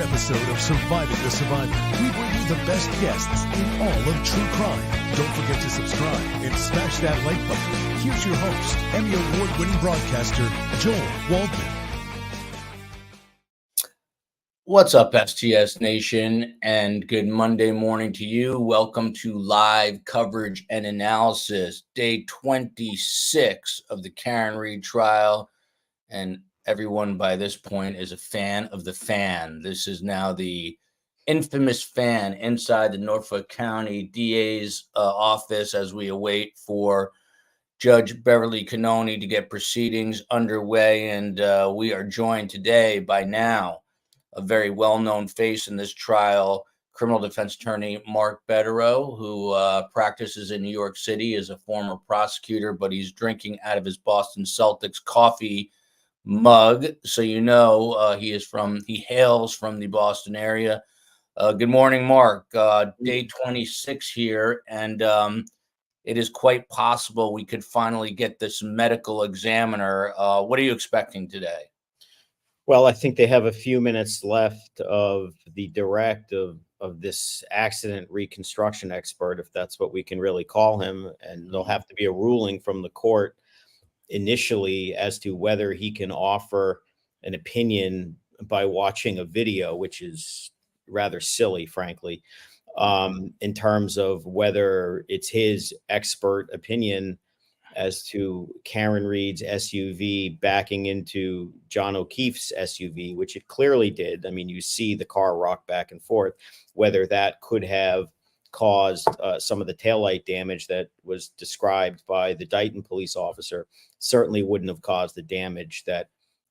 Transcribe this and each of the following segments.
episode of Surviving the Survivor. We bring you the best guests in all of true crime. Don't forget to subscribe and smash that like button. Here's your host, Emmy Award-winning broadcaster, Joel Waldman. What's up, STS Nation, and good Monday morning to you. Welcome to live coverage and analysis, day 26 of the Karen Read trial. And everyone by this point is a fan of the fan. This is now the infamous fan inside the Norfolk County DA's office as we await for Judge Beverly Cannoni to get proceedings underway. And we are joined today by now a very well-known face in this trial, criminal defense attorney Mark Bederow, who practices in New York City as a former prosecutor, but he's drinking out of his Boston Celtics coffee mug. So you know he hails from the Boston area. Good morning, Mark. Day 26 here, and it is quite possible we could finally get this medical examiner. What are you expecting today? Well, I think they have a few minutes left of the direct of this accident reconstruction expert, if that's what we can really call him. And there'll have to be a ruling from the court initially as to whether he can offer an opinion by watching a video, which is rather silly, frankly, in terms of whether it's his expert opinion as to Karen Read's SUV backing into John O'Keefe's SUV, which it clearly did. I mean, you see the car rock back and forth, whether that could have caused some of the taillight damage that was described by the Dighton police officer. Certainly wouldn't have caused the damage that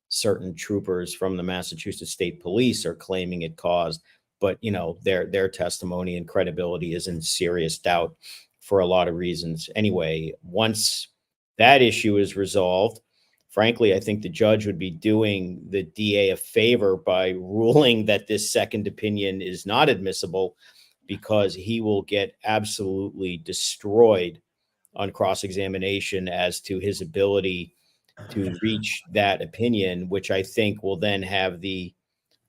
certain troopers from the Massachusetts State Police are claiming it caused. But, you know, their testimony and credibility is in serious doubt for a lot of reasons. Anyway, once that issue is resolved, frankly, I think the judge would be doing the DA a favor by ruling that this second opinion is not admissible, because he will get absolutely destroyed on cross-examination as to his ability to reach that opinion, which I think will then have the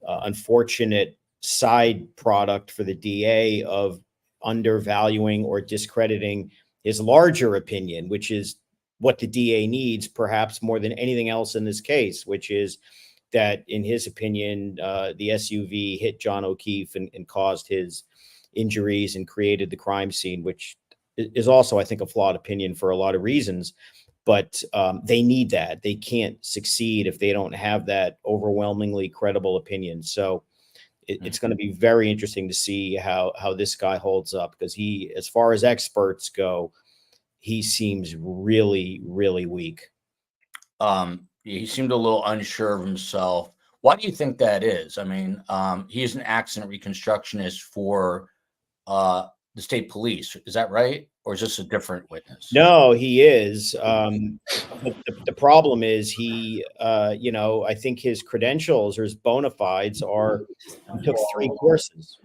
unfortunate side product for the DA of undervaluing or discrediting his larger opinion, which is what the DA needs, perhaps more than anything else in this case, which is that, in his opinion, the SUV hit John O'Keefe and caused his injuries and created the crime scene, which is also, I think, a flawed opinion for a lot of reasons. But they need that. They can't succeed if they don't have that overwhelmingly credible opinion. So it's going to be very interesting to see how this guy holds up, because he, as far as experts go, he seems really, really weak. He seemed a little unsure of himself. Why do you think that is? I mean, he's an accident reconstructionist for the state police. Is that right? Or is this a different witness? No, he is. But the problem is he, I think his credentials or his bona fides are, he took 3 courses.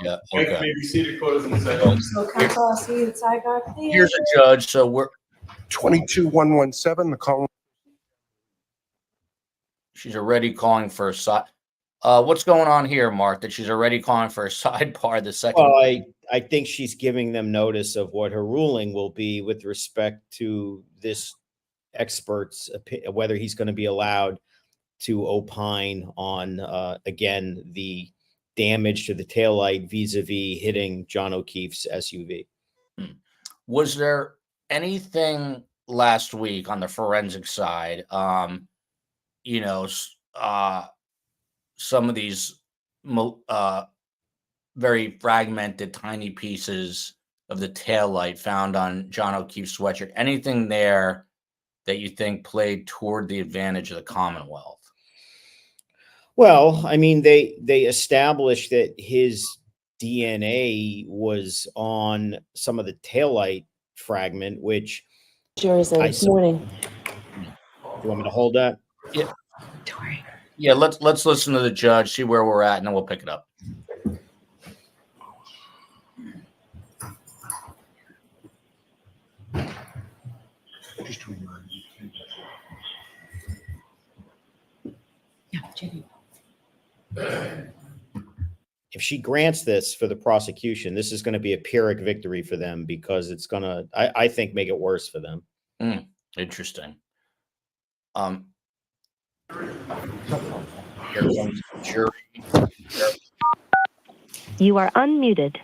Yeah. Okay. Maybe seated quotas in a second. So counsel, I'll see you at sidebar, please. Here's a judge. So we're 22117. The call. She's already calling for a side. What's going on here, Mark? That she's already calling for a sidebar. The second. Well, I think she's giving them notice of what her ruling will be with respect to this expert's opinion, whether he's going to be allowed to opine on, again, the damage to the taillight vis-a-vis hitting John O'Keefe's SUV. Was there anything last week on the forensic side? Some of these very fragmented, tiny pieces of the taillight found on John O'Keefe's sweatshirt. Anything there that you think played toward the advantage of the Commonwealth? Well, I mean, they established that his DNA was on some of the taillight fragment, which Jury's there this morning. You want me to hold that? Yeah. Yeah, let's listen to the judge, see where we're at, and then we'll pick it up. Yeah, Jenny. if she grants this for the prosecution, this is going to be a Pyrrhic victory for them because it's going to, I think, make it worse for them. Interesting. Here comes the jury. You are unmuted.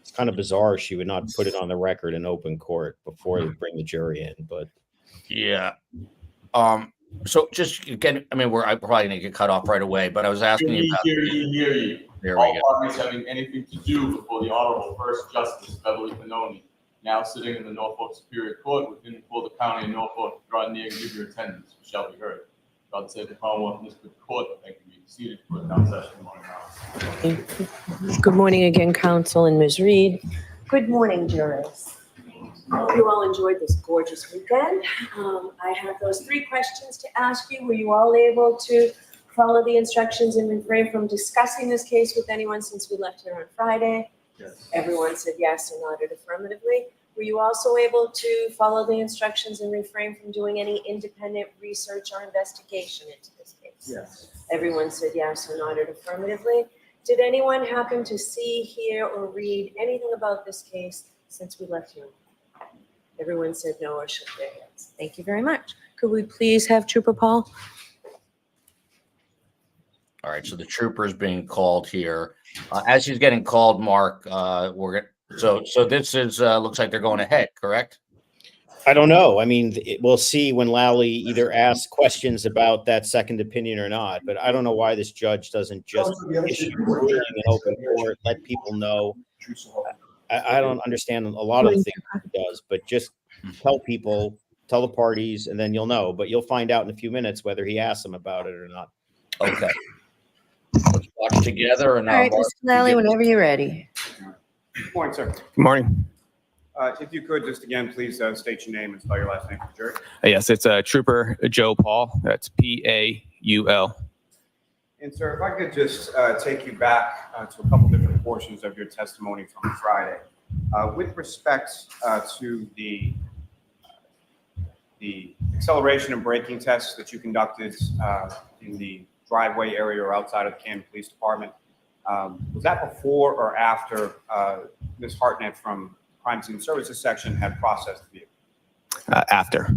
It's kind of bizarre she would not put it on the record in open court before they bring the jury in, but yeah. So just again, I mean, I'm probably gonna get cut off right away, but I was asking you about. Hear you. There All we go. parties having anything to do before the Honorable First Justice Beverly Pannoni, now sitting in the Norfolk Superior Court within the County of Norfolk, draw near and give your attendance, shall be heard. God save the Commonwealth and this good court. Thank you. Be seated for the town session tomorrow. Good morning again, counsel and Ms. Reed. Good morning, jurors. I hope you all enjoyed this gorgeous weekend. I have those 3 questions to ask you. Were you all able to follow the instructions and refrain from discussing this case with anyone since we left here on Friday? Yes. Everyone said yes or nodded affirmatively. Were you also able to follow the instructions and refrain from doing any independent research or investigation into this case? Yes. Everyone said yes or nodded affirmatively. Did anyone happen to see, hear, or read anything about this case since we left here? Everyone said no or shook their heads. Thank you very much. Could we please have Trooper Paul? All right, so the trooper is being called here. As he's getting called, Mark, so this is looks like they're going ahead, correct? I don't know. I mean, we'll see when Lally either asks questions about that second opinion or not, but I don't know why this judge doesn't just issue a ruling in open court, let people know. I don't understand a lot of the things he does, but just tell people, tell the parties, and then you'll know. But you'll find out in a few minutes whether he asks them about it or not. Okay. Let's watch together. And All right, Mr. Lally, whenever you're ready. Good morning, sir. Good morning. If you could just again, please state your name and spell your last name for the jury. Yes, it's Trooper Joe Paul. That's Paul. And sir, if I could just take you back to a couple different portions of your testimony from Friday. With respect to the acceleration and braking tests that you conducted in the driveway area or outside of the Canton Police Department, was that before or after Ms. Hartnett from Crime Scene Services section had processed the vehicle? After.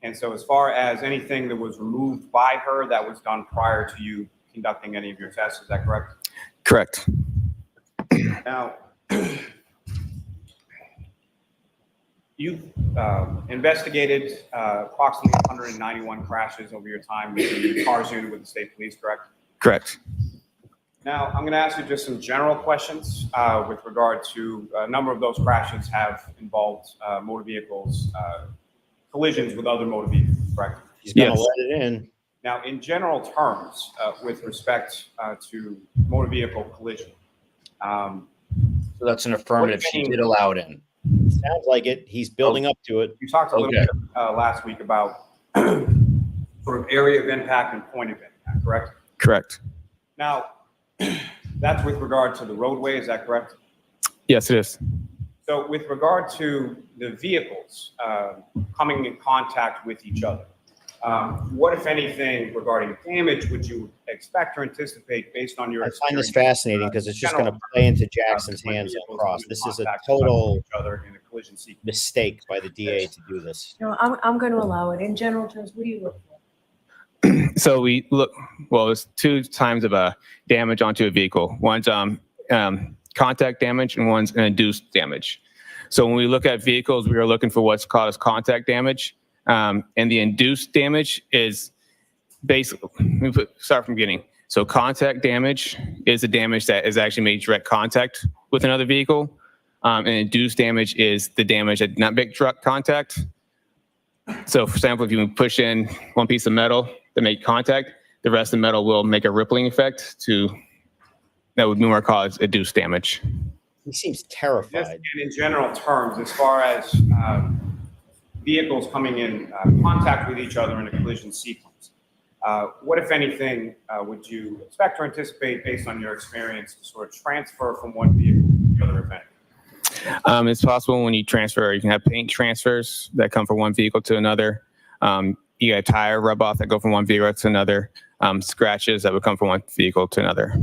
And so as far as anything that was removed by her, that was done prior to you conducting any of your tests, is that correct? Correct. Now, you've investigated approximately 191 crashes over your time with the cars unit with the state police, correct? Correct. Now, I'm going to ask you just some general questions with regard to a number of those crashes have involved motor vehicles, collisions with other motor vehicles, correct? He's going to Yes. let it in. Now, in general terms, with respect to motor vehicle collision, So that's an affirmative. She did allow it in. Sounds like it. He's building up to it. you talked a little Okay. bit last week about sort of area of impact and point of impact, correct? Correct. Now, that's with regard to the roadway, is that correct? Yes, it is. So with regard to the vehicles coming in contact with each other, what, if anything, regarding damage would you expect or anticipate based on your I find this experience, fascinating because it's just general going to play into terms, Jackson's when hands vehicles on cross. come in This is a contact with total each other in a collision sequence? mistake by the DA to do this. No, I'm going to allow it. In general terms, what do you look for? So we look, well, there's 2 times of damage onto a vehicle. One's contact damage and one's an induced damage. So when we look at vehicles, we are looking for what's called as contact damage. And the induced damage is basically, start from the beginning. So contact damage is the damage that is actually made direct contact with another vehicle. And induced damage is the damage that did not make direct contact. So for example, if you push in one piece of metal that make contact, the rest of the metal will make a rippling effect that would be more cause induced damage. He seems Just terrified. and in general terms, as far as vehicles coming in contact with each other in a collision sequence, What, if anything, would you expect or anticipate based on your experience to sort of transfer from one vehicle to the other event? It's possible when you transfer, you can have paint transfers that come from one vehicle to another. You got a tire rub off that go from one vehicle to another. Scratches that would come from one vehicle to another.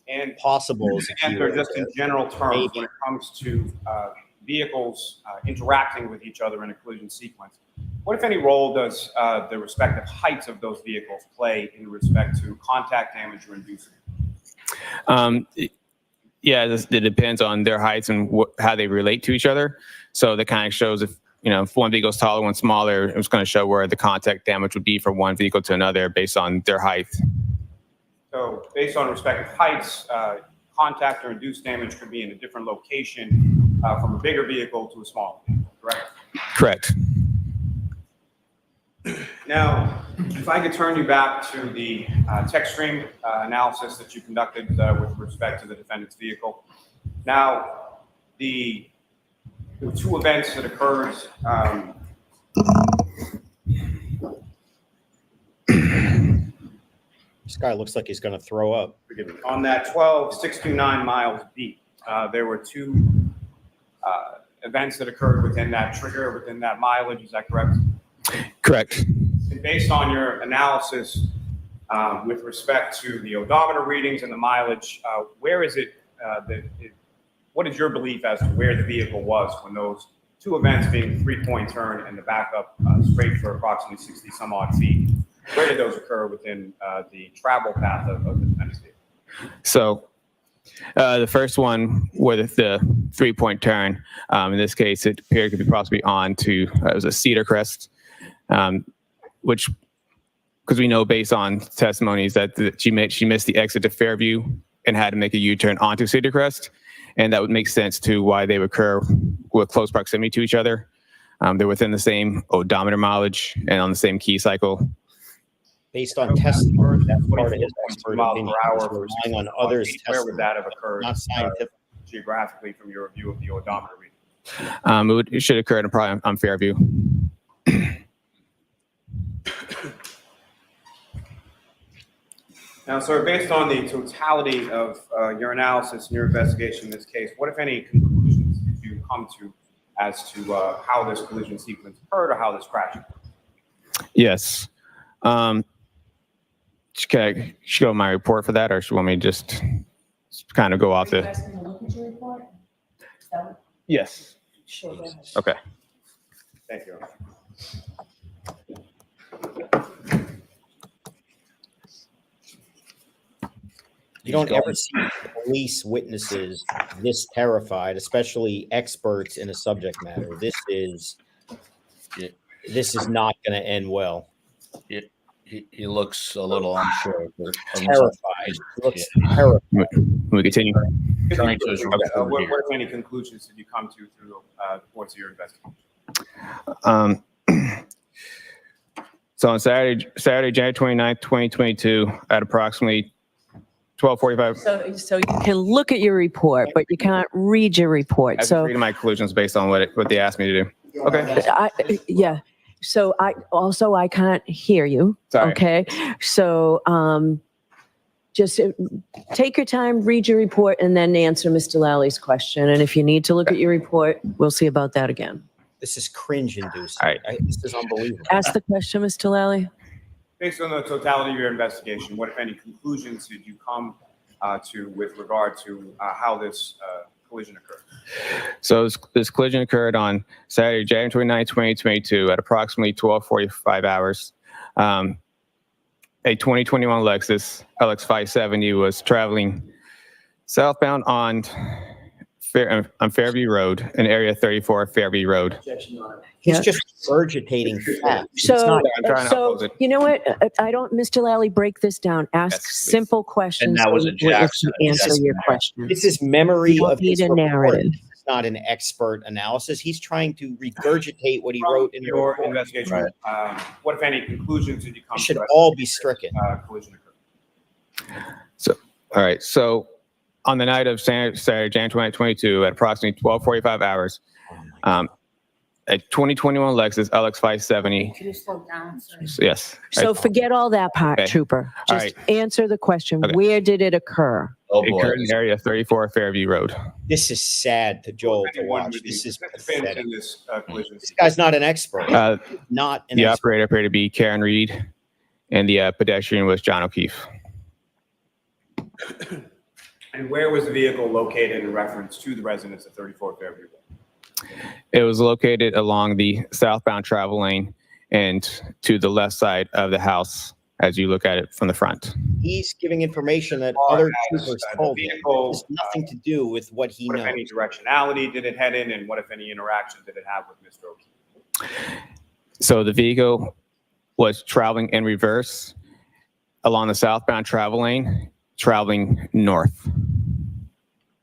And Possible is a key enter word just in there. general terms Maybe. when it comes to vehicles interacting with each other in a collision sequence. What, if any, role does the respective heights of those vehicles play in respect to contact damage or inducement? Yeah, it depends on their heights and how they relate to each other. So that kind of shows if one vehicle is taller, one smaller, it's going to show where the contact damage would be from one vehicle to another based on their height. So based on respective heights, contact or induced damage could be in a different location from a bigger vehicle to a smaller vehicle, correct? Correct. Now, if I could turn you back to the text stream analysis that you conducted with respect to the defendant's vehicle. Now, there were two events that occurred. This guy looks like he's going to throw up. Forgive me. On that 12,629 miles beat, there were two events that occurred within that trigger, within that mileage. Is that correct? Correct. And based on your analysis with respect to the odometer readings and the mileage, where is it what is your belief as to where the vehicle was when those two events, being the 3-point turn and the backup straight for approximately 60 some odd feet, where did those occur within the travel path of the defendant's vehicle? So the first one with the 3-point turn, in this case, it appeared to be possibly on to, it was a Cedar Crest, which, because we know based on testimonies that she missed the exit to Fairview and had to make a U-turn onto Cedar Crest. And that would make sense to why they would occur with close proximity to each other. They're within the same odometer mileage and on the same key cycle. Based on testimony, that's part of his 24.2 expert miles opinion. per hour He's versus relying on others' where would testimony, that have occurred not scientific. geographically from your review of the odometer reading? It should occur probably on Fairview. Now, sir, based on the totality of your analysis and your investigation in this case, what, if any, conclusions did you come to as to how this collision sequence occurred or how this crash occurred? Yes. Should I show my report for that, or should you want me to just kind of go off Are you the? asking to look at your report? Is that what- Yes. Sure, go ahead. Okay. Thank you. You don't ever see police witnesses this terrified, especially experts in a subject matter. This is not going to end well. He looks a little unsure. Terrified. He looks terrified. We continue. Turning to his report What, here. if any, conclusions did you come to through the course of your investigation? So on Saturday, January 29th, 2022, at approximately 12:45. So you can look at your report, but you can't read your report. I'm So reading my conclusions based on what they asked me to do. Okay. yeah. So I can't hear you. Sorry. Okay. So just take your time, read your report, and then answer Mr. Lally's question. And if you need to look at your report, we'll see about that again. This is cringe-inducing. All right. This is unbelievable. Ask the question, Mr. Lally. Based on the totality of your investigation, what, if any, conclusions did you come to with regard to how this collision occurred? So this collision occurred on Saturday, January 29th, 2022, at approximately 12:45 hours. A 2021 Lexus LX 570 was traveling southbound on Fairview Road, in Area 34 Fairview Road. He's Yeah. just regurgitating facts. It's So, not- I'm trying to oppose it. you know what? Mr. Lally, break this down. Ask Yes, please. simple questions. And that was so a the witness Jackson. can answer Yes, your ma'am. question. This is memory You don't of his need a report. narrative. It's not an expert analysis. He's trying to regurgitate what he wrote in the your report. investigation. What, if any, conclusions did you come It to? should as all to be this, stricken. Collision occurred. All right. So on the night of Saturday, January 2022, at approximately 12:45 hours, A 2021 Lexus LX 570. Can you slow down, sir? Yes. So forget all that part, Okay. Trooper. All Just answer the question. Okay. Where did it occur? Oh It boy. occurred in the area of 34 Fairview Road. This is sad to Joel to Anyone watch. with This is participants pathetic. in this collision. This guy's not an expert. Not an The expert. operator appeared to be Karen Reed, and the pedestrian was John O'Keefe. And where was the vehicle located in reference to the residents of 34 Fairview? It was located along the southbound travel lane and to the left side of the house as you look at it from the front. He's giving information that Or other as, troopers the told him. vehicle, It has nothing to do with what he What if knows. any directionality did it head in, and what if any interaction did it have with Mr. O'Keefe? So the vehicle was traveling in reverse along the southbound travel lane, traveling north.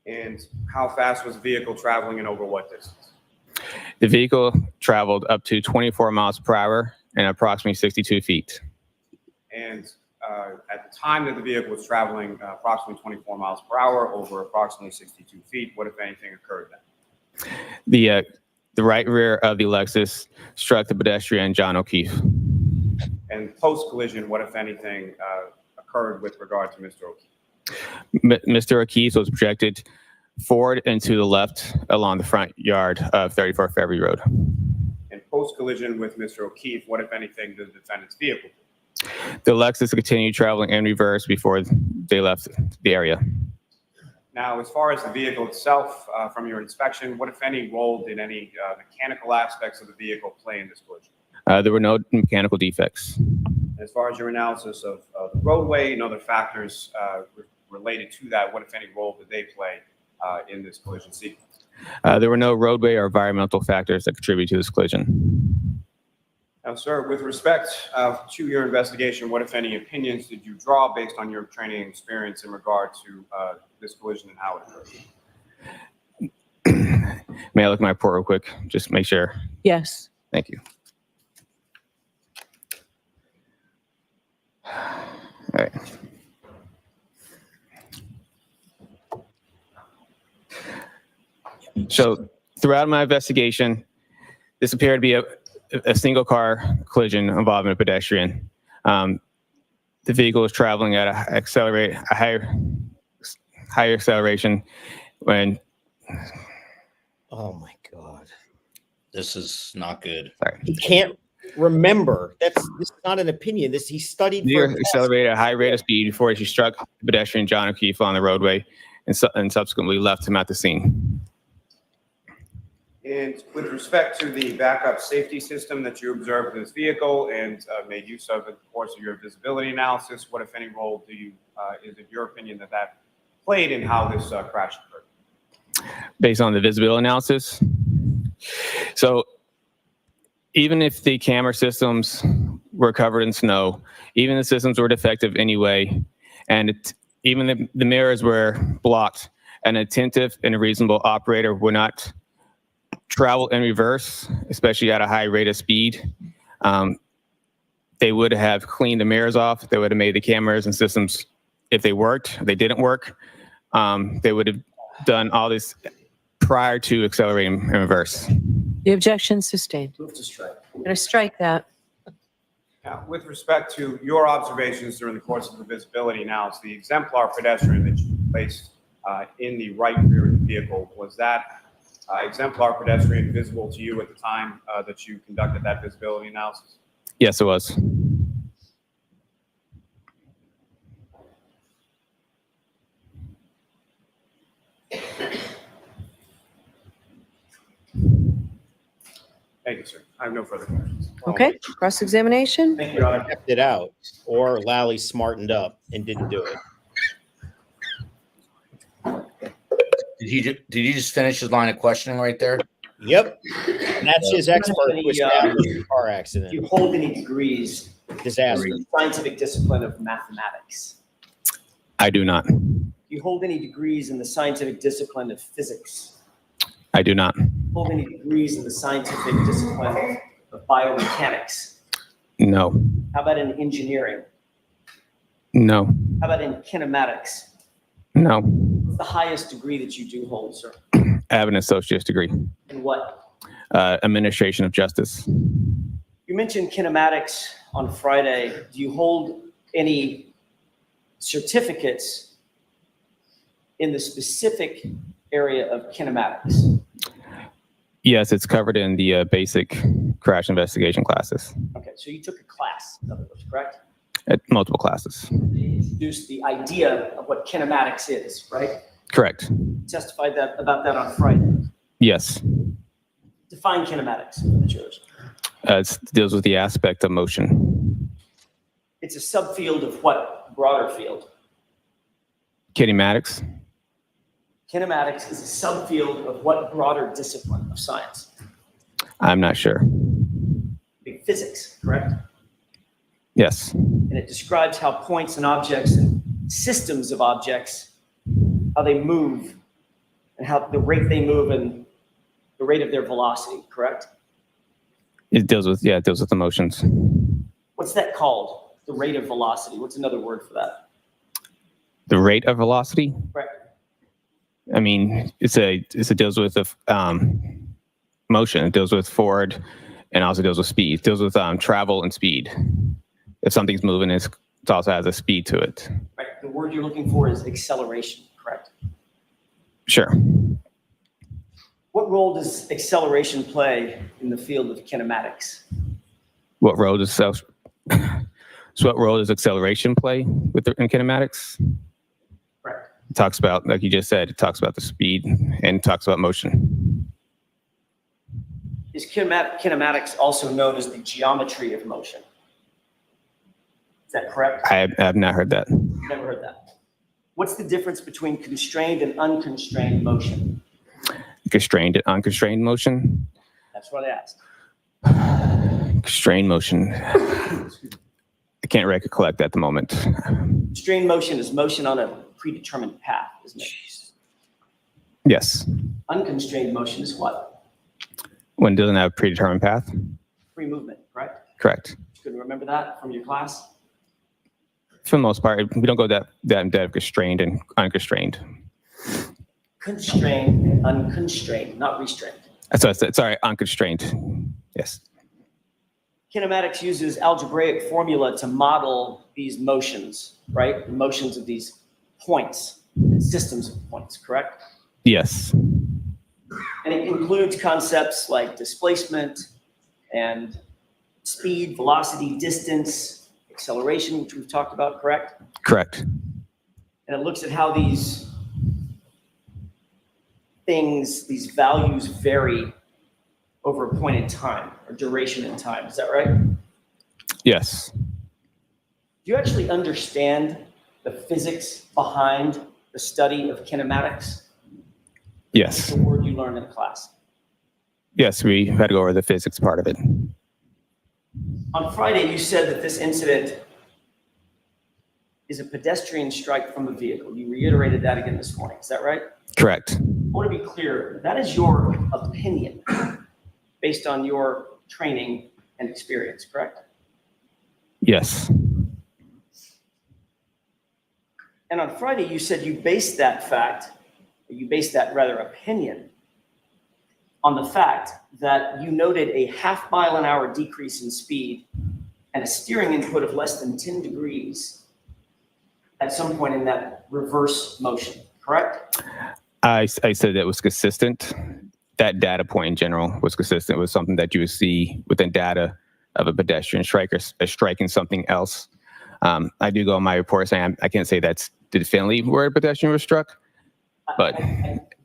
And how fast was the vehicle traveling and over what distance? The vehicle traveled up to 24 miles per hour and approximately 62 feet. And at the time that the vehicle was traveling approximately 24 miles per hour over approximately 62 feet, what if anything occurred then? The right rear of the Lexus struck the pedestrian John O'Keefe. And post-collision, what if anything occurred with regard to Mr. O'Keefe? Mr. O'Keefe was projected forward and to the left along the front yard of 34 Fairview Road. And post-collision with Mr. O'Keefe, what if anything did the defendant's vehicle do? The Lexus continued traveling in reverse before they left the area. Now, as far as the vehicle itself, from your inspection, what if any role did any mechanical aspects of the vehicle play in this collision? There were no mechanical defects. As far as your analysis of the roadway and other factors related to that, what if any role did they play in this collision sequence? There were no roadway or environmental factors that contribute to this collision. Now, sir, with respect to your investigation, what if any opinions did you draw based on your training and experience in regard to this collision and how it occurred? May I look at my report real quick? Just make sure. Yes. Thank you. All right. So throughout my investigation, this appeared to be a single car collision involving a pedestrian. The vehicle was traveling at a higher acceleration when. Oh my God. This is not good. Sorry. He can't remember. This is not an opinion. He studied The for vehicle accelerated at a high rate of speed before she struck the pedestrian John O'Keefe on the roadway and subsequently left him at the scene. And with respect to the backup safety system that you observed in this vehicle and made use of in the course of your visibility analysis, what, if any, role is it your opinion that played in how this crash occurred? Based on the visibility analysis. So even if the camera systems were covered in snow, even the systems were defective anyway, and even the mirrors were blocked, an attentive and a reasonable operator would not travel in reverse, especially at a high rate of speed. They would have cleaned the mirrors off. They would have made the cameras and systems, if they worked, if they didn't work, they would have done all this prior to accelerating in reverse. The objection sustained. Move to strike. I'm going to strike that. Now, with respect to your observations during the course of the visibility analysis, the exemplar pedestrian that you placed in the right rear of the vehicle, was that exemplar pedestrian visible to you at the time that you conducted that visibility analysis? Yes, it was. Thank you, sir. I have no further questions. Okay. Cross-examination? Thank you, Your Honor. kept it out, or Lally smartened up and didn't do it. Did he just finish his line of questioning right there? Yep. And that's his expert who established the car Do accident. you hold any degrees Disaster. in the scientific discipline of mathematics? I do not. Do you hold any degrees in the scientific discipline of physics? I do not. Hold any degrees in the scientific discipline of biomechanics? No. How about in engineering? No. How about in kinematics? No. What's the highest degree that you do hold, sir? I have an associate's degree. In what? administration of justice. You mentioned kinematics on Friday. Do you hold any certificates in the specific area of kinematics? Yes, it's covered in the basic crash investigation classes. Okay, so you took a class, in other words, correct? At multiple classes. You introduced the idea of what kinematics is, right? Correct. Testified about that on Friday. Yes. Define kinematics, that's yours. It deals with the aspect of motion. It's a subfield of what broader field? Kinematics. Kinematics is a subfield of what broader discipline of science? I'm not sure. Physics, correct? Yes. And it describes how points and objects and systems of objects, how they move and how the rate they move and the rate of their velocity, correct? It deals with emotions. What's that called? The rate of velocity. What's another word for that? The rate of velocity? Correct. I mean, it deals with motion. It deals with forward and also deals with speed. It deals with travel and speed. If something's moving, it also has a speed to it. Right. The word you're looking for is acceleration, correct? Sure. What role does acceleration play in the field of kinematics? What role does acceleration play in kinematics? Correct. It talks about, like you just said, it talks about the speed and it talks about motion. Is kinematics also known as the geometry of motion? Is that correct? I have not heard that. Never heard that. What's the difference between constrained and unconstrained motion? Constrained and unconstrained motion? That's what I asked. Constrained motion. I can't recollect at the moment. Constrained motion is motion on a predetermined path, isn't it? Yes. Unconstrained motion is what? When it doesn't have a predetermined path? Free movement, correct? Correct. You can remember that from your class? For the most part, we don't go that in depth, constrained and unconstrained. Constrained and unconstrained, not restrained. That's what I said. Sorry, unconstrained. Yes. Kinematics uses algebraic formula to model these motions, right? The motions of these points and systems of points, correct? Yes. And it includes concepts like displacement and speed, velocity, distance, acceleration, which we've talked about, correct? Correct. And it looks at how these things, these values vary over a point in time or duration in time. Is that right? Yes. Do you actually understand the physics behind the study of kinematics? Yes. The word you learned in class. Yes, we had to go over the physics part of it. On Friday, you said that this incident is a pedestrian strike from a vehicle. You reiterated that again this morning. Is that right? Correct. I want to be clear. That is your opinion based on your training and experience, correct? Yes. And on Friday, you said you based that opinion on the fact that you noted a half-mile-an-hour decrease in speed and a steering input of less than 10 degrees at some point in that reverse motion, correct? I said that was consistent. That data point in general was consistent with something that you would see within data of a pedestrian striker striking something else. I do go on my report saying I can't say that's definitively where a pedestrian was struck, but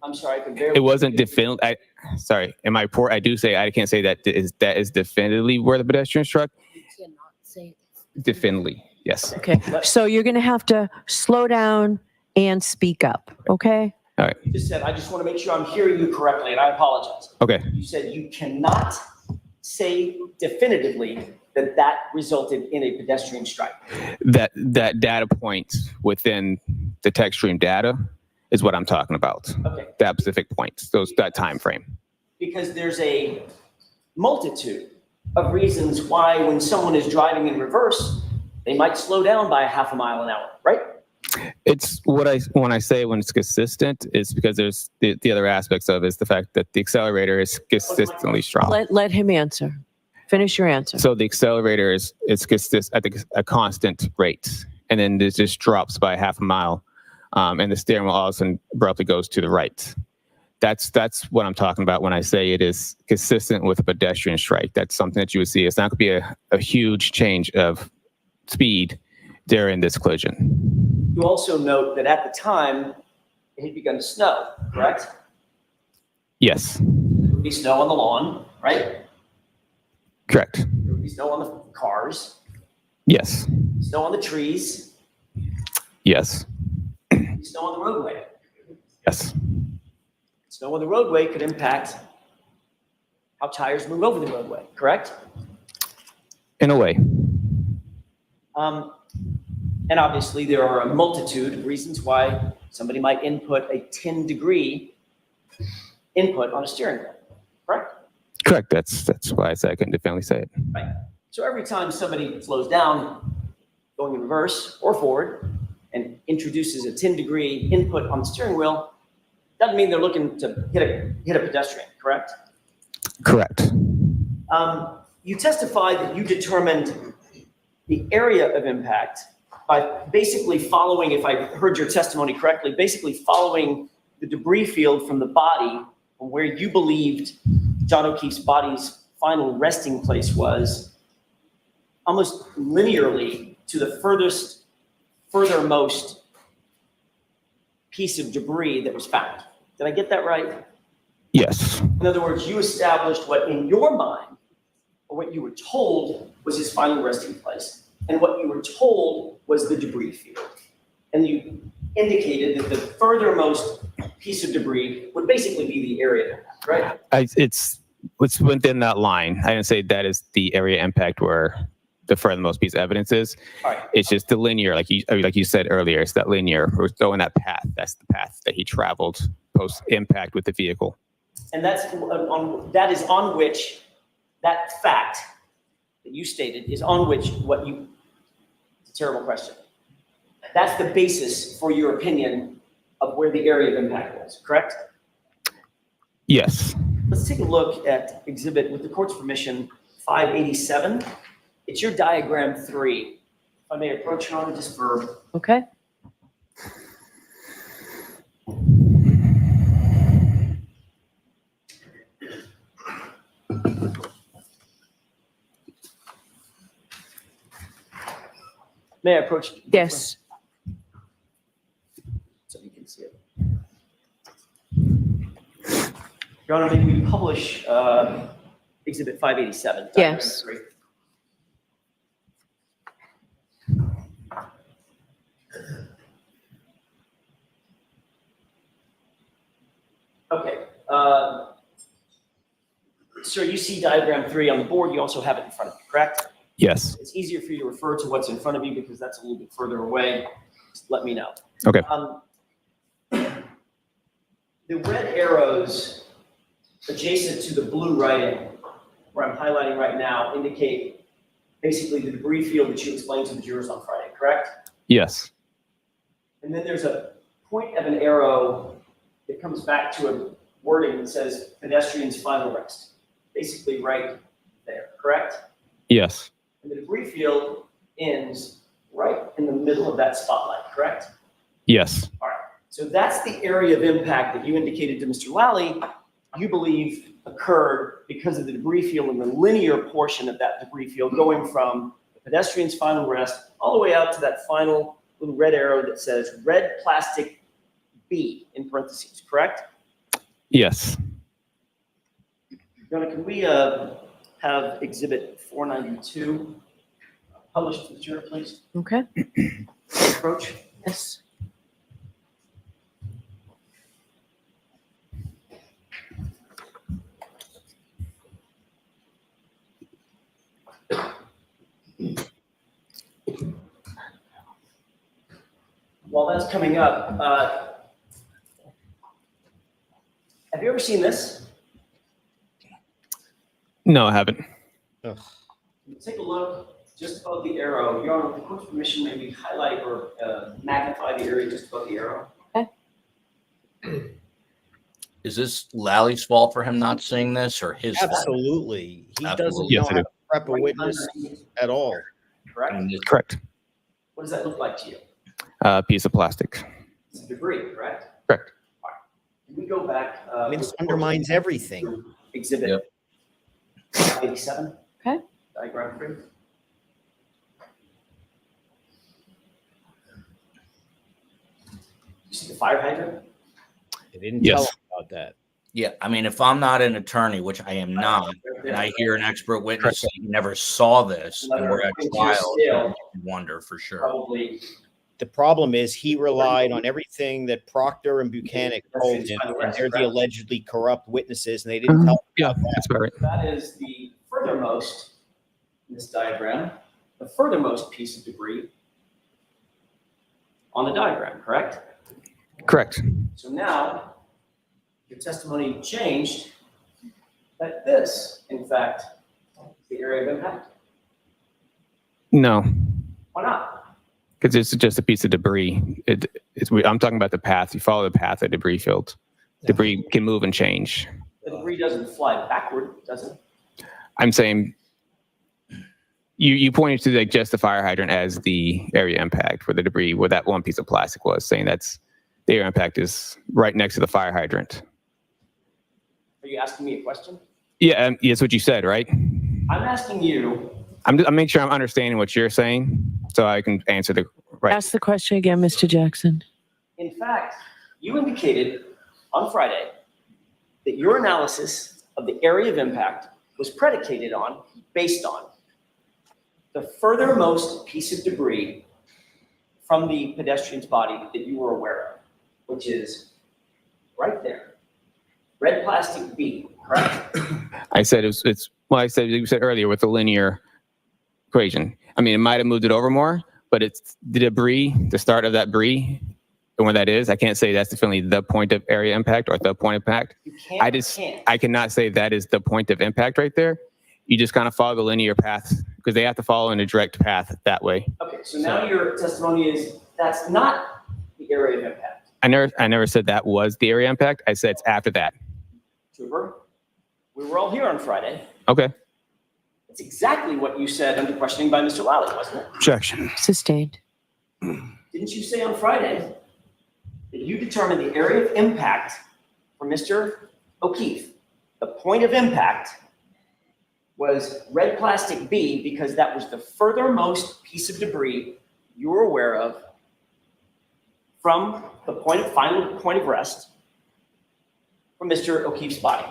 I'm sorry, I could barely. It wasn't definitively. Sorry, in my report, I do say I can't say that is definitively where the pedestrian struck. You cannot say Definitively, yes. Okay, so you're going to have to slow down and speak up, okay? All right. You just said, I just want to make sure I'm hearing you correctly, and I apologize. Okay. You said you cannot say definitively that that resulted in a pedestrian strike. That data point within the text stream data is what I'm talking about. Okay. That specific point, that time frame. Because there's a multitude of reasons why when someone is driving in reverse, they might slow down by a half a mile an hour, right? It's when I say when it's consistent, it's because there's the other aspects of it is the fact that the accelerator is consistently strong. Let him answer. Finish your answer. So the accelerator is at a constant rate, and then it just drops by half a mile, and the steering wheel all of a sudden abruptly goes to the right. That's what I'm talking about when I say it is consistent with a pedestrian strike. That's something that you would see. It's not going to be a huge change of speed during this collision. You also note that at the time, it had begun to snow, correct? Yes, There would be snow on the lawn, right? correct. There would be snow on the cars, Yes, snow on the trees, yes, snow on the roadway. yes, Snow on the roadway could impact how tires move over the roadway, correct? in a way. And obviously, there are a multitude of reasons why somebody might input a 10-degree input on a steering wheel, correct? Correct. That's why I said I couldn't definitively say it. Right. So every time somebody slows down, going in reverse or forward, and introduces a 10-degree input on the steering wheel, doesn't mean they're looking to hit a pedestrian, correct? Correct. You testified that you determined the area of impact by basically following, if I heard your testimony correctly, basically following the debris field from the body from where you believed John O'Keefe's body's final resting place was, almost linearly to the furthermost piece of debris that was found. Did I get that right? Yes. In other words, you established what in your mind, or what you were told was his final resting place, and what you were told was the debris field. And you indicated that the furthermost piece of debris would basically be the area of impact, right? It's within that line. I didn't say that is the area impact where the furthermost piece of evidence is. All right. It's just the linear, like you said earlier, it's that linear. We're going that path. That's the path that he traveled post impact with the vehicle. And that is on which that fact that you stated is on which it's a terrible question. That's the basis for your opinion of where the area of impact was, correct? Yes. Let's take a look at exhibit, with the court's permission, 587. It's your diagram 3. If I may approach, Your Honor, just for... Okay. May I approach? Yes. So you can see it. Your Honor, may we publish exhibit 587? Yes. Diagram 3. Okay. Sir, you see diagram 3 on the board. You also have it in front of you, correct? Yes. It's easier for you to refer to what's in front of you because that's a little bit further away. Just let me know. Okay. The red arrows adjacent to the blue writing, where I'm highlighting right now, indicate basically the debris field that you explained to the jurors on Friday, correct? Yes. And then there's a point of an arrow that comes back to a wording that says pedestrian's final rest, basically right there, correct? Yes. And the debris field ends right in the middle of that spotlight, correct? Yes. All right. So that's the area of impact that you indicated to Mr. Lally you believe occurred because of the debris field and the linear portion of that debris field going from the pedestrian's final rest all the way out to that final little red arrow that says red plastic B in parentheses, correct? Yes. Your Honor, can we have exhibit 492 published to the jury, please? Okay. Approach. Yes. While that's coming up, have you ever seen this? No, I haven't. Take a look just above the arrow, Your Honor, with the court's permission, maybe highlight or magnify the area just above the arrow. Is this Lally's fault for him not seeing this, or his fault? Absolutely. He doesn't Absolutely. know Yes, it how is. to prep a Right witness underneath, at all. correct? And it- Correct. What does that look like to you? Piece of plastic. It's debris, correct? Correct. Can we go back? I mean, this undermines everything. Exhibit Yep. 87. Okay. Diagram 3. You see the fire hydrant? They didn't Yes. tell him about that. Yeah, I mean, if I'm not an attorney, which I am not, and I hear an expert witness say he never saw this, and we're at trial, I wonder for sure. Probably. The problem is he relied on everything that Proctor and Buchanan told him, and they're the allegedly corrupt witnesses, and they didn't tell him Yeah, about that. that's about right. That is the furthermost in this diagram, the furthermost piece of debris on the diagram, correct? Correct. So now your testimony changed that this, in fact, is the area of impact. No, Why not? because it's just a piece of debris. I'm talking about the path. You follow the path of debris field. Debris can move and change. The debris doesn't fly backward, does it? I'm saying you pointed to like just the fire hydrant as the area impact where the debris, where that one piece of plastic was, saying that's the area impact is right next to the fire hydrant. Are you asking me a question? Yeah, that's what you said, right? I'm asking you, I'm making sure I'm understanding what you're saying so I can answer the right. Ask the question again, Mr. Jackson. in fact, you indicated on Friday that your analysis of the area of impact was predicated on, based on, the furthermost piece of debris from the pedestrian's body that you were aware of, which is right there. Red plastic B, correct? I said you said earlier with the linear equation. I mean, it might have moved it over more, but it's the debris, the start of that debris, and where that is, I can't say that's definitely the point of area impact or the point of impact. You can't. I cannot say that is the point of impact right there. You just kind of follow the linear path because they have to follow in a direct path that way. Okay, so now your testimony is that's not the area of impact. I never said that was the area impact. I said it's after that. Trooper, we were all here on Friday. Okay. That's exactly what you said under questioning by Mr. Lally, wasn't it? Objection. Sustained. Didn't you say on Friday that you determined the area of impact for Mr. O'Keefe, the point of impact was red plastic B because that was the furthermost piece of debris you were aware of from the final point of rest from Mr. O'Keefe's body.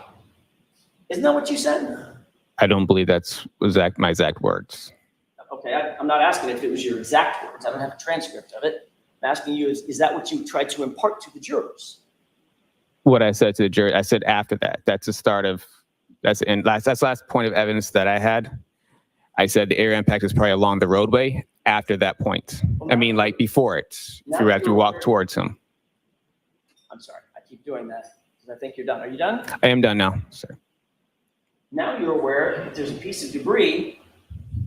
Isn't that what you said? I don't believe that's my exact words. Okay, I'm not asking if it was your exact words. I don't have a transcript of it. I'm asking you, is that what you tried to impart to the jurors? What I said to the jury, I said after that. That's the start of, that's the last point of evidence that I had. I said the area impact is probably along the roadway after that point. I mean, like before it, if you have to walk towards him. I'm sorry, I keep doing that because I think you're done. Are you done? I am done now, sir. Now you're aware that there's a piece of debris,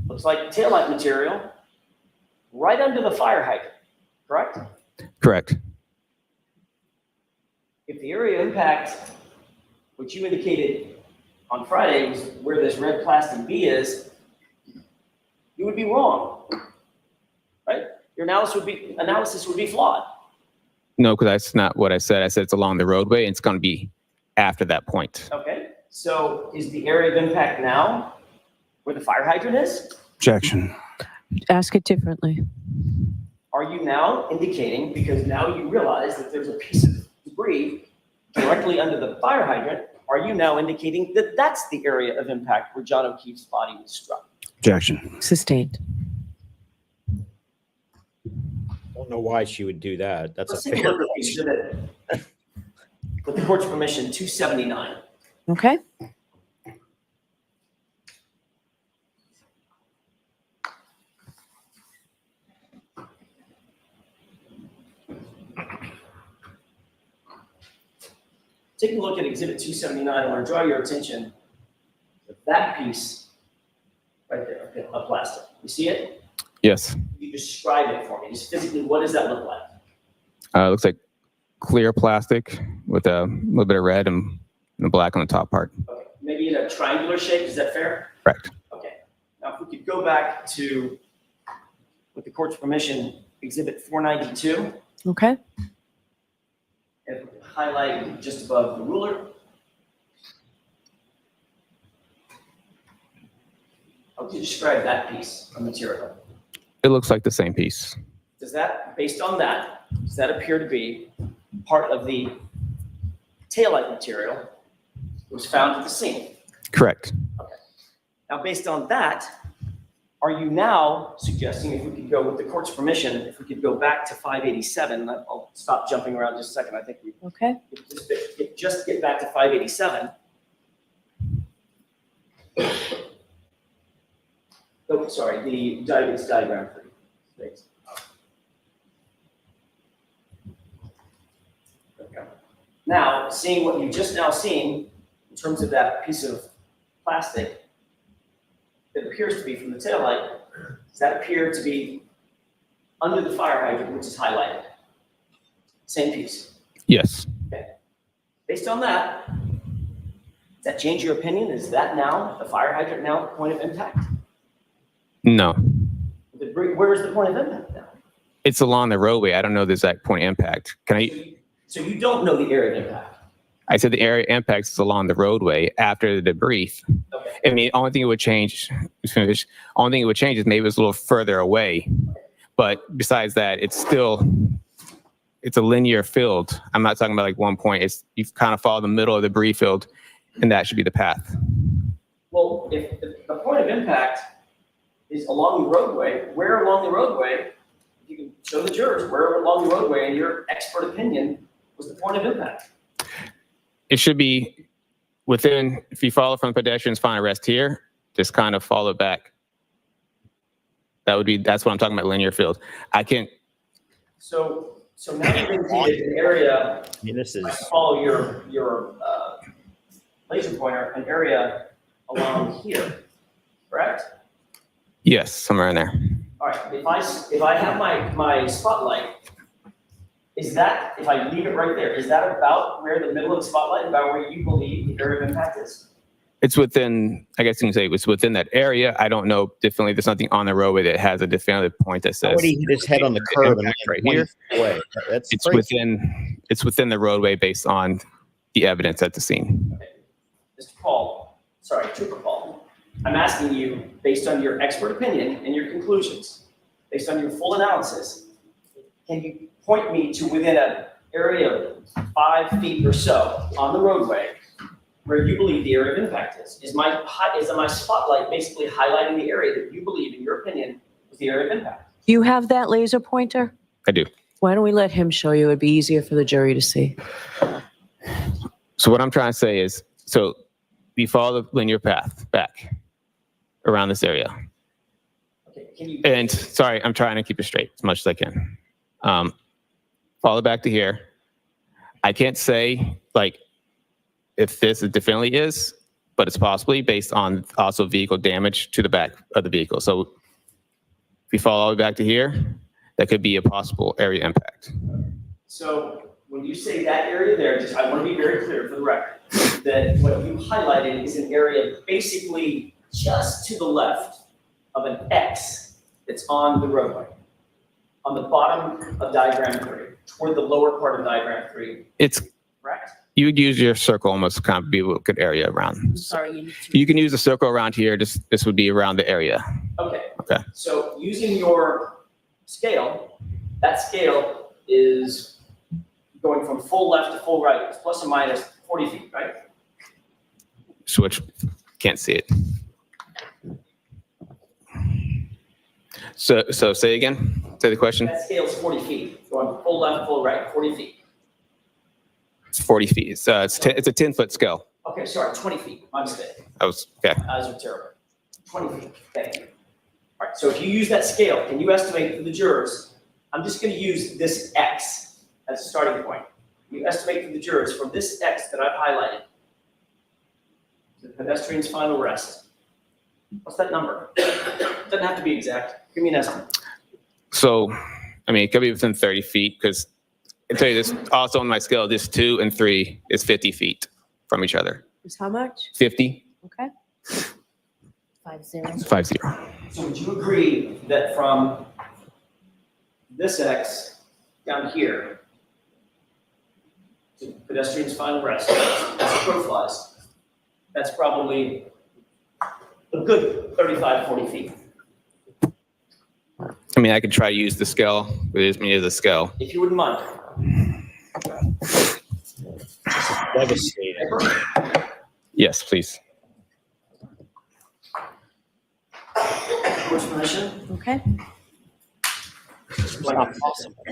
looks like taillight material, right under the fire hydrant, correct? Correct. If the area impact, which you indicated on Friday was where this red plastic B is, you would be wrong, right? Your analysis would be flawed. No, because that's not what I said. I said it's along the roadway and it's going to be after that point. Okay, so is the area of impact now where the fire hydrant is? Objection. Ask it differently. Are you now indicating, because now you realize that there's a piece of debris directly under the fire hydrant, are you now indicating that that's the area of impact where John O'Keefe's body was struck? Objection. Sustained. Don't know why she would do that. That's Let's a take a fair look at the exhibit. With the court's permission, 279. Okay. Taking a look at exhibit 279, I want to draw your attention to that piece right there. of plastic. You see it? Yes. You describe it for me. Just physically, what does that look like? It looks like clear plastic with a little bit of red and black on the top part. Okay. Maybe in a triangular shape. Is that fair? Correct. Okay. Now, if we could go back to, with the court's permission, Exhibit 492. Okay. And highlight just above the ruler. How would you describe that piece of material? It looks like the same piece. Does that, based on that, does that appear to be part of the taillight material that was found at the scene? Correct. Okay. Now, based on that, are you now suggesting, if we could go with the court's permission, if we could go back to 587, I'll stop jumping around just a second. I think we Okay. just get back to 587. Oh, sorry, the diagram for you. Thanks. Okay. Now, seeing what you just now seen in terms of that piece of plastic that appears to be from the taillight, does that appear to be under the fire hydrant, which is highlighted? Same piece. Yes. Okay. Based on that, does that change your opinion? Is that now, the fire hydrant now, the point of impact? No. Where is the point of impact now? It's along the roadway. I don't know the exact point of impact. So you don't know the area of impact? I said the area of impact is along the roadway after the debris. Okay. I mean, only thing it would change, only thing it would change is maybe it was a little further away. But besides that, it's a linear field. I'm not talking about like one point. You kind of follow the middle of the debris field, and that should be the path. Well, if the point of impact is along the roadway, where along the roadway, you can show the jurors where along the roadway, in your expert opinion, was the point of impact? It should be within, if you follow from pedestrian's final rest here, just kind of follow back. That's what I'm talking about, linear field. So now you're going to see an area, I mean, this is, follow your laser pointer, an area along here, correct? Yes, somewhere in there. All right, if I have my spotlight, is that, if I leave it right there, is that about where the middle of the spotlight, about where you believe the area of impact is? It's within, I guess you can say it's within that area. I don't know definitely. There's nothing on the roadway that has a definitive point that says. how would he hit his head on the curb and right here? Way? That's It's crazy. within the roadway based on the evidence at the scene. Okay. Mr. Paul, sorry, Trooper Paul, I'm asking you, based on your expert opinion and your conclusions, based on your full analysis, can you point me to within an area of 5 feet or so on the roadway where you believe the area of impact is? Is my spotlight basically highlighting the area that you believe, in your opinion, was the area of impact? You have that laser pointer? I do. Why don't we let him show you? It'd be easier for the jury to see. So what I'm trying to say is, so we follow the linear path back around this area. Okay, can you? And sorry, I'm trying to keep it straight as much as I can. Follow back to here. I can't say like if this definitely is, but it's possibly based on also vehicle damage to the back of the vehicle. So if we follow all the way back to here, that could be a possible area impact. So when you say that area there, I want to be very clear for the record that what you highlighted is an area basically just to the left of an X that's on the roadway, on the bottom of diagram 3, toward the lower part of diagram 3. It's correct? You would use your circle almost to kind of be a good area around. I'm sorry. You can use a circle around here. This would be around the area. Okay. Okay. So using your scale, that scale is going from full left to full right. It's plus or minus 40 feet, right? Switch. Can't see it. So say again. Say the question. That scale is 40 feet. Going from full left, full right, 40 feet. It's 40 feet. It's a 10-foot scale. Okay, sorry, 20 feet. My mistake. Okay. Eyes are terrible. 20 feet. Thank you. All right. So if you use that scale, can you estimate for the jurors? I'm just going to use this X as a starting point. You estimate for the jurors from this X that I've highlighted, the pedestrian's final rest. What's that number? Doesn't have to be exact. Give me an estimate. So, I mean, it could be within 30 feet because I tell you this also on my scale, this 2 and 3 is 50 feet from each other. Is how much? 50, Okay. 50. So would you agree that from this X down here to pedestrian's final rest, as the crow flies, that's probably a good 35, 40 feet. I mean, I could try to use the scale, but it is me as a scale. If you wouldn't mind. Devastating. Yes, please. Court's permission? Okay. It's not possible.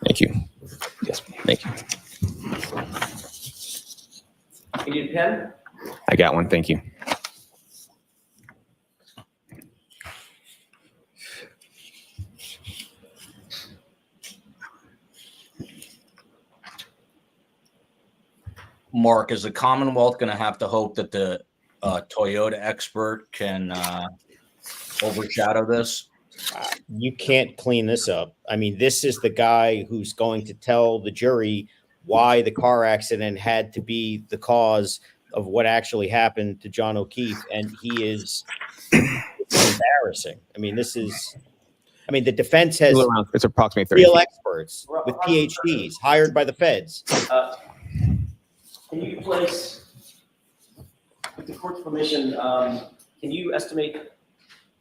Thank you. Yes, thank you. You need a pen? I got one. Thank you. Mark, is the Commonwealth going to have to hope that the Toyota expert can overshadow this? You can't clean this up. I mean, this is the guy who's going to tell the jury why the car accident had to be the cause of what actually happened to John O'Keefe. And it's embarrassing. I mean, the defense has It's approximately 30 real feet. experts with PhDs hired by the feds. Can you place, with the court's permission, can you estimate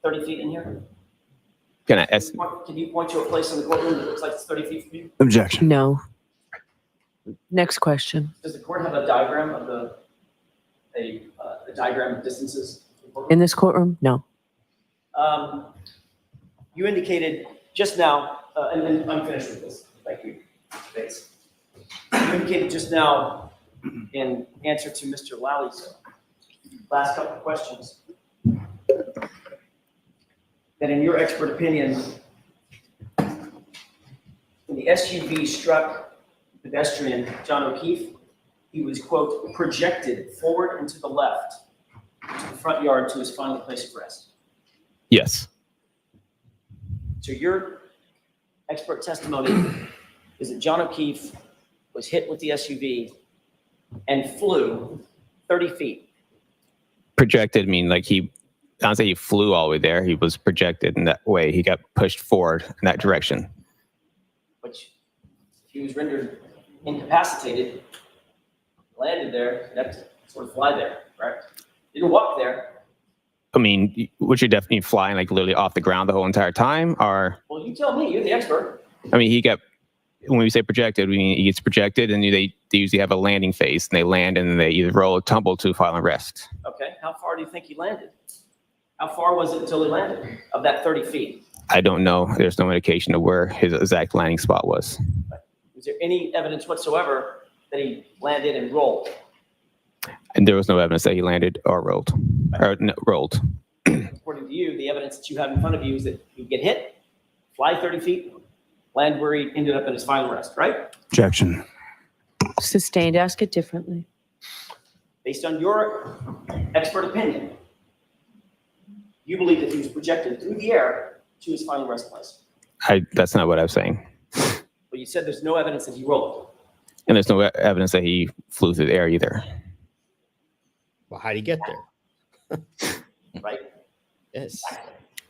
30 feet in here? Can I Can you point to a place in the courtroom that looks like it's 30 feet from you? Objection. No. Next question. Does the court have a diagram of a diagram of distances? In this courtroom? No. You indicated just now, and I'm finished with this. Thank you. Thanks. You indicated just now in answer to Mr. Lally,'s last couple of questions that in your expert opinion, when the SUV struck pedestrian John O'Keefe, he was, quote, projected forward and to the left to the front yard to his final place of rest. Yes. So your expert testimony is that John O'Keefe was hit with the SUV and flew 30 feet. Projected mean like I don't say he flew all the way there. He was projected in that way. He got pushed forward in that direction. Which he was rendered incapacitated, landed there, you have to sort of fly there, right? Didn't walk there. I mean, would you definitely flying like literally off the ground the whole entire time? Or, Well, you tell me, you're the expert. I mean, when we say projected, we mean he gets projected and they usually have a landing phase and they land and then they either roll or tumble to final rest. Okay, how far do you think he landed? How far was it until he landed of that 30 feet? I don't know. There's no indication of where his exact landing spot was. Was there any evidence whatsoever that he landed and rolled? And there was no evidence that he landed or rolled. Or no, rolled. According to you, the evidence that you have in front of you is that he get hit, fly 30 feet, land where he ended up in his final rest, right? Objection. Sustained. Ask it differently. Based on your expert opinion, you believe that he was projected through the air to his final rest place. That's not what I was saying. But you said there's no evidence that he rolled. And there's no evidence that he flew through the air either. Well, how'd he get there? Right? Yes.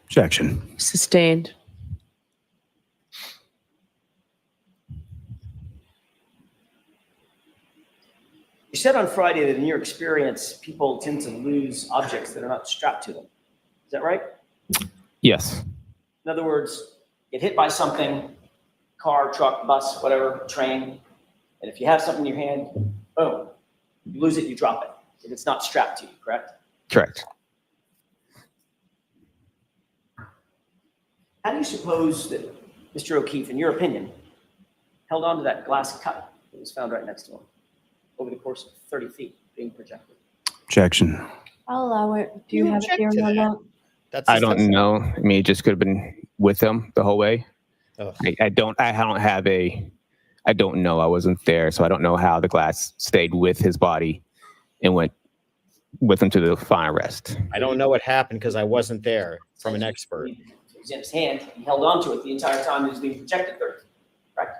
Objection. Sustained. You said on Friday that in your experience, people tend to lose objects that are not strapped to them. Is that right? Yes. In other words, get hit by something, car, truck, bus, whatever, train, and if you have something in your hand, boom, you lose it, you drop it. If it's not strapped to you, correct? Correct. How do you suppose that Mr. O'Keefe, in your opinion, held on to that glass cup that was found right next to him over the course of 30 feet being projected? Objection. I'll allow it. Do you You have a object to theory on that? that? That's I don't know. I mean, it just could have been with him the whole way. Ugh. I don't know. I wasn't there, so I don't know how the glass stayed with his body and went with him to the final arrest. I don't know what happened because I wasn't there from an expert. It was in his hand. He held on to it the entire time he was being projected, correct?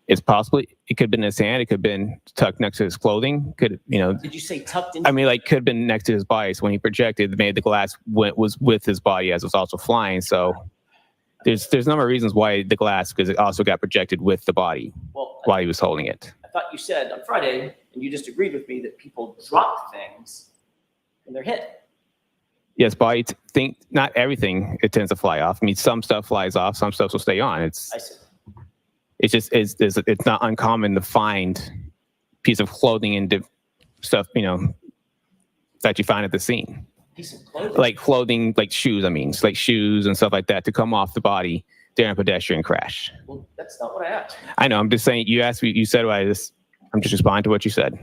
It's possible it could have been in his hand. It could have been tucked next to his clothing. Could, you know, Did you say tucked in? I mean, like, could have been next to his body. So when he projected, maybe the glass was with his body as it was also flying. So there's a number of reasons why the glass, because it also got projected with the body while he was holding it. I thought you said on Friday, and you just agreed with me, that people drop things and they're hit. Yes, body think not everything it tends to fly off. I mean, some stuff flies off, some stuff will stay on. I see. It's just it's not uncommon to find piece of clothing and stuff, you know, that you find at the scene. Piece of clothing? Like clothing, like shoes. I mean, it's like shoes and stuff like that to come off the body during a pedestrian crash. Well, that's not what I asked. I know. I'm just saying. You asked me. You said what I'm just responding to what you said.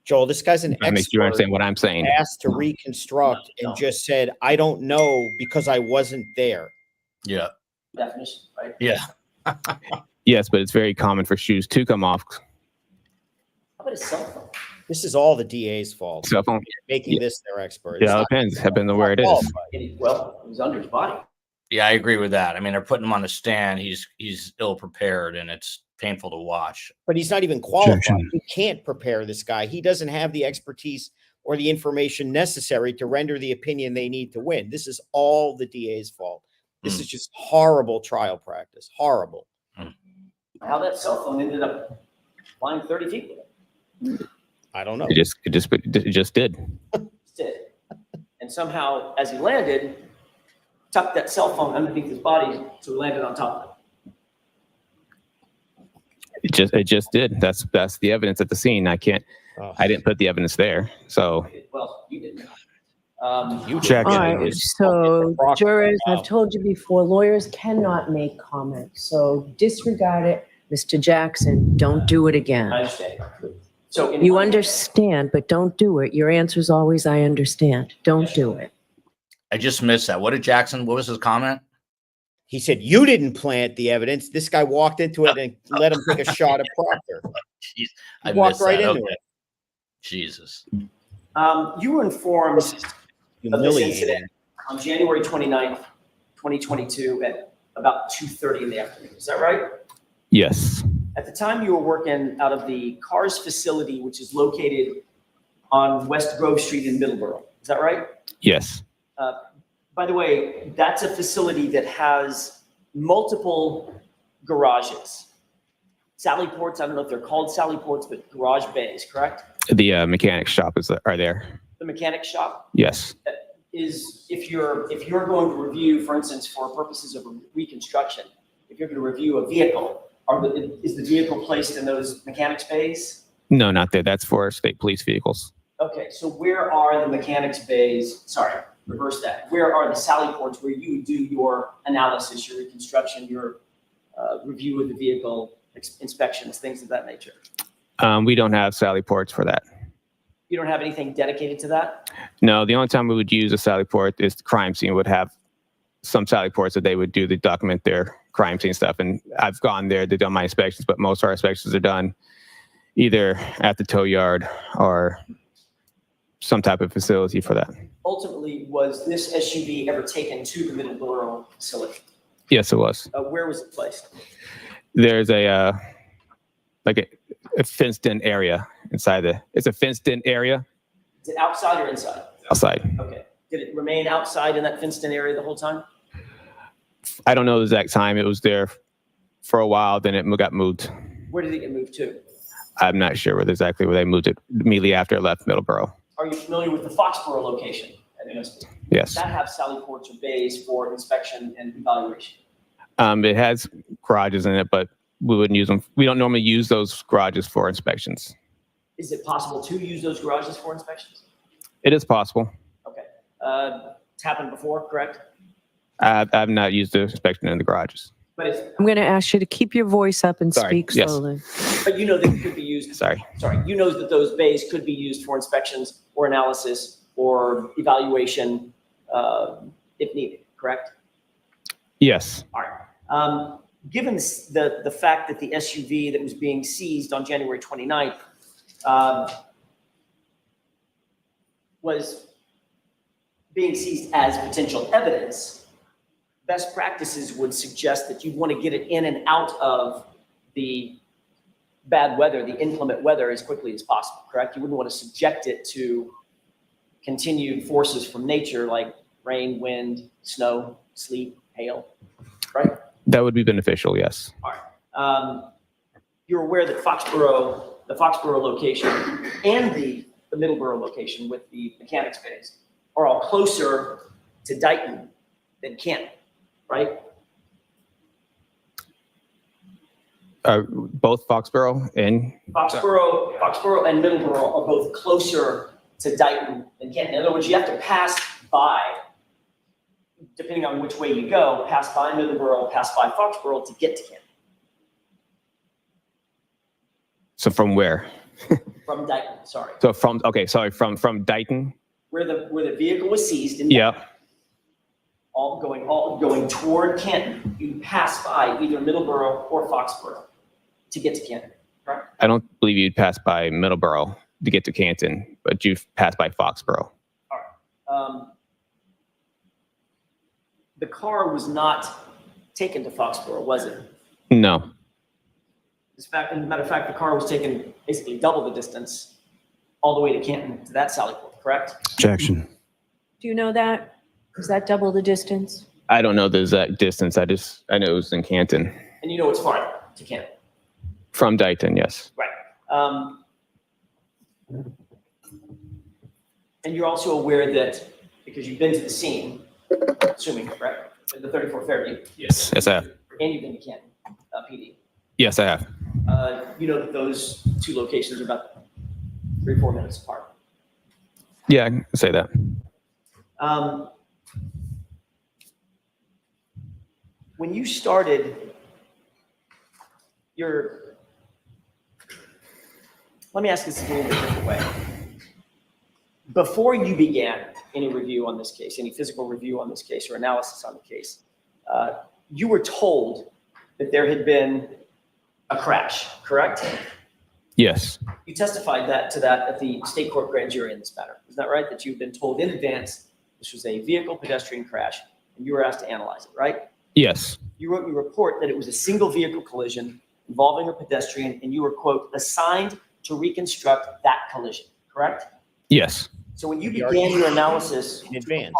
Joel, this guy's an That makes you understand what I'm saying. asked to reconstruct and just said, I don't know because I wasn't there. Yeah. Definition, right? Yeah. Yes, but it's very common for shoes to come off. How about a cell phone? This is all the DA's fault. Cell phone. Making this their expert. Yeah, it depends. Depends on where it is. Well, it was under his body. Yeah, I agree with that. I mean, they're putting him on the stand. He's ill prepared, and it's painful to watch. But he's not even qualified. You can't prepare this guy. He doesn't have the expertise or the information necessary to render the opinion they need to win. This is all the DA's fault. This is just horrible trial practice. Horrible. How that cell phone ended up flying 30 feet with it. I don't know. It just did. Just did. And somehow, as he landed, tucked that cell phone underneath his body, so he landed on top of it. It just did. That's the evidence at the scene. I didn't put the evidence there. So Well, you didn't. You check. All right, so jurors, I've told you before, lawyers cannot make comments, so disregard it. Mr. Jackson, don't do it I again. understand. So You understand, but don't do it. Your answer is always, I understand. Don't do it. I just missed that. What was his comment? He said, you didn't plant the evidence. This guy walked into it and let him take a shot at Proctor. Jeez, He I walked missed right that. into Okay. it. Jesus. You were informed of this Humiliating. incident on January 29th, 2022 at about 2:30 in the afternoon. Is that right? yes, At the time, you were working out of the CARS facility, which is located on West Grove Street in Middleborough. Is that right? yes, By the way, that's a facility that has multiple garages. Sally ports, I don't know if they're called Sally ports, but garage bays, correct? the mechanic shop are there. The mechanic shop Yes, is, if you're going to review, for instance, for purposes of reconstruction, if you're going to review a vehicle, is the vehicle placed in those mechanics bays? no, not there. That's for state police vehicles. Okay, so where are the mechanics bays? Sorry, reverse that. Where are the Sally ports where you do your analysis, your reconstruction, your review of the vehicle, inspections, things of that nature? We don't have Sally ports for that. You don't have anything dedicated to that? No, the only time we would use a Sally port is the crime scene would have some Sally ports that they would do to document their crime scene stuff. And I've gone there, they've done my inspections, but most of our inspections are done either at the tow yard or some type of facility for that. Ultimately, was this SUV ever taken to the Middleborough facility? Yes, it was. Where was it placed? There's a fenced in area inside it's a fenced in area Is it outside or inside? outside. Okay. Did it remain outside in that fenced-in area the whole time? I don't know the exact time. It was there for a while, then it got moved. Where did it get moved to? I'm not sure exactly where they moved it immediately after it left Middleborough. Are you familiar with the Foxborough location at MSP? Yes. That have Sally ports or bays for inspection and evaluation? It has garages in it, but we wouldn't use them. We don't normally use those garages for inspections. Is it possible to use those garages for inspections? It is possible. Okay. It's happened before, correct? I've not used the inspection in the garages. But it's, I'm going to ask you to keep your voice up and Sorry, speak yes. slowly. but you know that it could be used. Sorry. You know that those bays could be used for inspections or analysis or evaluation if needed, correct? Yes. All right. Given the fact that the SUV that was being seized on January 29th was being seized as potential evidence, best practices would suggest that you'd want to get it in and out of the bad weather, the inclement weather, as quickly as possible, correct? You wouldn't want to subject it to continued forces from nature like rain, wind, snow, sleet, hail, right? That would be beneficial, yes. All right. You're aware that the Foxborough location and the Middleborough location with the mechanics bays are all closer to Dighton than Canton, right? Both Foxborough and Foxborough and Middleborough are both closer to Dighton than Canton. In other words, you have to pass by, depending on which way you go, pass by Middleborough, pass by Foxborough to get to Canton. So from where? From Dighton, sorry. So from Dighton. Where the vehicle was seized in Yeah. Dighton, all going toward Canton, you pass by either Middleborough or Foxborough to get to Canton, right? I don't believe you'd pass by Middleborough to get to Canton, but you've passed by Foxborough. All right. The car was not taken to Foxborough, was it? No. As a matter of fact, the car was taken basically double the distance all the way to Canton to that Sally Port, correct? Objection. Do you know that? Is that double the distance? I don't know the exact distance. I know it was in Canton. And you know it's farther to Canton. From Dighton, yes. Right. And you're also aware that because you've been to the scene, assuming, correct, the 34 Fairview, Yes. Yes, I have. and you've been to Canton PD, Yes, I have. you know that those two locations are about 3-4 minutes apart. Yeah, I can say that. When you started let me ask this a little bit different way. Before you began any review on this case, any physical review on this case or analysis on the case, you were told that there had been a crash, correct? Yes. You testified to that at the state court grand jury in this matter. Is that right? That you've been told in advance this was a vehicle pedestrian crash and you were asked to analyze it, right? Yes. You wrote in your report that it was a single vehicle collision involving a pedestrian and you were, quote, assigned to reconstruct that collision, correct? Yes. So when you began your analysis In advance.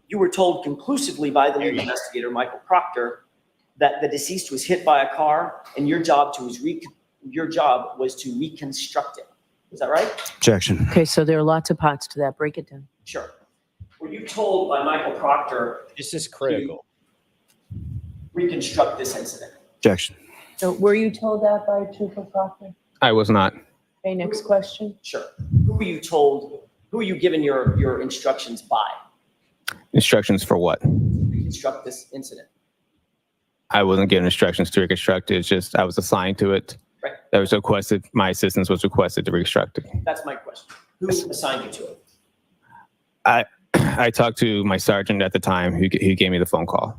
you were told conclusively by the lead investigator, Michael Proctor, that the deceased was hit by a car and your job was to reconstruct it. Is that right? Objection. Okay, so there are lots of parts to that. Break it down. Sure. Were you told by Michael Proctor This is critical. to reconstruct this incident? Objection. So were you told that by Trooper Proctor? I was not. Okay, next question. Sure. Who were you told, who were you given your instructions by Instructions for what? to reconstruct this incident? I wasn't given instructions to reconstruct it. It's just I was assigned to it. Right. That was requested. My assistance was requested to reconstruct it. That's my question. Who assigned you to it? I talked to my sergeant at the time who gave me the phone call.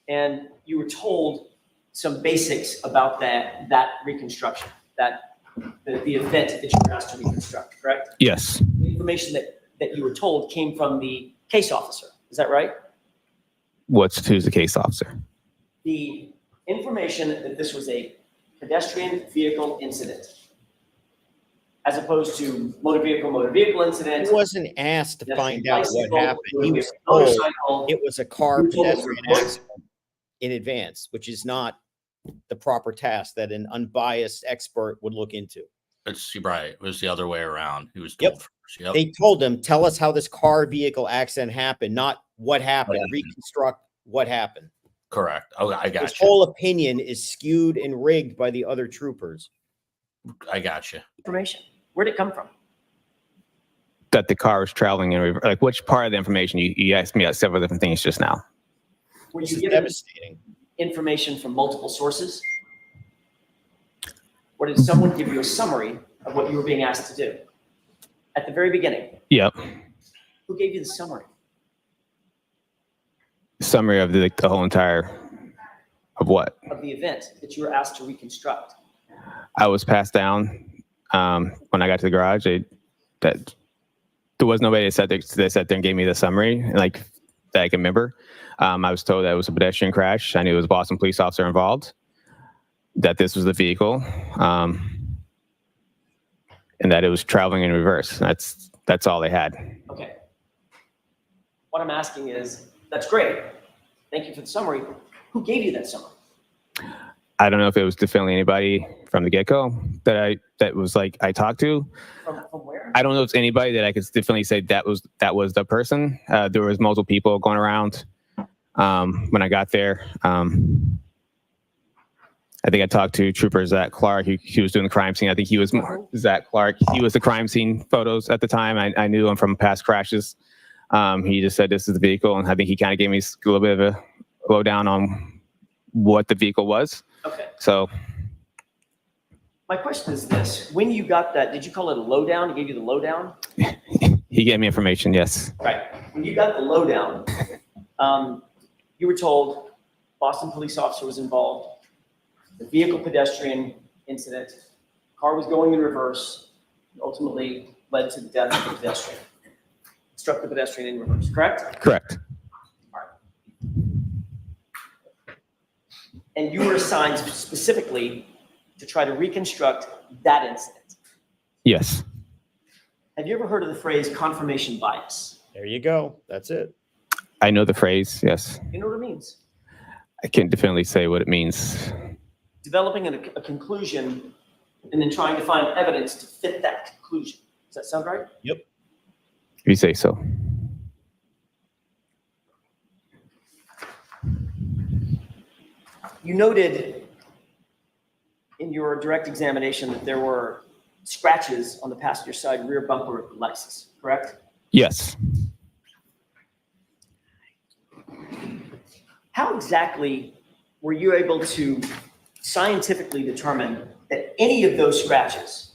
And you were told some basics about that reconstruction, the event that you were asked to reconstruct, correct? Yes. The information that you were told came from the case officer. Is that right? Who's the case officer? The information that this was a pedestrian vehicle incident, as opposed to motor vehicle incident. He wasn't asked to find out what bicycle, happened. He was told motorcycle. it was a car You were told it was pedestrian a motor- accident in advance, which is not the proper task that an unbiased expert would look into. It's right. It was the other way around. He was Yep. told first. Yep. They told him, tell us how this car vehicle accident happened, not what happened. happened. Reconstruct what happened. Correct. Oh, I got His you. whole opinion is skewed and rigged by the other troopers. I got you. Information. Where'd it come from? That the car was traveling in like which part of the information? You asked me several different things just now. Were This you is given devastating. information from multiple sources? Or did someone give you a summary of what you were being asked to do? At the very beginning, Yep. who gave you the summary? Summary of the whole entire of what? Of the event that you were asked to reconstruct? I was passed down when I got to the garage. There was nobody that sat there and gave me the summary, like, that I can remember. I was told that it was a pedestrian crash. I knew it was a Boston police officer involved, that this was the vehicle, and that it was traveling in reverse. That's all they had. Okay. What I'm asking is, that's great. Thank you for the summary. Who gave you that summary? I don't know if it was definitely anybody from the get-go that I talked to. From where? I don't know if it's anybody that I could definitely say that was the person. There was multiple people going around when I got there. I think I talked to Trooper Zach Clark. He was doing the crime scene. I think he was Zach Clark. He was the crime scene photos at the time. I knew him from past crashes. He just said this is the vehicle, and I think he kind of gave me a little bit of a lowdown on what the vehicle was. Okay. So My question is this. When you got that, did you call it a lowdown? He gave you the lowdown? he gave me information, yes. Right. When you got the lowdown, you were told Boston police officer was involved, the vehicle pedestrian incident, car was going in reverse, and ultimately led to the death of the pedestrian. Struck the pedestrian in reverse, correct? Correct. All right. And you were assigned specifically to try to reconstruct that incident. Yes. Have you ever heard of the phrase confirmation bias? There you go. That's it. I know the phrase, yes. You know what it means? I can't definitely say what it means. Developing a conclusion and then trying to find evidence to fit that conclusion. Does that sound right? Yep. If you say so. You noted in your direct examination that there were scratches on the passenger side rear bumper of the Lexus, correct? Yes. How exactly were you able to scientifically determine that any of those scratches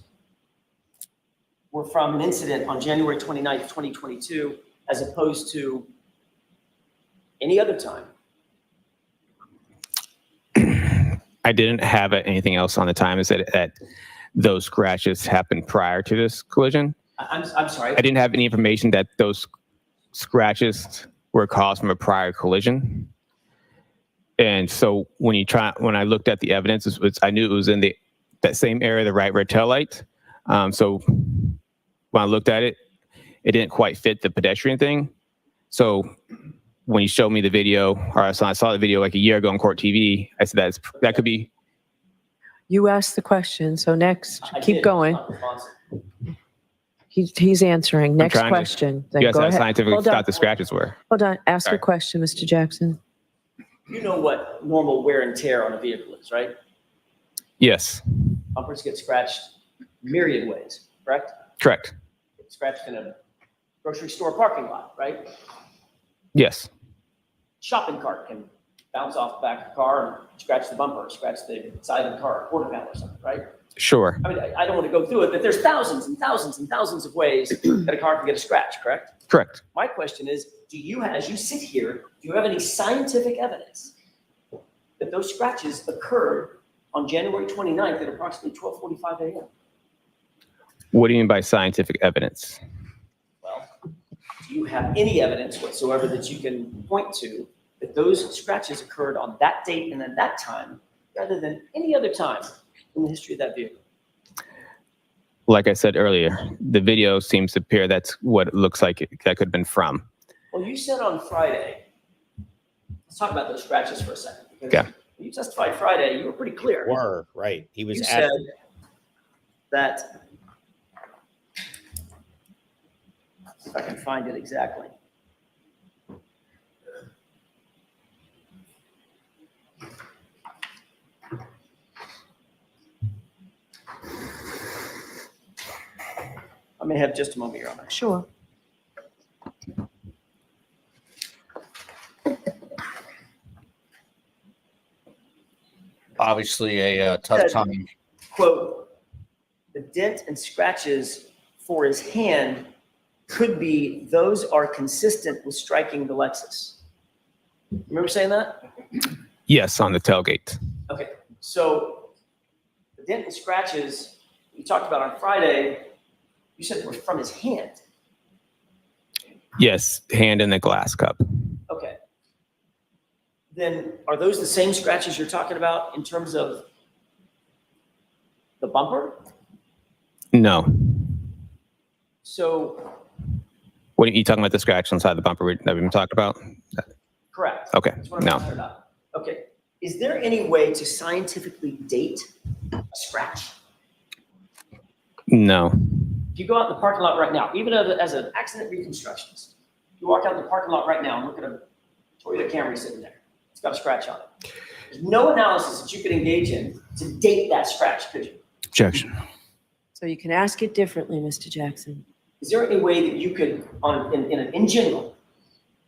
were from an incident on January 29th, 2022, as opposed to any other time? I didn't have anything else on the time. Is that those scratches happened prior to this collision? I'm sorry. I didn't have any information that those scratches were caused from a prior collision. And so when I looked at the evidence, I knew it was in that same area, the right rear tail light. So when I looked at it, it didn't quite fit the pedestrian thing. So when you showed me the video, or I saw the video like a year ago on Court TV, I said that could be. You asked the question, so next, I keep did. going. It's not responsive. He's answering. Next trying to- question. Then You guys go have ahead. scientifically Hold on. thought the scratches were. Hold on. Ask Sorry. a question, Mr. Jackson. You know what normal wear and tear on a vehicle is, right? Yes. Bumpers get scratched myriad ways, correct? Correct. Get scratched in a grocery store parking lot, right? Yes. Shopping cart can bounce off the back of the car and scratch the bumper, scratch the side of the car, quarter panel or something, right? Sure. I mean, I don't want to go through it, but there's thousands and thousands and thousands of ways that a car can get a scratch, correct? Correct. My question is, as you sit here, do you have any scientific evidence that those scratches occurred on January 29th at approximately 12:45 a.m.? What do you mean by scientific evidence? Well, do you have any evidence whatsoever that you can point to that those scratches occurred on that date and at that time, rather than any other time in the history of that vehicle? Like I said earlier, the video seems to appear that's what it looks like that could have been from. Well, you said on Friday, let's talk about those scratches for a second. Because Okay. when you testified Friday, you were pretty clear. Right. He was You at said that, if I can find it exactly. I may have just a moment, Your Honor. Sure. Obviously, a tough Said, time. Quote, the dent and scratches for his hand could be, those are consistent with striking the Lexus. Remember saying that? Yes, on the tailgate. Okay, so the dent and scratches you talked about on Friday, you said were from his hand. Yes, hand in the glass cup. Okay. Then are those the same scratches you're talking about in terms of the bumper? No. So, What are you talking about? The scratch inside the bumper that we've been talking about? correct. Okay. That's what I'm No. talking about. Okay. Is there any way to scientifically date a scratch? No. If you go out in the parking lot right now, even as an accident reconstructionist, you walk out in the parking lot right now and look at a Toyota Camry sitting there. It's got a scratch on it. There's no analysis that you could engage in to date that scratch, could you? Objection. So you can ask it differently, Mr. Jackson. Is there any way that you could, in general,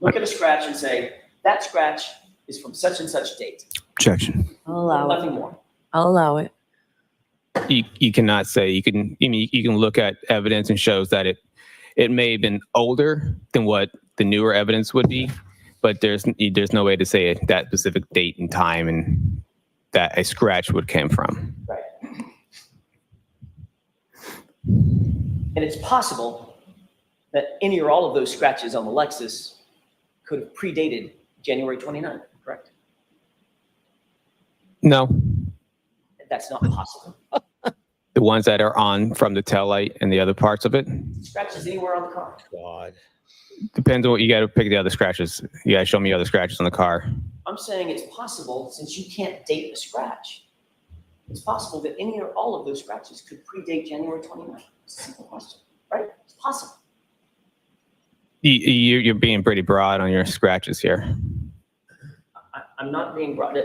look at a scratch and say, that scratch is from such and such date? Objection. I'll allow it. Nothing more. I'll allow it. You cannot say. You can look at evidence and shows that it may have been older than what the newer evidence would be, but there's no way to say that specific date and time and that a scratch would came from. Right. And it's possible that any or all of those scratches on the Lexus could have predated January 29th, correct? No. That's not possible. The ones that are on from the taillight and the other parts of it. Scratches anywhere on the car. God. Depends on what you got to pick the other scratches. You got to show me other scratches on the car. I'm saying it's possible, since you can't date the scratch, it's possible that any or all of those scratches could predate January 29th. It's a simple question, right? It's possible. You're being pretty broad on your scratches here. I'm not being broad.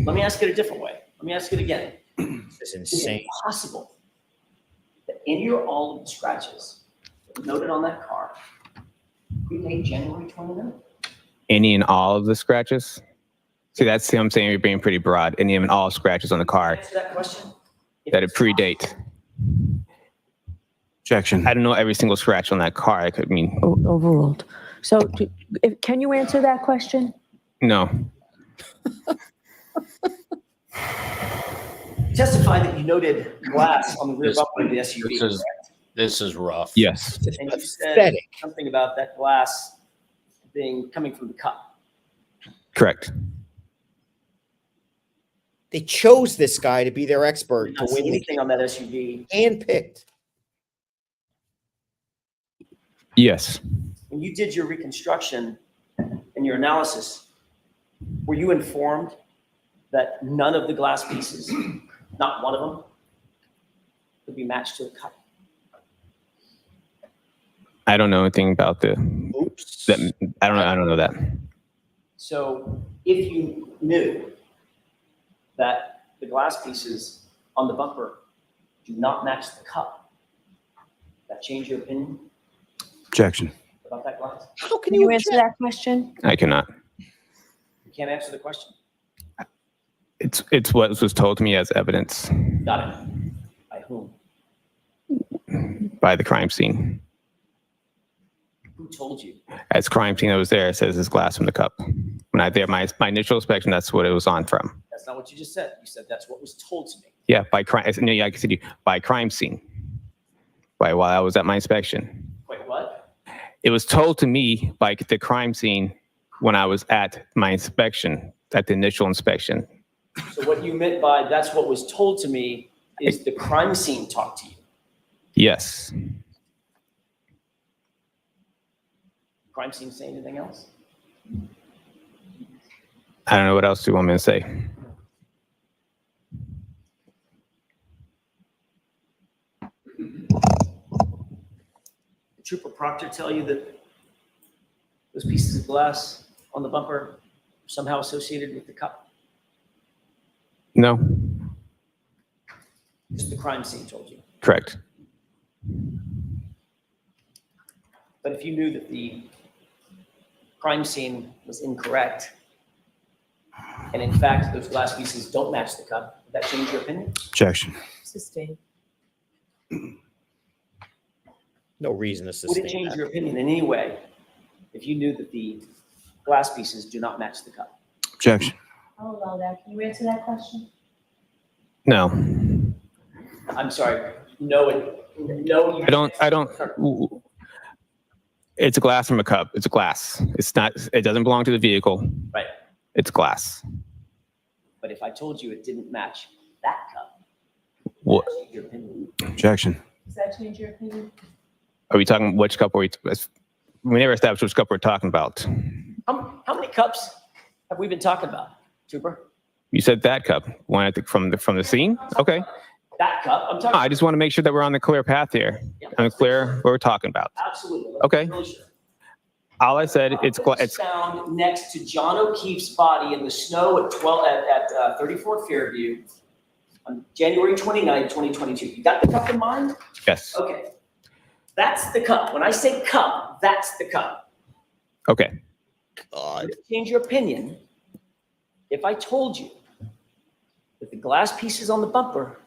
Let me ask it a different way. Let me ask it again. This is Is it insane. possible that any or all of the scratches noted on that car predate January 29th? Any and all of the scratches? See, that's what I'm saying. You're being pretty broad. Any and all scratches on the car Answer that question. If that it it's predate. Objection. I don't know every single scratch on that car. I could mean Overruled. So can you answer that question? no. Testify that you noted glass on the rear bumper of the SUV. This is rough. Yes. And you said Pathetic. something about that glass coming from the cup. Correct. They chose this guy to be their I expert did to not see win the anything on that SUV. handpicked. Yes. When you did your reconstruction and your analysis, were you informed that none of the glass pieces, not one of them, could be matched to a cup? I don't know anything about the. Oops. That, I don't know that. So if you knew that the glass pieces on the bumper do not match the cup, that change your opinion Objection. about that glass? How can Can you you answer object? that question? I cannot. You can't answer the question. It's what was told to me as evidence Got it. By whom? by the crime scene. Who told you? As crime scene that was there, it says it's glass from the cup. When I did my initial inspection, that's what it was on from. That's not what you just said. You said that's what was told to me. Yeah, by crime. No, yeah, I can see by crime scene. While I was at my inspection, Wait, what? it was told to me by the crime scene when I was at my inspection, at the initial inspection. So what you meant by that's what was told to me is the crime scene talked to you. Yes. Crime scene say anything else? I don't know what else you want me to say. Did Trooper Proctor tell you that those pieces of glass on the bumper are somehow associated with the cup? No. Just the crime scene told you. Correct. But if you knew that the crime scene was incorrect, and in fact those glass pieces don't match the cup, would that change your opinion? Objection. Sustain. No reason to Would sustain it change that. your opinion in any way if you knew that the glass pieces do not match the cup? Objection. I'll allow that. Can you answer that question? No. I'm sorry. No, you I don't. It's a glass from a cup. It's a glass. It's not. It doesn't belong to the vehicle. Right. It's glass. But if I told you it didn't match that cup, What? would that change your opinion? Objection. Does that change your opinion? Are we talking which cup? We never established which cup we're talking about. How many cups have we been talking about, Trooper? You said that cup. One from the scene. Okay. That cup? I'm talking. I just want to make sure that we're on the clear path here. Yeah. On the clear what we're talking about. Absolutely. Okay. Really sure. All I said, It was found next to John O'Keefe's body in the snow at 34 Fairview on January 29, 2022. You got the cup in mind? Yes. Okay. That's the cup. When I say cup, that's the cup. Okay. God. Would it change your opinion if I told you that the glass pieces on the bumper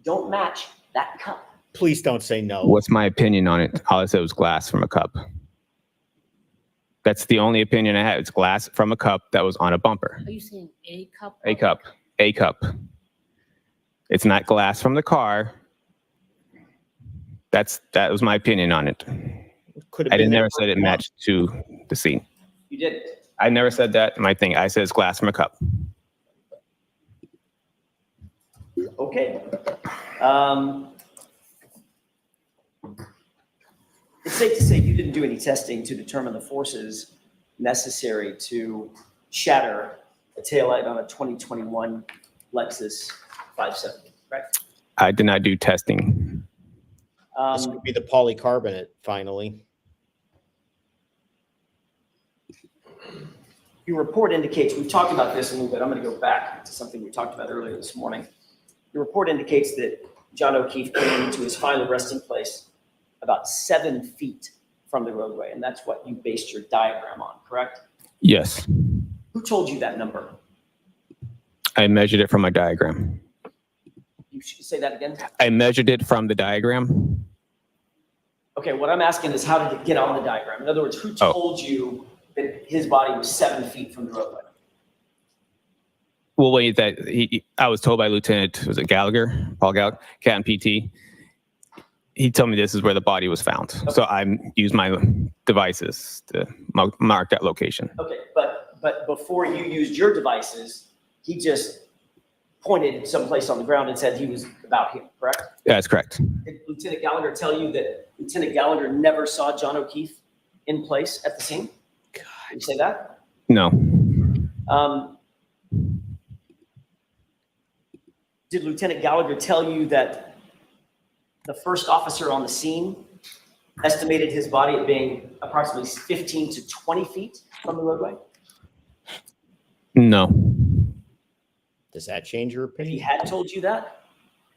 don't match that cup? Please don't say no. What's my opinion on it? All I said was glass from a cup. That's the only opinion I have. It's glass from a cup that was on a bumper. Are you saying a cup? A cup. A cup. It's not glass from the car. That was my opinion on it. Could have I been never there said it matched to the scene. You did. I never said that in my thing. I said it's glass from a cup. Okay. It's safe to say you didn't do any testing to determine the forces necessary to shatter a taillight on a 2021 Lexus 570, correct? I did not do testing. This could be the polycarbonate, finally. Your report indicates, we've talked about this a little bit. I'm going to go back to something we talked about earlier this morning. Your report indicates that John O'Keefe came into his final resting place about 7 feet from the roadway, and that's what you based your diagram on, correct? Yes. Who told you that number? I measured it from my diagram. You should say that again. I measured it from the diagram. Okay, what I'm asking is how did it get on the diagram? In other words, who told you that his body was 7 feet from the roadway? Well, wait, I was told by Lieutenant, was it Gallagher, Paul Gallagher, Canton PT. He told me this is where the body was found. Okay. So I used my devices to mark that location. Okay, but before you used your devices, he just pointed someplace on the ground and said he was about here, correct? Yeah, that's correct. Did Lieutenant Gallagher tell you that Lieutenant Gallagher never saw John O'Keefe in place at the scene? God. Did you say that? No. Did Lieutenant Gallagher tell you that the first officer on the scene estimated his body at being approximately 15 to 20 feet from the roadway? No. Does that change your If he opinion? had told you that,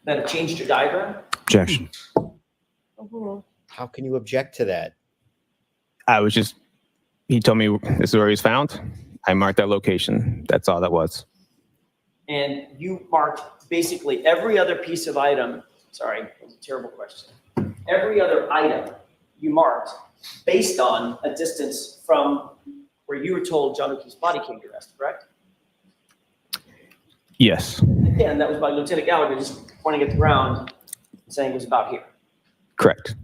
then it changed your diagram? Objection. How can you object to that? He told me this is where he was found. I marked that location. That's all that was. And you marked basically every other piece of item. Sorry, that was a terrible question. Every other item you marked based on a distance from where you were told John O'Keefe's body came to rest, correct? Yes. Again, that was by Lieutenant Gallagher just pointing at the ground and saying it was about here. Correct.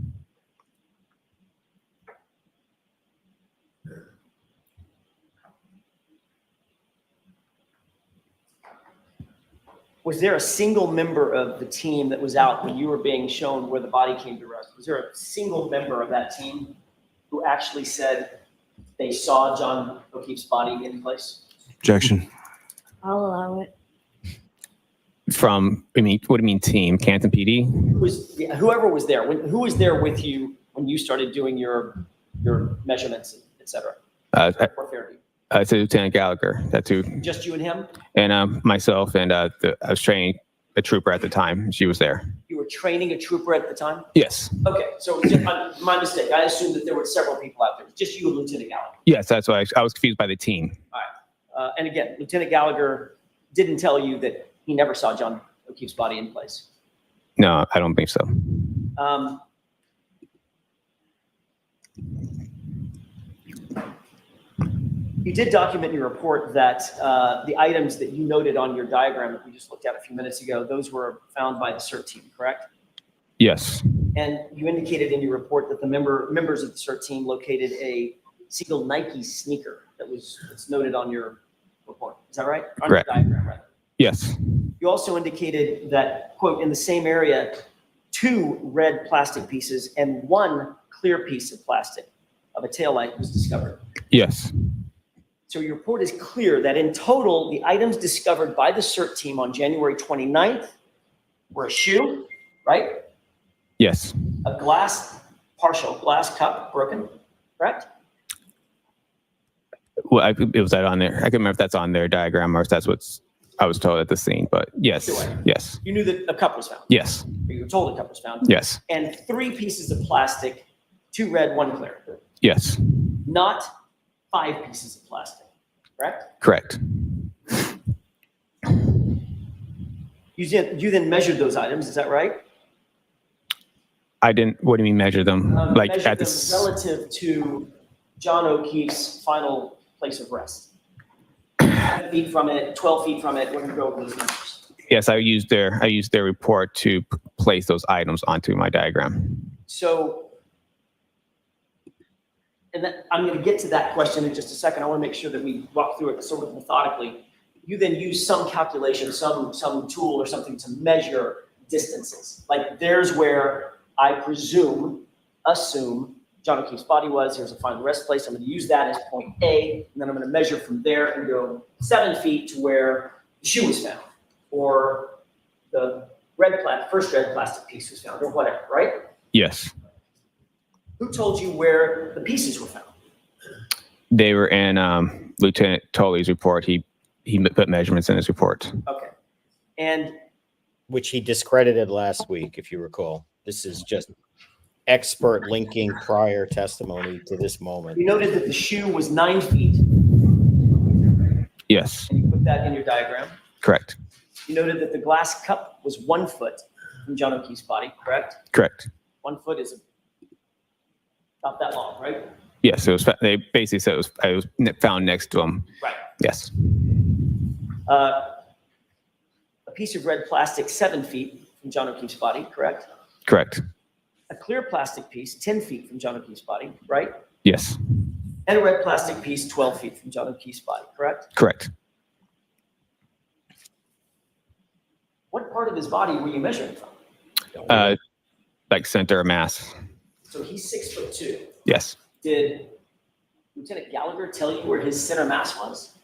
Was there a single member of the team that was out when you were being shown where the body came to rest? Was there a single member of that team who actually said they saw John O'Keefe's body in place? Objection. I'll allow it. What do you mean team? Canton PD? Whoever was there. Who was there with you when you started doing your measurements, et cetera? It's Lieutenant Gallagher. That's who. Just you and him? And myself and I was training a trooper at the time. She was there. You were training a trooper at the time? Yes. Okay, so just, my mistake. I assumed that there were several people out there. Just you and Lieutenant Gallagher. Yes, that's why I was confused by the team. All right. And again, Lieutenant Gallagher didn't tell you that he never saw John O'Keefe's body in place. No, I don't think so. You did document in your report that the items that you noted on your diagram that we just looked at a few minutes ago, those were found by the CERT team, correct? Yes. And you indicated in your report that the members of the CERT team located a single Nike sneaker that's noted on your report. Is that right? On your Correct. diagram, right? Yes. You also indicated that, quote, in the same area, 2 red plastic pieces and 1 clear piece of plastic of a taillight was discovered. Yes. So your report is clear that in total, the items discovered by the CERT team on January 29th were a shoe, right? Yes. A partial glass cup broken, correct? Well, it was that on there. I can remember if that's on their diagram or if that's what I was told at the scene, but yes. Sure. Yes. You knew that a cup was found. Yes. Or you were told a cup was found. Yes. And 3 pieces of plastic, 2 red, 1 clear. Yes. Not 5 pieces of plastic, correct? Correct. You then measured those items, is that right? I didn't. What do you mean measure them? Like Measured at them this? relative to John O'Keefe's final place of rest. 10 feet from it, 12 feet from it. We're going to go over those numbers. Yes, I used their report to place those items onto my diagram. So, I'm going to get to that question in just a second. I want to make sure that we walk through it sort of methodically. You then use some calculation, some tool or something to measure distances. Like there's where I assume John O'Keefe's body was. Here's a final rest place. I'm going to use that as point A, and then I'm going to measure from there and go 7 feet to where the shoe was found, or the first red plastic piece was found, or whatever, right? Yes. Who told you where the pieces were found? They were in Lieutenant Tolley's report. He put measurements in his report. Okay. And Which he discredited last week, if you recall. This is just expert linking prior testimony to this moment. you noted that the shoe was 9 feet. Yes. You put that in your diagram. Correct. You noted that the glass cup was 1 foot from John O'Keefe's body, correct? Correct. 1 foot is about that long, right? Yes. It was. They basically said it was found next to him. Right. Yes. A piece of red plastic 7 feet from John O'Keefe's body, correct? Correct. A clear plastic piece 10 feet from John O'Keefe's body, right? Yes. And a red plastic piece 12 feet from John O'Keefe's body, correct? Correct. What part of his body were you measuring from? Like center of mass. So he's 6'2". Yes. Did Lieutenant Gallagher tell you where his center mass was?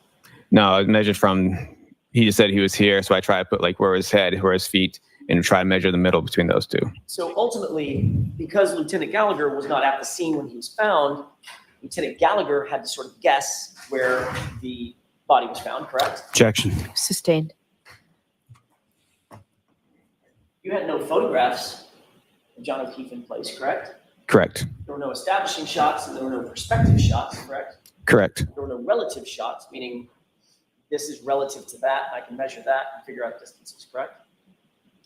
No, I measured from. He just said he was here, so I try to put like where his head, where his feet, and try to measure the middle between those two. So ultimately, because Lieutenant Gallagher was not at the scene when he was found, Lieutenant Gallagher had to sort of guess where the body was found, correct? Objection. Sustained. You had no photographs of John O'Keefe in place, correct? Correct. There were no establishing shots and there were no perspective shots, correct? Correct. There were no relative shots, meaning this is relative to that. I can measure that and figure out distances, correct?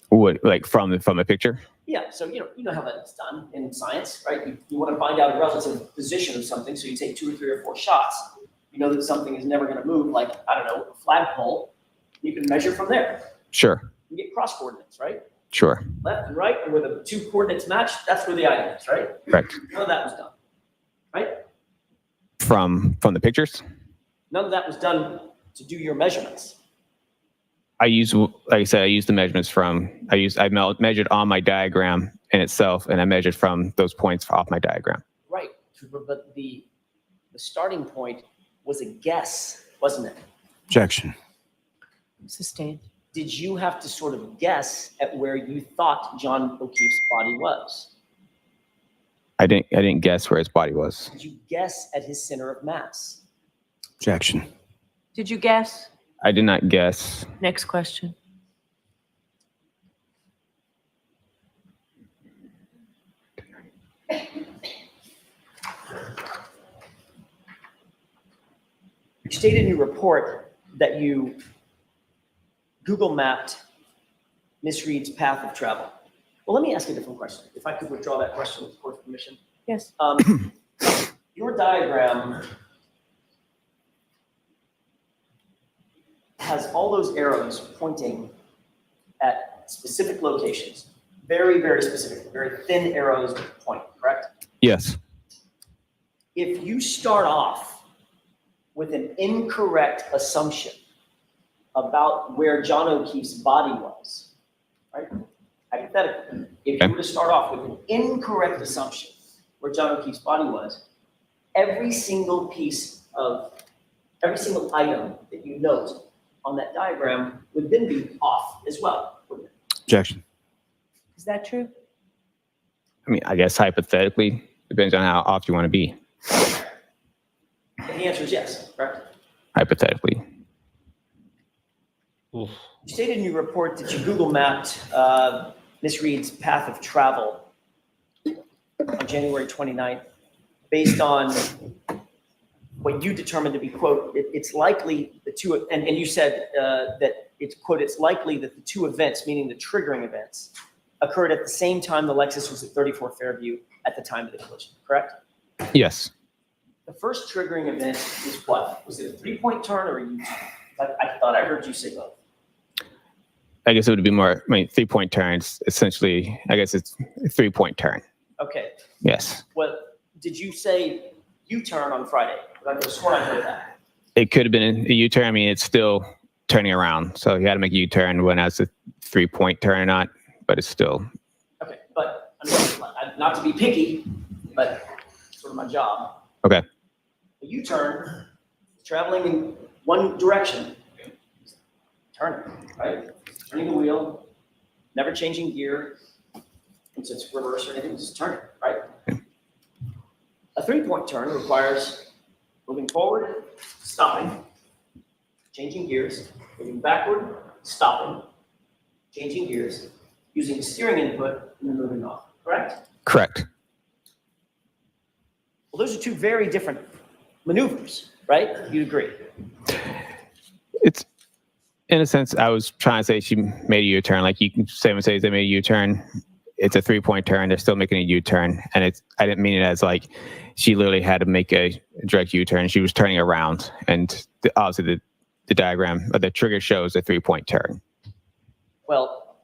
What, like from a picture? Yeah, so you know how that's done in science, right? You want to find out a relative position of something, so you take 2 or 3 or 4 shots. You know that something is never going to move, like, I don't know, a flagpole. You can measure from there. Sure. You get cross coordinates, right? Sure. Left and right, and where the 2 coordinates match, that's where the item is, right? Correct. None of that was done, right? From the pictures? None of that was done to do your measurements. I use, like I said, I used the measurements from. I measured on my diagram in itself, and I measured from those points off my diagram. Right, but the starting point was a guess, wasn't it? Objection. Sustained. Did you have to sort of guess at where you thought John O'Keefe's body was? I didn't guess where his body was. Did you guess at his center of mass? Objection. Did you guess? I did not guess. Next question. You stated in your report that you Google mapped Miss Reed's path of travel. Well, let me ask you a different question. If I could withdraw that question with the court's permission. Yes. Your diagram has all those arrows pointing at specific locations. very, very specific, very thin arrows pointing, correct? Yes. If you start off with an incorrect assumption about where John O'Keefe's body was, right? Hypothetically, if you were to start off with an incorrect assumption where John O'Keefe's body was, every single item that you note on that diagram would then be off as well, wouldn't it? Objection. Is that true? I mean, I guess hypothetically, depends on how off you want to be. And the answer is yes, correct? Hypothetically. You stated in your report that you Google mapped Miss Reed's path of travel on January 29th based on what you determined to be, quote, it's likely the two, and you said that it's, quote, it's likely that the two events, meaning the triggering events, occurred at the same time the Lexus was at 34 Fairview at the time of the collision, correct? Yes. The first triggering event was what? Was it a 3-point turn or a U-turn? I thought I heard you say both. I guess it would be more, 3-point turns, essentially, I guess it's a 3-point turn. Okay. Yes. Well, did you say U-turn on Friday? I could have sworn I heard that. It could have been a U-turn. I mean, it's still turning around. So you had to make a U-turn when that's a 3-point turn or not, but it's still. Okay, but not to be picky, but sort of my job. Okay. A U-turn, traveling in one direction, turning, right? Turning the wheel, never changing gear, since it's reverse or anything, just turning, right? A 3-point turn requires moving forward, stopping, changing gears, moving backward, stopping, changing gears, using steering input, and then moving off, correct? Correct. Well, those are two very different maneuvers, right? You'd agree? It's, in a sense, I was trying to say she made a U-turn. Like you can say, they made a U-turn. It's a 3-point turn. They're still making a U-turn. And I didn't mean it as like she literally had to make a direct U-turn. She was turning around. And obviously the diagram or the trigger shows a 3-point turn. Well,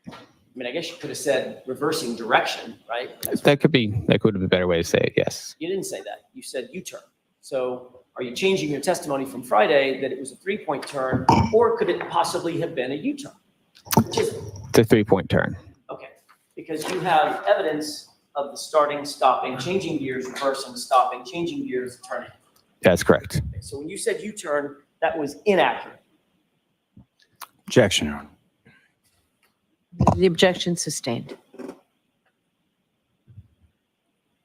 I mean, I guess you could have said reversing direction, right? That could have been a better way to say it, yes. You didn't say that. You said U-turn. So are you changing your testimony from Friday that it was a 3-point turn, or could it possibly have been a U-turn? Which is it? It's a 3-point turn. Okay, because you have evidence of the starting, stopping, changing gears, reversing, stopping, changing gears, turning. That's correct. Okay, so when you said U-turn, that was inaccurate. Objection, Your Honor. The objection sustained.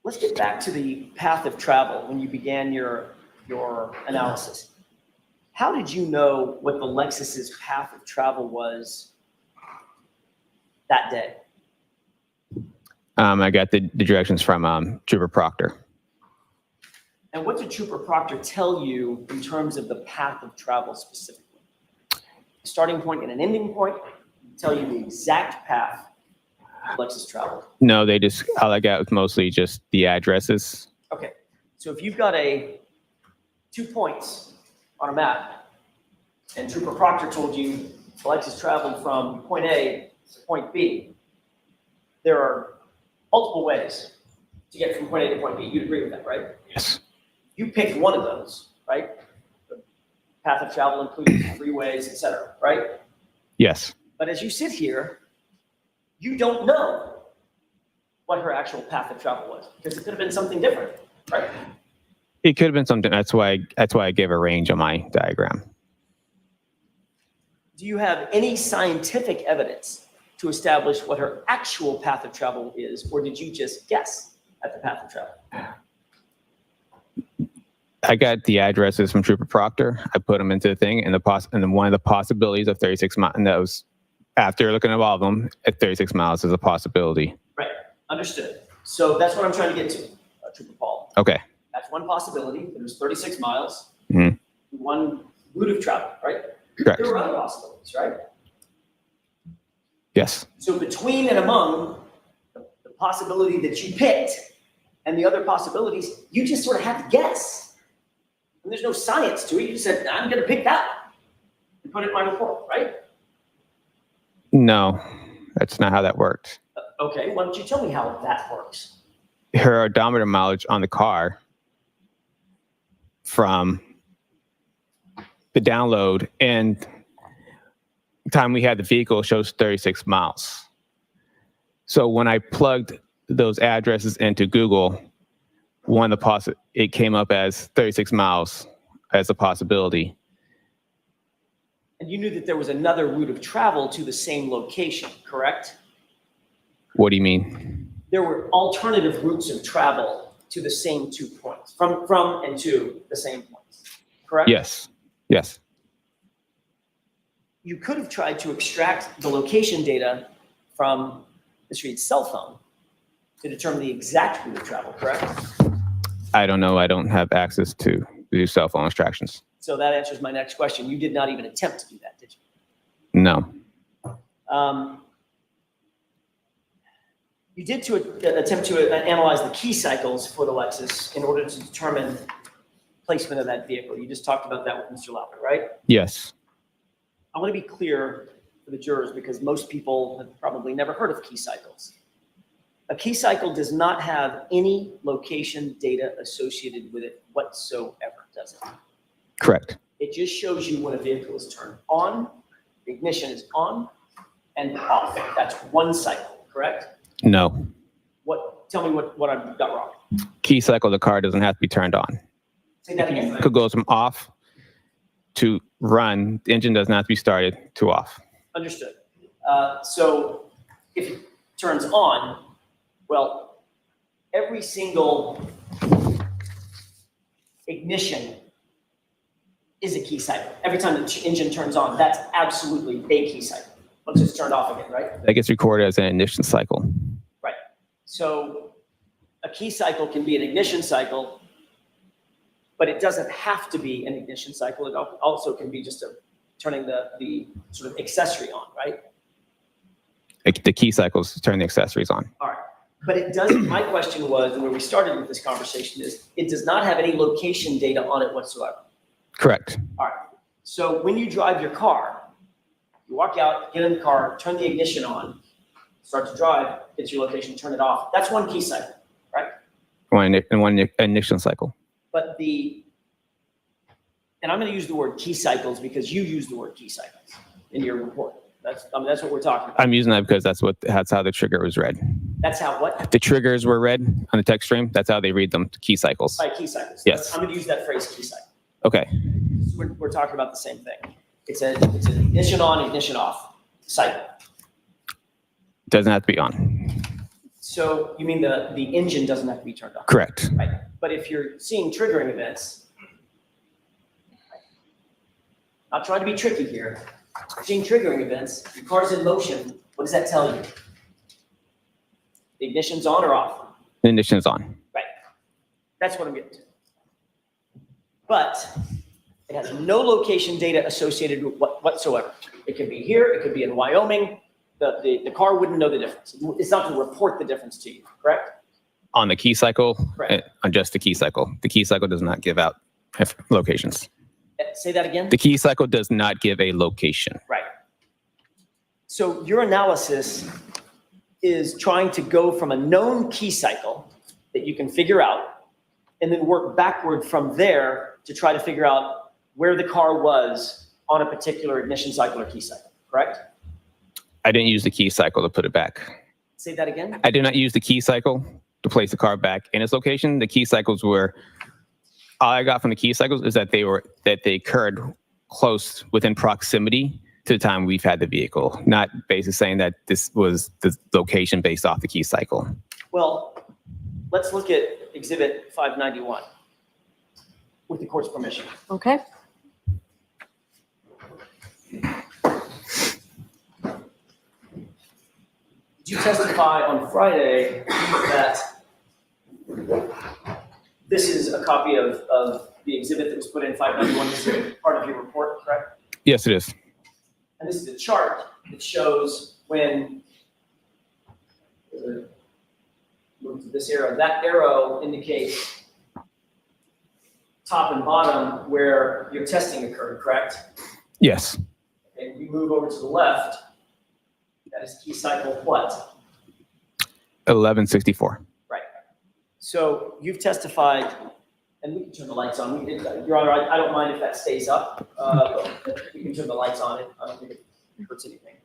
Let's get back to the path of travel when you began your analysis. How did you know what the Lexus's path of travel was that day? I got the directions from Trooper Proctor. And what did Trooper Proctor tell you in terms of the path of travel specifically? A starting point and an ending point? Tell you the exact path Lexus traveled? No, all I got was mostly just the addresses. Okay, so if you've got 2 points on a map, and Trooper Proctor told you Lexus traveled from point A to point B, there are multiple ways to get from point A to point B. You'd agree with that, right? Yes. You picked one of those, right? The path of travel includes freeways, et cetera, right? Yes. But as you sit here, you don't know what her actual path of travel was, because it could have been something different, right? It could have been something. That's why I gave a range on my diagram. Do you have any scientific evidence to establish what her actual path of travel is, or did you just guess at the path of travel? I got the addresses from Trooper Proctor. I put them into the thing, and then one of the possibilities of 36 miles, and that was after looking at all of them, at 36 miles is a possibility. Right, understood. So that's what I'm trying to get to, Trooper Paul. Okay. That's one possibility. There's 36 miles, Mm-hmm. one route of travel, right? Correct. There were other possibilities, right? Yes. So between and among the possibility that you picked and the other possibilities, you just sort of had to guess. And there's no science to it. You just said, I'm going to pick that one and put it in my report, right? No, That's not how that worked. Okay, why don't you tell me how that works? Her odometer mileage on the car from the download and time we had the vehicle shows 36 miles. So when I plugged those addresses into Google, it came up as 36 miles as a possibility. And you knew that there was another route of travel to the same location, correct? What do you mean? There were alternative routes of travel to the same 2 points, from and to the same points, correct? Yes. Yes. You could have tried to extract the location data from Ms. Reed's cell phone to determine the exact route of travel, correct? I don't know. I don't have access to do cell phone extractions. So that answers my next question. You did not even attempt to do that, did you? No. You did attempt to analyze the key cycles for the Lexus in order to determine placement of that vehicle. You just talked about that with Mr. Lowry, right? Yes. I want to be clear for the jurors because most people have probably never heard of key cycles. A key cycle does not have any location data associated with it whatsoever, does it? Correct. It just shows you when a vehicle is turned on, the ignition is on and off. That's one cycle, correct? No. Tell me what I've got wrong. Key cycle, the car doesn't have to be turned on. Say that again. It goes from off to run. The engine doesn't have to be started to off. Understood. So if it turns on, well, every single ignition is a key cycle. Every time the engine turns on, that's absolutely a key cycle. Once it's turned off again, right? That gets recorded as an ignition cycle. Right. So a key cycle can be an ignition cycle, but it doesn't have to be an ignition cycle. It also can be just turning the sort of accessory on, right? The key cycles turn the accessories on. All right. But it doesn't, my question was, and where we started with this conversation is, it does not have any location data on it whatsoever. Correct. All right. So when you drive your car, you walk out, get in the car, turn the ignition on, start to drive, get to your location, turn it off. That's one key cycle, right? One ignition cycle. But and I'm going to use the word key cycles because you use the word key cycles in your report. That's what we're talking about. I'm using that because that's how the trigger was read. That's how what? The triggers were read on the text stream. That's how they read them, key cycles. By key cycles. Yes. I'm going to use that phrase key cycle. Okay. We're talking about the same thing. It's an ignition on, ignition off cycle. Doesn't have to be on. So you mean the engine doesn't have to be turned on? Correct. Right. But if you're seeing triggering events, not trying to be tricky here, seeing triggering events, your car's in motion, what does that tell you? The ignition's on or off? The ignition's on. Right. That's what I'm getting to. But it has no location data associated with whatsoever. It could be here, it could be in Wyoming. The car wouldn't know the difference. It's not going to report the difference to you, correct? On the key cycle, Correct. On just the key cycle. The key cycle does not give out locations. Say that again? The key cycle does not give a location. Right. So your analysis is trying to go from a known key cycle that you can figure out and then work backward from there to try to figure out where the car was on a particular ignition cycle or key cycle, correct? I didn't use the key cycle to put it back. Say that again? I did not use the key cycle to place the car back in its location. The key cycles were, all I got from the key cycles is that they occurred close within proximity to the time we've had the vehicle, not basically saying that this was the location based off the key cycle. Well, Let's look at Exhibit 591 with the court's permission. Okay. Did you testify on Friday that this is a copy of the exhibit that was put in 591? This is part of your report, correct? Yes, it is. And this is a chart that shows when, move to this arrow, that arrow indicates top and bottom where your testing occurred, correct? Yes. And you move over to the left, That is key cycle what? 1164. Right. So you've testified, and we can turn the lights on. Your Honor, I don't mind if that stays up. We can turn the lights on. I don't think it hurts anything.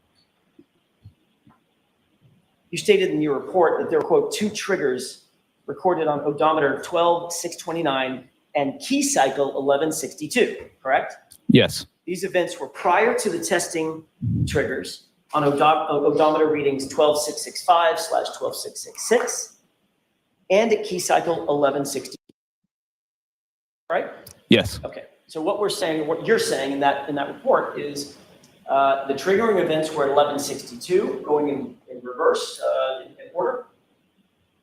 You stated in your report that there were, quote, 2 triggers recorded on odometer 12629 and key cycle 1162, correct? Yes. These events were prior to the testing triggers on odometer readings 12665/12666 and at key cycle 1160, right? Yes. Okay. So what we're saying, what you're saying in that report is the triggering events were at 1162, going in reverse in order.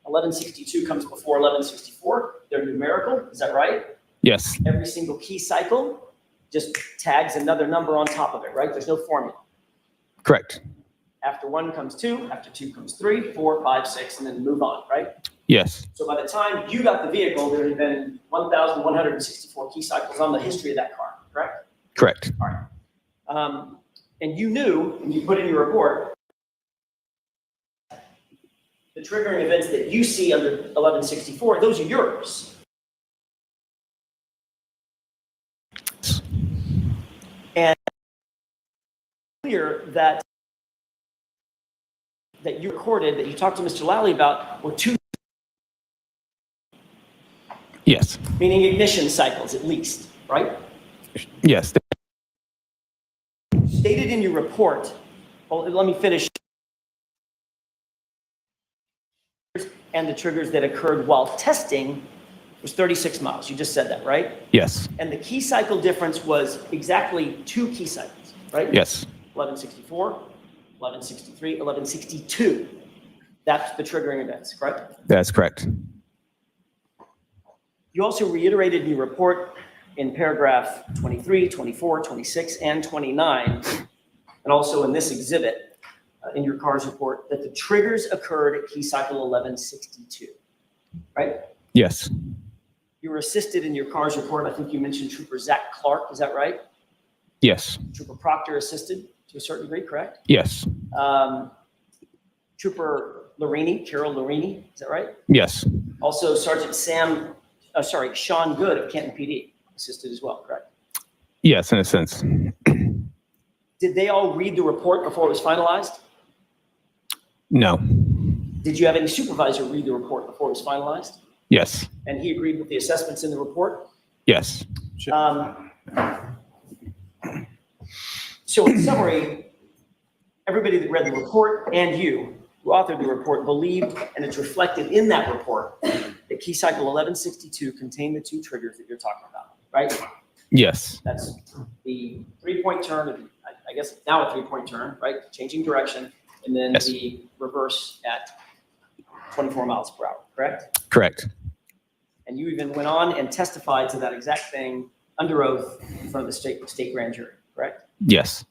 1162 comes before 1164. They're numerical. Is that right? Yes. Every single key cycle just tags another number on top of it, right? There's no formula. Correct. After 1 comes 2, after 2 comes 3, 4, 5, 6, and then move on, right? Yes. So by the time you got the vehicle, there had been 1,164 key cycles on the history of that car, correct? Correct. All right. And you knew, and you put in your report, the triggering events that you see under 1164, those are yours. And clear that you recorded, that you talked to Mr. Lally about, were 2, Yes. meaning ignition cycles at least, right? Yes. Stated in your report, well, let me finish. And the triggers that occurred while testing was 36 miles. You just said that, right? Yes. And the key cycle difference was exactly 2 key cycles, right? Yes. 1164, 1163, 1162. That's the triggering events, correct? That's correct. You also reiterated in your report in paragraph 23, 24, 26, and 29, and also in this exhibit in your CARS report, that the triggers occurred at key cycle 1162, right? Yes. You were assisted in your CARS report. I think you mentioned Trooper Zach Clark. Is that right? Yes. Trooper Proctor assisted to a certain degree, correct? Yes. Trooper Larini, Carol Larini, is that right? Yes. Also, Sergeant Sean Good of Canton PD assisted as well, correct? Yes, in a sense. Did they all read the report before it was finalized? No. Did you have any supervisor read the report before it was finalized? Yes. And he agreed with the assessments in the report? Yes. So in summary, everybody that read the report and you who authored the report believed, and it's reflected in that report, that key cycle 1162 contained the 2 triggers that you're talking about, right? Yes. That's the 3-point turn, I guess now a 3-point turn, right? Changing direction, and then Yes. the reverse at 24 miles per hour, correct? Correct. And you even went on and testified to that exact thing under oath in front of the state grand jury, correct? Yes.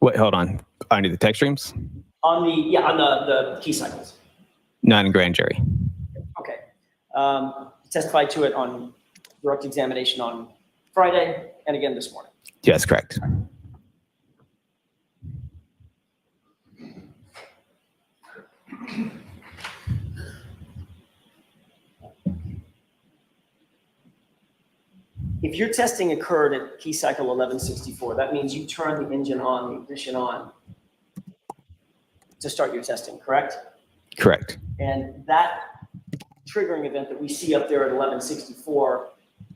Wait, hold on. I need the text streams? On the key cycles. Not in grand jury. Okay. Testified to it on direct examination on Friday and again this morning. Yes, correct. If your testing occurred at key cycle 1164, that means you turned the engine on, the ignition on to start your testing, correct? Correct. And that triggering event that we see up there at 1164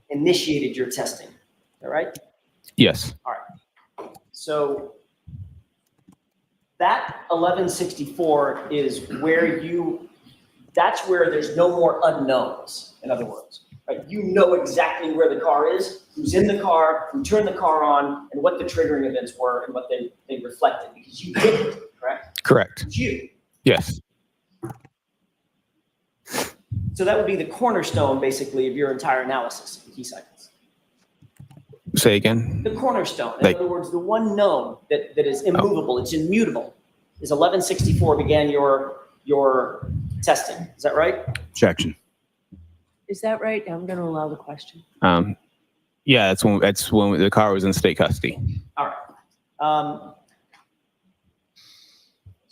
initiated your testing, all right? Yes. All right. So that 1164 is where that's where there's no more unknowns, in other words. Right? You know exactly where the car is, who's in the car, who turned the car on, and what the triggering events were and what they reflected, because you did it, correct? Correct. It's you. Yes. So that would be the cornerstone, basically, of your entire analysis of key cycles. Say again? The cornerstone, in Like- other words, the one known that is immovable, it's immutable, is 1164 began your testing. Is that right? Objection. Is that right? I'm going to allow the question. Yeah, that's when the car was in state custody. All right.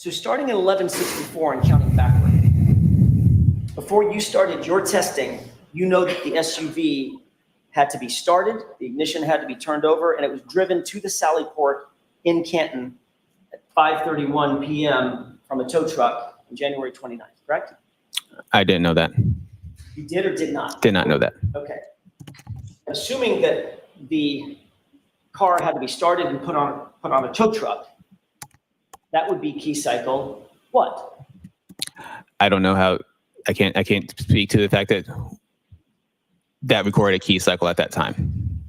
So starting at 1164 and counting backward, before you started your testing, you know that the SUV had to be started, the ignition had to be turned over, and it was driven to the Sally Port in Canton at 5:31 p.m. from a tow truck on January 29th, correct? I didn't know that. You did or did not? Did not know that. Okay. Assuming that the car had to be started and put on a tow truck, that would be key cycle what? I don't know how. I can't speak to the fact that recorded a key cycle at that time.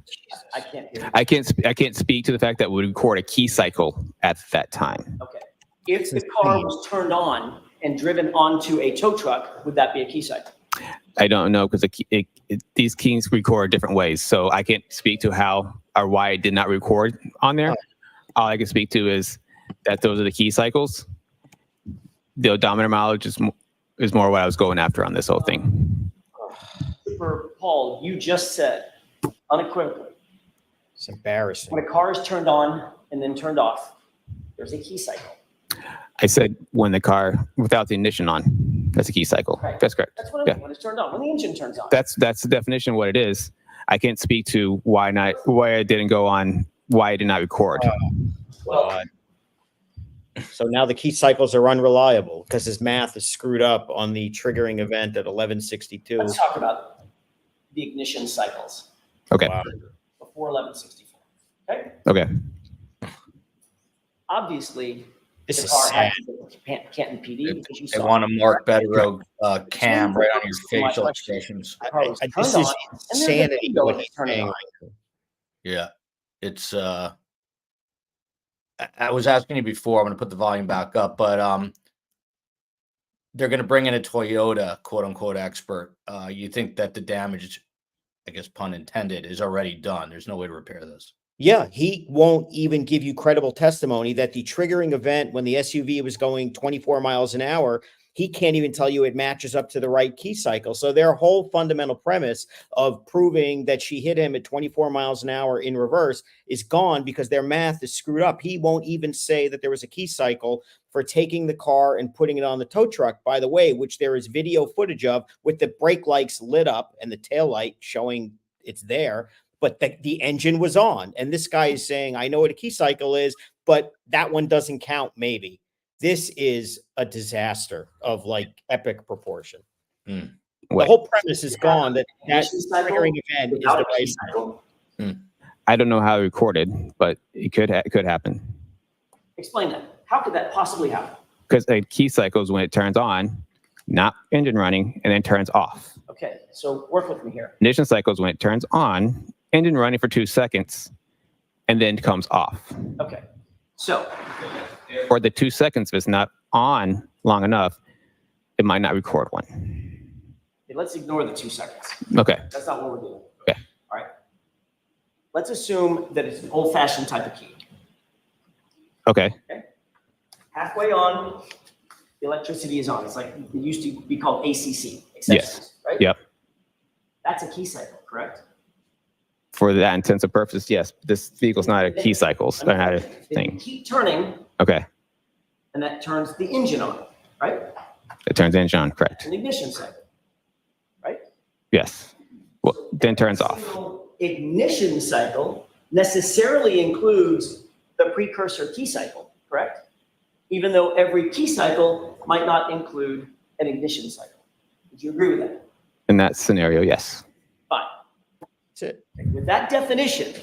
I can't hear you. I can't speak to the fact that we record a key cycle at that time. Okay. If the car was turned on and driven onto a tow truck, would that be a key cycle? I don't know because these keys record different ways, so I can't speak to how or why it did not record on there. All I can speak to is that those are the key cycles. The odometer mileage is more what I was going after on this whole thing. For Paul, you just said unequivocally, It's embarrassing. when a car is turned on and then turned off, there's a key cycle. I said when the car without the ignition on, that's a key cycle. Right. That's correct. That's what I mean, when it's turned on, when the engine turns on. That's the definition of what it is. I can't speak to why it didn't go on, why it did not record. Well, So now the key cycles are unreliable because his math is screwed up on the triggering event at 1162. let's talk about the ignition cycles Okay. Wow. before 1164. Okay? Okay. Obviously, This the is car had sad. to go to Canton PD because you They saw want a it. Mark Bederow cam right on your My facial question. expressions. The car was turned This is on, and there's a insanity video what of it he's turning saying. on. Yeah, it's I was asking you before. I'm going to put the volume back up, but they're going to bring in a Toyota quote unquote expert. You think that the damage, I guess pun intended, is already done? There's no way to repair this. Yeah, he won't even give you credible testimony that the triggering event when the SUV was going 24 miles an hour, he can't even tell you it matches up to the right key cycle. So their whole fundamental premise of proving that she hit him at 24 miles an hour in reverse is gone because their math is screwed up. He won't even say that there was a key cycle for taking the car and putting it on the tow truck, by the way, which there is video footage of with the brake lights lit up and the tail light showing it's there. But the engine was on. And this guy is saying, I know what a key cycle is, but that one doesn't count, maybe. This is a disaster of like epic proportion. The whole premise is gone that triggering event is the key right cycle. I don't know how it recorded, but it could happen. Explain that. How could that possibly happen? Because a key cycle is when it turns on, not engine running, and then turns off. Okay, so work with me here. Ignition cycle is when it turns on, engine running for 2 seconds, and then comes off. Okay, so Or the 2 seconds, if it's not on long enough, it might not record one. okay, let's ignore the 2 seconds. Okay. That's not what we're doing. Okay. All right. Let's assume that it's an old-fashioned type of key. Okay. Halfway on, the electricity is on. It's like it used to be called ACC. Yes. accessories, Right? Yep. That's a key cycle, correct? For that intensive purpose, yes. This vehicle's not a key cycle. It's not a Then you thing. keep turning, Okay. and that turns the engine on, right? It turns engine on, correct. An ignition cycle, right? Yes. Well, then turns off. Single ignition cycle necessarily includes the precursor key cycle, correct? Even though every key cycle might not include an ignition cycle. Would you agree with that? In that scenario, yes. Fine. That's it. With that definition,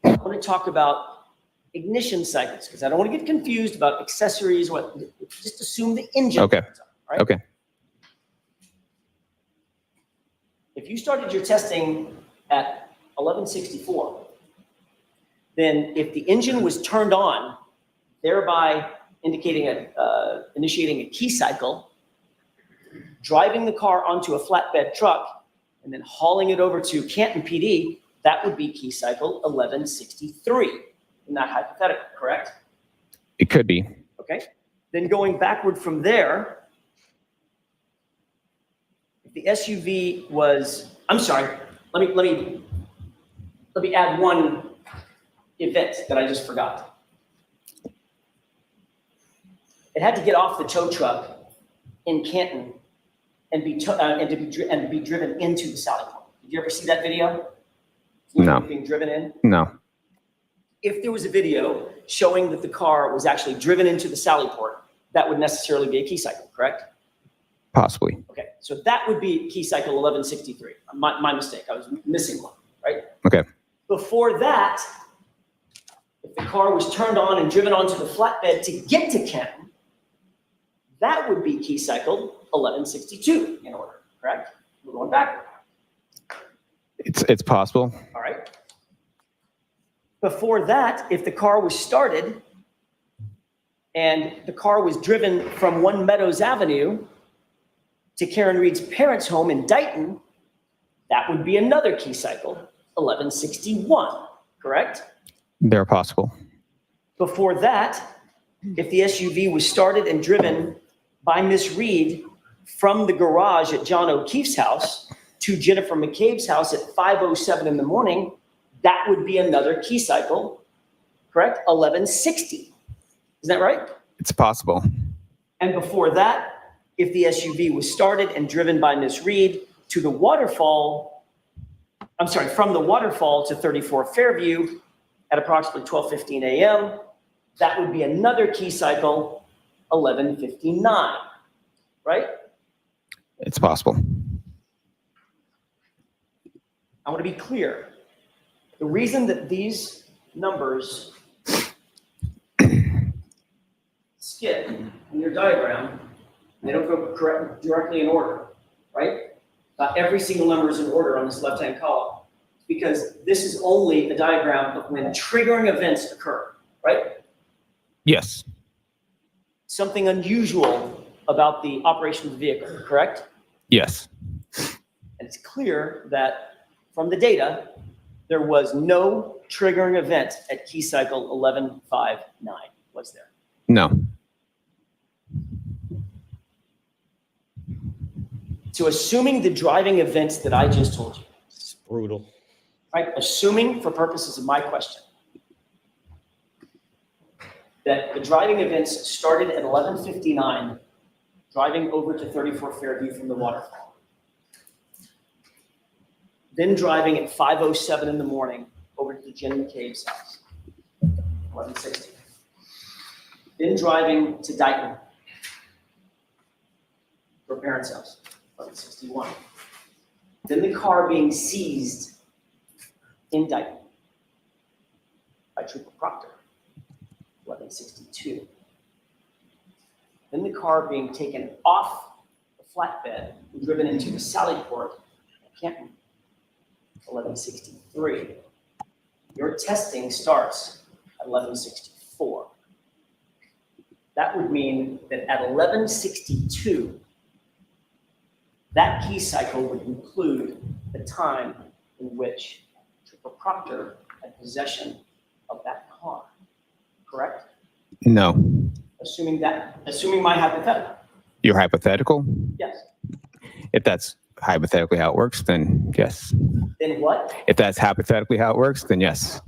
I want to talk about ignition cycles because I don't want to get confused about accessories. Just assume the engine. Okay. turns on, right? Okay. If you started your testing at 1164, then if the engine was turned on, thereby indicating initiating a key cycle, driving the car onto a flatbed truck, and then hauling it over to Canton PD, that would be key cycle 1163 in that hypothetical, correct? It could be. Okay. Then going backward from there, if the SUV was, I'm sorry, let me add one event that I just forgot. It had to get off the tow truck in Canton and be driven into the Sally Port. Did you ever see that video? No. Being driven in? No. If there was a video showing that the car was actually driven into the Sally Port, that would necessarily be a key cycle, correct? Possibly. Okay, so that would be key cycle 1163. My mistake, I was missing one, right? Okay. Before that, if the car was turned on and driven onto the flatbed to get to Canton, that would be key cycle 1162 in order, correct? We're going backward. It's possible. All right. Before that, if the car was started and the car was driven from One Meadows Avenue to Karen Reed's parents' home in Dighton, that would be another key cycle, 1161, correct? They're possible. Before that, if the SUV was started and driven by Miss Reed from the garage at John O'Keefe's house to Jennifer McCabe's house at 5:07 in the morning, that would be another key cycle, correct? 1160. Is that right? It's possible. And before that, if the SUV was started and driven by Miss Reed to the waterfall, from the waterfall to 34 Fairview at approximately 12:15 a.m., that would be another key cycle, 1159, right? It's possible. I want to be clear. The reason that these numbers skip in your diagram, they don't go directly in order, right? Not every single number is in order on this left-hand column, because this is only a diagram of when triggering events occur, right? Yes. Something unusual about the operation of the vehicle, correct? Yes. And it's clear that from the data, there was no triggering event at key cycle 1159, was there? No. So assuming the driving events that I just told you, It's brutal. right? Assuming for purposes of my question, that the driving events started at 11:59, driving over to 34 Fairview from the waterfall. Then driving at 5:07 in the morning over to Jen McCabe's house, 1160. Then driving to Dighton, her parents' house, 1161. Then the car being seized in Dighton by Trooper Proctor, 1162. Then the car being taken off the flatbed and driven into the Sallyport at Canton, 1163. Your testing starts at 1164. That would mean that at 1162, that key cycle would include the time in which Trooper Proctor had possession of that car, correct? No. Assuming my hypothetical. Your hypothetical? Yes. If that's hypothetically how it works, then yes. Then what? If that's hypothetically how it works, then yes.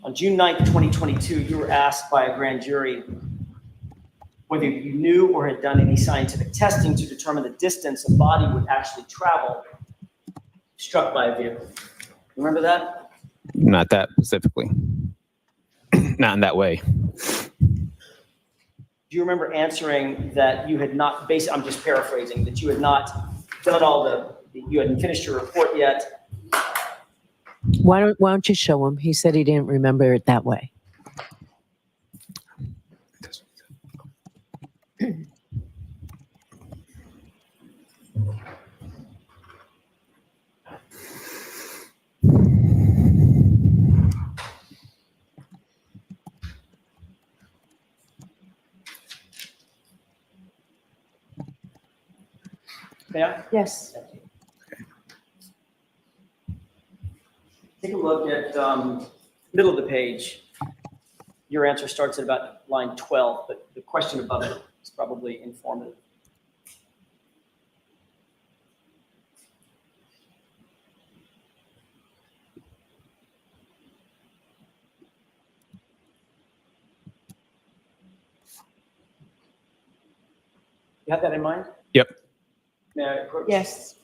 On June 9th, 2022, you were asked by a grand jury whether you knew or had done any scientific testing to determine the distance a body would actually travel struck by a vehicle. Remember that? Not that specifically. Not in that way. Do you remember answering that you had not, I'm just paraphrasing, that you had not done you hadn't finished your report yet? Why don't you show him? He said he didn't remember it that way. Yeah? Yes. Take a look at middle of the page. Your answer starts at about line 12, but the question above it is probably informative. You have that in mind? Yep. May I approach? Yes.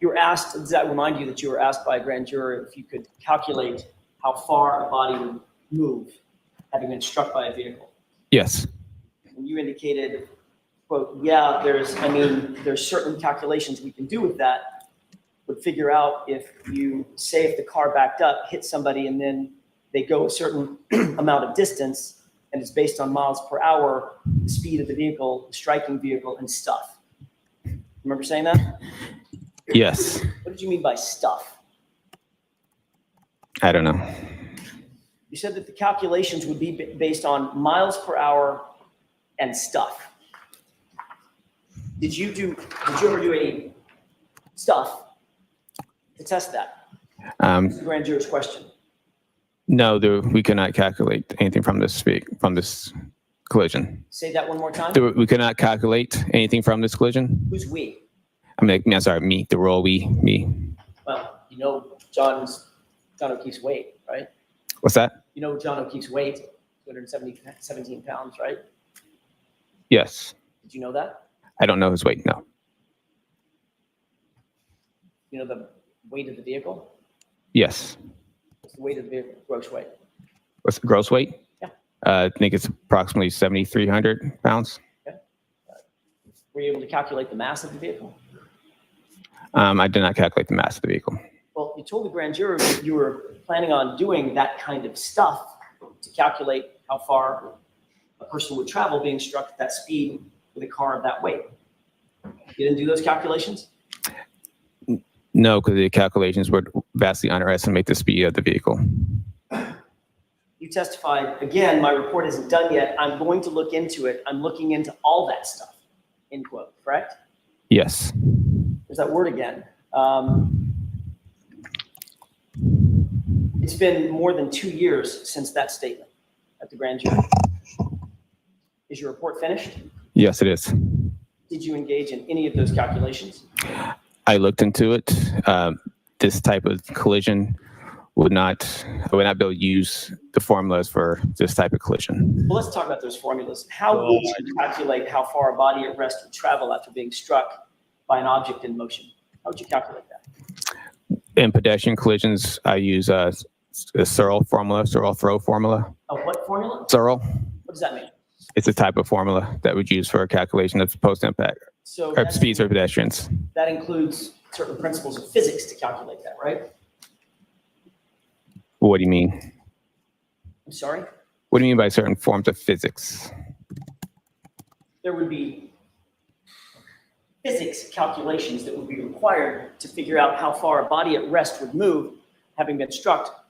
You were asked, does that remind you that you were asked by a grand juror if you could calculate how far a body would move having been struck by a vehicle? Yes. And you indicated, quote, yeah, there's certain calculations we can do with that. Would figure out if you say if the car backed up, hit somebody, and then they go a certain amount of distance, and it's based on miles per hour, the speed of the vehicle, the striking vehicle, and stuff. Remember saying that? Yes. What did you mean by stuff? I don't know. You said that the calculations would be based on miles per hour and stuff. Did you ever do any stuff to test that? That's the grand juror's question. No, we cannot calculate anything from this collision. Say that one more time. We cannot calculate anything from this collision. Who's we? I'm sorry, me, the role me. Well, you know John O'Keefe's weight, right? What's that? You know John O'Keefe's weight, 217 pounds, right? Yes. Did you know that? I don't know his weight, no. You know the weight of the vehicle? Yes. What's the weight of the vehicle, gross weight? What's the gross weight? Yeah. I think it's approximately 7,300 pounds. Okay. Were you able to calculate the mass of the vehicle? I did not calculate the mass of the vehicle. Well, you told the grand juror that you were planning on doing that kind of stuff to calculate how far a person would travel being struck at that speed with a car of that weight. You didn't do those calculations? No, because the calculations would vastly underestimate the speed of the vehicle. You testified, again, my report isn't done yet. I'm going to look into it. I'm looking into all that stuff, end quote, correct? Yes. There's that word again. It's been more than 2 years since that statement at the grand jury. Is your report finished? Yes, it is. Did you engage in any of those calculations? I looked into it. This type of collision I would not be able to use the formulas for this type of collision. Well, let's talk about those formulas. How would you calculate how far a body at rest would travel after being struck by an object in motion? How would you calculate that? In pedestrian collisions, I use a Searle throw formula. Oh, what formula? Searle. What does that mean? It's a type of formula that we use for a calculation of post-impact So or speeds for pedestrians. that includes certain principles of physics to calculate that, right? What do you mean? I'm sorry? What do you mean by certain forms of physics? There would be physics calculations that would be required to figure out how far a body at rest would move having been struck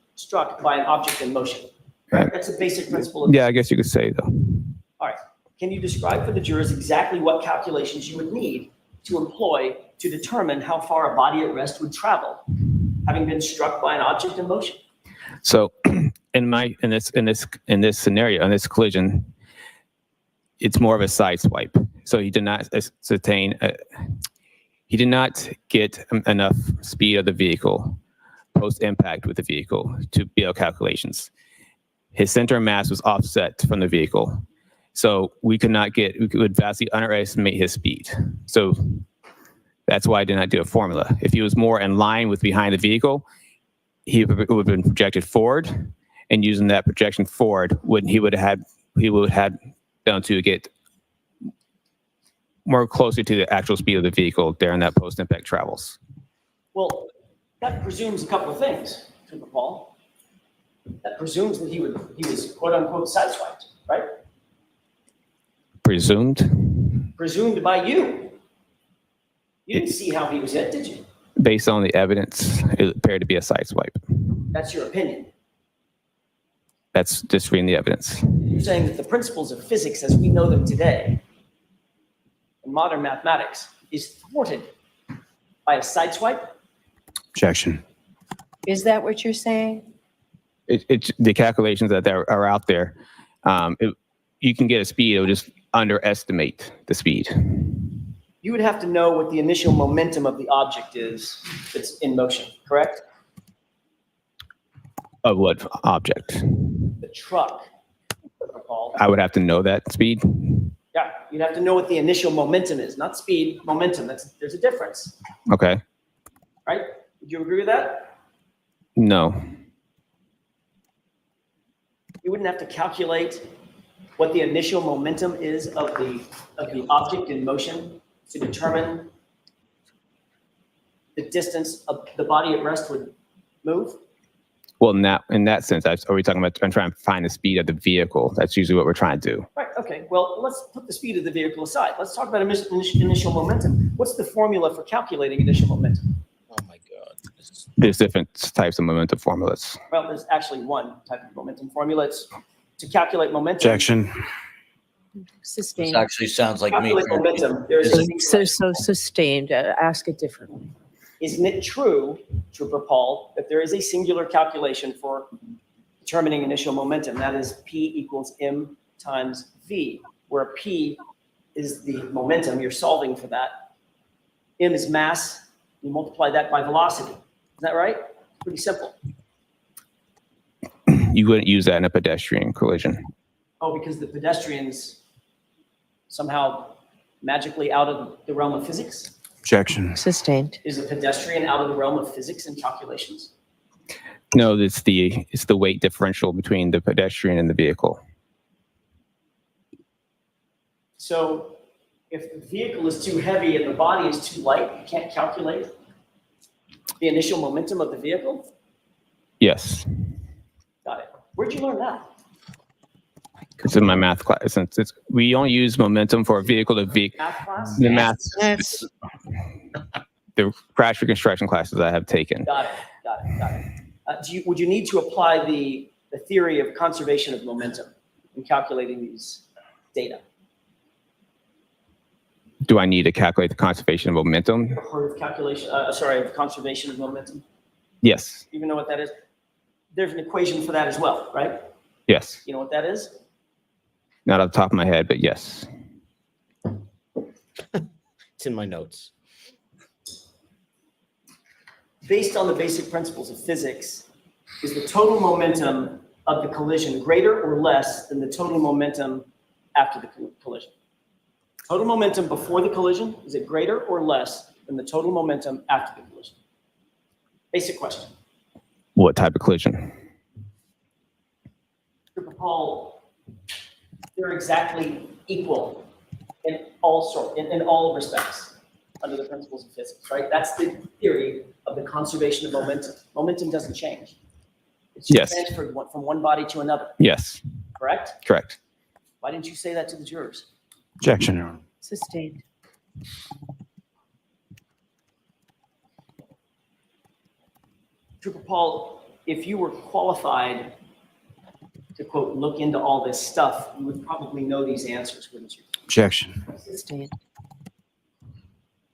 by an object in motion. Right. That's a basic principle of Yeah, I guess you could say though. All right. Can you describe for the jurors exactly what calculations you would need to employ to determine how far a body at rest would travel, having been struck by an object in motion? So, in this scenario, in this collision, it's more of a side swipe. So he did not he did not get enough speed of the vehicle post impact with the vehicle to be able calculations. His center of mass was offset from the vehicle. So we would vastly underestimate his speed. So that's why I did not do a formula. If he was more in line with behind the vehicle, he would have been projected forward, and using that projection forward, he would have been able to get more closer to the actual speed of the vehicle during that post-impact travels. Well, that presumes a couple of things, Trooper Paul. That presumes that he was quote unquote sideswiped, right? Presumed? Presumed by you. You didn't see how he was hit, did you? Based on the evidence, it appeared to be a side swipe. That's your opinion. That's just reading the evidence. You're saying that the principles of physics as we know them today in modern mathematics is thwarted by a sideswipe? Objection. Is that what you're saying? The calculations that are out there, you can get a speed, it will just underestimate the speed. You would have to know what the initial momentum of the object is that's in motion, correct? Of what object? The truck, Paul. I would have to know that speed. Yeah, you'd have to know what the initial momentum is, not speed, momentum. There's a difference, Okay. right? Would you agree with that? No. You wouldn't have to calculate what the initial momentum is of the object in motion to determine the distance of the body at rest would move? Well, in that sense, are we talking about, I'm trying to find the speed of the vehicle? That's usually what we're trying to do. Right, okay, well, let's put the speed of the vehicle aside. Let's talk about initial momentum. What's the formula for calculating initial momentum? Oh my God. There's different types of momentum formulas. Well, there's actually one type of momentum formula. It's to calculate momentum. Objection. This Sustained. actually sounds like me. Calculate momentum. There's a So sustained. Ask it differently. Isn't it true, Trooper Paul, that there is a singular calculation for determining initial momentum? That is P equals M times V, where P is the momentum. You're solving for that. M is mass. You multiply that by velocity. Is that right? Pretty simple. You wouldn't use that in a pedestrian collision. Oh, because the pedestrian's somehow magically out of the realm of physics? Objection. Sustained. Is a pedestrian out of the realm of physics and calculations? No, it's the weight differential between the pedestrian and the vehicle. So if the vehicle is too heavy and the body is too light, you can't calculate the initial momentum of the vehicle? Yes. Got it. Where'd you learn that? It's in my math class. We only use momentum for a vehicle to vehicle. Math class? The math, Yes. the crash reconstruction classes I have taken. Got it. Would you need to apply the theory of conservation of momentum in calculating these data? Do I need to calculate the conservation of momentum? Heard of calculation, of conservation of momentum? Yes. You even know what that is? There's an equation for that as well, right? Yes. You know what that is? Not off the top of my head, but yes. It's in my notes. Based on the basic principles of physics, is the total momentum of the collision greater or less than the total momentum after the collision? Total momentum before the collision, is it greater or less than the total momentum after the collision? Basic question. What type of collision? Trooper Paul, they're exactly equal in all respects under the principles of physics, right? That's the theory of the conservation of momentum. Momentum doesn't change. It's just Yes. transferred from one body to another, Yes. correct? Correct. Why didn't you say that to the jurors? Objection, Your Honor. Sustained. Trooper Paul, if you were qualified to, quote, look into all this stuff, you would probably know these answers, wouldn't you? Objection. Sustained.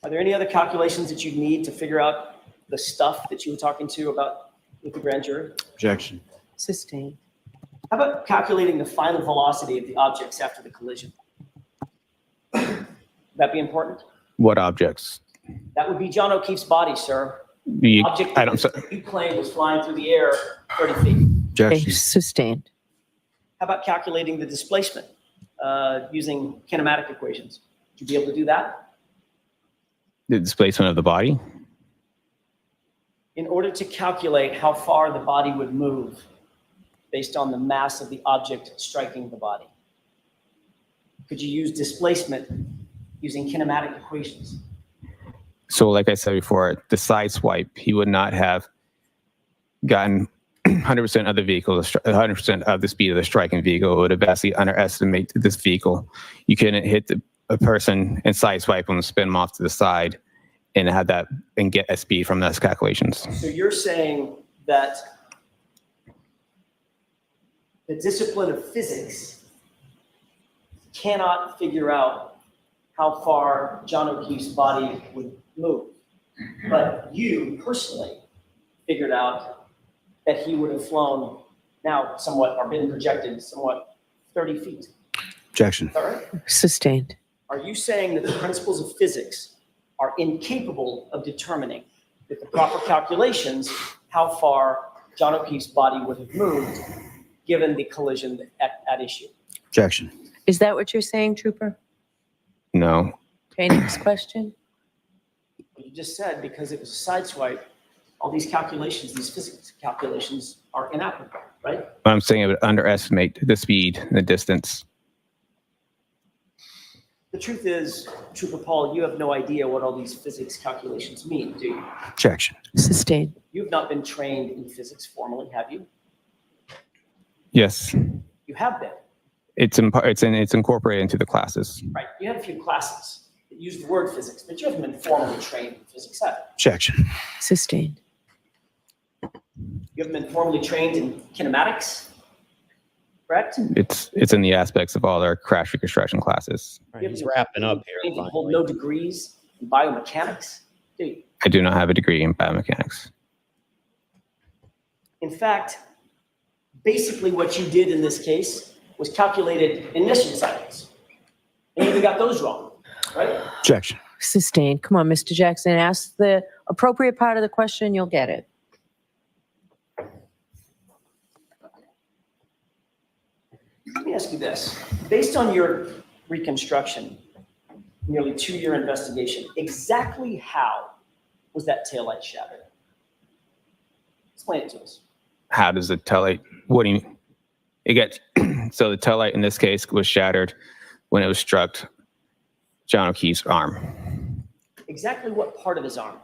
Are there any other calculations that you need to figure out the stuff that you were talking to about with the grand jury? Objection. Sustained. How about calculating the final velocity of the objects after the collision? Would that be important? What objects? That would be John O'Keefe's body, sir. You, Object I don't. that you claim was flying through the air 30 feet. Okay, Objection. sustained. How about calculating the displacement using kinematic equations? Would you be able to do that? The displacement of the body. In order to calculate how far the body would move based on the mass of the object striking the body, could you use displacement using kinematic equations? So, like I said before, the side swipe, he would not have gotten 100% of the vehicle, 100% of the speed of the striking vehicle. It would have vastly underestimated this vehicle. You couldn't hit a person and side swipe them, spin them off to the side, and have that and get a speed from those calculations. So you're saying that the discipline of physics cannot figure out how far John O'Keefe's body would move, but you personally figured out that he would have flown now somewhat, or been projected somewhat 30 feet. Objection. All right? Sustained. Are you saying that the principles of physics are incapable of determining with the proper calculations how far John O'Keefe's body would have moved given the collision at issue. Objection. Is that what you're saying, Trooper? No. Okay, next question. You just said because it was a side swipe, all these calculations, these physics calculations are inapplicable, right? What I'm saying, it would underestimate the speed and the distance. The truth is, Trooper Paul, you have no idea what all these physics calculations mean, do you? Objection. Sustained. You've not been trained in physics formally, have you? Yes. You have been, It's incorporated into the classes. right? You had a few classes that used the word physics, but you haven't been formally trained in physics, have Objection. Sustained. you? You haven't been formally trained in kinematics, correct? It's in the aspects of all our crash reconstruction classes. Right, he's wrapping up here. You hold finally. no degrees in biomechanics, do you? I do not have a degree in biomechanics. In fact, basically what you did in this case was calculated ignition cycles. And you even got those wrong, right? Objection. Sustained. Come on, Mr. Jackson, ask the appropriate part of the question, you'll get it. Let me ask you this. Based on your reconstruction, nearly 2-year investigation, exactly how was that taillight shattered? Explain it to us. How does the taillight, what do you mean? It gets, so the taillight in this case was shattered when it was struck John O'Keefe's arm. Exactly what part of his arm?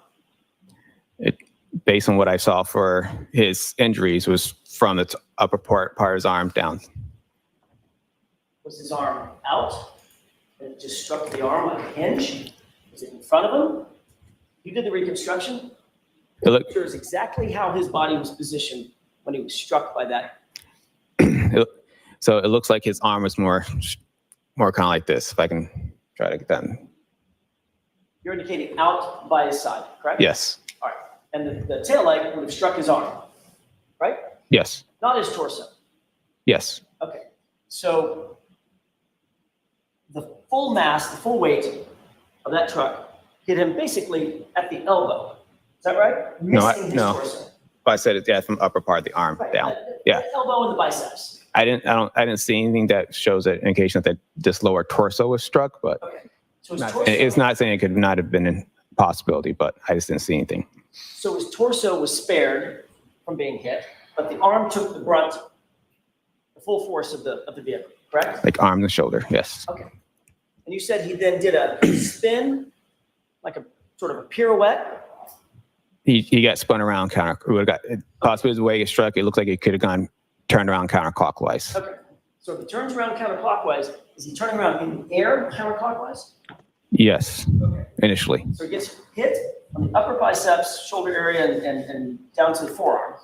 Based on what I saw for his injuries was from the upper part of his arm down. Was his arm out and it just struck the arm like a hinge? Was it in front of him? You did the reconstruction? It looked, Sure is exactly how his body was positioned when he was struck by that. so it looks like his arm was more kind of like this, if I can try to get that. You're indicating out by his side, correct? Yes. All right. And the taillight would have struck his arm, right? Yes. Not his torso. Yes. Okay. So the full mass, the full weight of that truck hit him basically at the elbow. Is that right? Missing his no. torso. But I said it, yeah, from the upper part of the arm Right. down. The Yeah. elbow and the biceps. I didn't see anything that shows an indication that this lower torso was struck, but Okay. So his torso. it's not saying it could not have been a possibility, but I just didn't see anything. So his torso was spared from being hit, but the arm took the brunt, the full force of the vehicle, correct? Like arm and shoulder, yes. Okay. And you said he then did a spin, like a sort of a pirouette. He got spun around possibly the way he struck, it looked like it could have turned around counterclockwise. Okay. So if he turns around counterclockwise, is he turning around in the air counterclockwise? Yes, Okay. initially. So he gets hit on the upper biceps, shoulder area, and down to the forearm,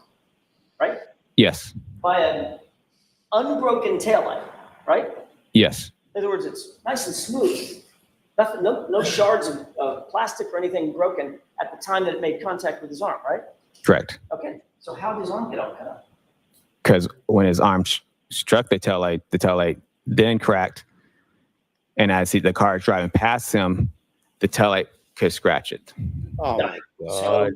right? Yes, By an unbroken taillight, right? yes, In other words, it's nice and smooth. Nothing, no shards of plastic or anything broken at the time that it made contact with his arm, right? correct. Okay. So how did his arm get all cut up? Because when his arm struck the taillight then cracked. And as the car is driving past him, the taillight could scratch it. Oh my So God.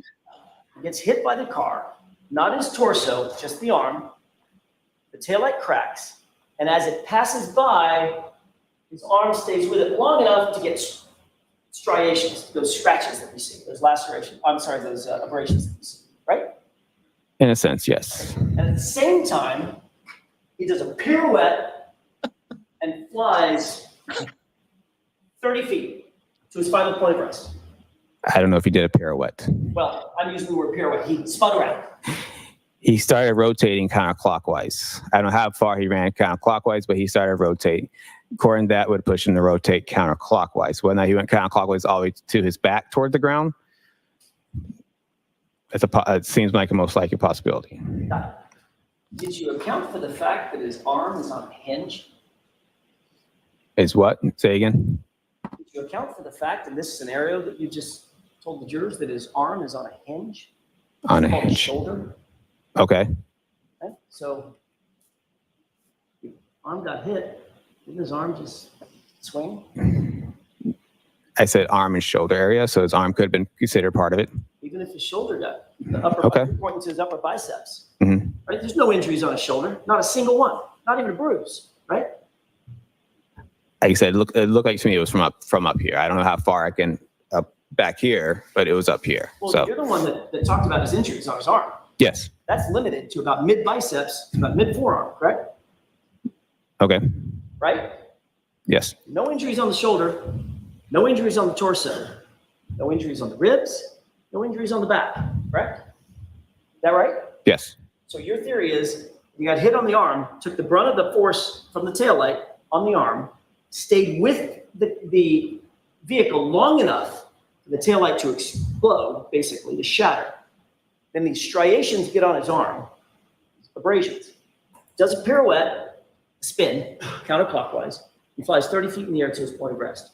he gets hit by the car, not his torso, just the arm. The taillight cracks. And as it passes by, his arm stays with it long enough to get striations, those scratches that we see, those lacerations, those abrasions that we see, right? In a sense, yes. And at the same time, he does a pirouette and flies 30 feet to his final point of rest. I don't know if he did a pirouette. Well, I'm using the word pirouette. He spun around. He started rotating counterclockwise. I don't know how far he ran counterclockwise, but he started rotating. According to that, would push him to rotate counterclockwise. Whether or not he went counterclockwise all the way to his back toward the ground, it seems like a most likely possibility. Did you account for the fact that his arm is on a hinge? Is what? Say again? Did you account for the fact in this scenario that you just told the jurors that his arm is on a hinge? On a Called hinge. Shoulder. Okay. Okay. So the arm got hit. Didn't his arm just swing? I said arm and shoulder area, so his arm could have been considered part of it. Even if his shoulder got The upper, Okay. you're pointing to his upper biceps. Mhm. Right? There's no injuries on his shoulder, not a single one, not even a bruise, right? Like I said, it looked like to me it was from up here. I don't know how far I can up back here, but it was up here. Well, So you're the one that talked about his injuries on his arm. yes. That's limited to about mid biceps, to about mid forearm, correct? Okay. Right? Yes. No injuries on the shoulder, no injuries on the torso, no injuries on the ribs, no injuries on the back, correct? Is that right? Yes. So your theory is you got hit on the arm, took the brunt of the force from the taillight on the arm, stayed with the vehicle long enough for the taillight to explode, basically, to shatter. Then these striations get on his arm, abrasions. Does a pirouette, spin, counterclockwise. He flies 30 feet in the air to his point of rest.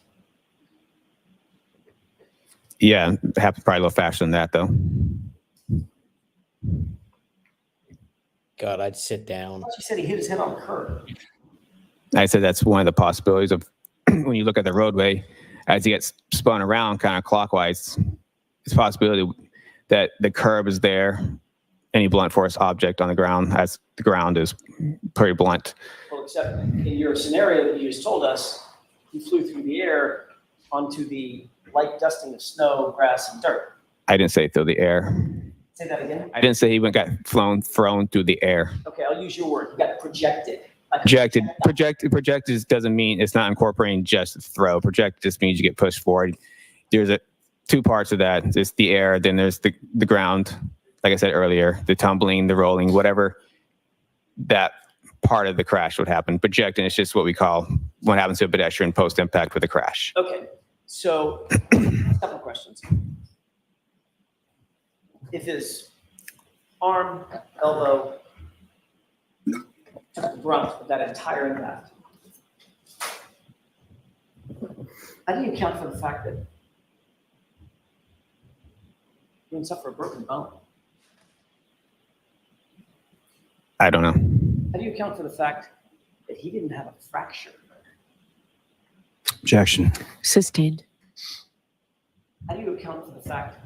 Yeah. It happened probably a little faster than that, though. God, I'd sit down. She said he hit his head on the curb. I said that's one of the possibilities of when you look at the roadway as he gets spun around kind of clockwise. It's a possibility that the curb is there, any blunt force object on the ground, as the ground is pretty blunt. Well, except in your scenario that you just told us, he flew through the air onto the light dusting of snow, grass, and dirt. I didn't say through the air. Say that again? I didn't say he got thrown through the air. Okay, I'll use your word. He got projected. Like Projected doesn't mean it's not incorporating just throw. Project just means you get pushed forward. There's two parts of that. There's the air, then there's the ground. Like I said earlier, the tumbling, the rolling, whatever that part of the crash would happen. Projecting is just what we call what happens to a pedestrian post-impact with a crash. Okay, so a couple questions. If his arm, elbow, took the brunt of that entire impact, how do you account for the fact that he didn't suffer a broken bone? I don't know. How do you account for the fact that he didn't have a fracture? Objection. Sustained. How do you account for the fact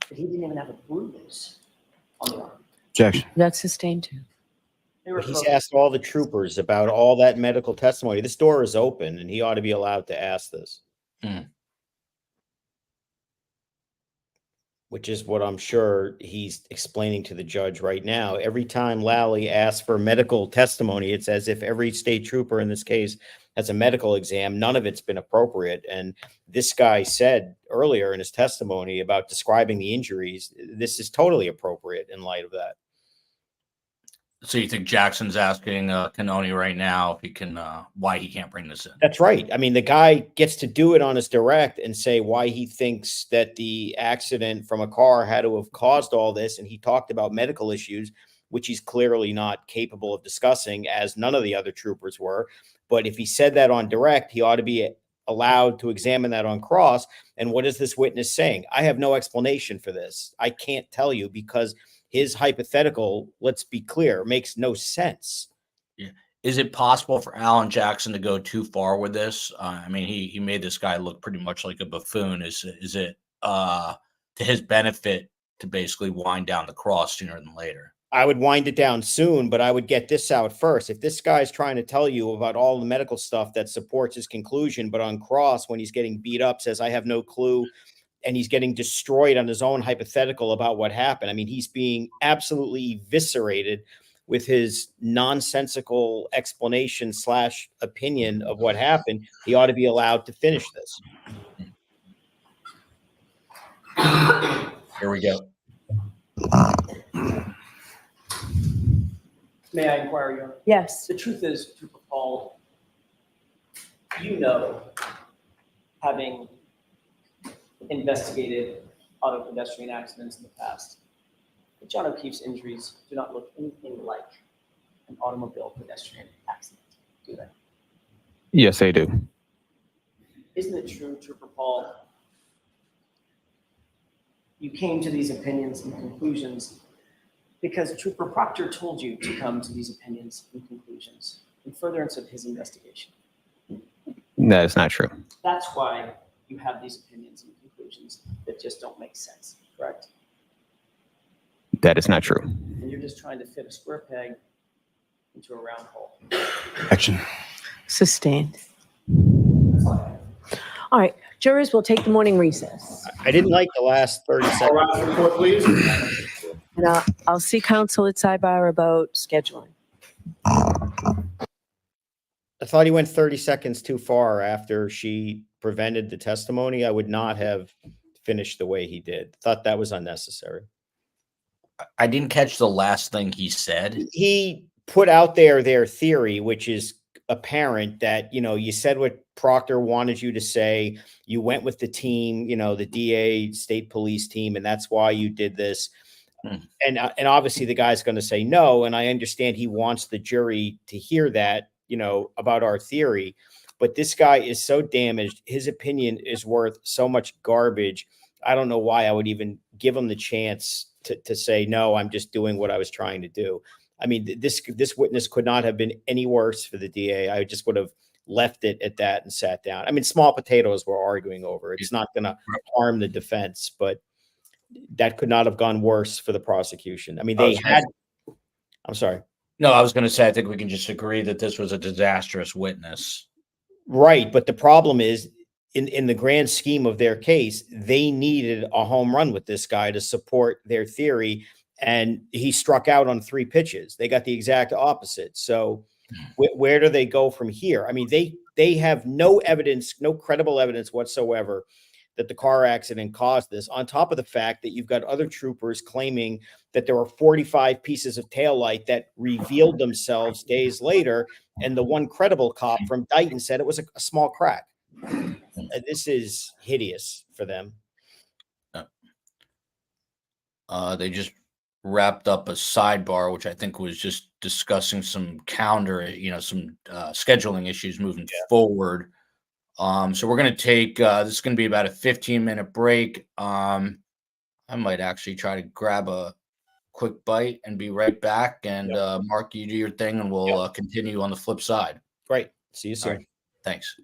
that he didn't even have a bruise on the arm? Objection. That's sustained too. They were He's both- asked all the troopers about all that medical testimony. This door is open and he ought to be allowed to ask this. Which is what I'm sure he's explaining to the judge right now. Every time Lally asks for medical testimony, it's as if every state trooper in this case has a medical exam. None of it's been appropriate. And this guy said earlier in his testimony about describing the injuries, this is totally appropriate in light of that. So you think Jackson's asking Canoni right now if he can, why he can't bring this in? That's right. I mean, the guy gets to do it on his direct and say why he thinks that the accident from a car had to have caused all this. And he talked about medical issues, which he's clearly not capable of discussing, as none of the other troopers were. But if he said that on direct, he ought to be allowed to examine that on cross. And what is this witness saying? I have no explanation for this. I can't tell you because his hypothetical, let's be clear, makes no sense. Yeah. Is it possible for Alan Jackson to go too far with this? I mean, he made this guy look pretty much like a buffoon. Is it to his benefit to basically wind down the cross sooner than later? I would wind it down soon, but I would get this out first. If this guy's trying to tell you about all the medical stuff that supports his conclusion, but on cross, when he's getting beat up, says, I have no clue, and he's getting destroyed on his own hypothetical about what happened. I mean, he's being absolutely eviscerated with his nonsensical explanation / opinion of what happened. He ought to be allowed to finish this. Here we go. May I inquire, Your Honor? Yes. The truth is, Trooper Paul, you know, having investigated auto pedestrian accidents in the past, that John O'Keefe's injuries do not look anything like an automobile pedestrian accident, do they? Yes, they do. Isn't it true, Trooper Paul, you came to these opinions and conclusions because Trooper Proctor told you to come to these opinions and conclusions in furtherance of his investigation? That is not true. That's why you have these opinions and conclusions that just don't make sense, correct? That is not true. And you're just trying to fit a square peg into a round hole. Action. Sustained. All right, jurors will take the morning recess. I didn't like the last 30 seconds. Last report, please. And I'll see counsel at Sidebar about scheduling. I thought he went 30 seconds too far after she prevented the testimony. I would not have finished the way he did. Thought that was unnecessary. I didn't catch the last thing he said. He put out there their theory, which is apparent that, you said what Proctor wanted you to say. You went with the team, the DA state police team, and that's why you did this. And obviously the guy's going to say no. And I understand he wants the jury to hear that, about our theory. But this guy is so damaged. His opinion is worth so much garbage. I don't know why I would even give him the chance to say, no, I'm just doing what I was trying to do. I mean, this witness could not have been any worse for the DA. I just would have left it at that and sat down. I mean, small potatoes we're arguing over. It's not going to harm the defense, but that could not have gone worse for the prosecution. I mean, I'm sorry. No, I was going to say, I think we can just agree that this was a disastrous witness. Right. But the problem is, in the grand scheme of their case, they needed a home run with this guy to support their theory. And he struck out on 3 pitches. They got the exact opposite. So where do they go from here? I mean, they have no evidence, no credible evidence whatsoever that the car accident caused this, on top of the fact that you've got other troopers claiming that there were 45 pieces of taillight that revealed themselves days later. And the one credible cop from Dighton said it was a small crack. This is hideous for them. They just wrapped up a sidebar, which I think was just discussing some some scheduling issues moving forward. So we're going to take, this is going to be about a 15-minute break. I might actually try to grab a quick bite and be right back. And Mark, you do your thing and we'll continue on the flip side. Great. See you soon. All right. Thanks.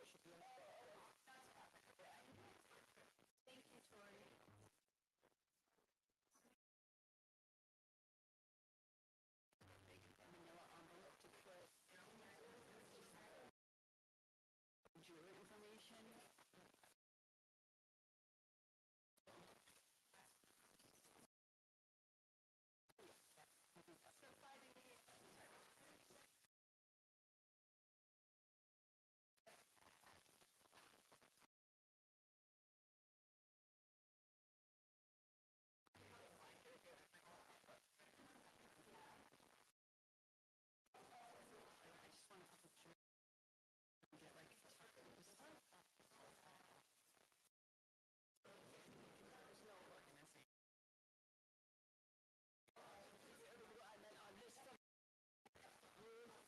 Thank you, Tori. Manila envelope to put juror information.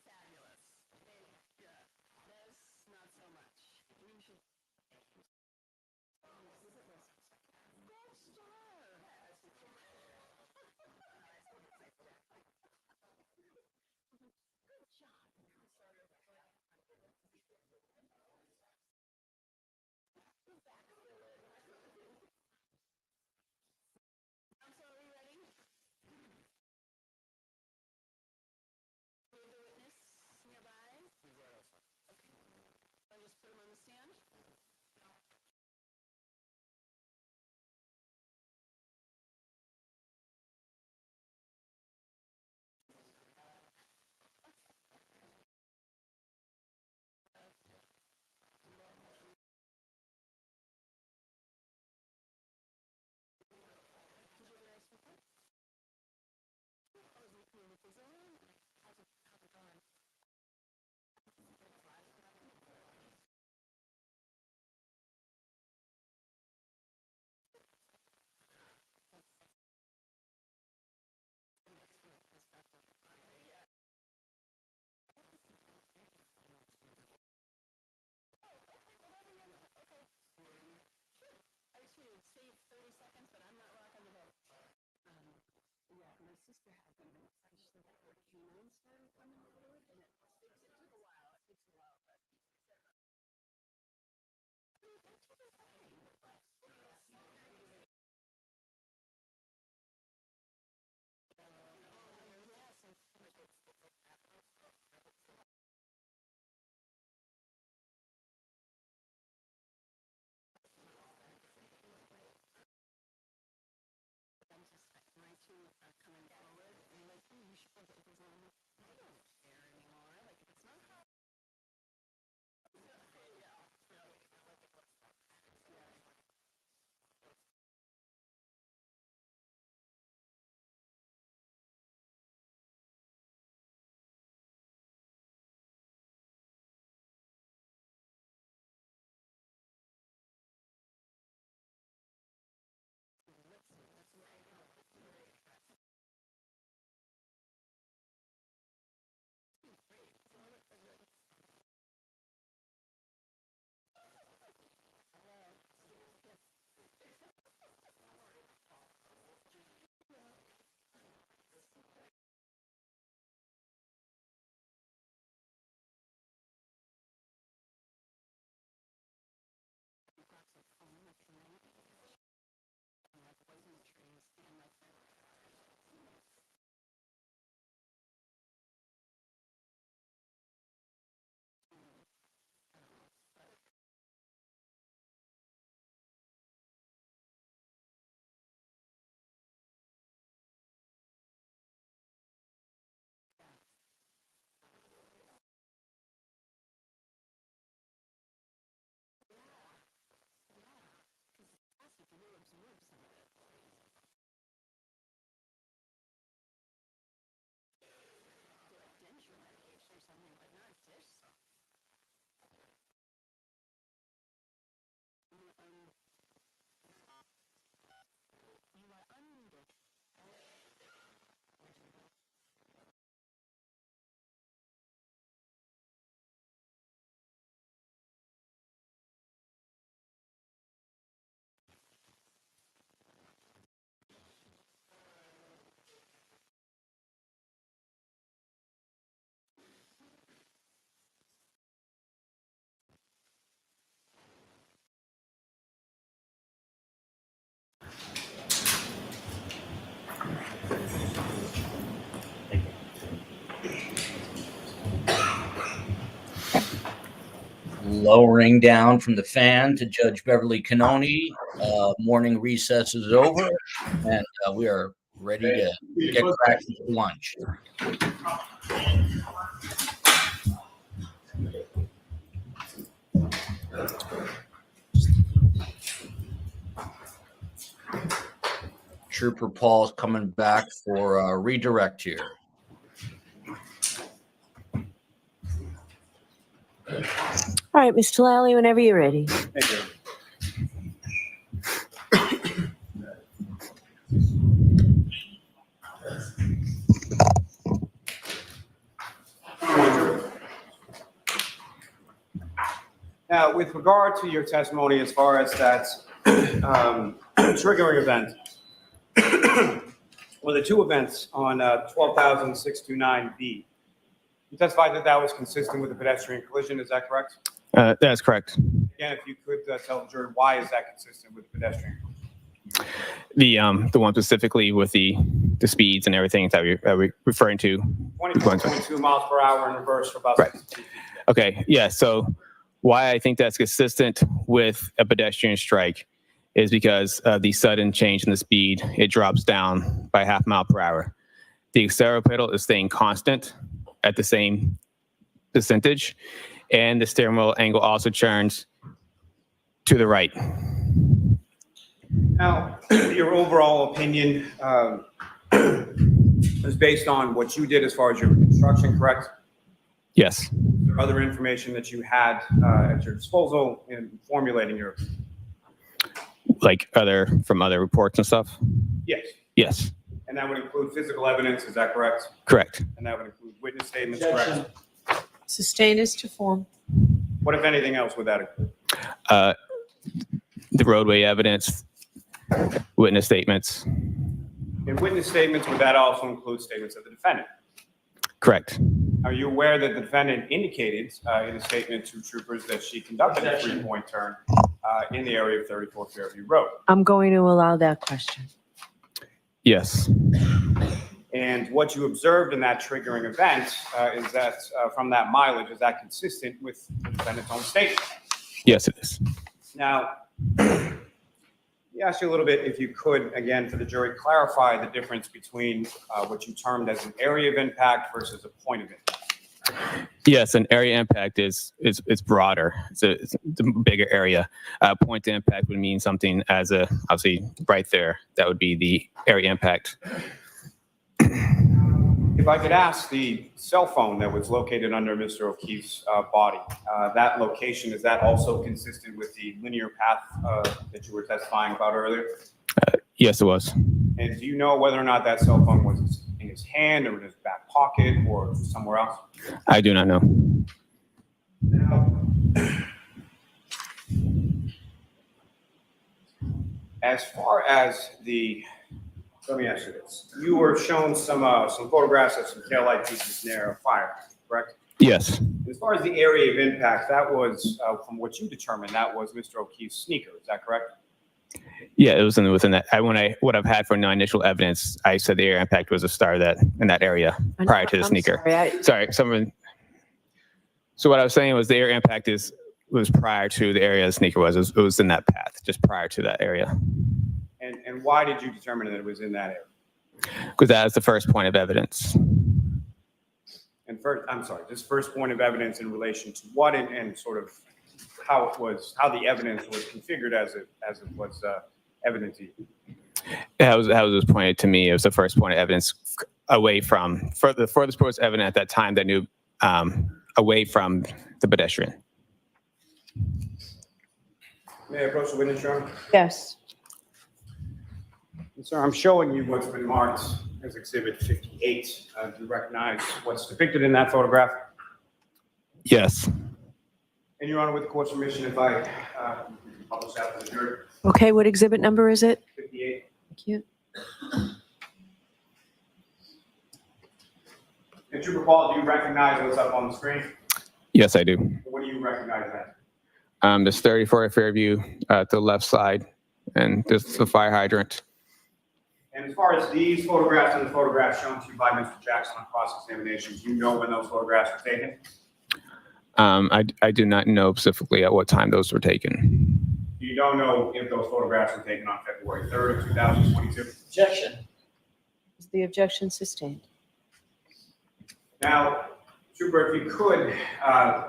Fabulous. Yeah, that's not so much. We should. Gold star. Good job. So are we ready? We have the witness nearby. Okay. I'll just put him on the stand. Did you have a nice report? I was meeting with his own. How's it going? I just need to save 30 seconds, but I'm not rocking the boat. Yeah, my sister had them. I just think her canine started coming forward, and it took a while. It takes a while, but I'm just my two are coming forward, and like, you should look at this on. lowering down from the fan to Judge Beverly Canoni. Morning recess is over, and we are ready to get cracking for lunch. Trooper Paul's coming back for redirect here. All right, Mr. Lally, whenever you're ready. Thank you. Now, with regard to your testimony as far as that triggering event, well, the two events on 12,629B, you testified that that was consistent with a pedestrian collision, is that correct? That's correct. Again, if you could tell the jury, why is that consistent with pedestrian collision? The one specifically with the speeds and everything that we're referring to. 22 miles per hour in reverse for about Right. 62 feet. Okay, yeah, so why I think that's consistent with a pedestrian strike is because of the sudden change in the speed. It drops down by half mile per hour. The accelerator pedal is staying constant at the same percentage, and the steering wheel angle also turns to the right. Now, your overall opinion is based on what you did as far as your reconstruction, correct? Yes, There other information that you had at your disposal in formulating your, like from other reports and stuff. yes, Yes, and that would include physical evidence, is that correct? correct. And that would include witness statements, correct? Sustain as to form. What, if anything else, would that include? The roadway evidence, witness statements. In witness statements, would that also include statements of the defendant? Correct. Are you aware that the defendant indicated in a statement to troopers that she conducted a three-point turn in the area of 34 Fairview Road? I'm going to allow that question. Yes. And what you observed in that triggering event is that from that mileage, is that consistent with the defendant's own statement? Yes, it is. Now, let me ask you a little bit, if you could, again, for the jury, clarify the difference between what you termed as an area of impact versus a point of impact. Yes, an area impact is broader. It's a bigger area. Point to impact would mean something as obviously right there. That would be the area impact. If I could ask, the cell phone that was located under Mr. O'Keefe's body, that location, is that also consistent with the linear path that you were testifying about earlier? Yes, it was. And do you know whether or not that cell phone was in his hand or in his back pocket or somewhere else? I do not know. Now, as far as let me ask you this. You were shown some photographs of some taillight pieces near a fire, correct? Yes. As far as the area of impact, that was, from what you determined, that was Mr. O'Keefe's sneaker, is that correct? Yeah, it was within that. What I've had for no initial evidence, I said the area impact was a star in that area prior to the sneaker. Sorry, so what I was saying was the area impact was prior to the area the sneaker was. It was in that path, just prior to that area. And why did you determine that it was in that area? Because that was the first point of evidence. And this first point of evidence in relation to what and sort of how the evidence was configured as it was evident to you. How was this pointed to me? It was the first point of evidence away from, for the furthest point of evidence at that time that knew away from the pedestrian. May I approach the witness, Your Honor? Yes. Sir, I'm showing you what's been marked as Exhibit 58. Do you recognize what's depicted in that photograph? Yes. And Your Honor, with the court's permission, if I publish that to the jury. Okay, what exhibit number is it? 58. Thank you. And Trooper Paul, do you recognize what's up on the screen? Yes, I do. What do you recognize that? There's 34 Fairview to the left side, and there's the fire hydrant. And as far as these photographs and the photographs shown to you by Mr. Jackson on cross-examination, do you know when those photographs were taken? I do not know specifically at what time those were taken. You don't know if those photographs were taken on February 3rd of 2022? Objection. Is the objection sustained? Now, Trooper, if you could,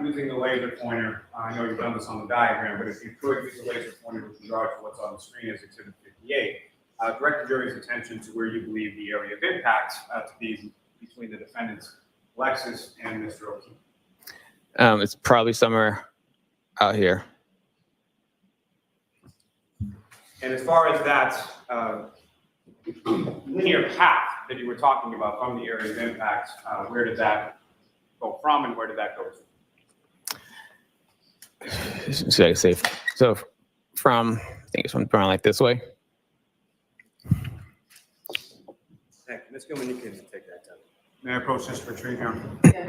using the laser pointer, I know you've done this on the diagram, but if you could use the laser pointer with regard to what's on the screen as Exhibit 58, direct the jury's attention to where you believe the area of impact to be between the defendant's Lexus and Mr. O'Keefe. It's probably somewhere out here. And as far as that linear path that you were talking about from the area of impact, where did that go from and where did that go to? So from, I think it's from like this way. Hey, Ms. Gilman, you can take that down. May I approach this retreat here? Yeah.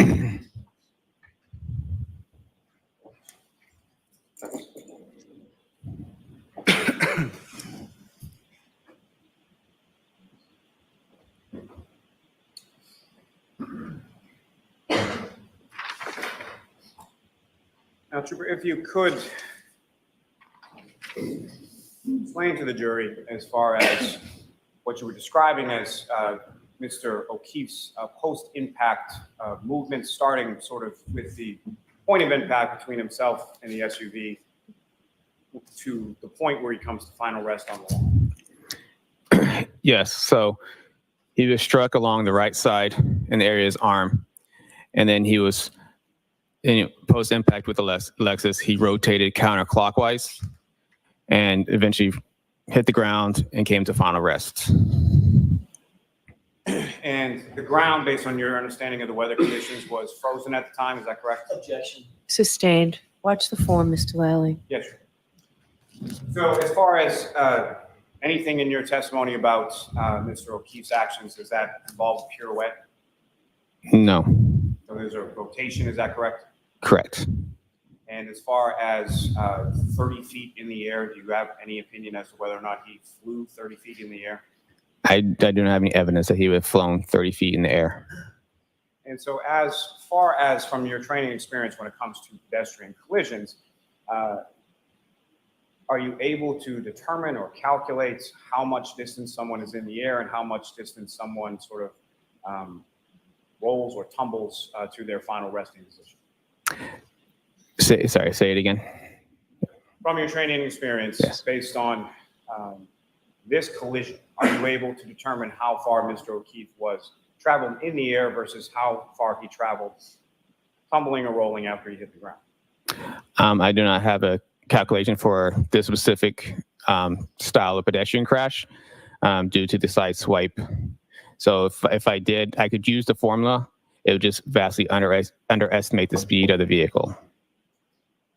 Now, Trooper, if you could explain to the jury as far as what you were describing as Mr. O'Keefe's post-impact movement, starting sort of with the point of impact between himself and the SUV to the point where he comes to final rest on the lawn. Yes, so he was struck along the right side in the area of his arm, and then he was in post-impact with the Lexus. He rotated counterclockwise and eventually hit the ground and came to final rest. And the ground, based on your understanding of the weather conditions, was frozen at the time. Is that correct? Objection. Sustained. Watch the form, Mr. Lally. Yes, sir. So as far as anything in your testimony about Mr. O'Keefe's actions, does that involve a pirouette? No. So there's a rotation, is that correct? Correct. And as far as 30 feet in the air, do you have any opinion as to whether or not he flew 30 feet in the air? I do not have any evidence that he would have flown 30 feet in the air. And so as far as from your training experience when it comes to pedestrian collisions, are you able to determine or calculate how much distance someone is in the air and how much distance someone sort of rolls or tumbles to their final resting position? Say it again. From your training experience, Yes. based on this collision, are you able to determine how far Mr. O'Keefe was traveled in the air versus how far he traveled tumbling or rolling after he hit the ground? I do not have a calculation for this specific style of pedestrian crash due to the side swipe. So if I did, I could use the formula. It would just vastly underestimate the speed of the vehicle.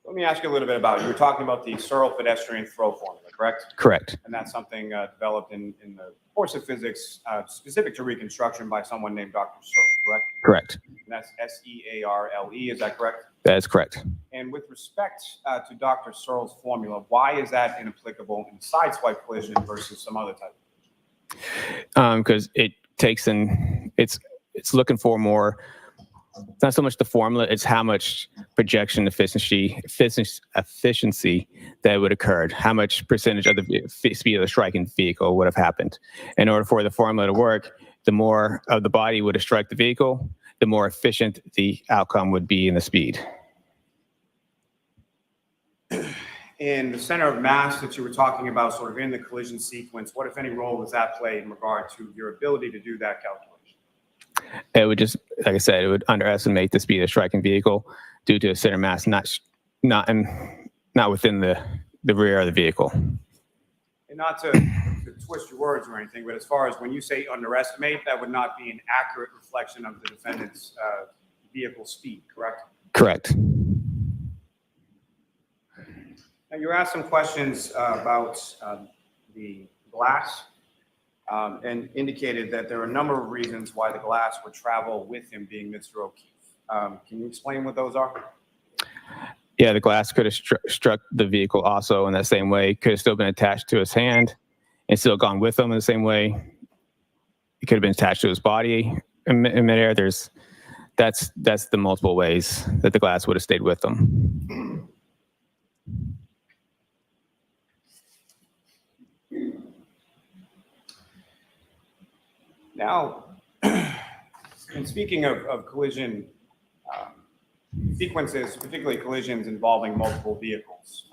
Let me ask you a little bit about, you were talking about the Searle pedestrian throw formula, correct? Correct. And that's something developed in the course of physics specific to reconstruction by someone named Dr. Searle, correct? Correct. And that's S-E-A-R-L-E, is that correct? That is correct. And with respect to Dr. Searle's formula, why is that inapplicable in sideswipe collision versus some other type of collision? Because it takes in, it's looking for more, it's not so much the formula, it's how much projection efficiency that would occur, how much percentage of the speed of the striking vehicle would have happened. In order for the formula to work, the more of the body would have struck the vehicle, the more efficient the outcome would be in the speed. In the center of mass that you were talking about, sort of in the collision sequence, what, if any, role does that play in regard to your ability to do that calculation? It would just, like I said, it would underestimate the speed of the striking vehicle due to a center mass not within the rear of the vehicle. And not to twist your words or anything, but as far as when you say underestimate, that would not be an accurate reflection of the defendant's vehicle speed, correct? Correct. Now, you were asked some questions about the glass and indicated that there are a number of reasons why the glass would travel with him, being Mr. O'Keefe. Can you explain what those are? Yeah, the glass could have struck the vehicle also in that same way. Could have still been attached to his hand and still gone with him in the same way. It could have been attached to his body in midair. There's That's the multiple ways that the glass would have stayed with them. Now, and speaking of collision sequences, particularly collisions involving multiple vehicles,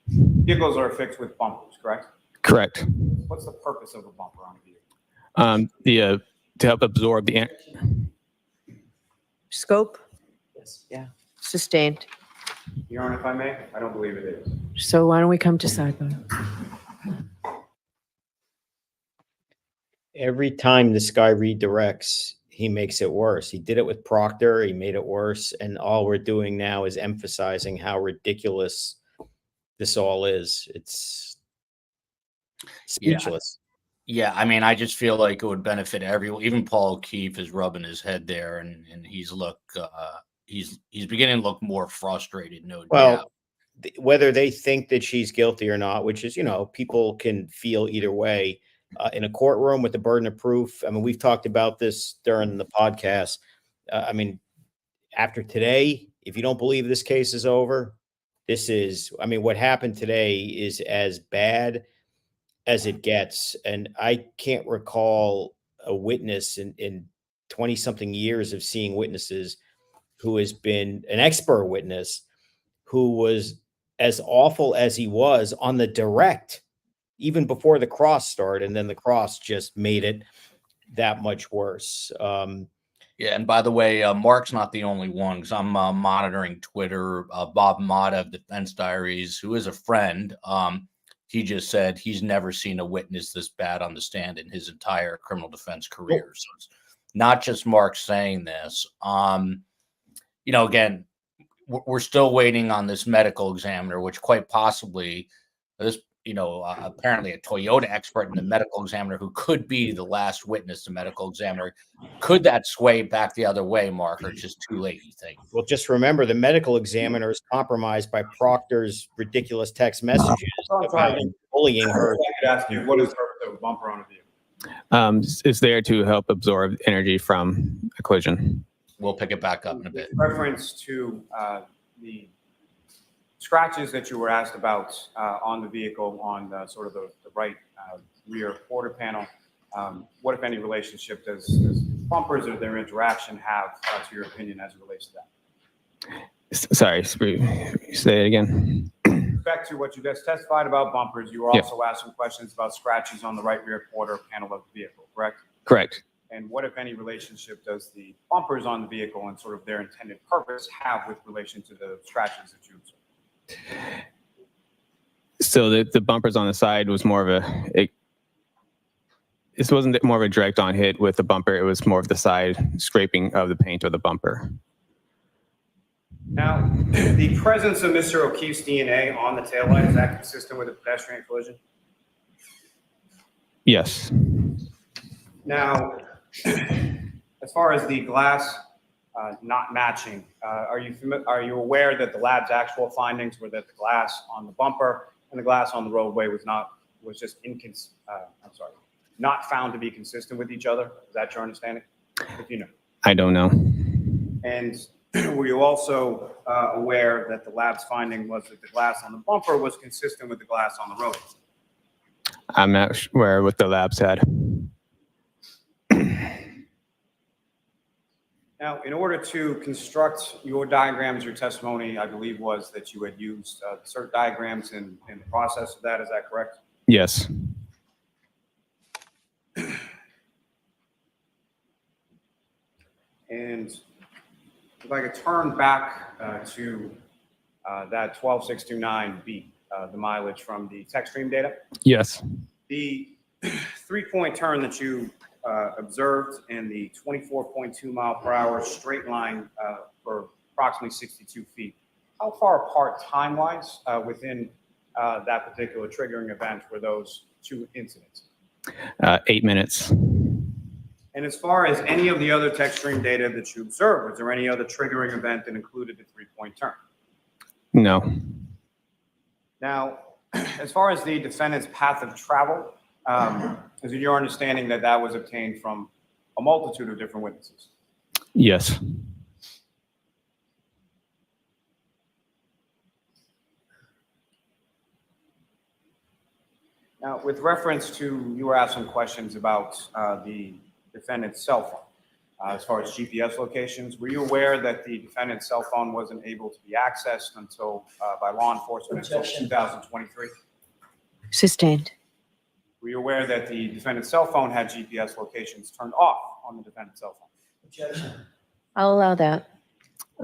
vehicles are affixed with bumpers, correct? Correct. What's the purpose of a bumper on a vehicle? To help absorb the Scope? Yes. Yeah. Sustained. Your Honor, if I may, I don't believe it is. So why don't we come to sidebar? Every time this guy redirects, he makes it worse. He did it with Proctor. He made it worse. And all we're doing now is emphasizing how ridiculous this all is. It's speechless. Yeah, I mean, I just feel like it would benefit everyone. Even Paul O'Keefe is rubbing his head there, and he's beginning to look more frustrated. No doubt. Well, whether they think that she's guilty or not, which is, people can feel either way. In a courtroom with the burden of proof. I mean, we've talked about this during the podcast. I mean, after today, if you don't believe this case is over, what happened today is as bad as it gets. And I can't recall a witness in 20 something years of seeing witnesses who has been an expert witness who was as awful as he was on the direct, even before the cross started, and then the cross just made it that much worse. Yeah, and by the way, Mark's not the only one, because I'm monitoring Twitter. Bob Mata of Defense Diaries, who is a friend, he just said he's never seen a witness this bad on the stand in his entire criminal defense career. So it's not just Mark saying this. Again, we're still waiting on this medical examiner, which quite possibly this. Apparently a Toyota expert and the medical examiner who could be the last witness, the medical examiner. Could that sway back the other way, Mark, or it's just too late, you think? Well, just remember the medical examiner is compromised by Proctor's ridiculous text messages about bullying her. I could ask you, what is the purpose of a bumper on a vehicle? It's there to help absorb energy from a collision. We'll pick it back up in a bit. Reference to the scratches that you were asked about on the vehicle on the right rear quarter panel. What, if any, relationship does bumpers or their interaction have to your opinion as it relates to that? Sorry, say it again. Back to what you just testified about bumpers, you were also asked some questions about scratches on the right rear quarter panel of the vehicle, correct? Correct. And what, if any, relationship does the bumpers on the vehicle and sort of their intended purpose have with relation to the scratches that you observed? So the bumpers on the side was more of this wasn't more of a direct on hit with the bumper. It was more of the side scraping of the paint of the bumper. Now, the presence of Mr. O'Keefe's DNA on the taillight, is that consistent with a pedestrian collision? Yes. Now, as far as the glass not matching, are you aware that the lab's actual findings were that the glass on the bumper and the glass on the roadway was not found to be consistent with each other? Is that your understanding? If you know. I don't know. And were you also aware that the lab's finding was that the glass on the bumper was consistent with the glass on the road? I'm not sure what the lab said. Now, in order to construct your diagrams, your testimony, I believe, was that you had used cert diagrams in the process of that. Is that correct? Yes. And if I could turn back to that 12629B, the mileage from the tech stream data. Yes. The 3-point turn that you observed in the 24.2 mile per hour straight line for approximately 62 feet. How far apart time-wise within that particular triggering event were those two incidents? 8 minutes. And as far as any of the other tech stream data that you observed, was there any other triggering event that included the 3-point turn? No. Now, as far as the defendant's path of travel, is it your understanding that that was obtained from a multitude of different witnesses? Yes. Now, with reference to, you were asked some questions about the defendant's cell phone, as far as GPS locations. Were you aware that the defendant's cell phone wasn't able to be accessed until, by law enforcement until Objection. 2023? Sustained. Were you aware that the defendant's cell phone had GPS locations turned off on the defendant's cell phone? Objection. I'll allow that.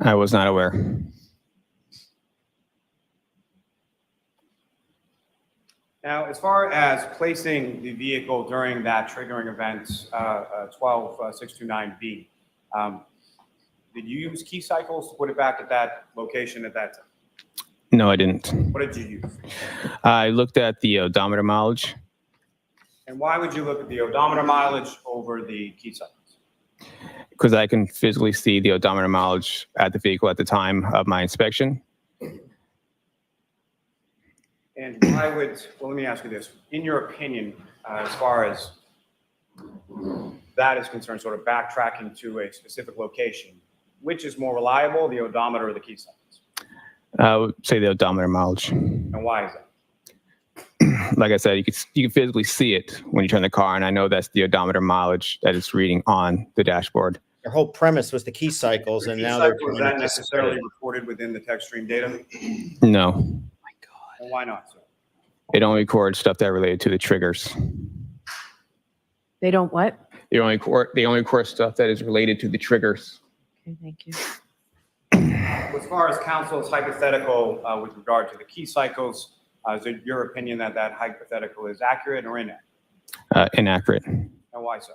I was not aware. Now, as far as placing the vehicle during that triggering event, 12629B, did you use key cycles to put it back at that location at that time? No, I didn't. What did you use? I looked at the odometer mileage And why would you look at the odometer mileage over the key cycles? because I can physically see the odometer mileage at the vehicle at the time of my inspection. And why would, well, let me ask you this. In your opinion, as far as that is concerned, sort of backtracking to a specific location, which is more reliable, the odometer or the key cycles? I would say the odometer mileage. And why is that? Like I said, you can physically see it when you turn the car, and I know that's the odometer mileage that it's reading on the dashboard. Their whole premise was the key cycles, and Key now they're cycle, is trying that to necessarily discredit. recorded within the text stream data? No, And why not, sir? it only records stuff that related to the triggers. They don't what? They only record stuff that is related to the triggers. Okay, thank you. As far as counsel's hypothetical with regard to the key cycles, is it your opinion that that hypothetical is accurate or inaccurate? Inaccurate, And why so?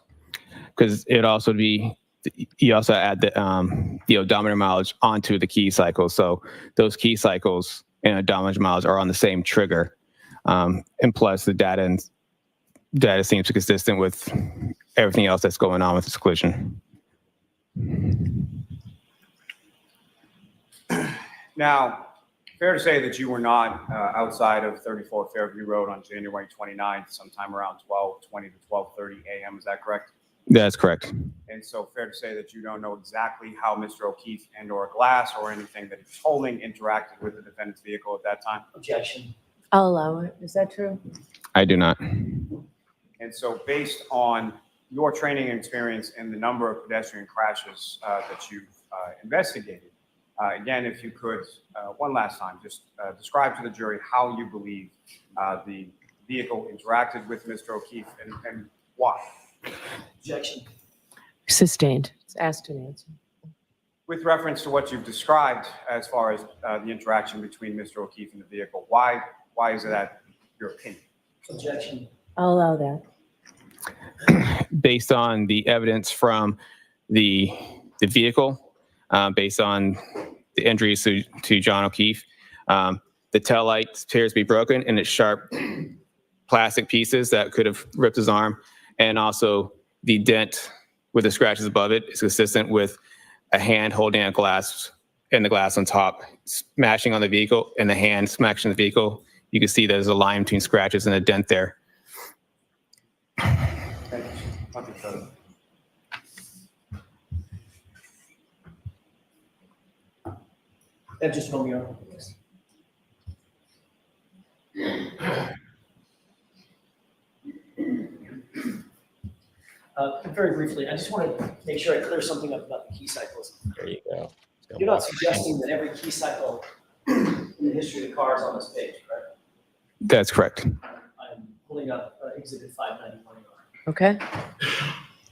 because it also you also add the odometer mileage onto the key cycle. So those key cycles and odometer mileage are on the same trigger. And plus the data seems consistent with everything else that's going on with this collision. Now, fair to say that you were not outside of 34 Fairview Road on January 29th, sometime around 12:20 to 12:30 a.m., is that correct? That's correct. And so fair to say that you don't know exactly how Mr. O'Keefe and or Glass or anything that he's holding interacted with the defendant's vehicle at that time? Objection. I'll allow it. Is that true? I do not. And so based on your training and experience and the number of pedestrian crashes that you've investigated, again, if you could, one last time, just describe to the jury how you believe the vehicle interacted with Mr. O'Keefe and why. Objection. Sustained. It's asked and answered. With reference to what you've described as far as the interaction between Mr. O'Keefe and the vehicle, why is that your opinion? Objection. I'll allow that. Based on the evidence from the vehicle, based on the injuries to John O'Keefe, the tail light appears to be broken and it's sharp plastic pieces that could have ripped his arm. And also the dent with the scratches above it is consistent with a hand holding a glass and the glass on top, smashing on the vehicle and the hand smashing the vehicle. You can see there's a line between scratches and a dent there. Thank you. Nothing further. And just Romeo. Very briefly, I just want to make sure I clear something up about the key cycles. There you go. You're not suggesting that every key cycle in the history of the car is on this page, correct? That's correct. I'm pulling up Exhibit 591. Okay.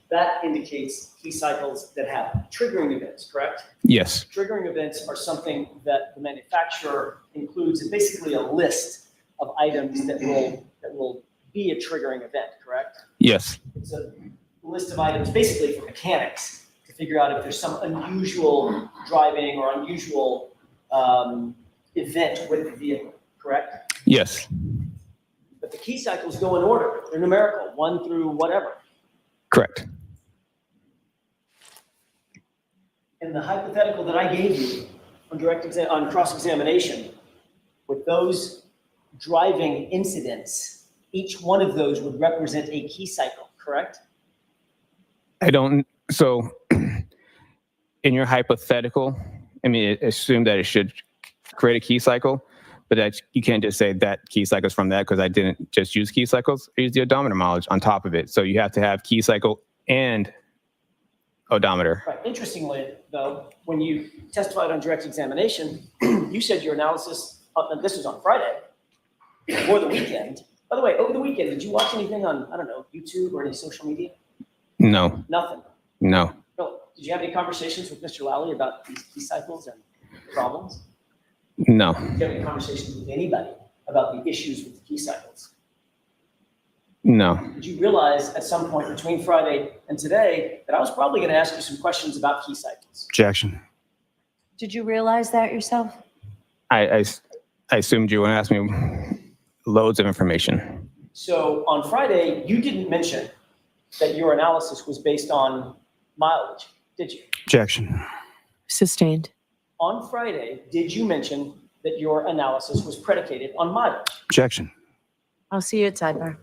That indicates key cycles that have triggering events, correct? Yes. Triggering events are something that the manufacturer includes in basically a list of items that will be a triggering event, correct? Yes. It's a list of items basically for mechanics to figure out if there's some unusual driving or unusual event with the vehicle, correct? Yes. But the key cycles go in order. They're numerical, 1 through whatever. Correct. And the hypothetical that I gave you on cross-examination, with those driving incidents, each one of those would represent a key cycle, correct? I don't, so in your hypothetical, I mean, assume that it should create a key cycle, but that you can't just say that key cycle is from that because I didn't just use key cycles. I used the odometer mileage on top of it. So you have to have key cycle and odometer. Right. Interestingly, though, when you testified on direct examination, you said your analysis, this was on Friday, before the weekend. By the way, over the weekend, did you watch anything on, I don't know, YouTube or any social media? No. Nothing. No. No. Did you have any conversations with Mr. Lally about these key cycles and problems? No. Did you have any conversations with anybody about the issues with the key cycles? No. Did you realize at some point between Friday and today that I was probably going to ask you some questions about key cycles? Objection. Did you realize that yourself? I assumed you were going to ask me loads of information. So on Friday, you didn't mention that your analysis was based on mileage, did you? Objection. Sustained. On Friday, did you mention that your analysis was predicated on mileage? Objection. I'll see you at sidebar.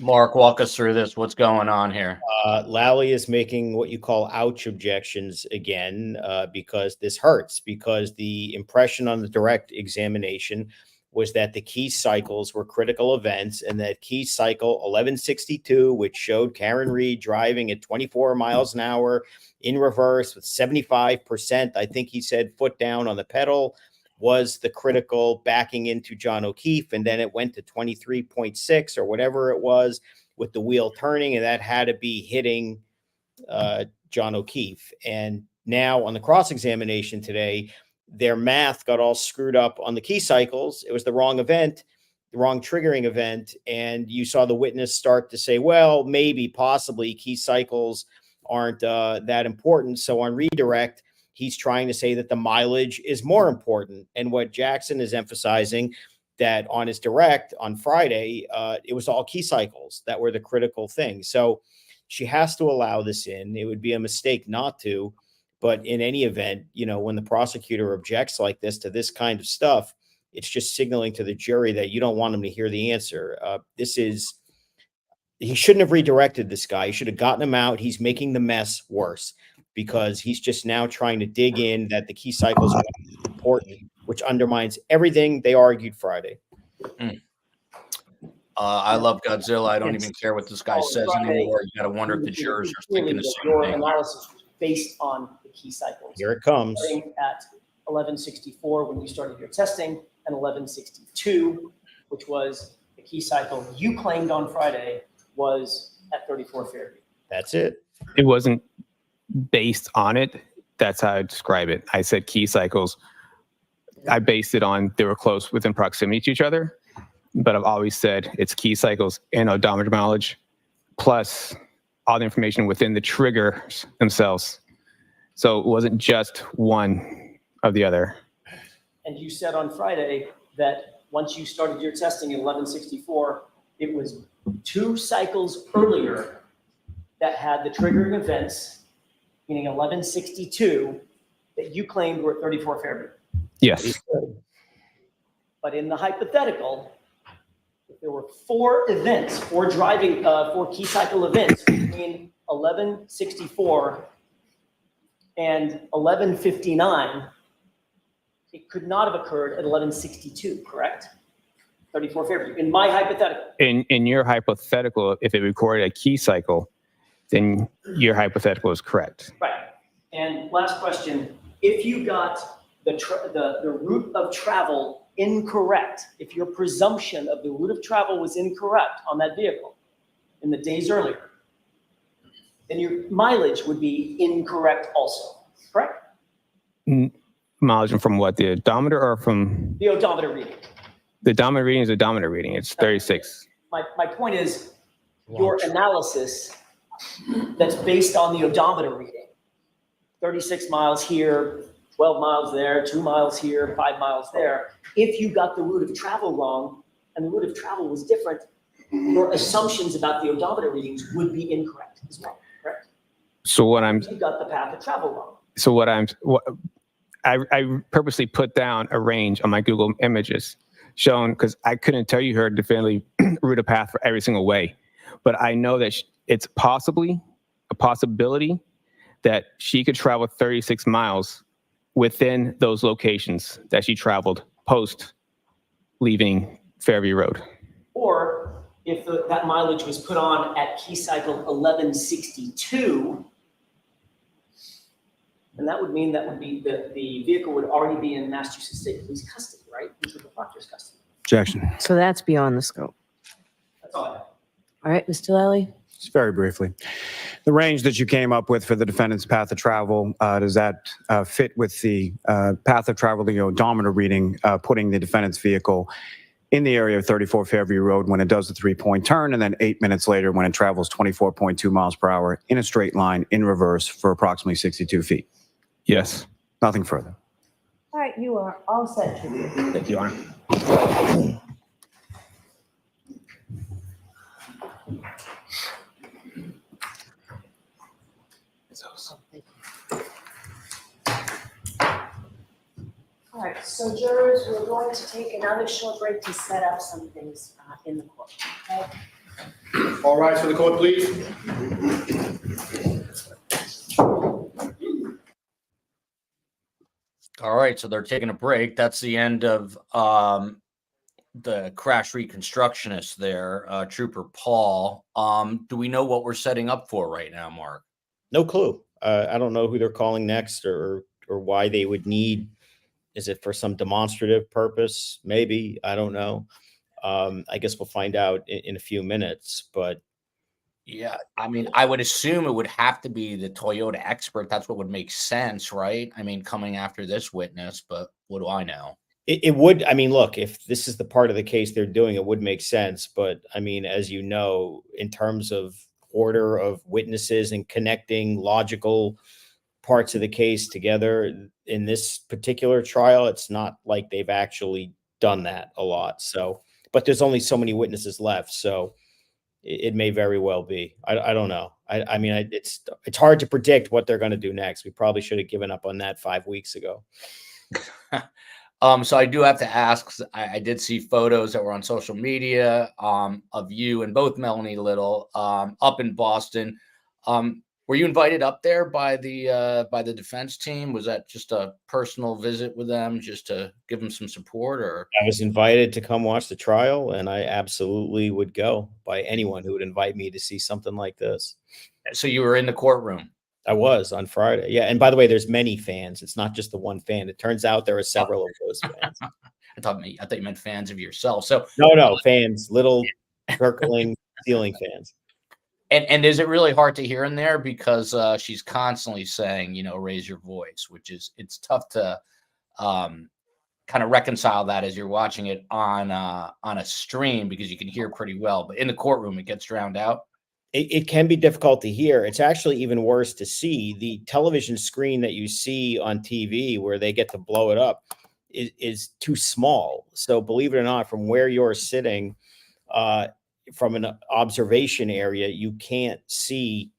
Mark, walk us through this. What's going on here? Lally is making what you call ouch objections again, because this hurts, because the impression on the direct examination was that the key cycles were critical events, and that key cycle 1162, which showed Karen Reed driving at 24 miles an hour in reverse with 75%, I think he said, foot down on the pedal, was the critical backing into John O'Keefe. And then it went to 23.6 or whatever it was with the wheel turning, and that had to be hitting John O'Keefe. And now on the cross-examination today, their math got all screwed up on the key cycles. It was the wrong event, the wrong triggering event. And you saw the witness start to say, well, maybe, possibly key cycles aren't that important. So on redirect, he's trying to say that the mileage is more important. And what Jackson is emphasizing, that on his direct on Friday, it was all key cycles that were the critical thing. So she has to allow this in. It would be a mistake not to. But in any event, you know, when the prosecutor objects like this to this kind of stuff, it's just signaling to the jury that you don't want them to hear the answer. He shouldn't have redirected this guy. He should have gotten him out. He's making the mess worse because he's just now trying to dig in that the key cycles are important, which undermines everything they argued Friday. I love Godzilla. I don't even care what this guy says anymore. You got to wonder if the jurors are thinking the same your thing. analysis was based on the key cycles. Here it comes. Starting at 1164 when you started your testing, and 1162, which was the key cycle you claimed on Friday was at 34 Fairview. That's it. It wasn't based on it. That's how I describe it. I said key cycles. I based it on they were close within proximity to each other, but I've always said it's key cycles and odometer mileage plus all the information within the triggers themselves. So it wasn't just one of the other. And you said on Friday that once you started your testing in 1164, it was 2 cycles earlier that had the triggering events, meaning 1162, that you claimed were at 34 Fairview. Yes. But in the hypothetical, if there were 4 events, 4 driving, 4 key cycle events between 1164 and 1159, it could not have occurred at 1162, correct? 34 Fairview, in my hypothetical. In your hypothetical, if it recorded a key cycle, then your hypothetical is correct. Right. And last question, if you got the route of travel incorrect, if your presumption of the route of travel was incorrect on that vehicle in the days earlier, then your mileage would be incorrect also, correct? Mileage from what? The odometer or from? The odometer reading. The odometer reading is odometer reading. It's 36. My point is your analysis that's based on the odometer reading, 36 miles here, 12 miles there, 2 miles here, 5 miles there. If you got the route of travel wrong and the route of travel was different, your assumptions about the odometer readings would be incorrect as well, correct? So what You got the path of travel wrong. So I purposely put down a range on my Google images showing, because I couldn't tell you her definitively route of path for every single way, but I know that it's possibly a possibility that she could travel 36 miles within those locations that she traveled post leaving Fairview Road. Or if that mileage was put on at key cycle 1162, then that would mean the vehicle would already be in Massachusetts State Police custody, right? Which would proctor's custody. Objection. So that's beyond the scope. That's all I have. All right, Mr. Lally? Just very briefly, the range that you came up with for the defendant's path of travel, does that fit with the path of travel, the odometer reading, putting the defendant's vehicle in the area of 34 Fairview Road when it does the 3-point turn, and then 8 minutes later when it travels 24.2 miles per hour in a straight line in reverse for approximately 62 feet? Yes. Nothing further. All right, you are all set to do. Thank you, Your Honor. All right, so jurors, we're going to take another short break to set up some things in the court, okay? All rise for the court, please. All right, so they're taking a break. That's the end of the crash reconstructionist there, Trooper Paul. Do we know what we're setting up for right now, Mark? No clue. I don't know who they're calling next or why they would need. Is it for some demonstrative purpose? Maybe. I don't know. I guess we'll find out in a few minutes, but Yeah, I mean, I would assume it would have to be the Toyota expert. That's what would make sense, right? I mean, coming after this witness, but what do I know? it would. I mean, look, if this is the part of the case they're doing, it would make sense. But I mean, as you know, in terms of order of witnesses and connecting logical parts of the case together in this particular trial, it's not like they've actually done that a lot. So, but there's only so many witnesses left. So it may very well be. I don't know. I mean, it's hard to predict what they're going to do next. We probably should have given up on that 5 weeks ago. So I do have to ask, 'cause I did see photos that were on social media of you and both Melanie Little up in Boston. Were you invited up there by the defense team? Was that just a personal visit with them, just to give them some support, or? I was invited to come watch the trial, and I absolutely would go by anyone who would invite me to see something like this. So you were in the courtroom? I was on Friday. Yeah. And by the way, there's many fans. It's not just the one fan. It turns out there are several of those fans. I thought you meant fans of yourself. So No, fans, little circling ceiling fans. And is it really hard to hear in there, because she's constantly saying, raise your voice, which it's tough to kind of reconcile that as you're watching it on a stream, because you can hear pretty well, but in the courtroom it gets drowned out. It can be difficult to hear. It's actually even worse to see. The television screen that you see on TV where they get to blow it up is too small. So believe it or not, from where you're sitting, from an observation area, you can't see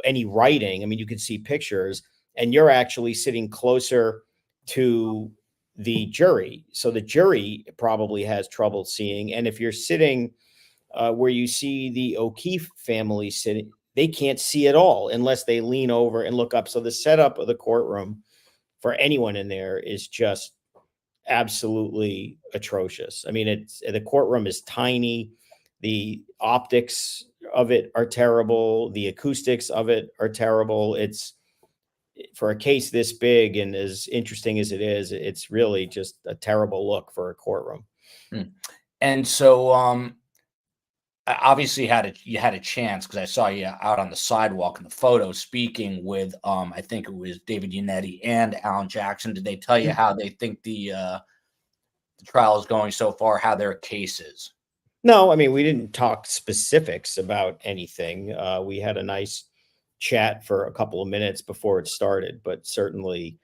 any writing. I mean, you can see pictures, and you're actually sitting closer to the jury. So the jury probably has trouble seeing. And if you're sitting where you see the O'Keefe family sitting, they can't see at all unless they lean over and look up. So the setup of the courtroom for anyone in there is just absolutely atrocious. I mean, the courtroom is tiny. The optics of it are terrible. The acoustics of it are terrible. It's, for a case this big and as interesting as it is, it's really just a terrible look for a courtroom. And so, obviously you had a chance, because I saw you out on the sidewalk in the photo speaking with I think it was David Yannetti and Alan Jackson. Did they tell you how they think the trial is going so far, how their case is? No, I mean, we didn't talk specifics about anything. We had a nice chat for a couple of minutes before it started, but certainly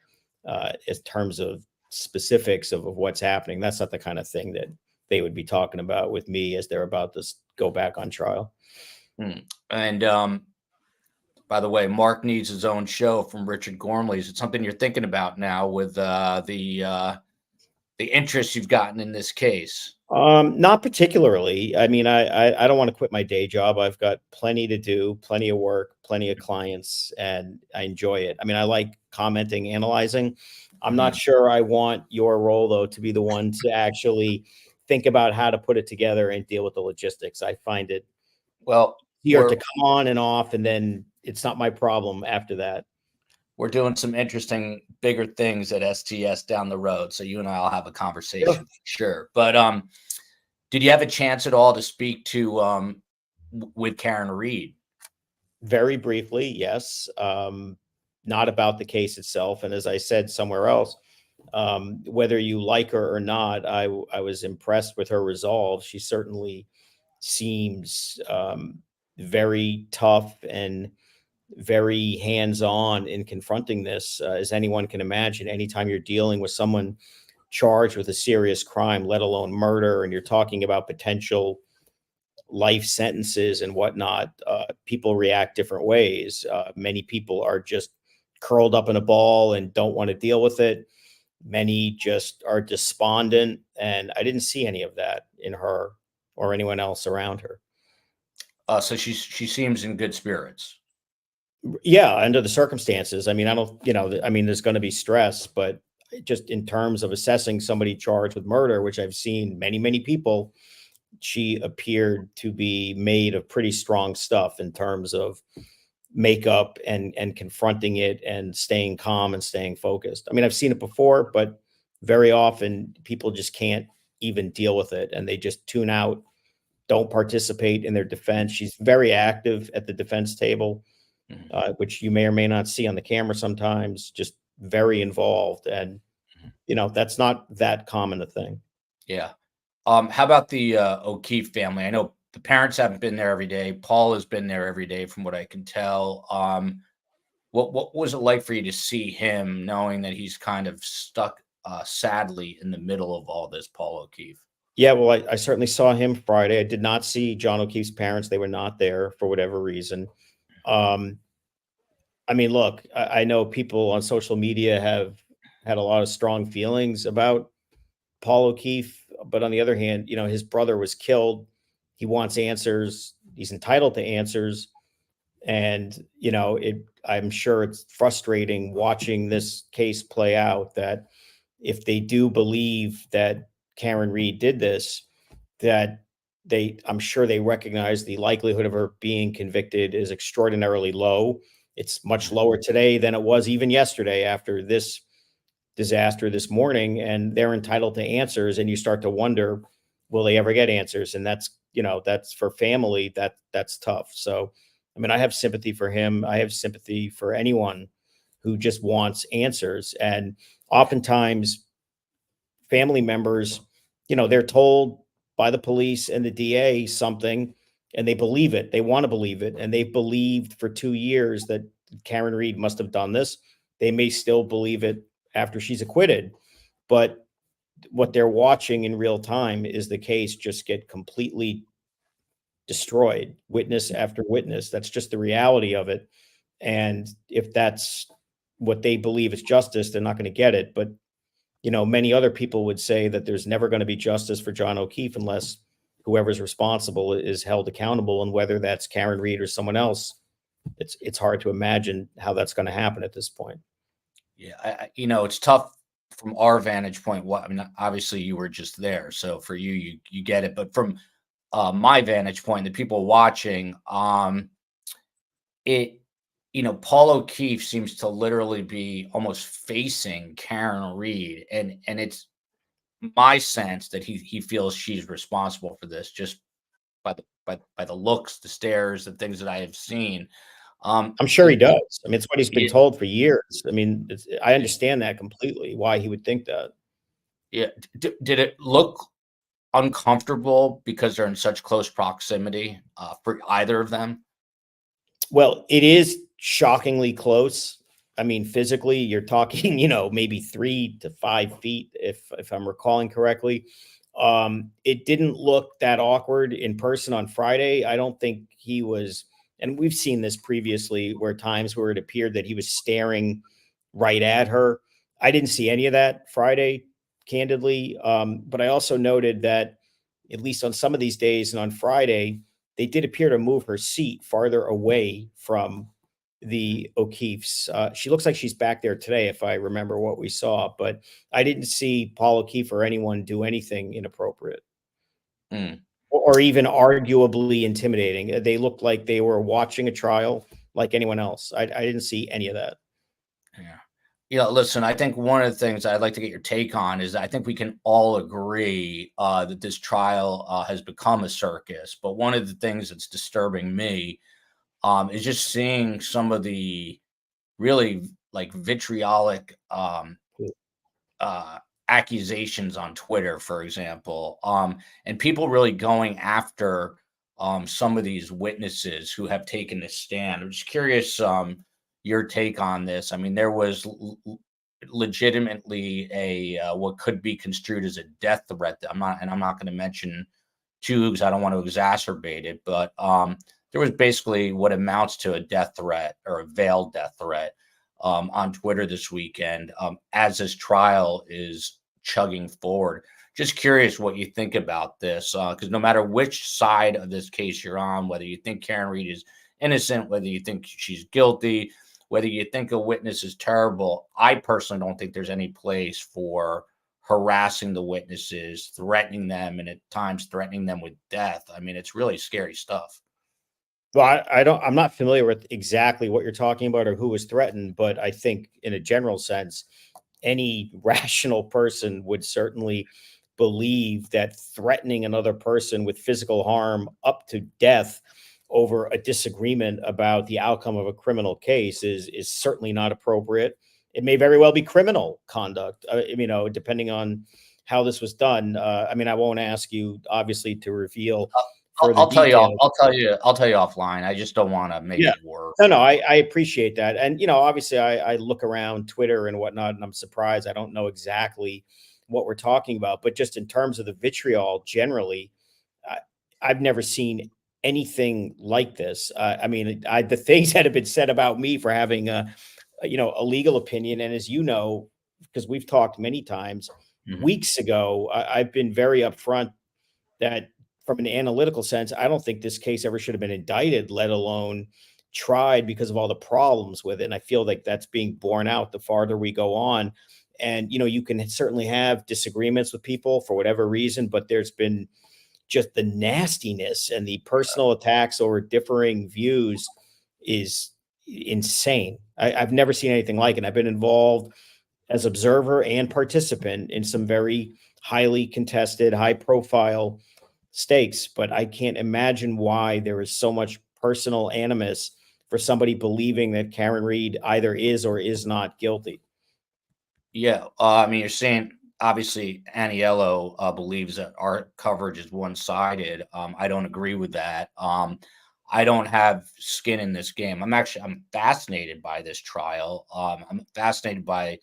in terms of specifics of what's happening, that's not the kind of thing that they would be talking about with me as they're about to go back on trial. And by the way, Mark needs his own show from Richard Gormley. Is it something you're thinking about now with the interest you've gotten in this case? Not particularly. I mean, I don't want to quit my day job. I've got plenty to do, plenty of work, plenty of clients, and I enjoy it. I mean, I like commenting, analyzing. I'm not sure I want your role, though, to be the one to actually think about how to put it together and deal with the logistics. I find it easier to come on and off, and then it's not my problem after that. We're doing some interesting, bigger things at STS down the road. So you and I will have a conversation, sure. But did you have a chance at all to speak to with Karen Reed? Very briefly, yes. Not about the case itself. And as I said somewhere else, whether you like her or not, I was impressed with her resolve. She certainly seems very tough and very hands-on in confronting this, as anyone can imagine. Anytime you're dealing with someone charged with a serious crime, let alone murder, and you're talking about potential life sentences and whatnot, people react different ways. Many people are just curled up in a ball and don't want to deal with it. Many just are despondent, and I didn't see any of that in her or anyone else around her. So she seems in good spirits. Yeah, under the circumstances. I mean, I don't, I mean, there's going to be stress, but just in terms of assessing somebody charged with murder, which I've seen many people, she appeared to be made of pretty strong stuff in terms of makeup and confronting it and staying calm and staying focused. I mean, I've seen it before, but very often people just can't even deal with it, and they just tune out, don't participate in their defense. She's very active at the defense table, which you may or may not see on the camera sometimes, just very involved. And, that's not that common a thing. Yeah. How about the O'Keefe family? I know the parents haven't been there every day. Paul has been there every day from what I can tell. What was it like for you to see him, knowing that he's kind of stuck, sadly, in the middle of all this, Paul O'Keefe? Yeah, well, I certainly saw him Friday. I did not see John O'Keefe's parents. They were not there for whatever reason. I mean, look, I know people on social media have had a lot of strong feelings about Paul O'Keefe, but on the other hand, his brother was killed. He wants answers. He's entitled to answers. And, I'm sure it's frustrating watching this case play out, that if they do believe that Karen Reed did this, that I'm sure they recognize the likelihood of her being convicted is extraordinarily low. It's much lower today than it was even yesterday after this disaster this morning, and they're entitled to answers. And you start to wonder, will they ever get answers? And that's for family, that's tough. So, I mean, I have sympathy for him. I have sympathy for anyone who just wants answers. And oftentimes family members, they're told by the police and the DA something, and they believe it. They want to believe it. And they've believed for 2 years that Karen Reed must have done this. They may still believe it after she's acquitted, but what they're watching in real time is the case just get completely destroyed, witness after witness. That's just the reality of it. And if that's what they believe is justice, they're not going to get it. But, many other people would say that there's never going to be justice for John O'Keefe unless whoever's responsible is held accountable. And whether that's Karen Reed or someone else, it's hard to imagine how that's going to happen at this point. Yeah, it's tough from our vantage point. I mean, obviously you were just there, so for you get it. But from my vantage point, the people watching, Paul O'Keefe seems to literally be almost facing Karen Reed, and it's my sense that he feels she's responsible for this, just by the looks, the stares, the things that I have seen. I'm sure he does. I mean, it's what he's been told for years. I mean, I understand that completely, why he would think that. Yeah. Did it look uncomfortable because they're in such close proximity for either of them? Well, it is shockingly close. I mean, physically, you're talking, maybe 3 to 5 feet, if I'm recalling correctly. It didn't look that awkward in person on Friday. I don't think he was, and we've seen this previously, where times where it appeared that he was staring right at her. I didn't see any of that Friday. candidly. But I also noted that at least on some of these days and on Friday, they did appear to move her seat farther away from the O'Keefe's. She looks like she's back there today, if I remember what we saw, but I didn't see Paul O'Keefe or anyone do anything inappropriate or even arguably intimidating. They looked like they were watching a trial like anyone else. I didn't see any of that. Yeah. Listen, I think one of the things I'd like to get your take on is I think we can all agree that this trial has become a circus. But one of the things that's disturbing me is just seeing some of the really like vitriolic accusations on Twitter, for example, and people really going after some of these witnesses who have taken a stand. I'm just curious your take on this. I mean, there was legitimately a what could be construed as a death threat. I'm not going to mention two because I don't want to exacerbate it, but there was basically what amounts to a death threat or a veiled death threat on Twitter this weekend as this trial is chugging forward. Just curious what you think about this, because no matter which side of this case you're on, whether you think Karen Read is innocent, whether you think she's guilty, whether you think a witness is terrible, I personally don't think there's any place for harassing the witnesses, threatening them, and at times threatening them with death. I mean, it's really scary stuff. Well, I'm not familiar with exactly what you're talking about or who was threatened, but I think in a general sense, any rational person would certainly believe that threatening another person with physical harm up to death over a disagreement about the outcome of a criminal case is certainly not appropriate. It may very well be criminal conduct, depending on how this was done. I won't ask you obviously to reveal. I'll tell you offline. I just don't want to make it worse. No, I appreciate that. And, obviously I look around Twitter and whatnot, and I'm surprised. I don't know exactly what we're talking about, but just in terms of the vitriol generally, I've never seen anything like this. The things that have been said about me for having a legal opinion. And as you know, because we've talked many times, weeks ago, I've been very upfront that from an analytical sense, I don't think this case ever should have been indicted, let alone tried, because of all the problems with it. And I feel like that's being borne out the farther we go on. And, you can certainly have disagreements with people for whatever reason, but there's been just the nastiness and the personal attacks over differing views is insane. I've never seen anything like it. I've been involved as observer and participant in some very highly contested, high profile stakes, but I can't imagine why there is so much personal animus for somebody believing that Karen Read either is or is not guilty. Yeah. You're saying obviously Aniello believes that our coverage is one-sided. I don't agree with that. I don't have skin in this game. I'm fascinated by this trial. I'm fascinated by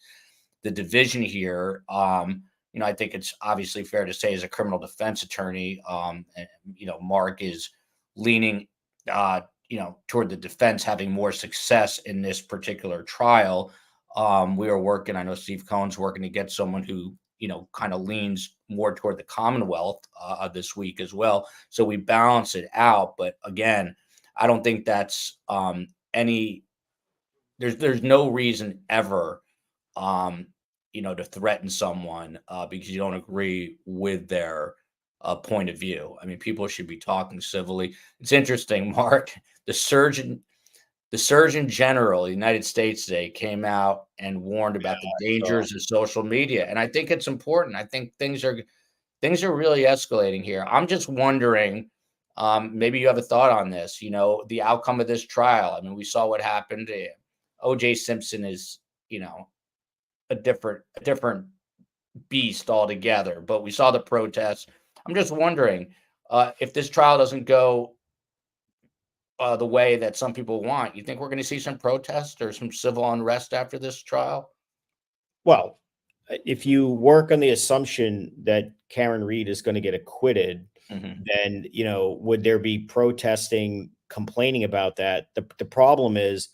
the division here. I think it's obviously fair to say as a criminal defense attorney, Mark is leaning, toward the defense having more success in this particular trial. We are working, I know Steve Cohen's working to get someone who, kind of leans more toward the Commonwealth this week as well. So we balance it out. But again, I don't think that's there's no reason ever, to threaten someone because you don't agree with their point of view. I mean, people should be talking civilly. It's interesting, Mark, the Surgeon General of the United States today came out and warned about the dangers of social media. And I think it's important. I think things are really escalating here. I'm just wondering, maybe you have a thought on this, the outcome of this trial. I mean, we saw what happened. O.J. Simpson is, a different beast altogether, but we saw the protests. I'm just wondering if this trial doesn't go the way that some people want, you think we're going to see some protests or some civil unrest after this trial? Well, if you work on the assumption that Karen Read is going to get acquitted, then, would there be protesting, complaining about that? The problem is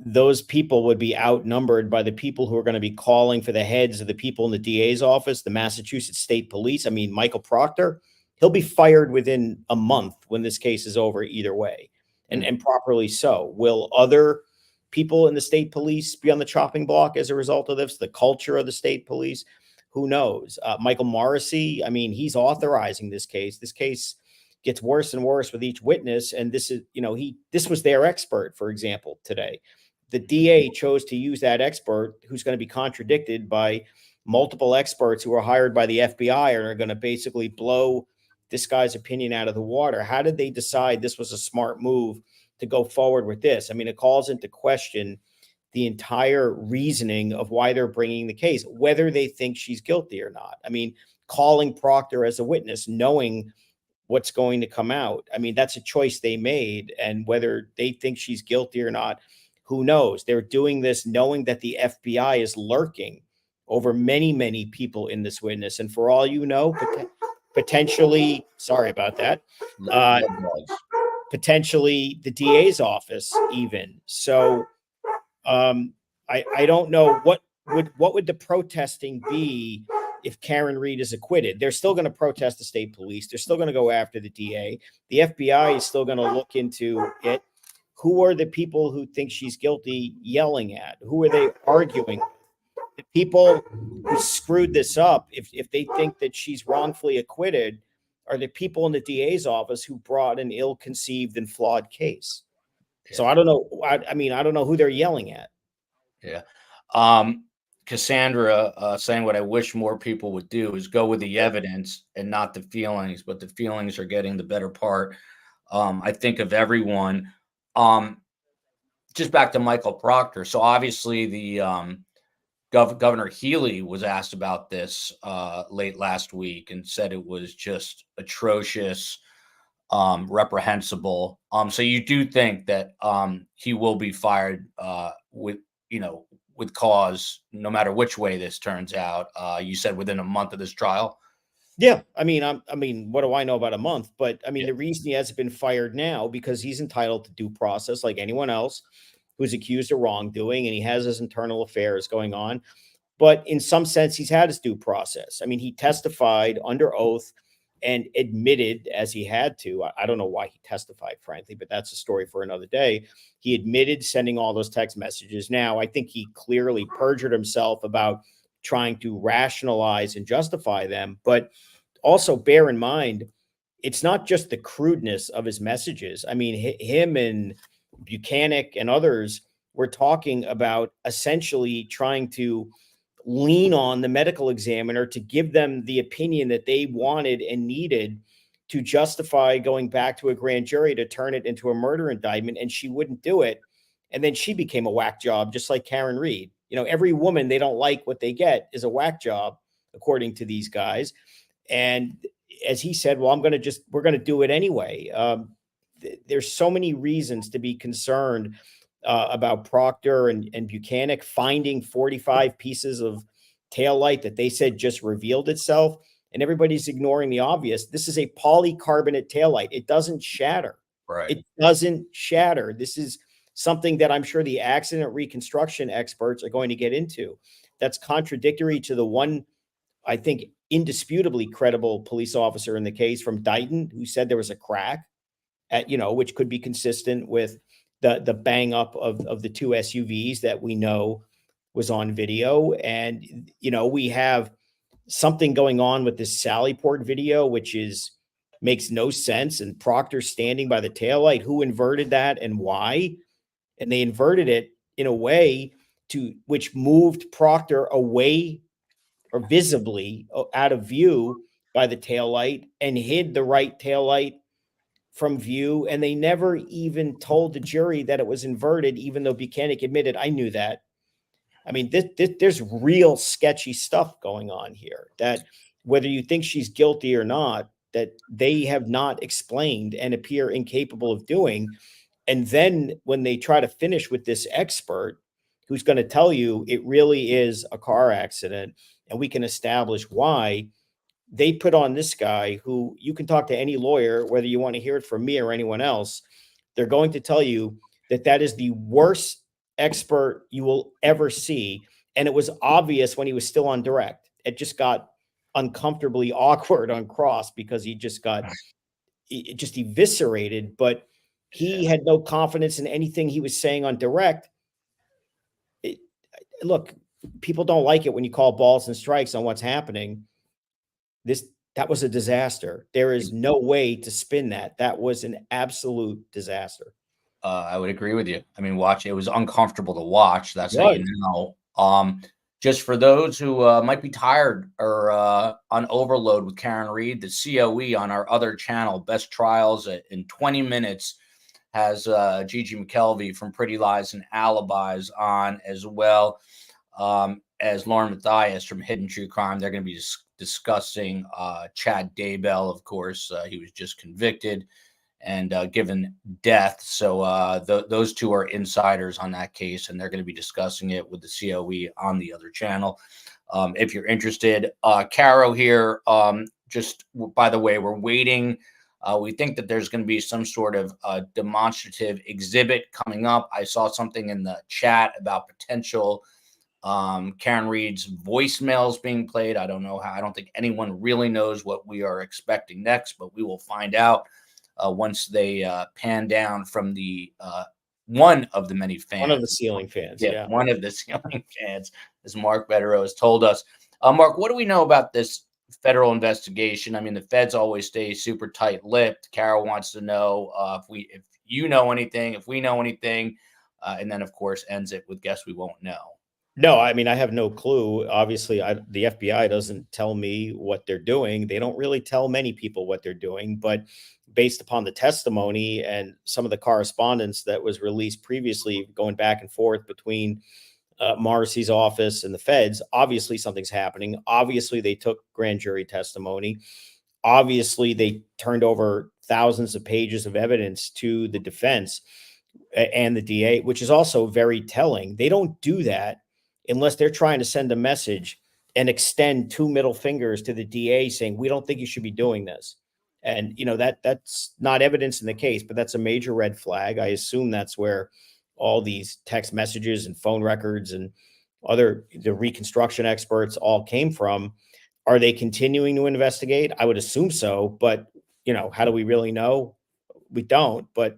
those people would be outnumbered by the people who are going to be calling for the heads of the people in the DA's office, the Massachusetts State Police. I mean, Michael Proctor, he'll be fired within a month when this case is over either way, and properly so. Will other people in the state police be on the chopping block as a result of this? The culture of the state police? Who knows? Michael Morrissey, I mean, he's authorizing this case. This case gets worse and worse with each witness. And this is, this was their expert, for example, today. The DA chose to use that expert who's going to be contradicted by multiple experts who are hired by the FBI and are going to basically blow this guy's opinion out of the water. How did they decide this was a smart move to go forward with this? I mean, it calls into question the entire reasoning of why they're bringing the case, whether they think she's guilty or not. I mean, calling Proctor as a witness, knowing what's going to come out. I mean, that's a choice they made. And whether they think she's guilty or not, who knows? They're doing this knowing that the FBI is lurking over many, many people in this witness. And for all you know, potentially, sorry about that, potentially the DA's office even. So I don't know what would the protesting be if Karen Reed is acquitted. They're still going to protest the state police. They're still going to go after the DA. The FBI is still going to look into it. Who are the people who think she's guilty yelling at? Who are they arguing with? The people who screwed this up, if they think that she's wrongfully acquitted, are the people in the DA's office who brought an ill-conceived and flawed case. So I don't know. I mean, I don't know who they're yelling at. Yeah. Cassandra saying what I wish more people would do is go with the evidence and not the feelings, but the feelings are getting the better part. I think of everyone. Just back to Michael Proctor. So obviously the Governor Healy was asked about this late last week and said it was just atrocious, reprehensible. So you do think that he will be fired with cause, no matter which way this turns out. You said within a month of this trial. Yeah, I mean, what do I know about a month? But I mean, the reason he hasn't been fired now because he's entitled to due process like anyone else who's accused of wrongdoing, and he has his internal affairs going on. But in some sense, he's had his due process. I mean, he testified under oath and admitted, as he had to. I don't know why he testified, frankly, but that's a story for another day. He admitted sending all those text messages. Now, I think he clearly perjured himself about trying to rationalize and justify them. But also bear in mind, it's not just the crudeness of his messages. I mean, him and Buchanan and others were talking about essentially trying to lean on the medical examiner to give them the opinion that they wanted and needed to justify going back to a grand jury to turn it into a murder indictment. And she wouldn't do it. And then she became a whack job, just like Karen Reed. Every woman they don't like what they get is a whack job, according to these guys. And as he said, well, we're going to do it anyway. There's so many reasons to be concerned about Proctor and Buchanan finding 45 pieces of taillight that they said just revealed itself. And everybody's ignoring the obvious. This is a polycarbonate taillight. It doesn't shatter. Right. It doesn't shatter. This is something that I'm sure the accident reconstruction experts are going to get into. That's contradictory to the one, I think, indisputably credible police officer in the case from Dighton, who said there was a crack at, which could be consistent with the bang up of the two SUVs that we know was on video. And, we have something going on with this Sallyport video, which makes no sense. And Proctor standing by the taillight, who inverted that and why? And they inverted it in a way which moved Proctor away or visibly out of view by the taillight and hid the right taillight from view. And they never even told the jury that it was inverted, even though Buchanan admitted, I knew that. I mean, there's real sketchy stuff going on here that whether you think she's guilty or not, that they have not explained and appear incapable of doing. And then when they try to finish with this expert who's going to tell you it really is a car accident and we can establish why, they put on this guy who you can talk to any lawyer, whether you want to hear it from me or anyone else. They're going to tell you that is the worst expert you will ever see. And it was obvious when he was still on direct. It just got uncomfortably awkward on cross because he just got just eviscerated, but he had no confidence in anything he was saying on direct. Look, people don't like it when you call balls and strikes on what's happening. That was a disaster. There is no way to spin that. That was an absolute disaster. I would agree with you. I mean, it was uncomfortable to watch. That's how you know. Just for those who might be tired or on overload with Karen Reed, the COE on our other channel, Best Trials in 20 Minutes, has Gigi McKelvey from Pretty Lies and Alibis on, as well as Lauren Mathias from Hidden True Crime. They're going to be discussing Chad Daybell, of course. He was just convicted and given death. So those two are insiders on that case, and they're going to be discussing it with the COE on the other channel. If you're interested, Caro here, just by the way, we're waiting. We think that there's going to be some sort of demonstrative exhibit coming up. I saw something in the chat about potential Karen Reed's voicemails being played. I don't know how. I don't think anyone really knows what we are expecting next, but we will find out once they pan down from the one of the many fans. One of the ceiling fans. Yeah. One of the ceiling fans, as Mark Bederow has told us. Mark, what do we know about this federal investigation? I mean, the feds always stay super tight-lipped. Carol wants to know if you know anything, if we know anything, and then, of course, ends it with guess we won't know. No, I mean, I have no clue. Obviously, the FBI doesn't tell me what they're doing. They don't really tell many people what they're doing, but based upon the testimony and some of the correspondence that was released previously, going back and forth between Morrissey's office and the feds, obviously something's happening. Obviously, they took grand jury testimony. Obviously, they turned over thousands of pages of evidence to the defense and the DA, which is also very telling. They don't do that unless they're trying to send a message and extend two middle fingers to the DA saying, we don't think you should be doing this. And, you know, that's not evidence in the case, but that's a major red flag. I assume that's where all these text messages and phone records and the reconstruction experts all came from. Are they continuing to investigate? I would assume so, but, you know, how do we really know? We don't, but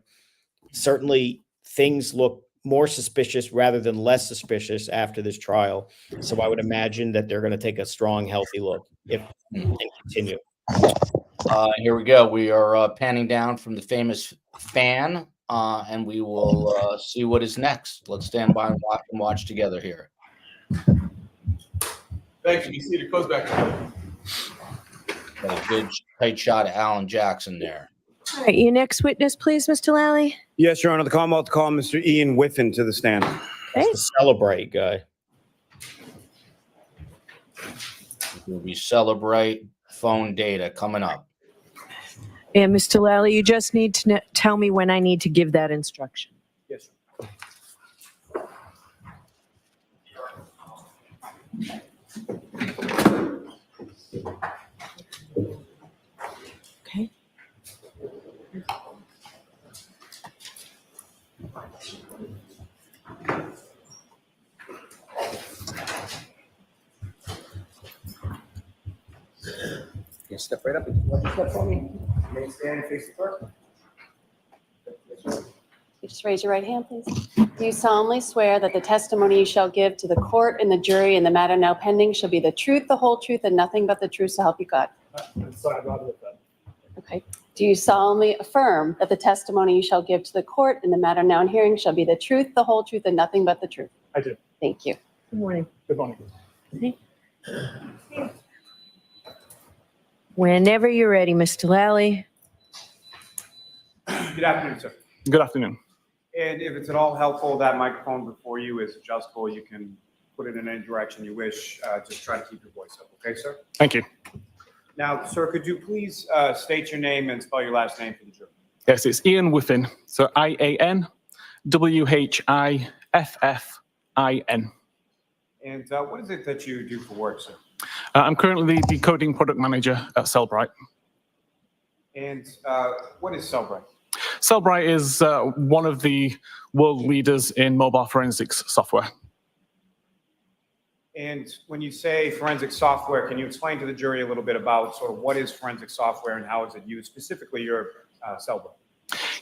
certainly things look more suspicious rather than less suspicious after this trial. So I would imagine that they're going to take a strong, healthy look and continue. Here we go. We are panning down from the famous fan, and we will see what is next. Let's stand by and watch together here. Thanks. You can see it goes back. Got a good tight shot of Alan Jackson there. All right, your next witness, please, Mr. Lally. Yes, Your Honor. The Commonwealth to call Mr. Ian Whiffin to the stand. That's the Celebrate guy. We celebrate phone data coming up. And Mr. Lally, you just need to tell me when I need to give that instruction. Yes, sir. Okay. You step right up and step for me. You may stand and face the clerk. You just raise your right hand, please. Do you solemnly swear that the testimony you shall give to the court and the jury in the matter now pending shall be the truth, the whole truth, and nothing but the truth, so help you God? Okay. Do you solemnly affirm that the testimony you shall give to the court in the matter now in hearing shall be the truth, the whole truth, and nothing but the truth? I do. Thank you. Good morning. Good morning. Whenever you're ready, Mr. Lally. Good afternoon, sir. Good afternoon. And if it's at all helpful, that microphone before you is adjustable. You can put it in any direction you wish. Just try to keep your voice up. Okay, sir? Thank you. Now, sir, could you please state your name and spell your last name for the jury? Yes, it's Ian Whiffin. So IANWHIFFIN. And what is it that you do for work, sir? I'm currently the decoding product manager at Cellbrite. And what is Cellbrite? Cellbrite is one of the world leaders in mobile forensics software. And when you say forensic software, can you explain to the jury a little bit about sort of what is forensic software and how is it used, specifically your Cellbrite?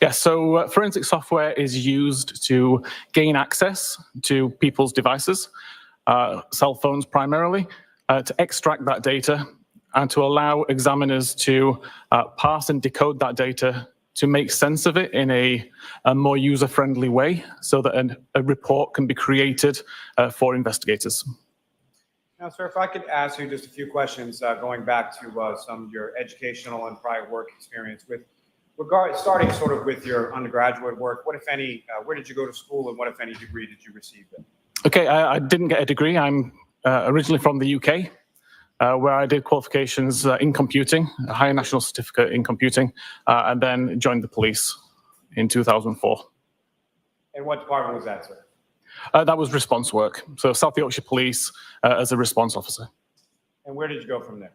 Yeah, so forensic software is used to gain access to people's devices, cell phones primarily, to extract that data and to allow examiners to parse and decode that data to make sense of it in a more user-friendly way so that a report can be created for investigators. Now, sir, if I could ask you just a few questions going back to some of your educational and prior work experience starting sort of with your undergraduate work, what, if any, where did you go to school and what, if any, degree did you receive then? Okay, I didn't get a degree. I'm originally from the UK, where I did qualifications in computing, a higher national certificate in computing, and then joined the police in 2004. And what department was that, sir? That was response work. So South Yorkshire Police as a response officer. And where did you go from there?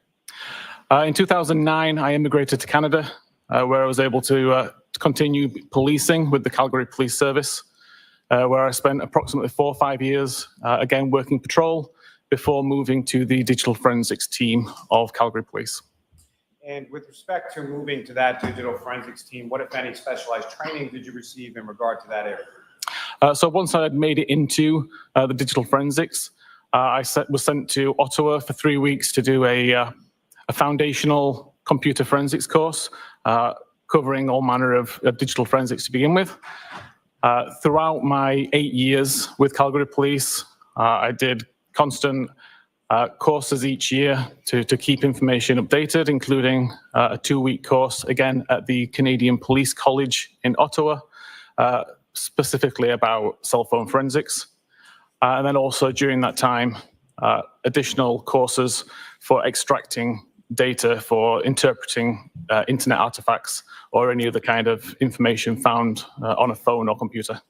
In 2009, I immigrated to Canada, where I was able to continue policing with the Calgary Police Service, where I spent approximately 4 or 5 years, again, working patrol before moving to the digital forensics team of Calgary Police. And with respect to moving to that digital forensics team, what, if any, specialized training did you receive in regard to that area? So once I had made it into the digital forensics, I was sent to Ottawa for 3 weeks to do a foundational computer forensics course, covering all manner of digital forensics to begin with. Throughout my 8 years with Calgary Police, I did constant courses each year to keep information updated, including a 2-week course, again, at the Canadian Police College in Ottawa, specifically about cell phone forensics. And then also during that time, additional courses for extracting data for interpreting internet artifacts or any other kind of information found on a phone or computer.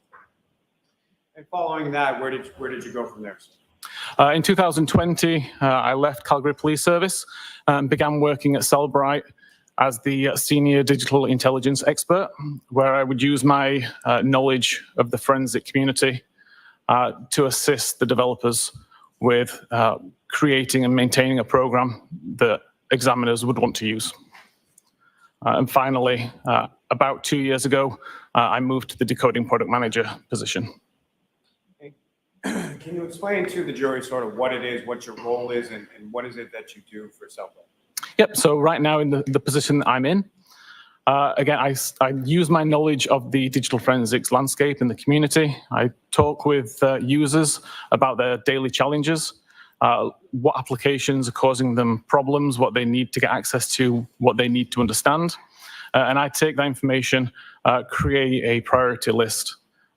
And following that, where did you go from there, sir? In 2020, I left Calgary Police Service and began working at Cellbrite as the senior digital intelligence expert, where I would use my knowledge of the forensic community to assist the developers with creating and maintaining a program that examiners would want to use. And finally, about 2 years ago, I moved to the decoding product manager position. Can you explain to the jury sort of what it is, what your role is, and what is it that you do for Cellbrite? Yep, so right now in the position that I'm in, again, I use my knowledge of the digital forensics landscape in the community. I talk with users about their daily challenges, what applications are causing them problems, what they need to get access to, what they need to understand. And I take that information, create a priority list,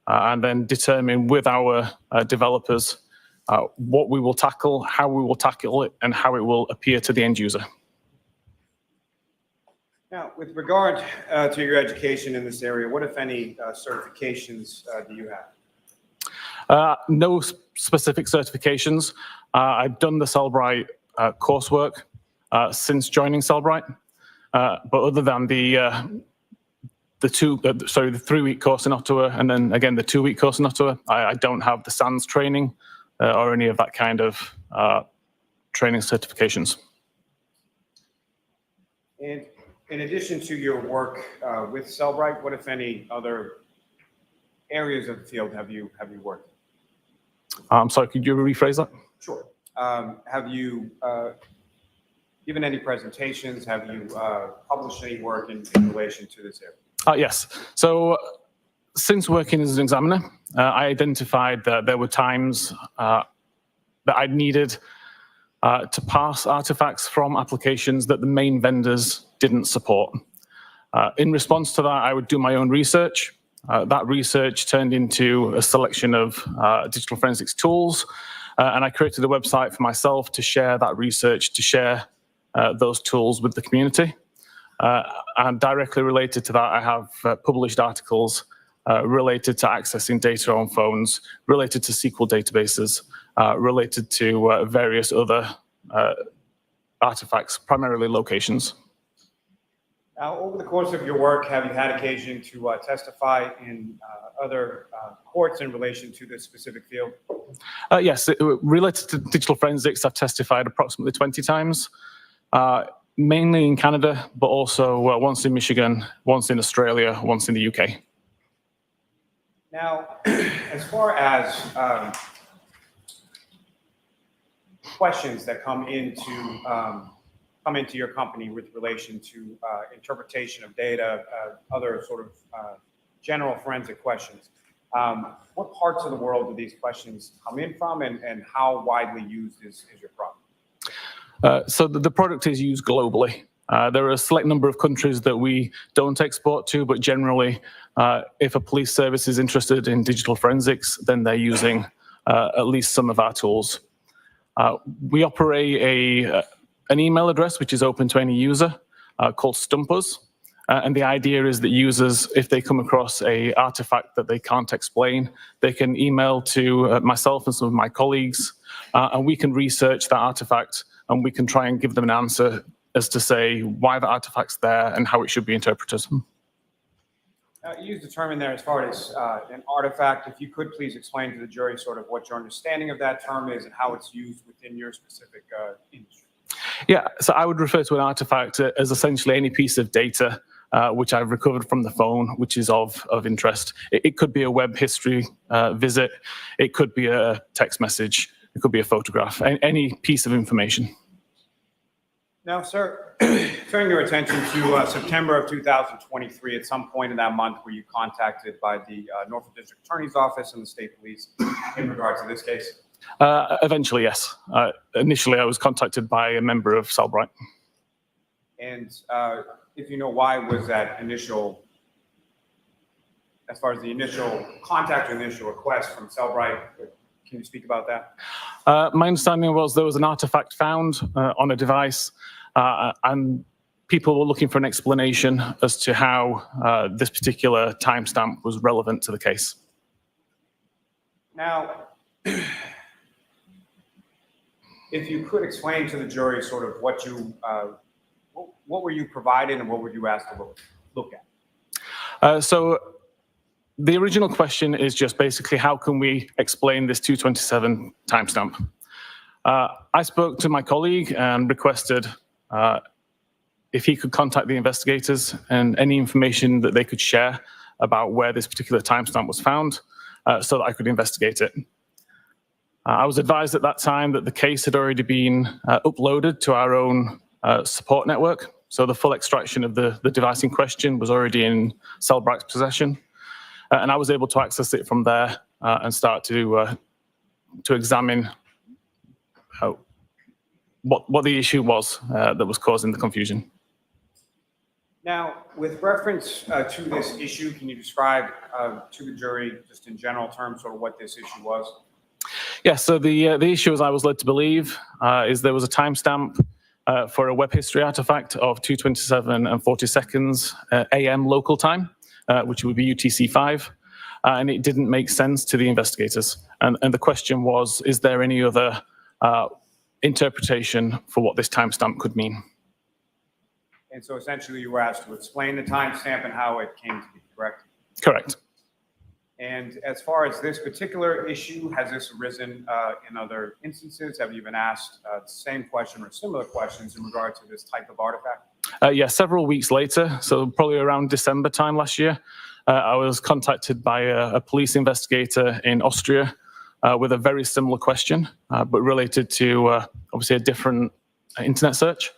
and then determine with our developers what we will tackle, how we will tackle it, and how it will appear to the end user. Now, with regard to your education in this area, what, if any, certifications do you have? No specific certifications. I've done the Cellbrite coursework since joining Cellbrite, but other than the 3-week course in Ottawa, and then again the 2-week course in Ottawa, I don't have the SANS training or any of that kind of training certifications. And in addition to your work with Cellbrite, what, if any, other areas of the field have you worked in? I'm sorry, could you rephrase that? Sure. Have you given any presentations? Have you published any work in relation to this area? Yes. So since working as an examiner, I identified that there were times that I needed to parse artifacts from applications that the main vendors didn't support. In response to that, I would do my own research. That research turned into a selection of digital forensics tools, and I created a website for myself to share that research, to share those tools with the community. And directly related to that, I have published articles related to accessing data on phones, related to SQL databases, related to various other artifacts, primarily locations. Now, over the course of your work, have you had occasion to testify in other courts in relation to this specific field? Yes, related to digital forensics, I've testified approximately 20 times, mainly in Canada, but also once in Michigan, once in Australia, once in the UK. Now, as far as questions that come into your company with relation to interpretation of data, other sort of general forensic questions, what parts of the world do these questions come in from, and how widely used is your product? So the product is used globally. There are a select number of countries that we don't export to, but generally, if a police service is interested in digital forensics, then they're using at least some of our tools. We operate an email address which is open to any user called Stumpers. And the idea is that users, if they come across an artifact that they can't explain, they can email to myself and some of my colleagues, and we can research that artifact, and we can try and give them an answer as to say why the artifact's there and how it should be interpreted. You used the term in there as far as an artifact. If you could please explain to the jury sort of what your understanding of that term is and how it's used within your specific industry. Yeah, so I would refer to an artifact as essentially any piece of data which I've recovered from the phone, which is of interest. It could be a web history visit. It could be a text message. It could be a photograph, any piece of information. Now, sir, turning your attention to September of 2023, at some point in that month, were you contacted by the Norfolk District Attorney's Office and the State Police in regards to this case? Eventually, yes. Initially, I was contacted by a member of Cellbrite. And if you know why was that initial, as far as the initial contact or initial request from Cellbrite, can you speak about that? My understanding was there was an artifact found on a device, and people were looking for an explanation as to how this particular timestamp was relevant to the case. Now, if you could explain to the jury sort of what were you provided and what were you asked to look at? So the original question is just basically how can we explain this 227 timestamp? I spoke to my colleague and requested if he could contact the investigators and any information that they could share about where this particular timestamp was found so that I could investigate it. I was advised at that time that the case had already been uploaded to our own support network. So the full extraction of the device in question was already in Cellbrite's possession. And I was able to access it from there and start to examine what the issue was that was causing the confusion. Now, with reference to this issue, can you describe to the jury, just in general terms, sort of what this issue was? Yeah, so the issue, as I was led to believe, is there was a timestamp for a web history artifact of 2:27 and 40 seconds AM local time, which would be UTC-5, and it didn't make sense to the investigators. And the question was, is there any other interpretation for what this timestamp could mean? And so essentially you were asked to explain the timestamp and how it came to be, correct? Correct. And as far as this particular issue, has this arisen in other instances? Have you been asked the same question or similar questions in regard to this type of artifact? Yeah, several weeks later, so probably around December time last year, I was contacted by a police investigator in Austria with a very similar question, but related to obviously a different internet search.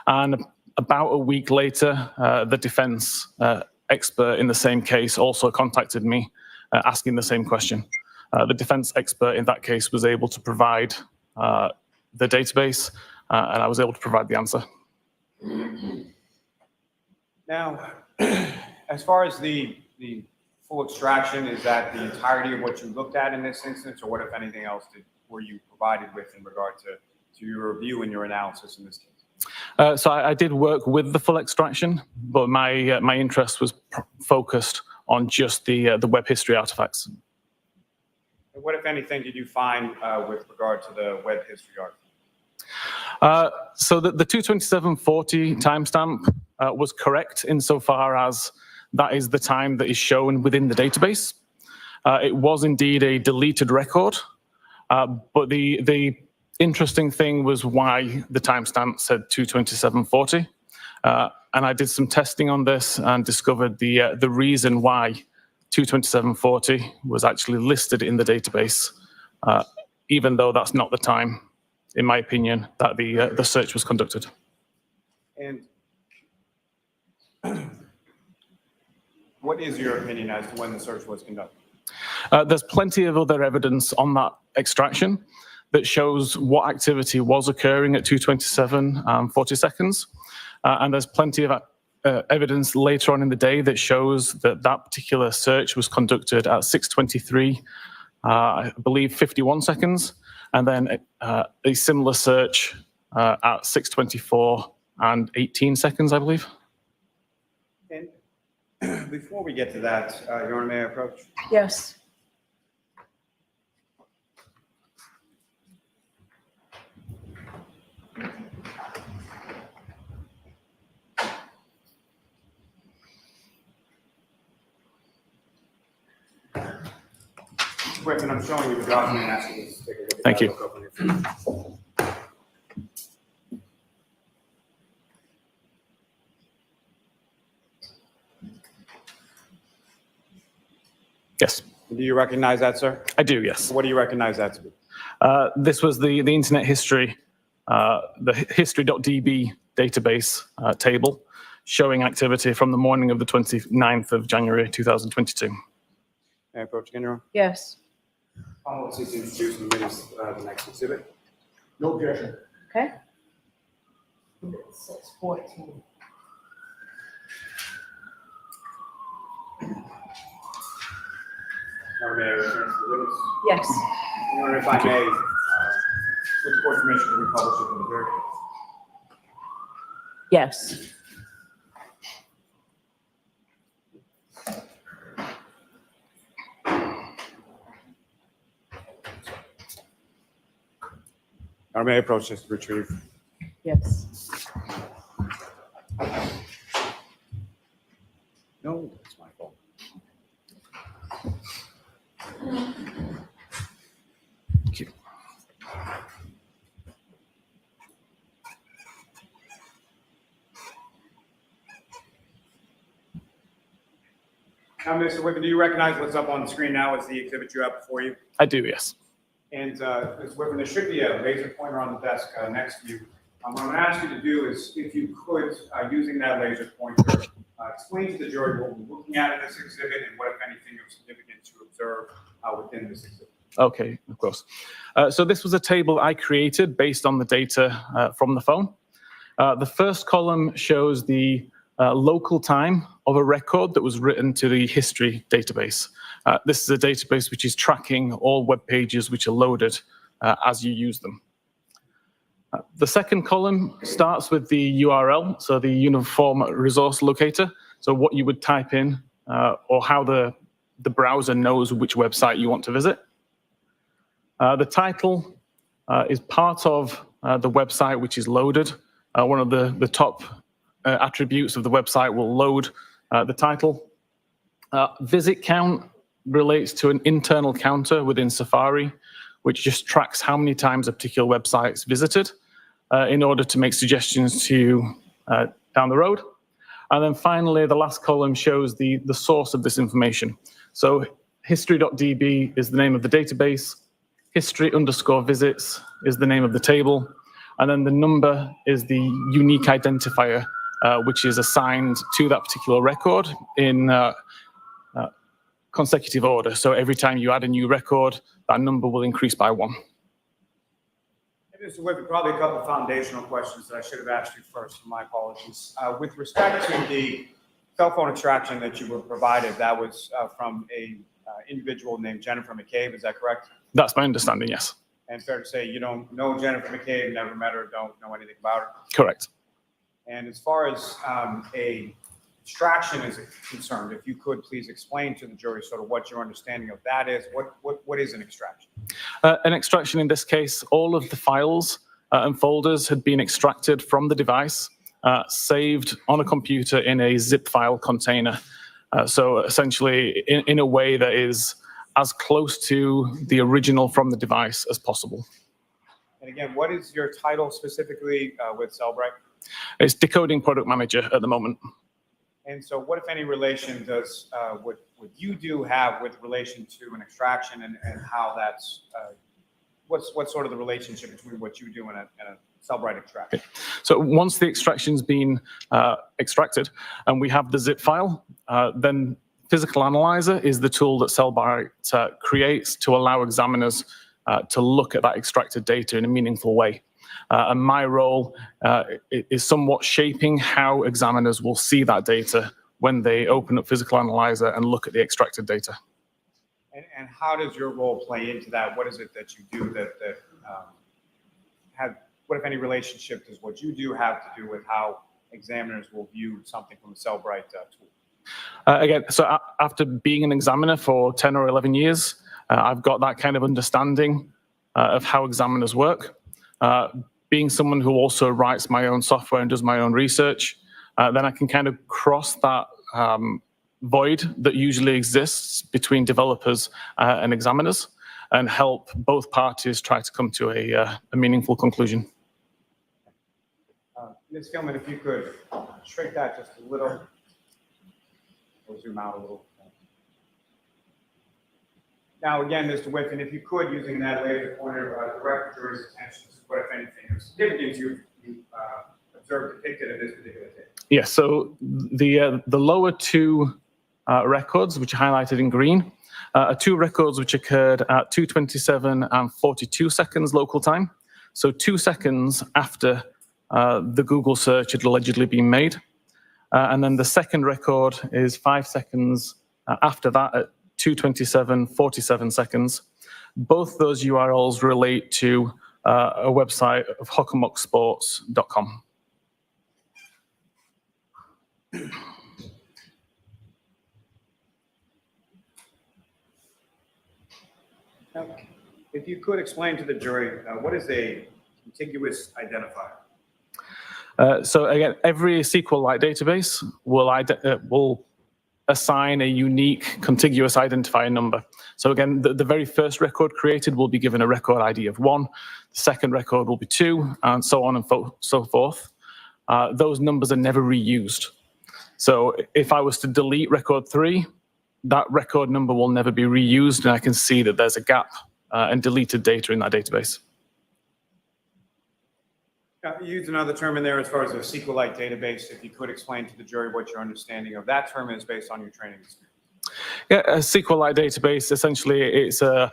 And about a week later, the defense expert in the same case also contacted me asking the same question. The defense expert in that case was able to provide the database, and I was able to provide the answer. Now, as far as the full extraction, is that the entirety of what you looked at in this instance, or what, if anything else, were you provided with in regard to your review and your analysis in this case? So I did work with the full extraction, but my interest was focused on just the web history artifacts. And what, if anything, did you find with regard to the web history artifact? So the 22740 timestamp was correct insofar as that is the time that is shown within the database. It was indeed a deleted record, but the interesting thing was why the timestamp said 2:27:40. And I did some testing on this and discovered the reason why 2:27:40 was actually listed in the database, even though that's not the time, in my opinion, that the search was conducted. And what is your opinion as to when the search was conducted? There's plenty of other evidence on that extraction that shows what activity was occurring at 2:27:40 seconds. And there's plenty of evidence later on in the day that shows that that particular search was conducted at 6:23, I believe 51 seconds, and then a similar search at 6:24 and 18 seconds, I believe. And before we get to that, Your Honor, may I approach? Yes. Whiffin, I'm showing you the document. Ask you to take a look at Thank that. you. Look up on your phone. Yes, Do you recognize that, sir? I do, yes. What do you recognize that to be? This was the internet history, the history.db database table showing activity from the morning of the 29th of January 2022. May I approach again, Your Honor? Yes. I'll seek to introduce the minutes, the next exhibit. No objection. Okay. 6:14. Your Honor, may I return to the witness? Yes. Your Honor, if I may, with the court's permission to republish it in the record. Yes. Your Honor, may I approach this to retrieve? Yes. No, it's my fault. Thank you. Now, Mr. Whiffin, do you recognize what's up on the screen now as the exhibit you have before you? I do, yes. And Ms. Whiffin, there should be a laser pointer on the desk next to you. What I'm going to ask you to do is, if you could, using that laser pointer, explain to the jury what we're looking at in this exhibit and what, if anything, of significance you observe within this exhibit. Okay, of course. So this was a table I created based on the data from the phone. The first column shows the local time of a record that was written to the history database. This is a database which is tracking all web pages which are loaded as you use them. The second column starts with the URL, so the Uniform Resource Locator, so what you would type in or how the browser knows which website you want to visit. The title is part of the website which is loaded. One of the top attributes of the website will load the title. Visit count relates to an internal counter within Safari, which just tracks how many times a particular website is visited in order to make suggestions to you down the road. And then finally, the last column shows the source of this information. So history.db is the name of the database. History_visits is the name of the table. And then the number is the unique identifier, which is assigned to that particular record in consecutive order. So every time you add a new record, that number will increase by 1. Mr. Whiffin, probably a couple of foundational questions that I should have asked you first. My apologies. With respect to the cell phone extraction that you were provided, that was from a individual named Jennifer McCabe, is that correct? That's my understanding, yes. And fair to say you don't know Jennifer McCabe, never met her, don't know anything about her? Correct. And as far as a extraction is concerned, if you could please explain to the jury sort of what your understanding of that is. What is an extraction? An extraction in this case, all of the files and folders had been extracted from the device saved on a computer in a zip file container. So essentially in a way that is as close to the original from the device as possible. And again, what is your title specifically with Cellbrite? It's decoding product manager at the moment. And so what, if any, relation does what you do have with relation to an extraction, and how that's, what's sort of the relationship between what you do and a Cellbrite extraction? So once the extraction's been extracted and we have the zip file, then Physical Analyzer is the tool that Cellbrite creates to allow examiners to look at that extracted data in a meaningful way. And my role is somewhat shaping how examiners will see that data when they open up Physical Analyzer and look at the extracted data. And how does your role play into that? What is it that you do that what, if any, relationship does what you do have to do with how examiners will view something from a Cellbrite tool? Again, so after being an examiner for 10 or 11 years, I've got that kind of understanding of how examiners work. Being someone who also writes my own software and does my own research, then I can kind of cross that void that usually exists between developers and examiners and help both parties try to come to a meaningful conclusion. Ms. Gilman, if you could shrink that just a little, or zoom out a little. Now, again, Mr. Whiffin, if you could, using that laser pointer, direct the jury's attention to what, if anything, is significant you observed depicted in this particular case. Yes, so the lower two records, which are highlighted in green, are two records which occurred at 2:27 and 42 seconds local time. So 2 seconds after the Google search had allegedly been made. And then the second record is 5 seconds after that at 2:27, 47 seconds. Both those URLs relate to a website of hokamocksports.com. Now, if you could explain to the jury, what is a contiguous identifier? So again, every SQLite database will assign a unique contiguous identifier number. So again, the very first record created will be given a record ID of 1, the second record will be 2, and so on and so forth. Those numbers are never reused. So if I was to delete record 3, that record number will never be reused, and I can see that there's a gap and deleted data in that database. You used another term in there as far as a SQLite database. If you could explain to the jury what your understanding of that term is based on your training experience. Yeah, a SQLite database, essentially, it's a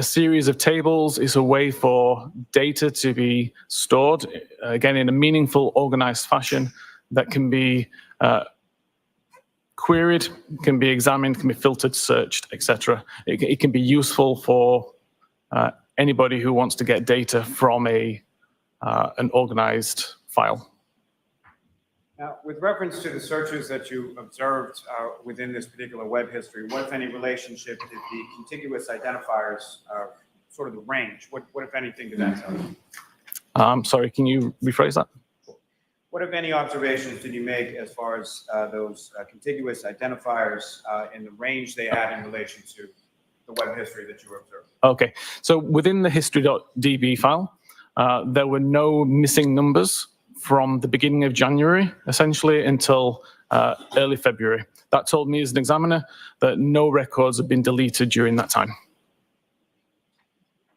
series of tables. It's a way for data to be stored, again, in a meaningful, organized fashion that can be queried, can be examined, can be filtered, searched, etc. It can be useful for anybody who wants to get data from an organized file. Now, with reference to the searches that you observed within this particular web history, what, if any, relationship did the contiguous identifiers, sort of the range, what, if anything, did that tell you? I'm sorry, can you rephrase that? What, if any, observations did you make as far as those contiguous identifiers in the range they had in relation to the web history that you observed? Okay, so within the history.db file, there were no missing numbers from the beginning of January, essentially, until early February. That told me as an examiner that no records had been deleted during that time.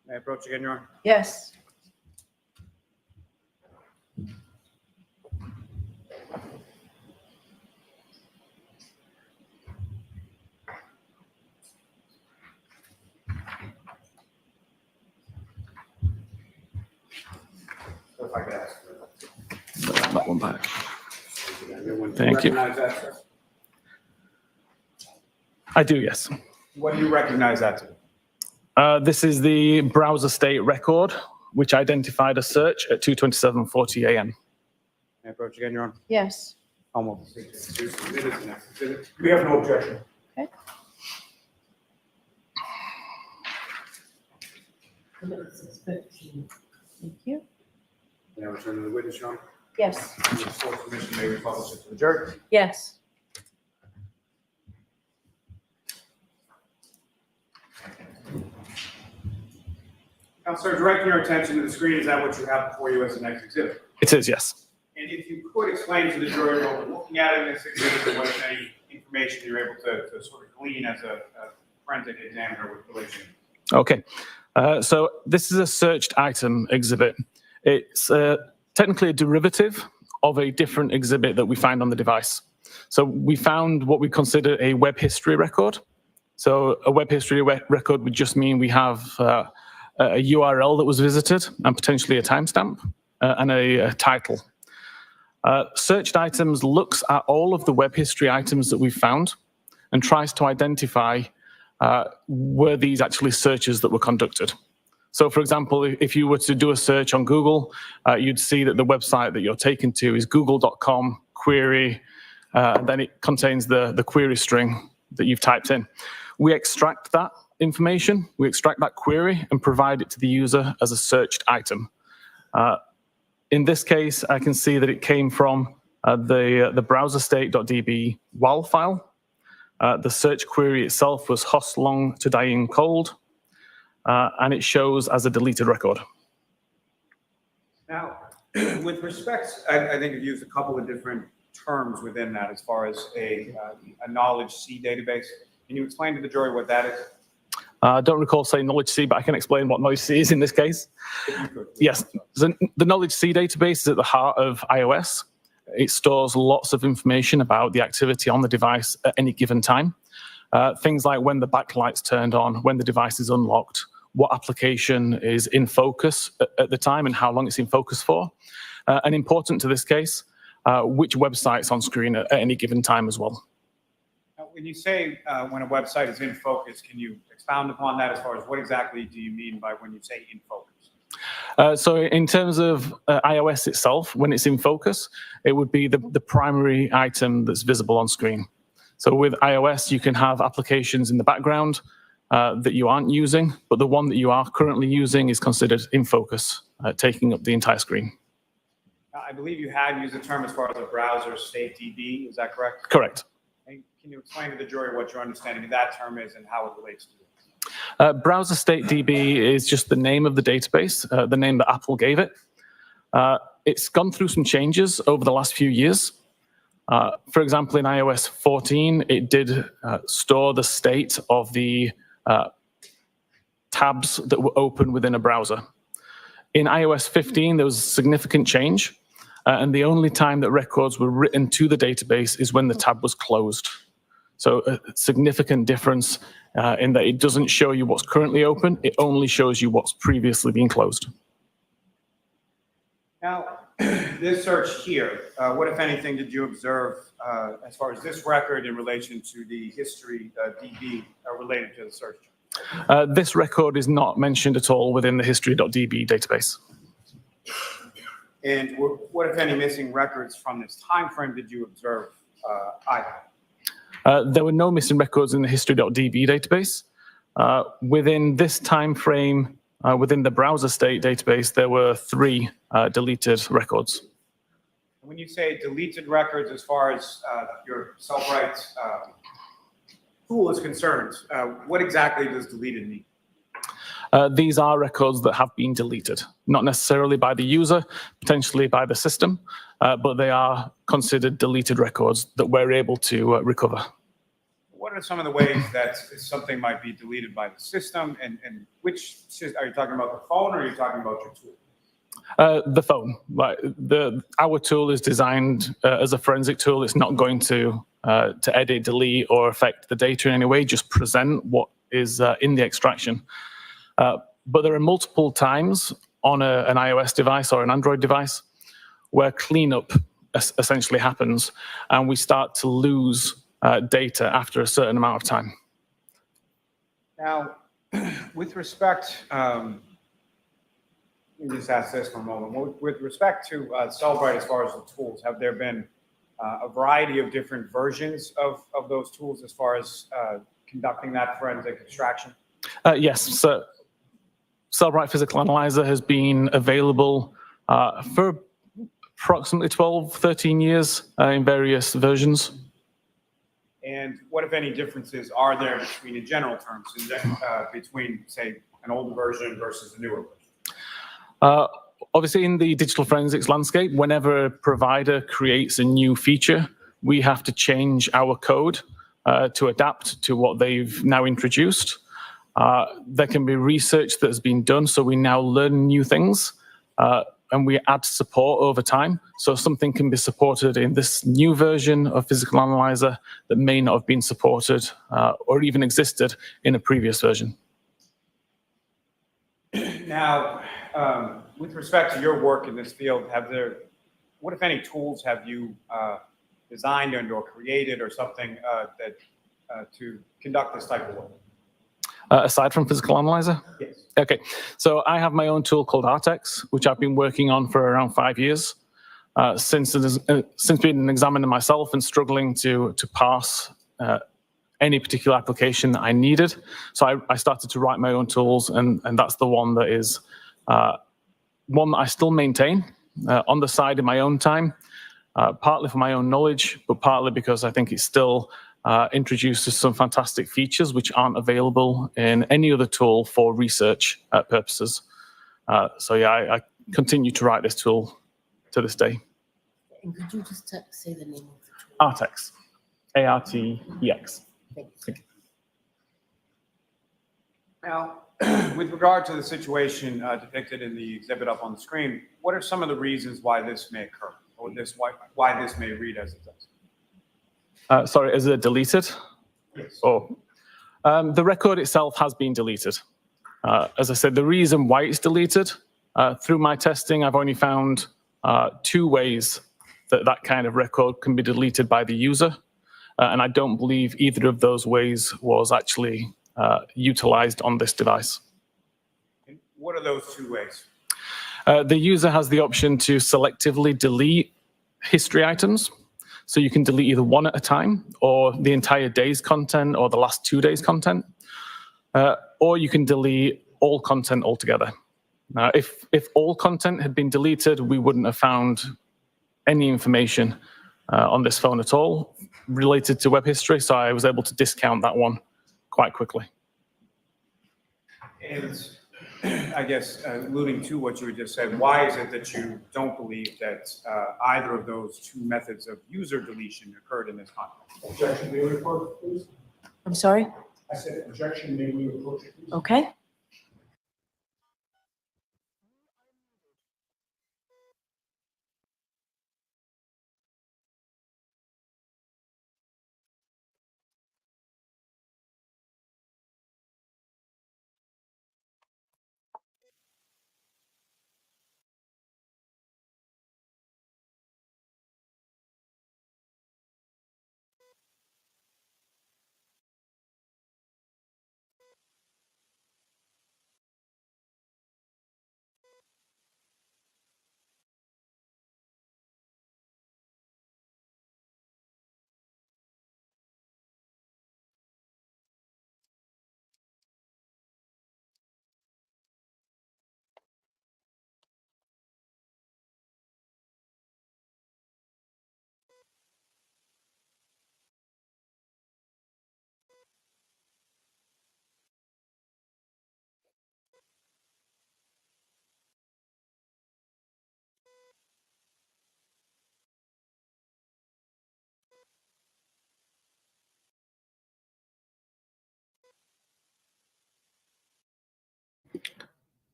May I approach again, Your Honor? Yes. If I could ask. That one back. Thank Thank you. Recognize that, sir? I do, yes. What do you recognize that to? This is the browser state record, which identified a search at 2:27:40 a.m. May I approach again, Your Honor? Yes. Almost. We have no objection. Okay. Thank you. May I return to the witness, Your Honor? Yes. The full submission may be published to the jury. Yes. Counselor, directing your attention to the screen, is that what you have before you as the next exhibit? It is, yes. And if you could explain to the jury what we're looking at in this exhibit and what any information you're able to sort of glean as a forensic examiner with relation. Okay. So this is a searched item exhibit. It's technically a derivative of a different exhibit that we find on the device. So we found what we consider a web history record. So a web history record would just mean we have a URL that was visited and potentially a timestamp and a title. Searched items looks at all of the web history items that we've found and tries to identify were these actually searches that were conducted. So for example, if you were to do a search on Google, you'd see that the website that you're taken to is google.com query, then it contains the query string that you've typed in. We extract that information, we extract that query and provide it to the user as a searched item. In this case, I can see that it came from the browserstate.db WAL file. The search query itself was host long to dying cold, and it shows as a deleted record. Now, with respect, I think you've used a couple of different terms within that as far as a knowledge C database. Can you explain to the jury what that is? I don't recall saying knowledge C, but I can explain what knowledge C is in this case. If you could. Yes, the knowledge C database is at the heart of iOS. It stores lots of information about the activity on the device at any given time. Things like when the backlight's turned on, when the device is unlocked, what application is in focus at the time and how long it's in focus for. And important to this case, which website's on screen at any given time as well. Now, when you say when a website is in focus, can you expound upon that as far as what exactly do you mean by when you say in focus? So in terms of iOS itself, when it's in focus, it would be the primary item that's visible on screen. So with iOS, you can have applications in the background that you aren't using, but the one that you are currently using is considered in focus, taking up the entire screen. I believe you had used the term as far as a browser state DB, is that correct? Correct. And can you explain to the jury what your understanding of that term is and how it relates to it? Browser state DB is just the name of the database, the name that Apple gave it. It's gone through some changes over the last few years. For example, in iOS 14, it did store the state of the tabs that were open within a browser. In iOS 15, there was a significant change, and the only time that records were written to the database is when the tab was closed. So a significant difference in that it doesn't show you what's currently open, it only shows you what's previously been closed. Now, this search here, what, if anything, did you observe as far as this record in relation to the history DB related to the search? This record is not mentioned at all within the history.db database. And what, if any, missing records from this time frame did you observe either? There were no missing records in the history.db database. Within this time frame, within the browser state database, there were 3 deleted records. When you say deleted records, as far as your Cellbrite tool is concerned, what exactly does deleted mean? These are records that have been deleted, not necessarily by the user, potentially by the system, but they are considered deleted records that we're able to recover. What are some of the ways that something might be deleted by the system, and which, are you talking about the phone or are you talking about your tool? The phone. Our tool is designed as a forensic tool. It's not going to edit, delete, or affect the data in any way, just present what is in the extraction. But there are multiple times on an iOS device or an Android device where cleanup essentially happens, and we start to lose data after a certain amount of time. Now, with respect, let me just ask this for a moment. With respect to Cellbrite, as far as the tools, have there been a variety of different versions of those tools as far as conducting that forensic extraction? Yes. So Cellbrite Physical Analyzer has been available for approximately 12, 13 years in various versions. And what, if any, differences are there between, in general terms, between, say, an older version versus a newer version? Obviously, in the digital forensics landscape, whenever a provider creates a new feature, we have to change our code to adapt to what they've now introduced. There can be research that has been done, so we now learn new things, and we add support over time. So something can be supported in this new version of Physical Analyzer that may not have been supported or even existed in a previous version. Now, with respect to your work in this field, what, if any, tools have you designed or created or something to conduct this type of work? Aside from Physical Analyzer? Yes. Okay, so I have my own tool called Artex, which I've been working on for around 5 years. Since being an examiner myself and struggling to pass any particular application that I needed. So I started to write my own tools, and that's the one that is one that I still maintain on the side in my own time, partly for my own knowledge, but partly because I think it still introduces some fantastic features which aren't available in any other tool for research purposes. So yeah, I continue to write this tool to this day. And could you just say the name of the tool? Artex, A-R-T-E-X. Thank you. Now, with regard to the situation depicted in the exhibit up on the screen, what are some of the reasons why this may occur, or why this may read as it does? Sorry, is it deleted? Yes. Oh, the record itself has been deleted. As I said, the reason why it's deleted, through my testing, I've only found 2 ways that kind of record can be deleted by the user. And I don't believe either of those ways was actually utilized on this device. And what are those 2 ways? The user has the option to selectively delete history items. So you can delete either one at a time, or the entire day's content, or the last 2 days' content. Or you can delete all content altogether. Now, if all content had been deleted, we wouldn't have found any information on this phone at all related to web history, so I was able to discount that one quite quickly. And I guess alluding to what you had just said, why is it that you don't believe that either of those 2 methods of user deletion occurred in this context? Objection, may we approach, please? I'm sorry? I said objection, may we approach it, please? Okay.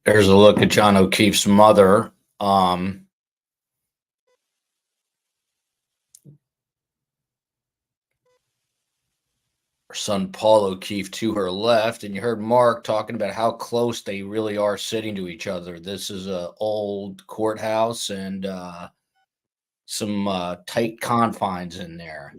There's a look at John O'Keefe's mother. Her son Paul O'Keefe to her left, and you heard Mark talking about how close they really are sitting to each other. This is an old courthouse and some tight confines in there.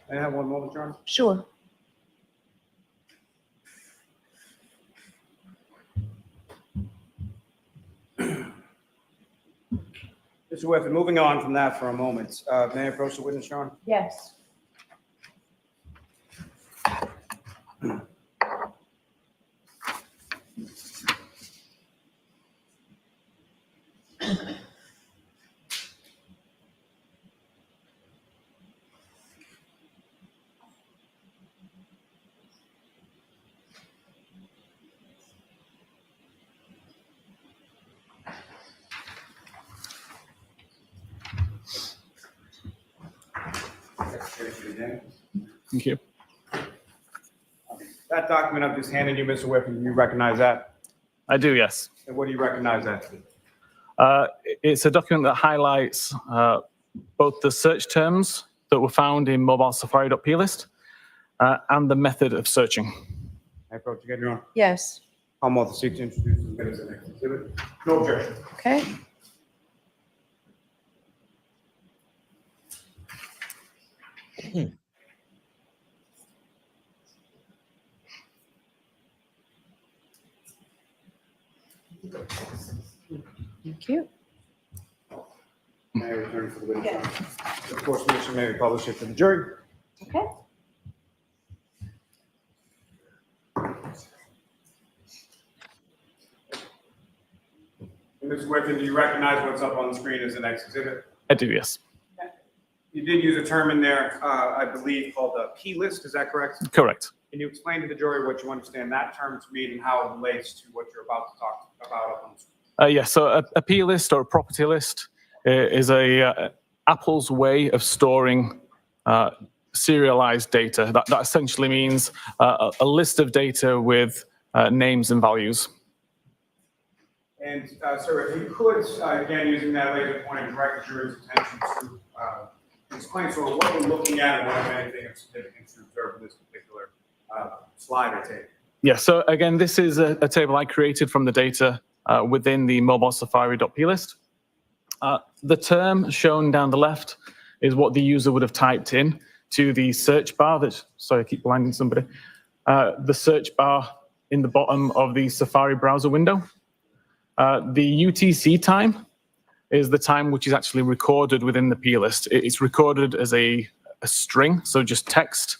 May I have one moment, John? Sure. Mr. Whiffin, moving on from that for a moment, may I approach the witness, Your Honor? Yes. Thank you. That document I've just handed you, Mr. Whiffin, do you recognize that? I do, yes. And what do you recognize that to be? It's a document that highlights both the search terms that were found in mobilesafari.plist and the method of searching. I approach again, Your Honor. Yes. I'm author seek to introduce the minutes of the next exhibit. No objection. Okay. Thank you. May I return for the witness? Yes. Of course, Commissioner, may we publish it to the jury? Okay. And Mr. Whiffin, do you recognize what's up on the screen as the next exhibit? I do, yes. You did use a term in there, I believe, called a P list. Is that correct? Correct. Can you explain to the jury what you understand that term to mean and how it relates to what you're about to talk about up on the screen? Yes, so a P list or a property list is Apple's way of storing serialized data. That essentially means a list of data with names and values. And sir, if you could, again, using that laser point, direct the jury's attention to explain sort of what we're looking at and what, if anything, of significance to observe in this particular slide or tape. Yeah, so again, this is a table I created from the data within the mobilesafari.plist. The term shown down the left is what the user would have typed in to the search bar. Sorry, I keep blinding somebody. The search bar in the bottom of the Safari browser window. The UTC time is the time which is actually recorded within the plist. It's recorded as a string, so just text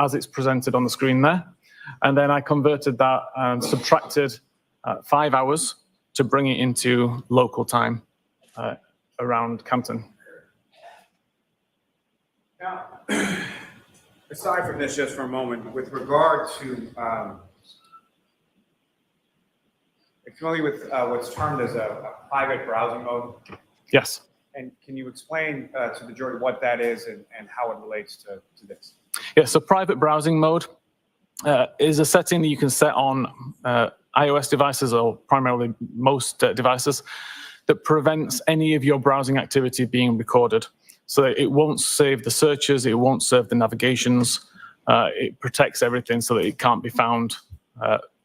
as it's presented on the screen there. And then I converted that and subtracted 5 hours to bring it into local time around Canton. Now, aside from this, just for a moment, with regard to, you're familiar with what's termed as a private browsing mode? Yes. And can you explain to the jury what that is and how it relates to this? Yeah, so private browsing mode is a setting that you can set on iOS devices or primarily most devices that prevents any of your browsing activity being recorded. So that it won't save the searches, it won't save the navigations, it protects everything so that it can't be found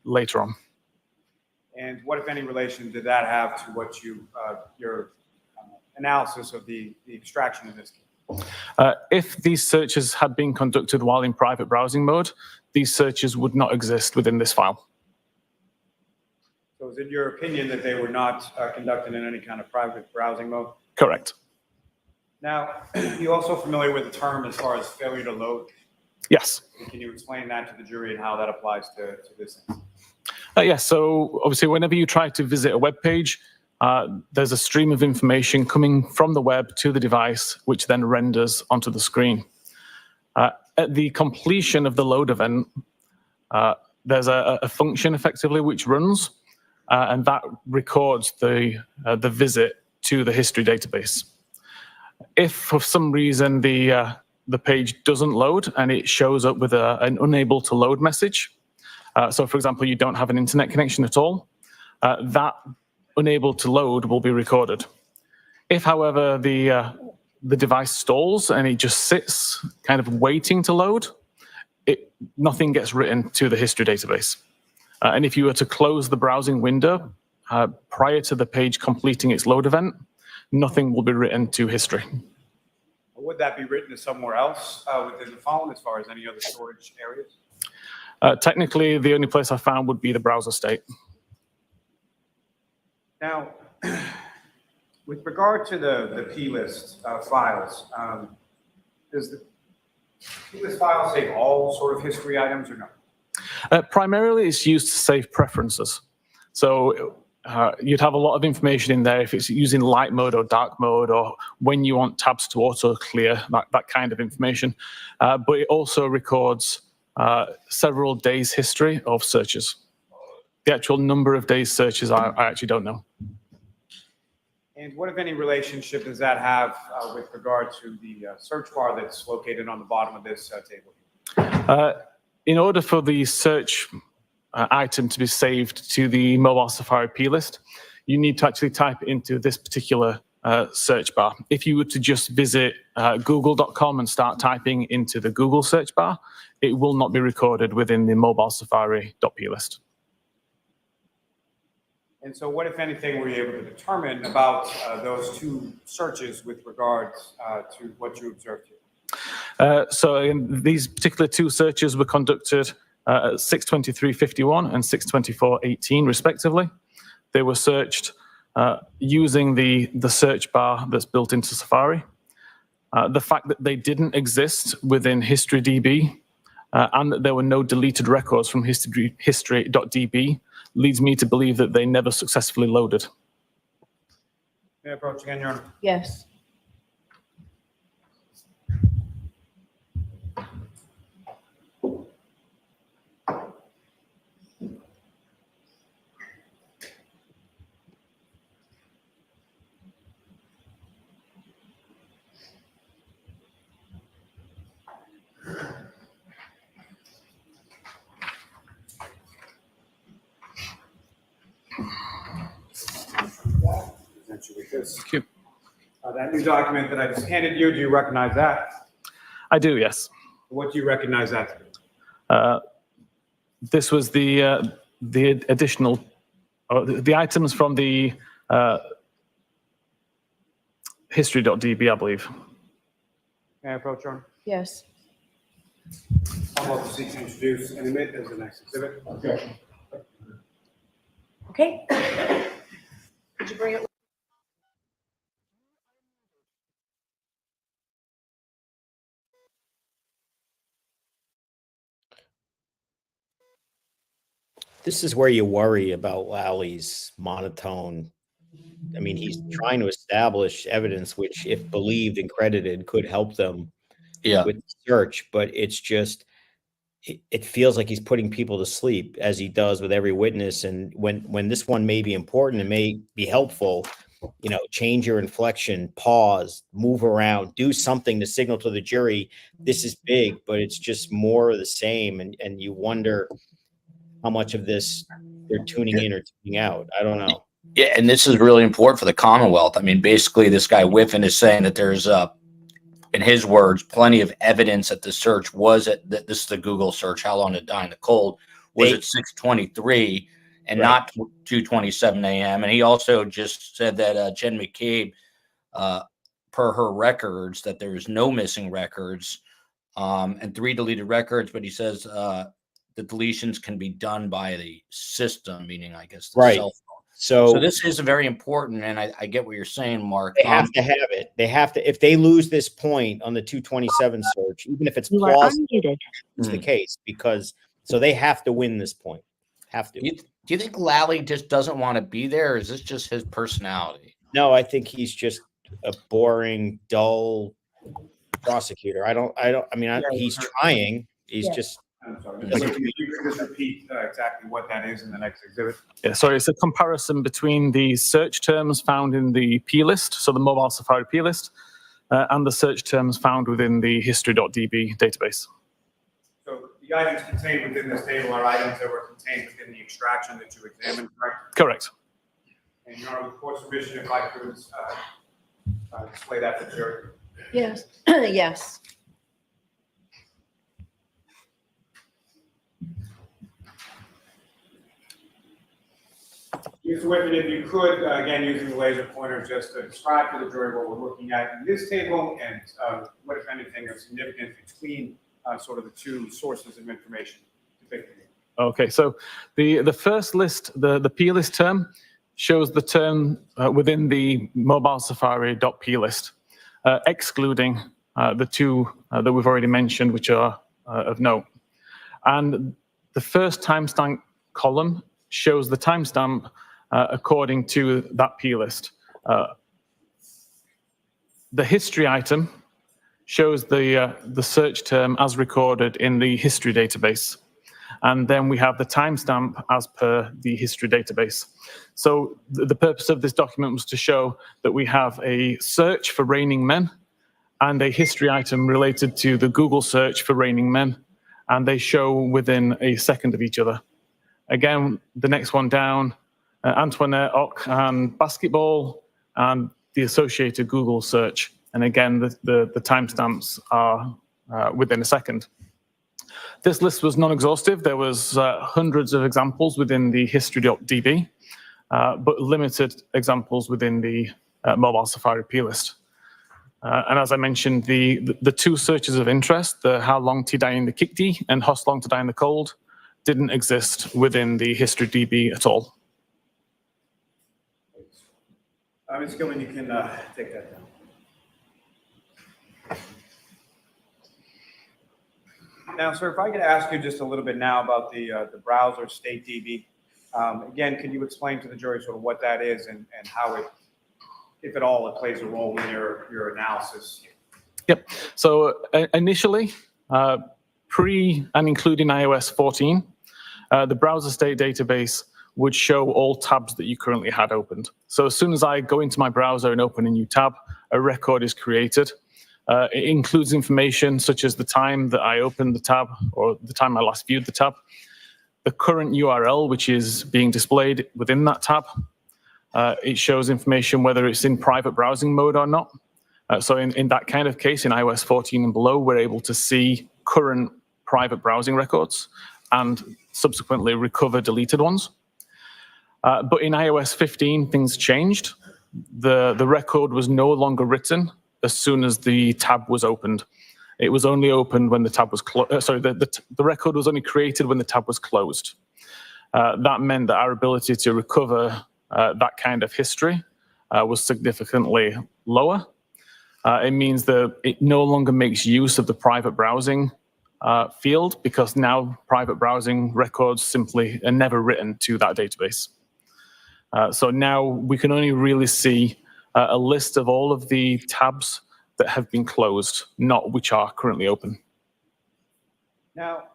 later on. And what, if any, relation did that have to what your analysis of the extraction in this case? If these searches had been conducted while in private browsing mode, these searches would not exist within this file. So is it your opinion that they were not conducted in any kind of private browsing mode? Correct. Now, you also familiar with the term as far as failure to load? Yes. Can you explain that to the jury and how that applies to this? Yes, so obviously whenever you try to visit a web page, there's a stream of information coming from the web to the device, which then renders onto the screen. At the completion of the load event, there's a function effectively which runs, and that records the visit to the history database. If for some reason the page doesn't load and it shows up with an unable to load message, so for example, you don't have an internet connection at all, that unable to load will be recorded. If, however, the device stalls and it just sits kind of waiting to load, nothing gets written to the history database. And if you were to close the browsing window prior to the page completing its load event, nothing will be written to history. Would that be written to somewhere else within the phone as far as any other storage areas? Technically, the only place I found would be the browser state. Now, With regard to the P list files, does the P list file save all sort of history items or no? Primarily, it's used to save preferences. So you'd have a lot of information in there if it's using light mode or dark mode, or when you want tabs to auto clear, that kind of information. But it also records several days history of searches. The actual number of days searches, I actually don't know. And what, if any, relationship does that have with regard to the search bar that's located on the bottom of this table? In order for the search item to be saved to the mobile Safari P list, you need to actually type it into this particular search bar. If you were to just visit google.com and start typing into the Google search bar, it will not be recorded within the mobile Safari.p list. And so what, if anything, were you able to determine about those two searches with regards to what you observed here? So these particular two searches were conducted at 6:23:51 and 6:24:18 respectively. They were searched using the search bar that's built into Safari. The fact that they didn't exist within HistoryDB and that there were no deleted records from history.db leads me to believe that they never successfully loaded. May I approach again, Your Honor? Yes. Thank you. That new document that I just handed you, do you recognize that? I do, yes. What do you recognize that to be? This was the additional, the items from the history.db, I believe. May I approach, Your Honor? Yes. I'll proceed to introduce and admit as the next exhibit. Objection. Okay. Could you bring it? This is where you worry about Lally's monotone. I mean, he's trying to establish evidence which, if believed and credited, could help them with the search, but it's just, it feels like he's putting people to sleep, as he does with every witness. And when this one may be important and may be helpful, you know, change your inflection, pause, move around, do something to signal to the jury, this is big, but it's just more of the same. And you wonder how much of this they're tuning in or tuning out. I don't know. Yeah, and this is really important for the Commonwealth. I mean, basically, this guy Whiffin is saying that there's, in his words, plenty of evidence that the search was at, that this is the Google search, how long to die in the cold, was at 6:23 and not 2:27 a.m. And he also just said that Jen McCabe, per her records, that there is no missing records and 3 deleted records, but he says the deletions can be done by the system, meaning, I guess, the cell phone. So this is very important, and I get what you're saying, Mark. They have to have it. They have to, if they lose this point on the 227 search, even if it's plausible, it's the case, because so they have to win this point. Have to. Do you think Lally just doesn't want to be there, or is this just his personality? No, I think he's just a boring, dull prosecutor. I mean, he's trying. He's just. I'm sorry. Can you just repeat exactly what that is in the next exhibit? Yeah, sorry, it's a comparison between the search terms found in the P list, so the mobile Safari P list, and the search terms found within the history.db database. So the items contained within this table are items that were contained within the extraction that you examined, correct? Correct. And Your Honor, with court's permission, if I could display that for the jury. Yes. Yes. Mr. Whiffin, if you could, again, using the laser pointer, just to describe to the jury what we're looking at in this table and what, if anything, is significant between sort of the two sources of information depicted here. Okay, so the first list, the P list term, shows the term within the mobile Safari.p list, excluding the two that we've already mentioned, which are of note. And the first timestamp column shows the timestamp according to that P list. The history item shows the search term as recorded in the history database. And then we have the timestamp as per the history database. So the purpose of this document was to show that we have a search for raining men and a history item related to the Google search for raining men, and they show within a second of each other. Again, the next one down, Antoinette Ock and basketball, and the associated Google search. And again, the timestamps are within a second. This list was non-exhaustive. There was hundreds of examples within the history.db, but limited examples within the mobile Safari P list. And as I mentioned, the two searches of interest, the how long to die in the Kikti and how long to die in the cold, didn't exist within the history DB at all. Ms. Gilman, you can take that down. Now, sir, if I could ask you just a little bit now about the browser state DB. Again, can you explain to the jury sort of what that is and how it, if at all, it plays a role in your analysis? Yep. So initially, pre and including iOS 14, the browser state database would show all tabs that you currently had opened. So as soon as I go into my browser and open a new tab, a record is created. It includes information such as the time that I opened the tab or the time I last viewed the tab, the current URL which is being displayed within that tab. It shows information whether it's in private browsing mode or not. So in that kind of case, in iOS 14 and below, we're able to see current private browsing records and subsequently recover deleted ones. But in iOS 15, things changed. The record was no longer written as soon as the tab was opened. It was only opened when the tab was closed. Sorry, the record was only created when the tab was closed. That meant that our ability to recover that kind of history was significantly lower. It means that it no longer makes use of the private browsing field because now private browsing records simply are never written to that database. So now we can only really see a list of all of the tabs that have been closed, not which are currently open. Now,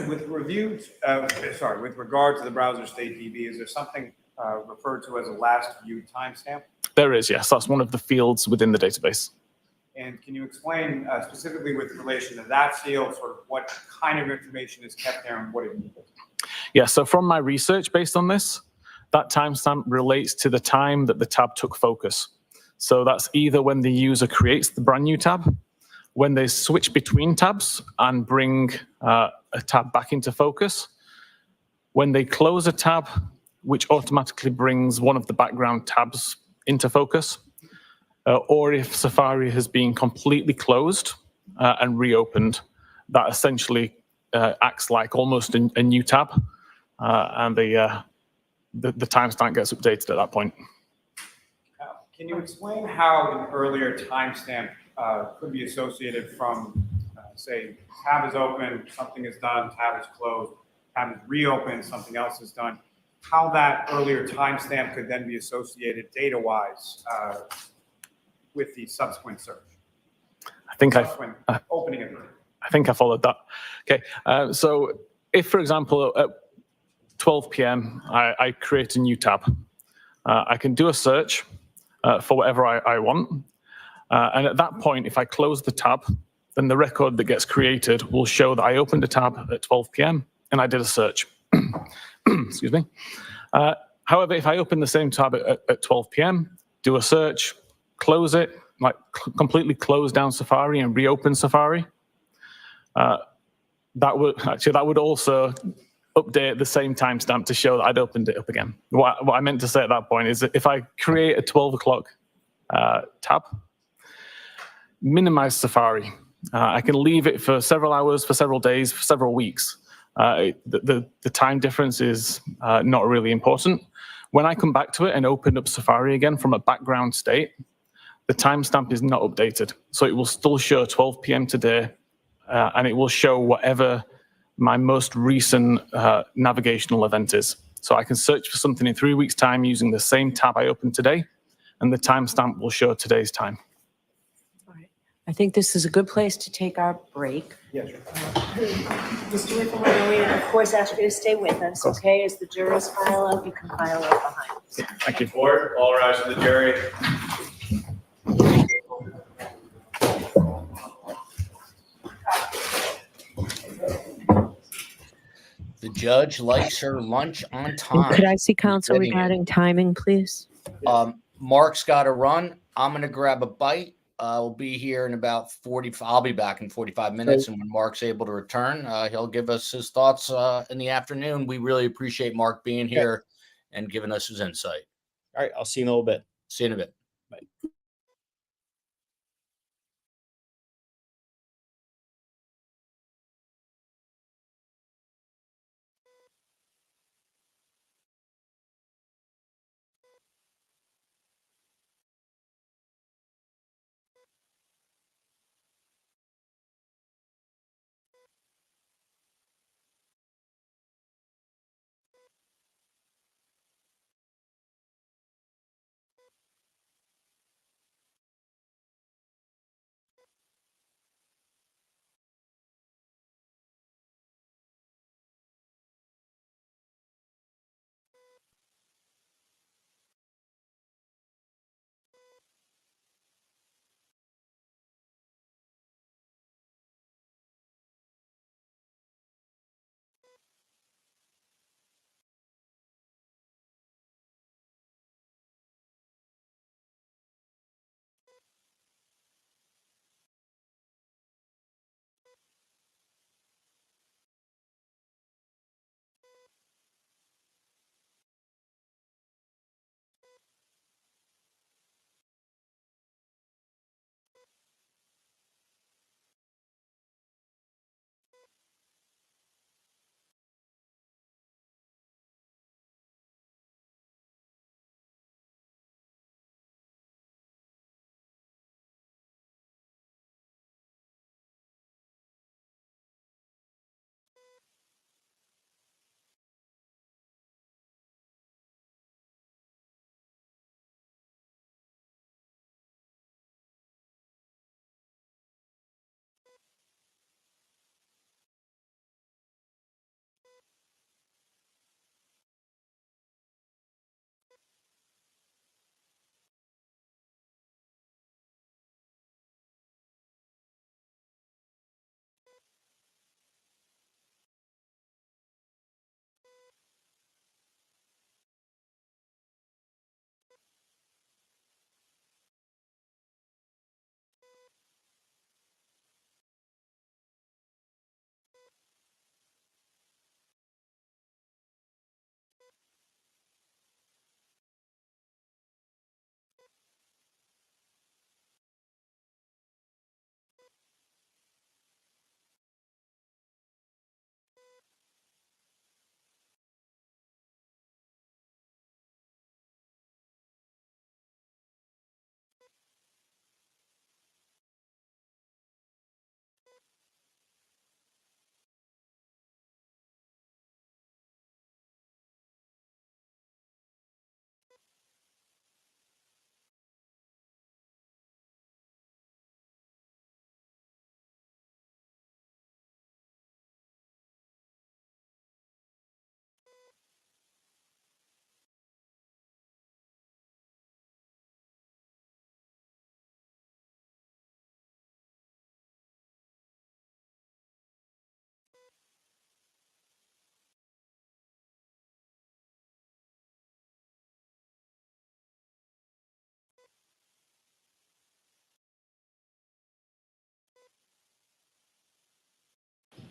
with regard to the browser state DB, is there something referred to as a last viewed timestamp? There is, yes. That's one of the fields within the database. And can you explain specifically with relation to that field, sort of what kind of information is kept there and what it means? Yeah, so from my research based on this, that timestamp relates to the time that the tab took focus. So that's either when the user creates the brand new tab, when they switch between tabs and bring a tab back into focus, when they close a tab, which automatically brings one of the background tabs into focus, or if Safari has been completely closed and reopened, that essentially acts like almost a new tab, and the timestamp gets updated at that point. Can you explain how an earlier timestamp could be associated from, say, tab is open, something is done, tab is closed, tab is reopened, something else is done, how that earlier timestamp could then be associated data-wise with the subsequent search? I think opening it. I think I followed that. Okay, so if, for example, at 12 p.m., I create a new tab, I can do a search for whatever I want. And at that point, if I close the tab, then the record that gets created will show that I opened a tab at 12 p.m. and I did a search. Excuse me. However, if I open the same tab at 12 p.m., do a search, close it, like completely close down Safari and reopen Safari, that would also update the same timestamp to show that I'd opened it up again. What I meant to say at that point is that if I create a 12 o'clock tab, minimize Safari. I can leave it for several hours, for several days, for several weeks. The time difference is not really important. When I come back to it and open up Safari again from a background state, the timestamp is not updated. So it will still show 12 p.m. today, and it will show whatever my most recent navigational event is. So I can search for something in 3 weeks' time using the same tab I opened today, and the timestamp will show today's time. I think this is a good place to take our break. Yes, sir. Mr. Whiffin, we're going to, of course, ask you to stay with us, okay? As the jurors file out, you can file out behind us. Thank you. Court, all rise to the jury. The judge likes her lunch on And time. could I see counsel Getting it. regarding timing, please? Mark's got to run. I'm going to grab a bite. We'll be here in about 45. I'll be back in 45 minutes. And when Mark's able to return, he'll give us his thoughts in the afternoon. We really appreciate Mark being here and giving us his insight. All right, I'll see you in a little bit. See you in a bit. Bye.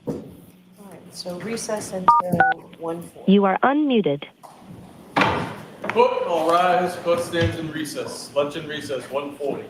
All right, so recess until 1:40. You are unmuted. Court, all rise. Court stands in recess. Lunch in recess, 1:40.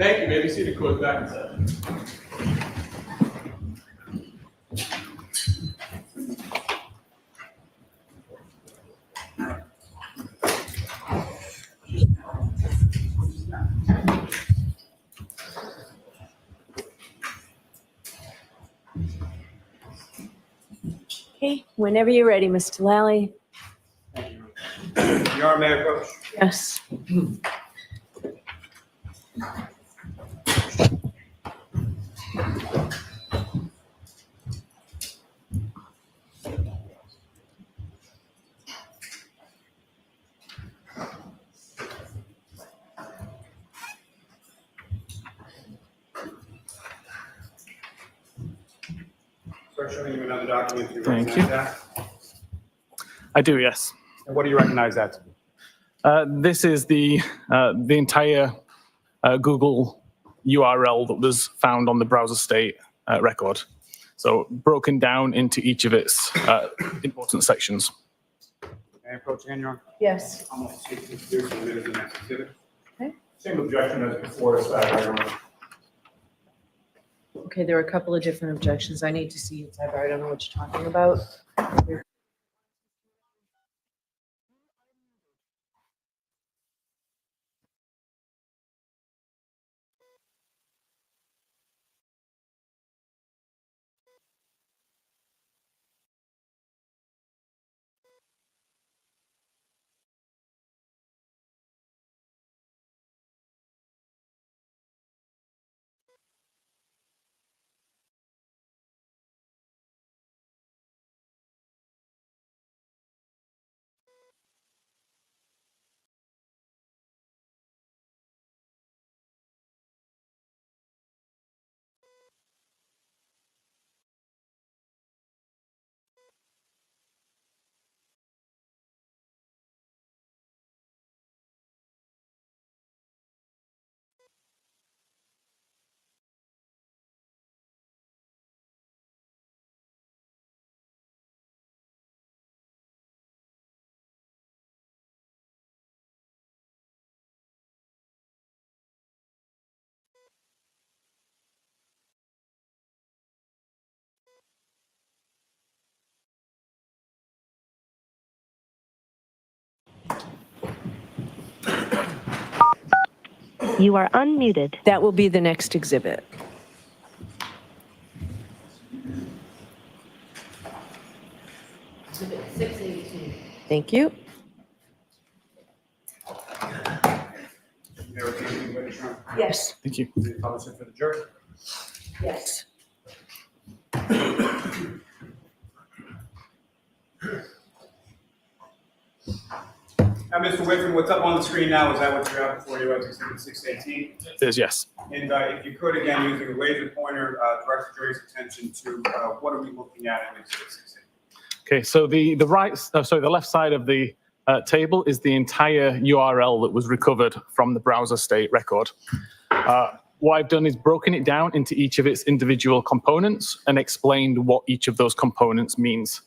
Thank you. Maybe see the court back in session. Okay, whenever you're ready, Mr. Lally. Your Honor, may I approach? Yes. Sir, showing you another document. Do you Thank recognize you. that? I do, yes. And what do you recognize that to be? This is the entire Google URL that was found on the browser state record. So broken down into each of its important sections. May I approach again, Your Honor? Yes. I'm going to take this here to admit as the next exhibit. Okay. Same objection as before, Sidebar. Okay, there are a couple of different objections. I need to see it, Sidebar. I don't know what you're talking about. You are unmuted. That will be the next exhibit. Exhibit 682. Thank you. Yes. Thank you. Publish it for the jury. Yes. Now, Mr. Whiffin, what's up on the screen now, is that what you have before you as exhibit 618? It is, yes. And if you could, again, using a laser pointer, direct the jury's attention to what are we looking at in exhibit 618? Okay, so the left side of the table is the entire URL that was recovered from the browser state record. What I've done is broken it down into each of its individual components and explained what each of those components means.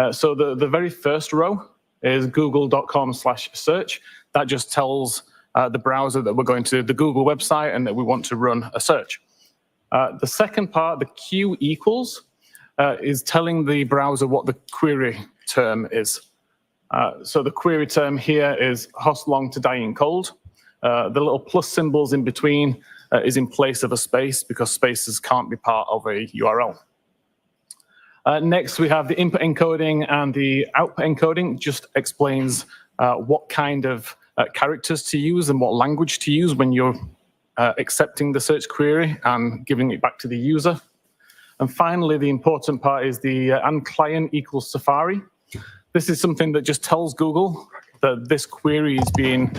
So the very first row is google.com/search. That just tells the browser that we're going to the Google website and that we want to run a search. The second part, the Q equals, is telling the browser what the query term is. So the query term here is host long to dying cold. The little plus symbols in between is in place of a space because spaces can't be part of a URL. Next, we have the input encoding and the output encoding. Just explains what kind of characters to use and what language to use when you're accepting the search query and giving it back to the user. And finally, the important part is the and client equals Safari. This is something that just tells Google that this query is being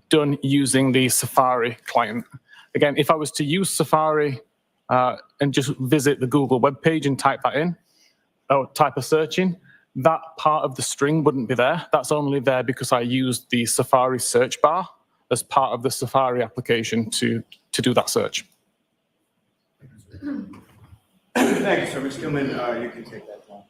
done using the Safari client. Again, if I was to use Safari and just visit the Google webpage and type that in, or type a search in, that part of the string wouldn't be there. That's only there because I used the Safari search bar as part of the Safari application to do that search. Thank you, sir. Ms. Gilman, you can take that one.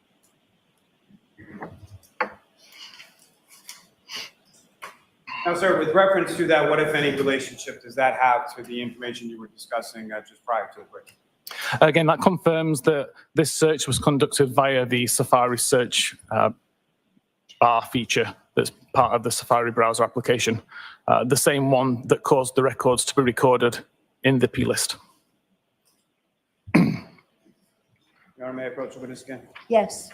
Now, sir, with reference to that, what, if any, relationship does that have to the information you were discussing just prior to the break? Again, that confirms that this search was conducted via the Safari search bar feature that's part of the Safari browser application, the same one that caused the records to be recorded in the P list. Your Honor, may I approach the witness again? Yes.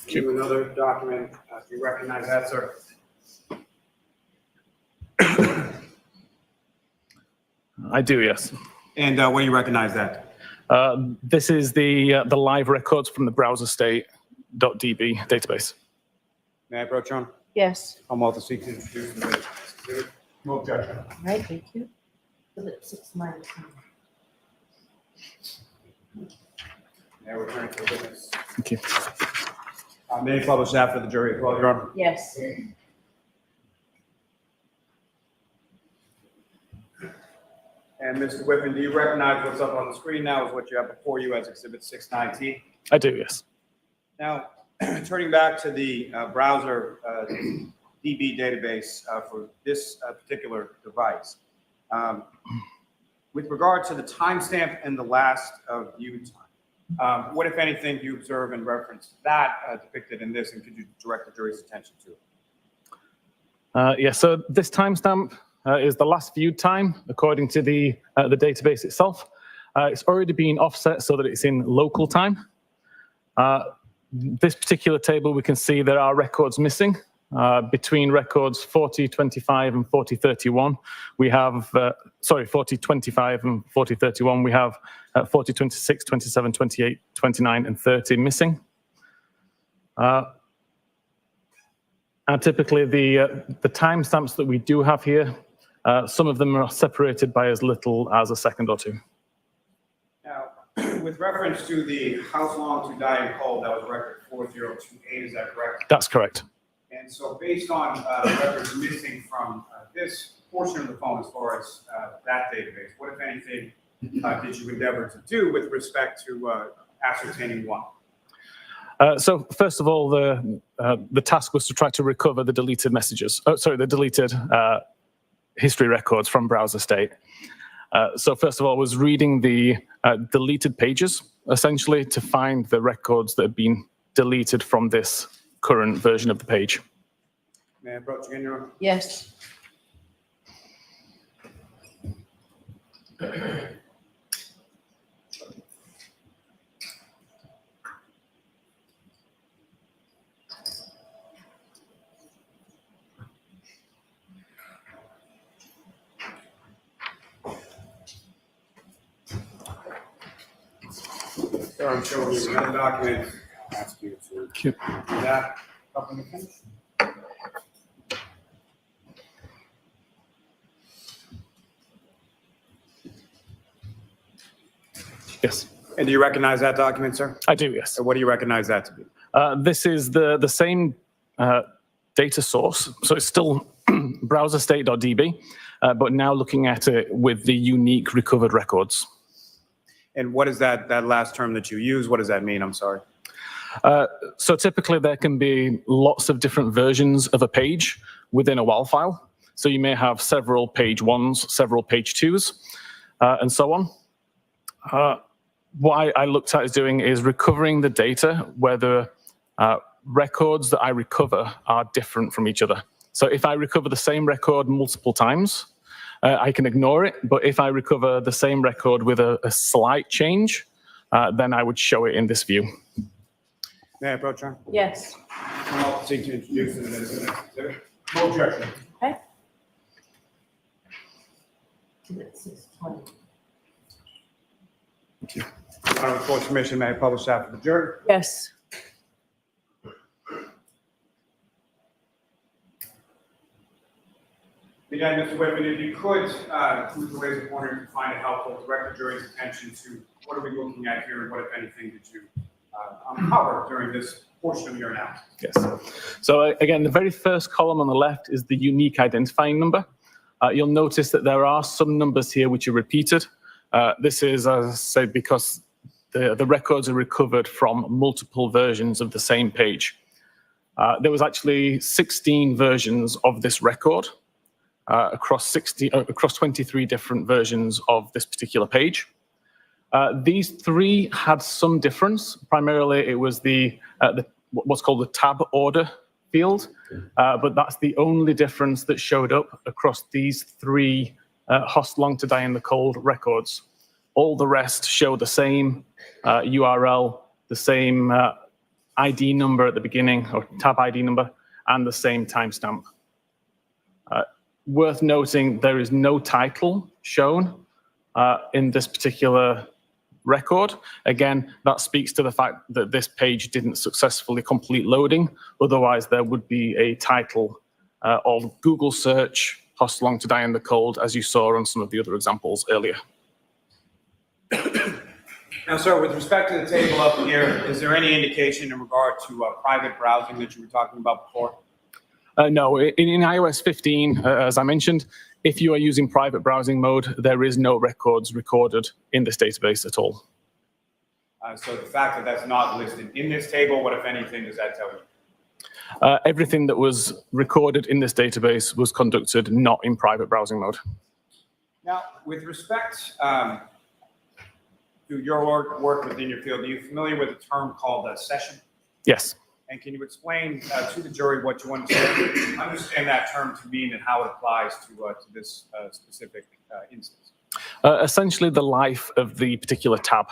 Do another document. Do you recognize that, sir? I do, yes. And what do you recognize that? This is the live records from the browserstate.db database. May I approach, Your Honor? Yes. I'm also seeking to introduce the witness. No objection. All right, thank you. So it's 6 minus 9. May I return to the witness? Thank you. May I publish after the jury as well, Your Honor? Yes. And Mr. Whiffin, do you recognize what's up on the screen now is what you have before you as Exhibit 619? I do, yes. Now, turning back to the browser DB database for this particular device, with regard to the timestamp and the last view time, what, if anything, do you observe in reference to that depicted in this, and could you direct the jury's attention to it? Yeah, so this timestamp is the last viewed time according to the database itself. It's already been offset so that it's in local time. This particular table, we can see there are records missing. Between records 4025 and 4031, we have, 4025 and 4031, we have 4026, 27, 28, 29, and 30 missing. And typically the timestamps that we do have here, some of them are separated by as little as a second or two. Now, with reference to the how long to die in cold, that was record 4028, is that correct? That's correct. And so based on the records missing from this portion of the phone as far as that database, what, if anything, did you endeavor to do with respect to ascertaining one? So first of all, the task was to try to recover the deleted messages. The deleted history records from browser state. So first of all, was reading the deleted pages, essentially, to find the records that have been deleted from this current version of the page. May I approach again, Your Honor? Yes. Sir, I'm showing you another document. Ask you to do that up in the finish. Yes. And do you recognize that document, sir? I do, yes. And what do you recognize that to be? This is the same data source. So it's still browserstate.db, but now looking at it with the unique recovered records. And what is that last term that you use? What does that mean? I'm sorry. So typically there can be lots of different versions of a page within a WAL file. So you may have several page ones, several page twos, and so on. What I looked at is doing is recovering the data where the records that I recover are different from each other. So if I recover the same record multiple times, I can ignore it. But if I recover the same record with a slight change, then I would show it in this view. May I approach, Your Honor? Yes. I'll seek to introduce him as an exhibit. No objection. Okay. Exhibit 620. Thank you. Your Honor, with court's permission, may I publish after the jury? Yes. Again, Mr. Whiffin, if you could, through the ways of ordering, to find it helpful, direct the jury's attention to what are we looking at here and what, if anything, did you uncover during this portion of your analysis? Yes. So again, the very first column on the left is the unique identifying number. You'll notice that there are some numbers here which are repeated. This is, as I said, because the records are recovered from multiple versions of the same page. There was actually 16 versions of this record across 23 different versions of this particular page. These three had some difference. Primarily, it was what's called the tab order field, but that's the only difference that showed up across these three Host Long to Die in the Cold records. All the rest show the same URL, the same ID number at the beginning, or tab ID number, and the same timestamp. Worth noting, there is no title shown in this particular record. Again, that speaks to the fact that this page didn't successfully complete loading. Otherwise, there would be a title of Google search, Host Long to Die in the Cold, as you saw on some of the other examples earlier. Now, sir, with respect to the table up here, is there any indication in regard to private browsing that you were talking about before? No, in iOS 15, as I mentioned, if you are using private browsing mode, there is no records recorded in this database at all. So the fact that that's not listed in this table, what, if anything, does that tell you? Everything that was recorded in this database was conducted not in private browsing mode. Now, with respect to your work within your field, are you familiar with a term called a session? Yes. And can you explain to the jury what you understand that term to mean and how it applies to this specific instance? Essentially, the life of the particular tab.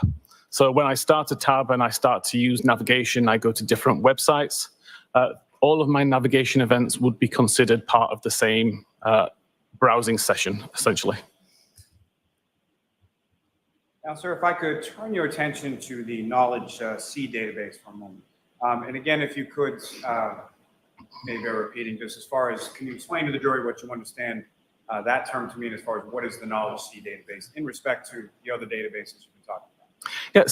So when I start a tab and I start to use navigation, I go to different websites. All of my navigation events would be considered part of the same browsing session, essentially. Now, sir, if I could turn your attention to the Knowledge C database for a moment. And again, if you could, maybe repeating just as far as, can you explain to the jury what you understand that term to mean as far as what is the Knowledge C database in respect to the other databases you've been talking about? Yeah,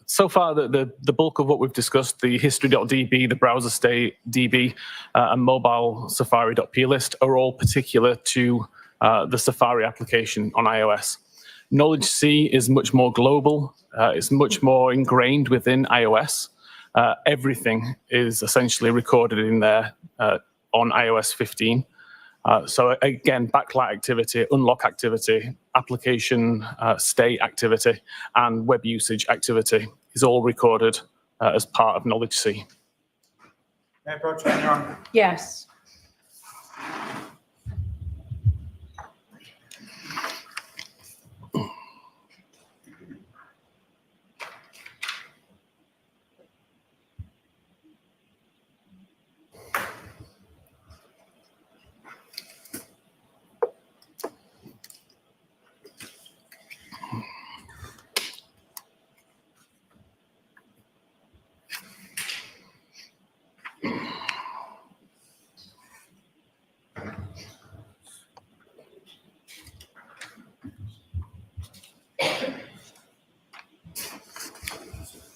so far the bulk of what we've discussed, the history.db, the browser state DB, and mobile safari.plist are all particular to the Safari application on iOS. Knowledge C is much more global. It's much more ingrained within iOS. Everything is essentially recorded in there on iOS 15. So again, backlight activity, unlock activity, application state activity, and web usage activity is all recorded as part of Knowledge C. May I approach you, Your Honor? Yes.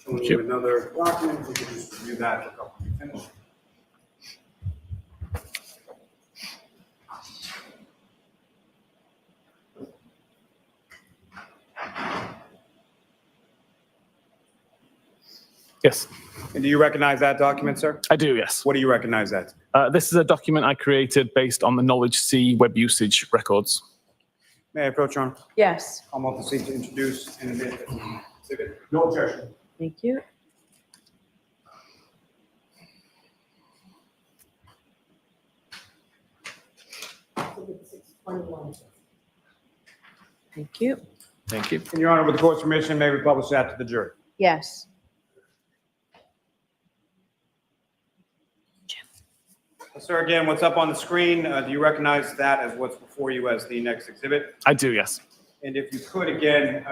Showing you another document, we can just review that for a couple of minutes. Yes. And do you recognize that document, sir? I do, yes. What do you recognize that? This is a document I created based on the Knowledge C web usage records. May I approach, Your Honor? Yes. I'm off the seat to introduce and admit the exhibit. No objection. Thank you. Thank you. Thank you. And Your Honor, with the court's permission, may we publish that to the jury? Yes. Sir, again, what's up on the screen, do you recognize that as what's before you as the next exhibit? I do, yes. And if you could, again,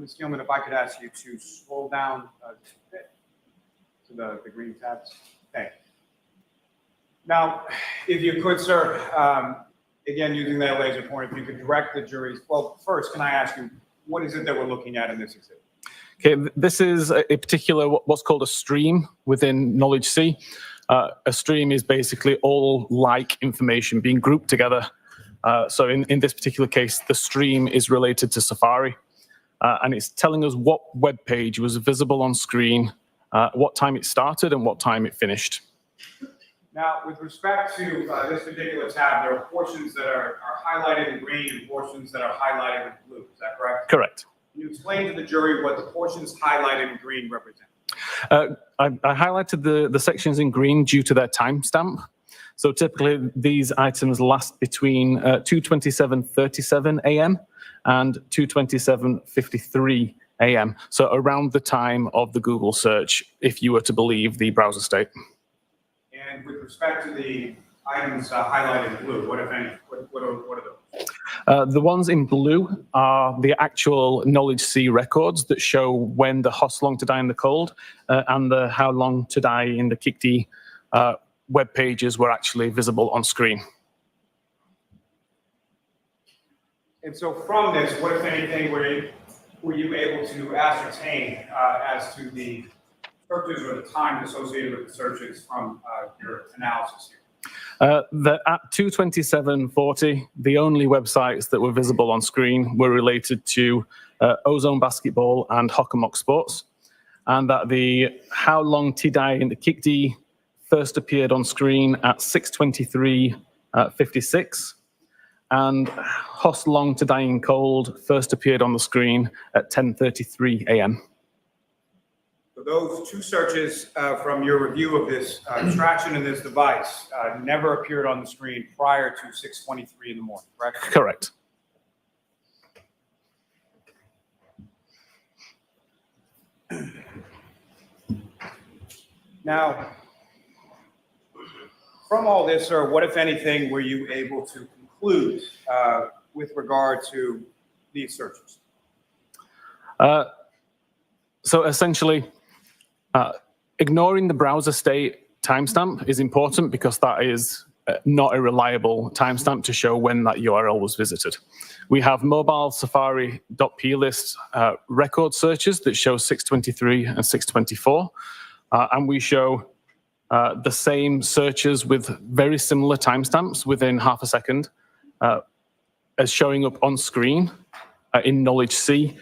Ms. Gilman, if I could ask you to scroll down just a bit to the green tabs. Thank Now, if you could, sir, again, using that laser pointer, if you could direct the jury's, well, first, can I ask you, what is it that we're looking at in this exhibit? Okay, this is a particular, what's called a stream within Knowledge C. A stream is basically all like information being grouped together. So in this particular case, the stream is related to Safari, and it's telling us what web page was visible on screen, what time it started and what time it finished. Now, with respect to this particular tab, there are portions that are highlighted in green and portions that are highlighted in blue. Is that correct? Correct. Can you explain to the jury what the portions highlighted in green represent? I highlighted the sections in green due to their timestamp. So typically these items last between 2:27:37 a.m. and 2:27:53 a.m. So around the time of the Google search, if you were to believe the browser state. And with respect to the items highlighted in blue, what if any, what are those? The ones in blue are the actual Knowledge C records that show when the Hoss Long to Die in the Cold and the How Long to Die in the Kikti web pages were actually visible on screen. And so from this, what if anything were you able to ascertain as to the searches or the time associated with the searches from your analysis here? At 2:27:40, the only websites that were visible on screen were related to Ozone Basketball and Hockomock Sports, and that the How Long to Die in the Kikti first appeared on screen at 6:23:56, and Hoss Long to Die in Cold first appeared on the screen at 10:33 a.m. So those two searches from your review of this extraction in this device never appeared on the screen prior to 6:23 in the morning, correct? Correct. Now, from all this, sir, what, if anything, were you able to conclude with regard to these searches? So essentially, ignoring the browser state timestamp is important because that is not a reliable timestamp to show when that URL was visited. We have mobile Safari.plist record searches that show 6:23 and 6:24, and we show the same searches with very similar timestamps within half a second as showing up on screen in Knowledge C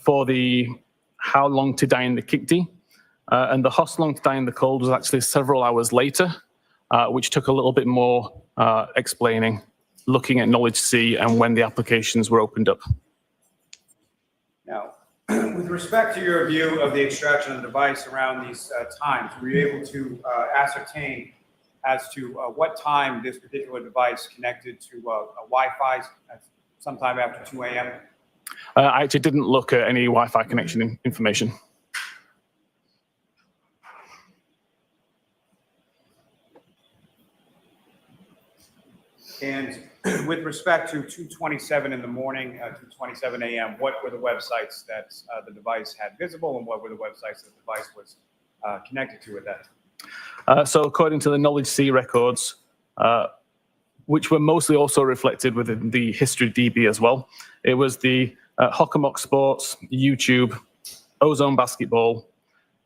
for the How Long to Die in the Kikti. And the Hoss Long to Die in the Cold was actually several hours later, which took a little bit more explaining, looking at Knowledge C and when the applications were opened up. Now, with respect to your view of the extraction of the device around these times, were you able to ascertain as to what time this particular device connected to a Wi-Fi sometime after 2 a.m.? I actually didn't look at any Wi-Fi connection information. And with respect to 2:27 in the morning, 2:27 a.m., what were the websites that the device had visible, and what were the websites that the device was connected to at that time? So according to the Knowledge C records, which were mostly also reflected within the history DB as well, it was the Hockomock Sports, YouTube, Ozone Basketball,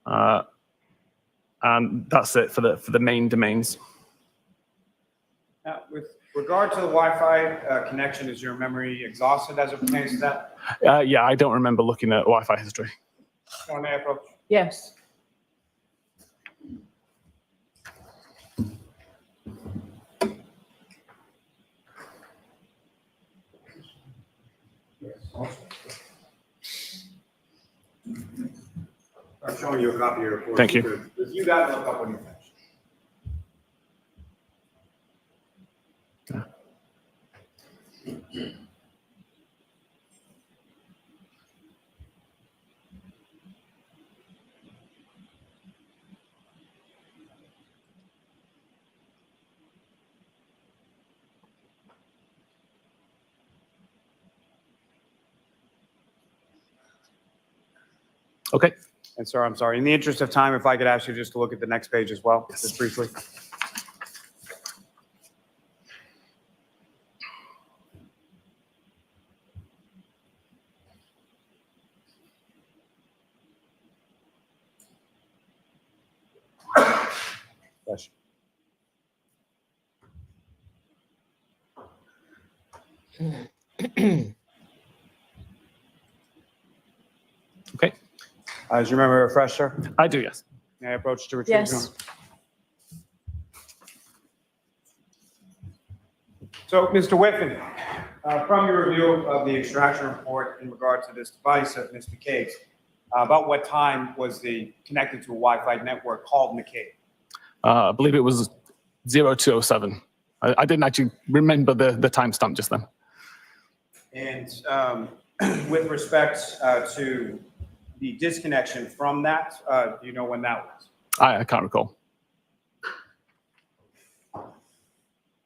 and that's it for the main domains. Now, with regard to the Wi-Fi connection, is your memory exhausted as it pertains to that? Yeah, I don't remember looking at Wi-Fi history. May I approach? Yes. I'm showing you a copy of your report. Thank you. Review that and look up when you finish. Okay. And sir, I'm sorry. In the interest of time, if I could ask you just to look at the next page as well, just briefly. Okay. As you remember, refresh, sir? I do, yes. May I approach to retrieve? Yes. So, Mr. Whiffin, from your review of the extraction report in regard to this device of Ms. McCabe's, about what time was the connected to a Wi-Fi network called McCabe? I believe it was 0207. I didn't actually remember the timestamp just then. And with respect to the disconnection from that, do you know when that was? I can't recall.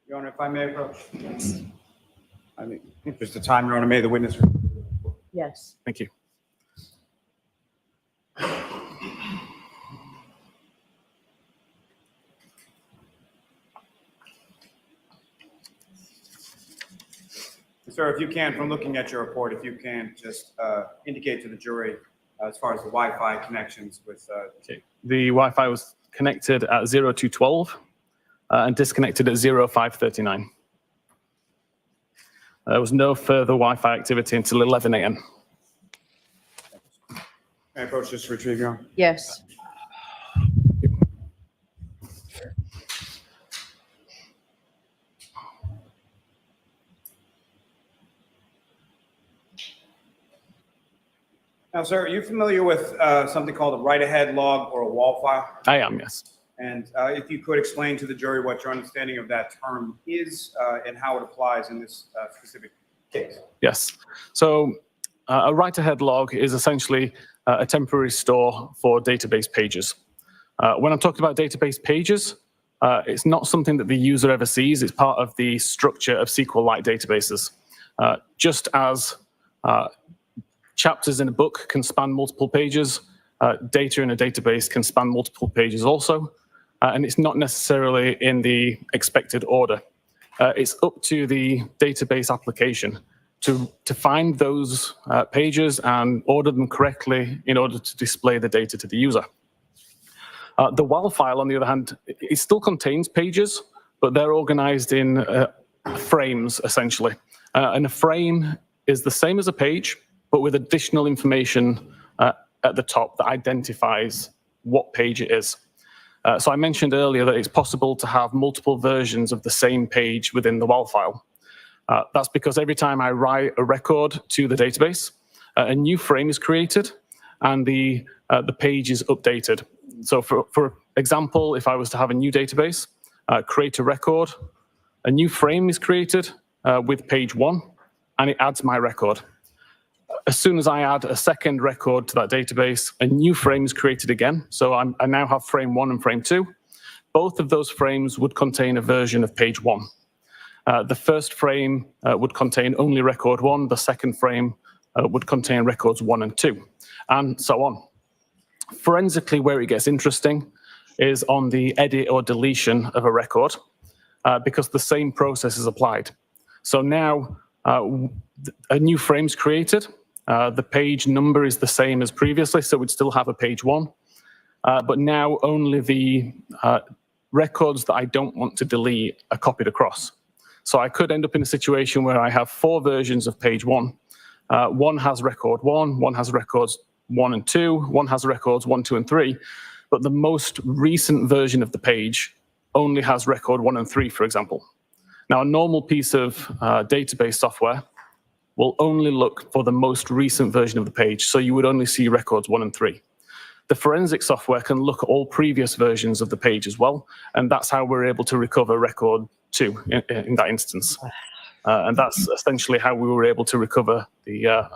Your Honor, if I may approach? Yes. I think there's the time, Your Honor, may the witness. Yes. Thank you. Sir, if you can, from looking at your report, if you can just indicate to the jury as far as the Wi-Fi connections with. Okay. The Wi-Fi was connected at 0212 and disconnected at 0539. There was no further Wi-Fi activity until 11 a.m. May I approach this to retrieve, Your Honor? Yes. Now, sir, are you familiar with something called a write-ahead log or a wall file? I am, yes. And if you could explain to the jury what your understanding of that term is and how it applies in this specific case. Yes. So a write-ahead log is essentially a temporary store for database pages. When I'm talking about database pages, it's not something that the user ever sees. It's part of the structure of SQLite databases. Just as chapters in a book can span multiple pages, data in a database can span multiple pages also, and it's not necessarily in the expected order. It's up to the database application to find those pages and order them correctly in order to display the data to the user. The WAL file, on the other hand, it still contains pages, but they're organized in frames, essentially. And a frame is the same as a page, but with additional information at the top that identifies what page it is. So I mentioned earlier that it's possible to have multiple versions of the same page within the WAL file. That's because every time I write a record to the database, a new frame is created and the page is updated. So for example, if I was to have a new database, create a record, a new frame is created with page 1, and it adds my record. As soon as I add a second record to that database, a new frame is created again. So I now have frame 1 and frame 2. Both of those frames would contain a version of page 1. The first frame would contain only record 1. The second frame would contain records 1 and 2, and so on. Forensically, where it gets interesting is on the edit or deletion of a record, because the same process is applied. So now a new frame is created. The page number is the same as previously, so we'd still have a page 1. But now only the records that I don't want to delete are copied across. So I could end up in a situation where I have 4 versions of page 1. One has record 1, one has records 1 and 2, one has records 1, 2, and 3. But the most recent version of the page only has record 1 and 3, for example. Now, a normal piece of database software will only look for the most recent version of the page, so you would only see records 1 and 3. The forensic software can look at all previous versions of the page as well, and that's how we're able to recover record 2 in that instance. And that's essentially how we were able to recover the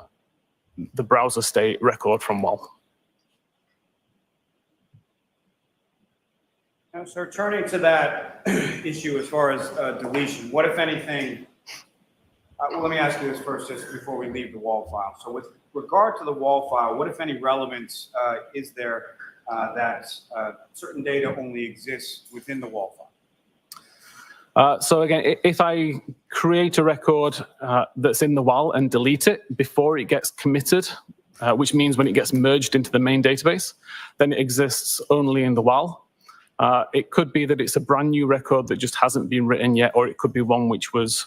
browser state record from WAL. Now, sir, turning to that issue as far as deletion, what, if anything, well, let me ask you this first, just before we leave the WAL file. So with regard to the WAL file, what, if any, relevance is there that certain data only exists within the WAL file? So again, if I create a record that's in the WAL and delete it before it gets committed, which means when it gets merged into the main database, then it exists only in the WAL. It could be that it's a brand new record that just hasn't been written yet, or it could be one which was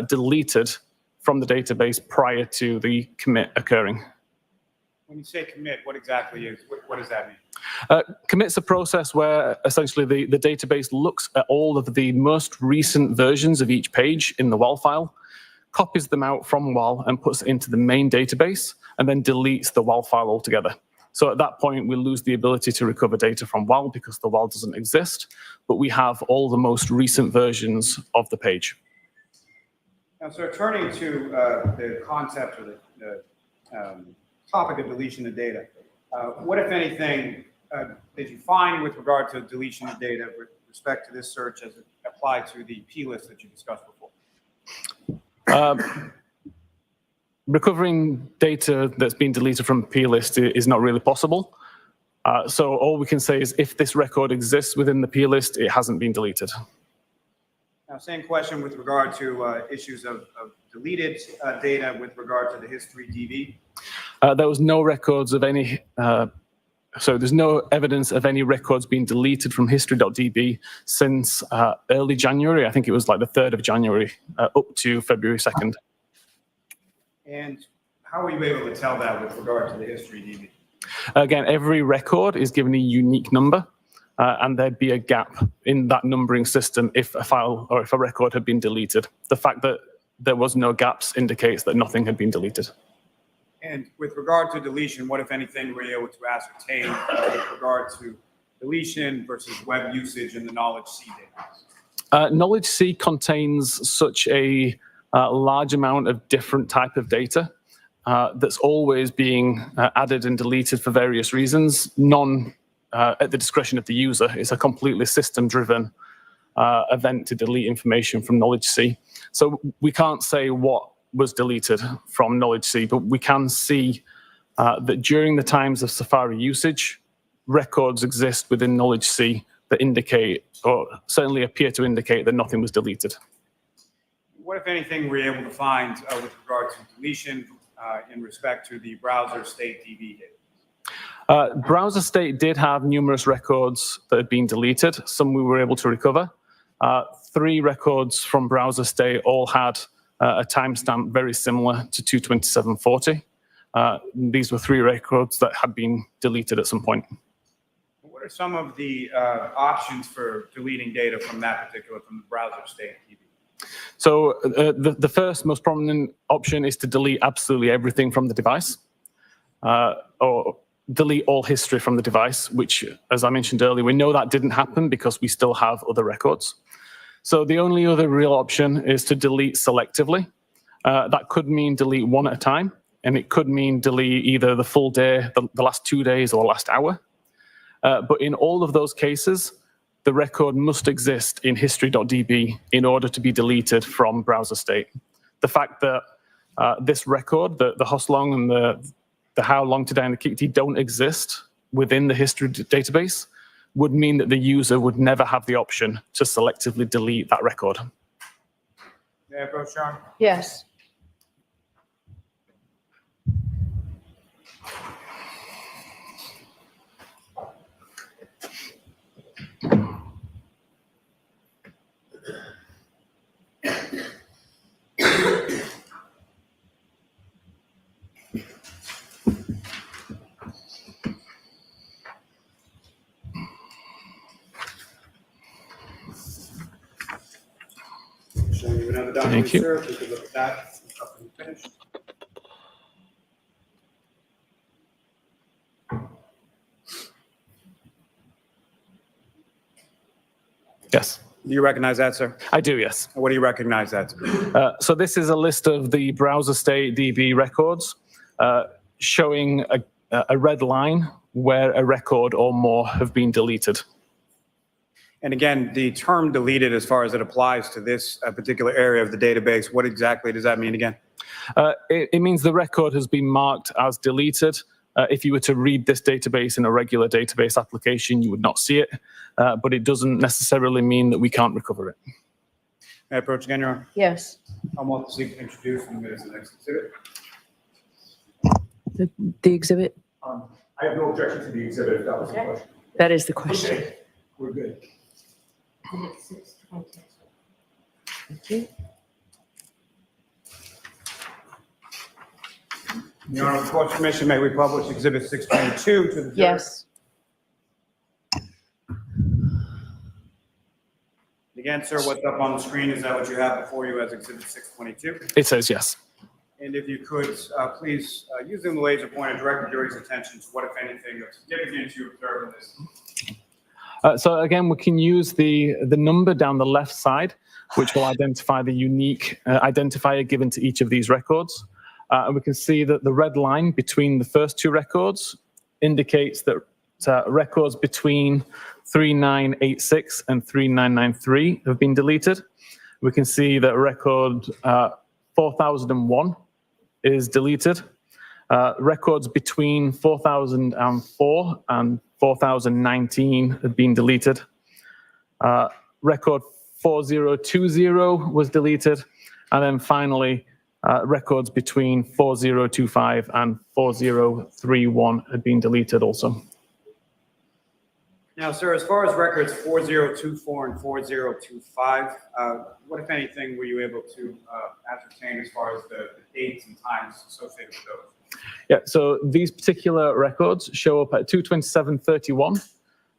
deleted from the database prior to the commit occurring. When you say commit, what exactly is, what does that mean? Commit's a process where essentially the database looks at all of the most recent versions of each page in the WAL file, copies them out from WAL and puts it into the main database, and then deletes the WAL file altogether. So at that point, we lose the ability to recover data from WAL because the WAL doesn't exist, but we have all the most recent versions of the page. Now, so turning to the concept or the topic of deletion of data, what, if anything, did you find with regard to deletion of data with respect to this search as it applied to the P list that you discussed before? Recovering data that's been deleted from P list is not really possible. So all we can say is if this record exists within the P list, it hasn't been deleted. Now, same question with regard to issues of deleted data with regard to the history DB. There was no records of any, so there's no evidence of any records being deleted from history.db since early January. I think it was like the 3rd of January up to February 2nd. And how were you able to tell that with regard to the history DB? Again, every record is given a unique number, and there'd be a gap in that numbering system if a file or if a record had been deleted. The fact that there was no gaps indicates that nothing had been deleted. And with regard to deletion, what, if anything, were you able to ascertain with regard to deletion versus web usage in the Knowledge C database? Knowledge C contains such a large amount of different type of data that's always being added and deleted for various reasons, none at the discretion of the user. It's a completely system-driven event to delete information from Knowledge C. So we can't say what was deleted from Knowledge C, but we can see that during the times of Safari usage, records exist within Knowledge C that indicate, or certainly appear to indicate, that nothing was deleted. What, if anything, were you able to find with regard to deletion in respect to the browser state DB data? Browser state did have numerous records that had been deleted. Some we were able to recover. 3 records from browser state all had a timestamp very similar to 22740. These were 3 records that had been deleted at some point. What are some of the options for deleting data from that particular, from the browser state DB? So the first most prominent option is to delete absolutely everything from the device, or delete all history from the device, which, as I mentioned earlier, we know that didn't happen because we still have other records. So the only other real option is to delete selectively. That could mean delete one at a time, and it could mean delete either the full day, the last 2 days, or last hour. But in all of those cases, the record must exist in history.db in order to be deleted from browser state. The fact that this record, the hoslong and the how long today and the key don't exist within the history database would mean that the user would never have the option to selectively delete that record. May I approach Sean? Yes. Showing you another document, Thank you. sir. If you could look at that up and finish. Yes. Do you recognize that, sir? I do, yes. What do you recognize that to be? So this is a list of the browser state DB records showing a red line where a record or more have been deleted. And again, the term deleted, as far as it applies to this particular area of the database, what exactly does that mean again? It means the record has been marked as deleted. If you were to read this database in a regular database application, you would not see it, but it doesn't necessarily mean that we can't recover it. May I approach again, Your Honor? Yes. I'm want to seek to introduce in the minutes of the next exhibit. The exhibit? I have no objection to the exhibit, if that was the question. That is the question. Okay, we're good. And it's 6:20. Thank you. Your Honor, with court's permission, may we publish Exhibit 622 to the jury? Yes. Again, sir, what's up on the screen, is that what you have before you as Exhibit 622? It says yes. And if you could, please, using the laser pointer, direct the jury's attention to what, if anything, of significance you observe in this. So again, we can use the number down the left side, which will identify the unique identifier given to each of these records. And we can see that the red line between the first two records indicates that records between 3986 and 3993 have been deleted. We can see that record 4001 is deleted. Records between 4004 and 4019 have been deleted. Record 4020 was deleted. And then finally, records between 4025 and 4031 had been deleted also. Now, sir, as far as records 4024 and 4025, what, if anything, were you able to ascertain as far as the dates and times associated with those? Yeah, so these particular records show up at 227.31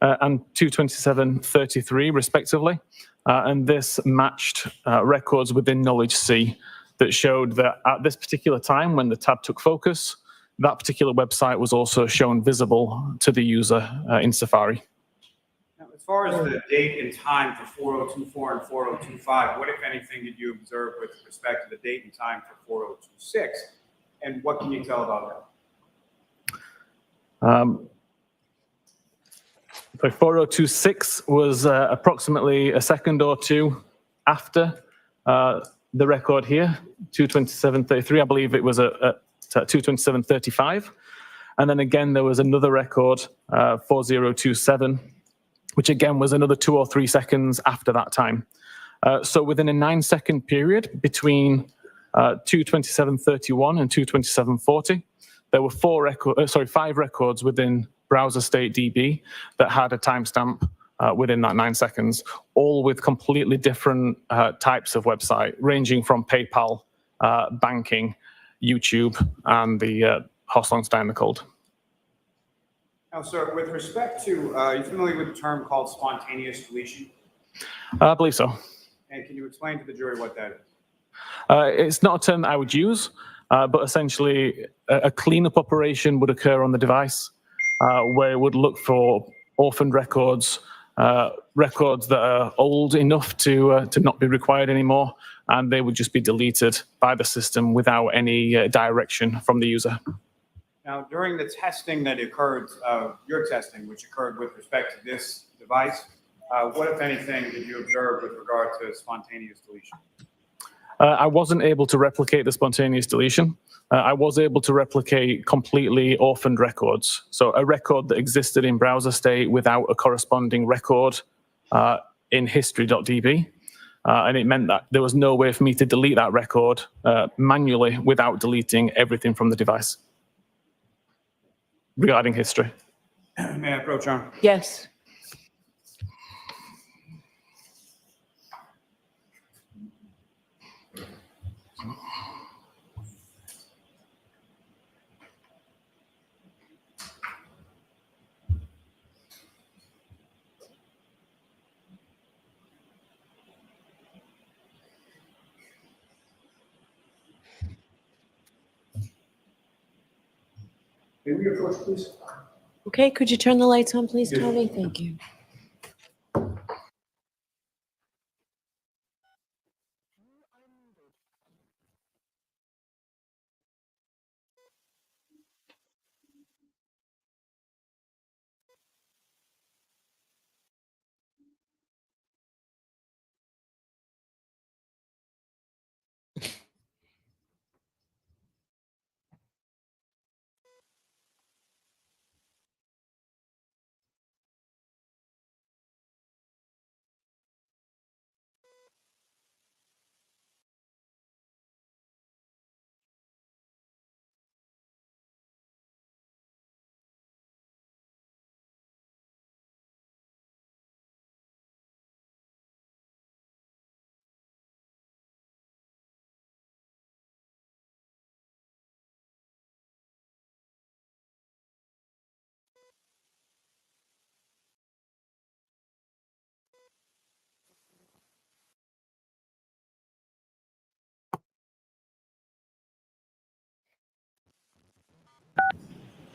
and 227.33 respectively. And this matched records within Knowledge C that showed that at this particular time when the tab took focus, that particular website was also shown visible to the user in Safari. Now, as far as the date and time for 4024 and 4025, what, if anything, did you observe with respect to the date and time for 4026? And what can you tell about that? So 4026 was approximately a second or two after the record here, 227.33. I believe it was at 227.35. And then again, there was another record, 4027, which again was another 2 or 3 seconds after that time. So within a 9-second period between 227.31 and 227.40, there were 5 records within Browser State DB that had a timestamp within that 9 seconds, all with completely different types of website, ranging from PayPal, banking, YouTube, and the Hoslongstein code. Now, sir, with respect to, are you familiar with the term called spontaneous deletion? I believe so. And can you explain to the jury what that is? It's not a term that I would use, but essentially a cleanup operation would occur on the device where it would look for orphaned records, records that are old enough to not be required anymore, and they would just be deleted by the system without any direction from the user. Now, during the testing that occurred, your testing, which occurred with respect to this device, what, if anything, did you observe with regard to spontaneous deletion? I wasn't able to replicate the spontaneous deletion. I was able to replicate completely orphaned records. So a record that existed in browser state without a corresponding record in history.db. And it meant that there was no way for me to delete that record manually without deleting everything from the device regarding history. May I approach, Your Honor? Yes. May we approach, please? Okay, could you turn the lights on, please, Tony? Thank you.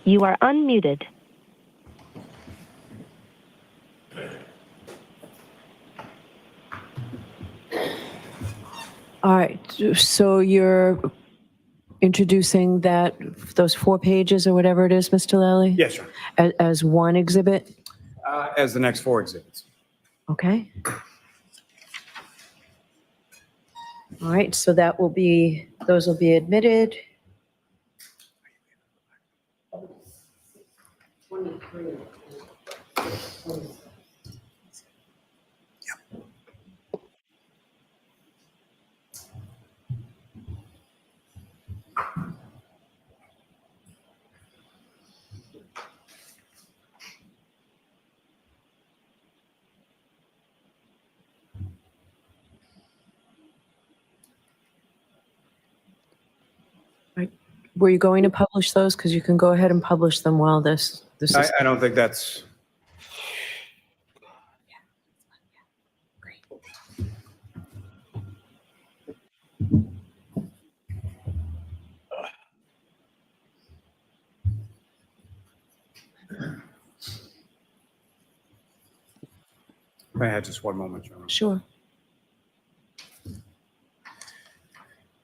You are unmuted. All right, so you're introducing those 4 pages or whatever it is, Mr. Lally? Yes, sir. As one exhibit? As the next 4 exhibits. Okay. All right, so those will be admitted. 23. Were you going to publish those? Because you can go ahead and publish them while this is. I don't think that's. I had just one moment, Your Honor. Sure.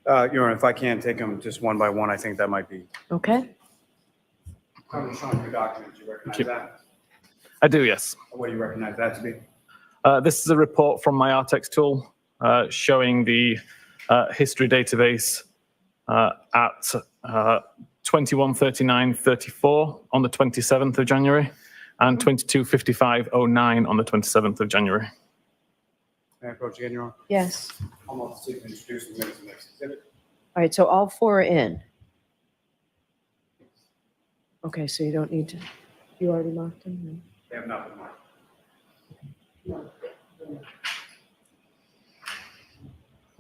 Your Honor, if I can take them just one by one, I think that might be. Okay. I'm showing your document. Do you recognize that? I do, yes. What do you recognize that to be? This is a report from my Artex tool showing the history database at 2139.34 on the 27th of January and 2255.09 on the 27th of January. May I approach again, Your Honor? Yes. Almost to introduce the minutes of the next exhibit. All right, so all 4 are in. Okay, so you don't need to, you already marked them? They have not been marked.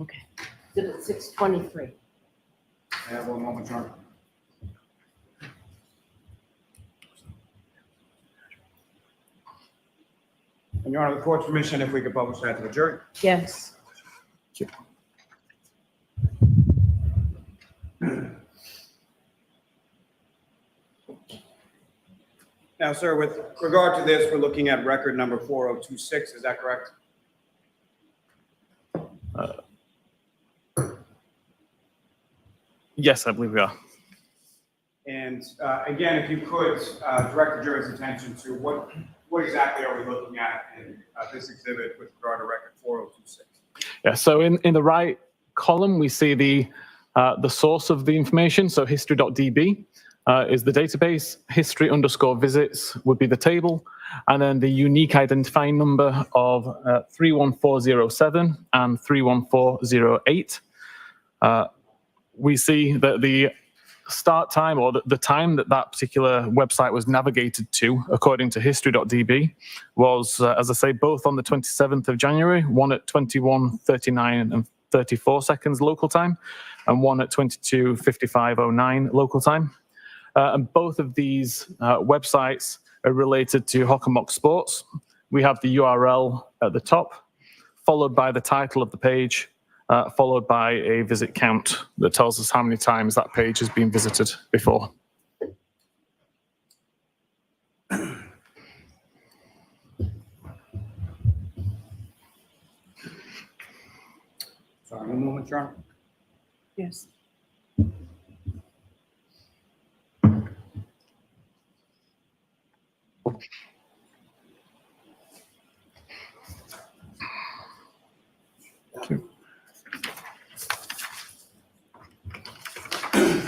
Okay. Exhibit 623. May I have one moment, Your Honor? And Your Honor, the court's permission if we could publish that to the jury. Yes. Now, sir, with regard to this, we're looking at record number 4026, is that correct? Yes, I believe we are. And again, if you could direct the jury's attention to what exactly are we looking at in this exhibit with regard to record 4026? Yeah, so in the right column, we see the source of the information. So history.db is the database. History_visits would be the table. And then the unique identifying number of 31407 and 31408. We see that the start time or the time that particular website was navigated to, according to history.db, was, as I say, both on the 27th of January, one at 21:39 and 34 seconds local time, and one at 22:55:09 local time. And both of these websites are related to Hockenmock Sports. We have the URL at the top, followed by the title of the page, followed by a visit count that tells us how many times that page has been visited before. Sorry, one moment, Your Honor. Yes.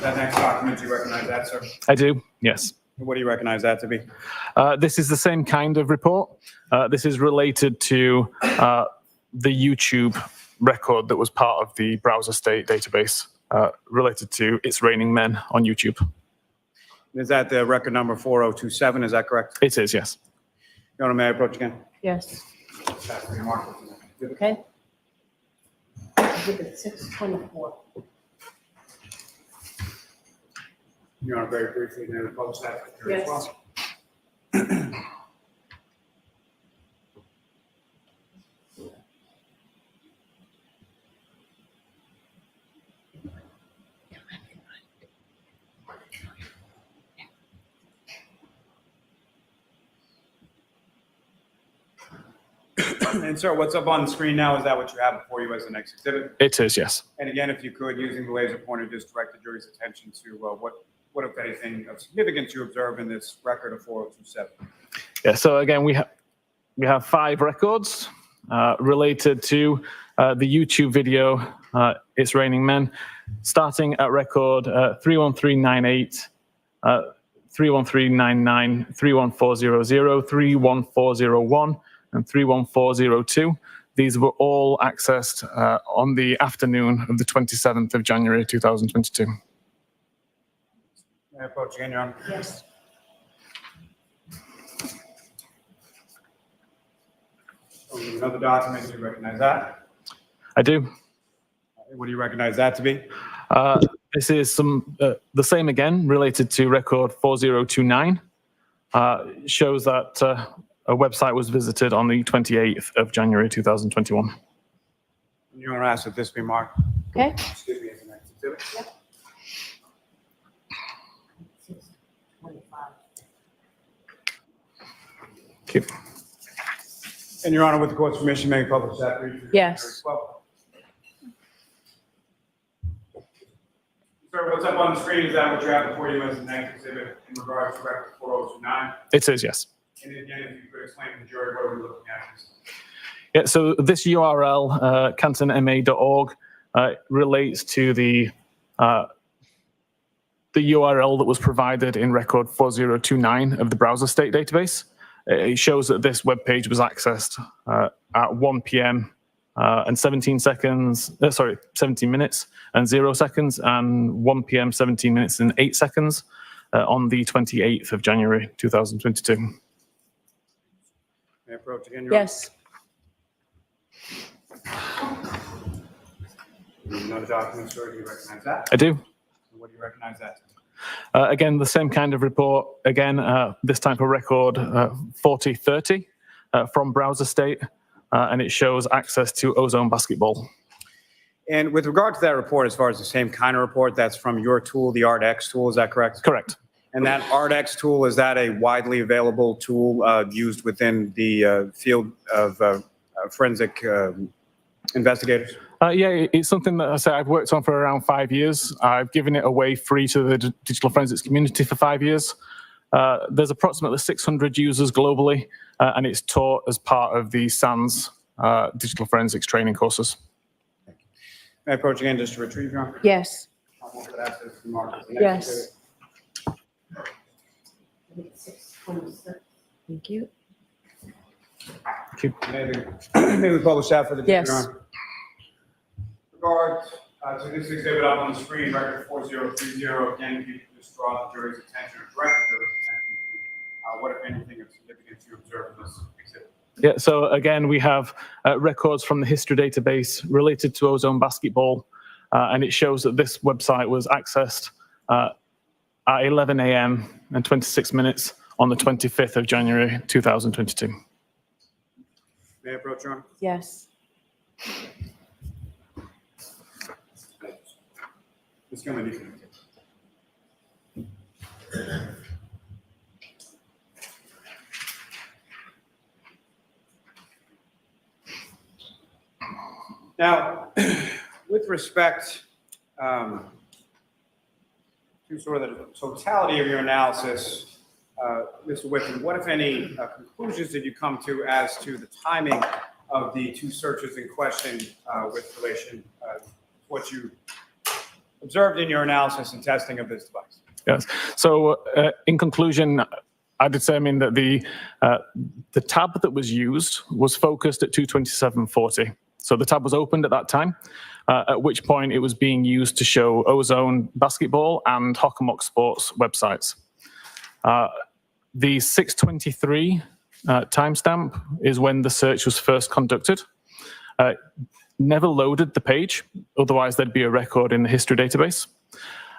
That next document, do you recognize that, sir? I do, yes. What do you recognize that to be? This is the same kind of report. This is related to the YouTube record that was part of the browser state database related to It's Raining Men on YouTube. Is that the record number 4027, is that correct? It is, yes. Your Honor, may I approach again? Yes. That's the remark. Okay. Exhibit 624. Your Honor, very briefly, may I publish that for the jury as Yes. well? And sir, what's up on the screen now, is that what you have before you as the next exhibit? It is, yes. And again, if you could, using the laser pointer, just direct the jury's attention to what, if anything, of significance you observe in this record of 4027. Yeah, so again, we have 5 records related to the YouTube video, It's Raining Men, starting at record 31398, 31399, 31400, 31401, and 31402. These were all accessed on the afternoon of the 27th of January 2022. May I approach again, Your Honor? Yes. Another document, do you recognize that? I do. What do you recognize that to be? This is the same again, related to record 4029. Shows that a website was visited on the 28th of January 2021. Your Honor, ask that this be marked. Okay. Excuse me, as the next exhibit. Okay. And Your Honor, with the court's permission, may I publish that briefly? Yes. Sir, what's up on the screen, is that what you have before you as the next exhibit in regards to record 4029? It is, yes. And again, if you could explain to the jury what we're looking at. Yeah, so this URL, cantonma.org, relates to the URL that was provided in record 4029 of the browser state database. It shows that this web page was accessed at 1 p.m. And 17 minutes and 0 seconds, and 1 p.m. 17 minutes and 8 seconds on the 28th of January 2022. May I approach again, Your Honor? Yes. Another document, sir, do you recognize that? I do. And what do you recognize that? Again, the same kind of report. Again, this type of record 4030 from browser state, and it shows access to Ozone Basketball. And with regard to that report, as far as the same kind of report, that's from your tool, the ArtX tool, is that correct? Correct. And that ArtX tool, is that a widely available tool used within the field of forensic investigators? Yeah, it's something that I say I've worked on for around 5 years. I've given it away free to the digital forensics community for 5 years. There's approximately 600 users globally, and it's taught as part of the SANS digital forensics training courses. May I approach again just to retrieve, Your Honor? Yes. Yes. Thank you. May we publish that for the Yes. Your Honor? With regard to this exhibit up on the screen, record 4030, again, if you could just draw the jury's attention or direct the jury's attention to what, if anything, of significance you observe in this exhibit. Yeah, so again, we have records from the history database related to Ozone Basketball, and it shows that this website was accessed at 11 a.m. and 26 minutes on the 25th of January 2022. May I approach, Your Honor? Yes. Ms. Gilman, you can. Now, with respect to sort of the totality of your analysis, Mr. Whiffin, what, if any, conclusions did you come to as to the timing of the 2 searches in question with relation to what you observed in your analysis and testing of this device? Yes. So in conclusion, I determined that the tab that was used was focused at 227.40. So the tab was opened at that time, at which point it was being used to show Ozone Basketball and Hockomock Sports websites. The 6:23 timestamp is when the search was first conducted. Never loaded the page, otherwise there'd be a record in the history database.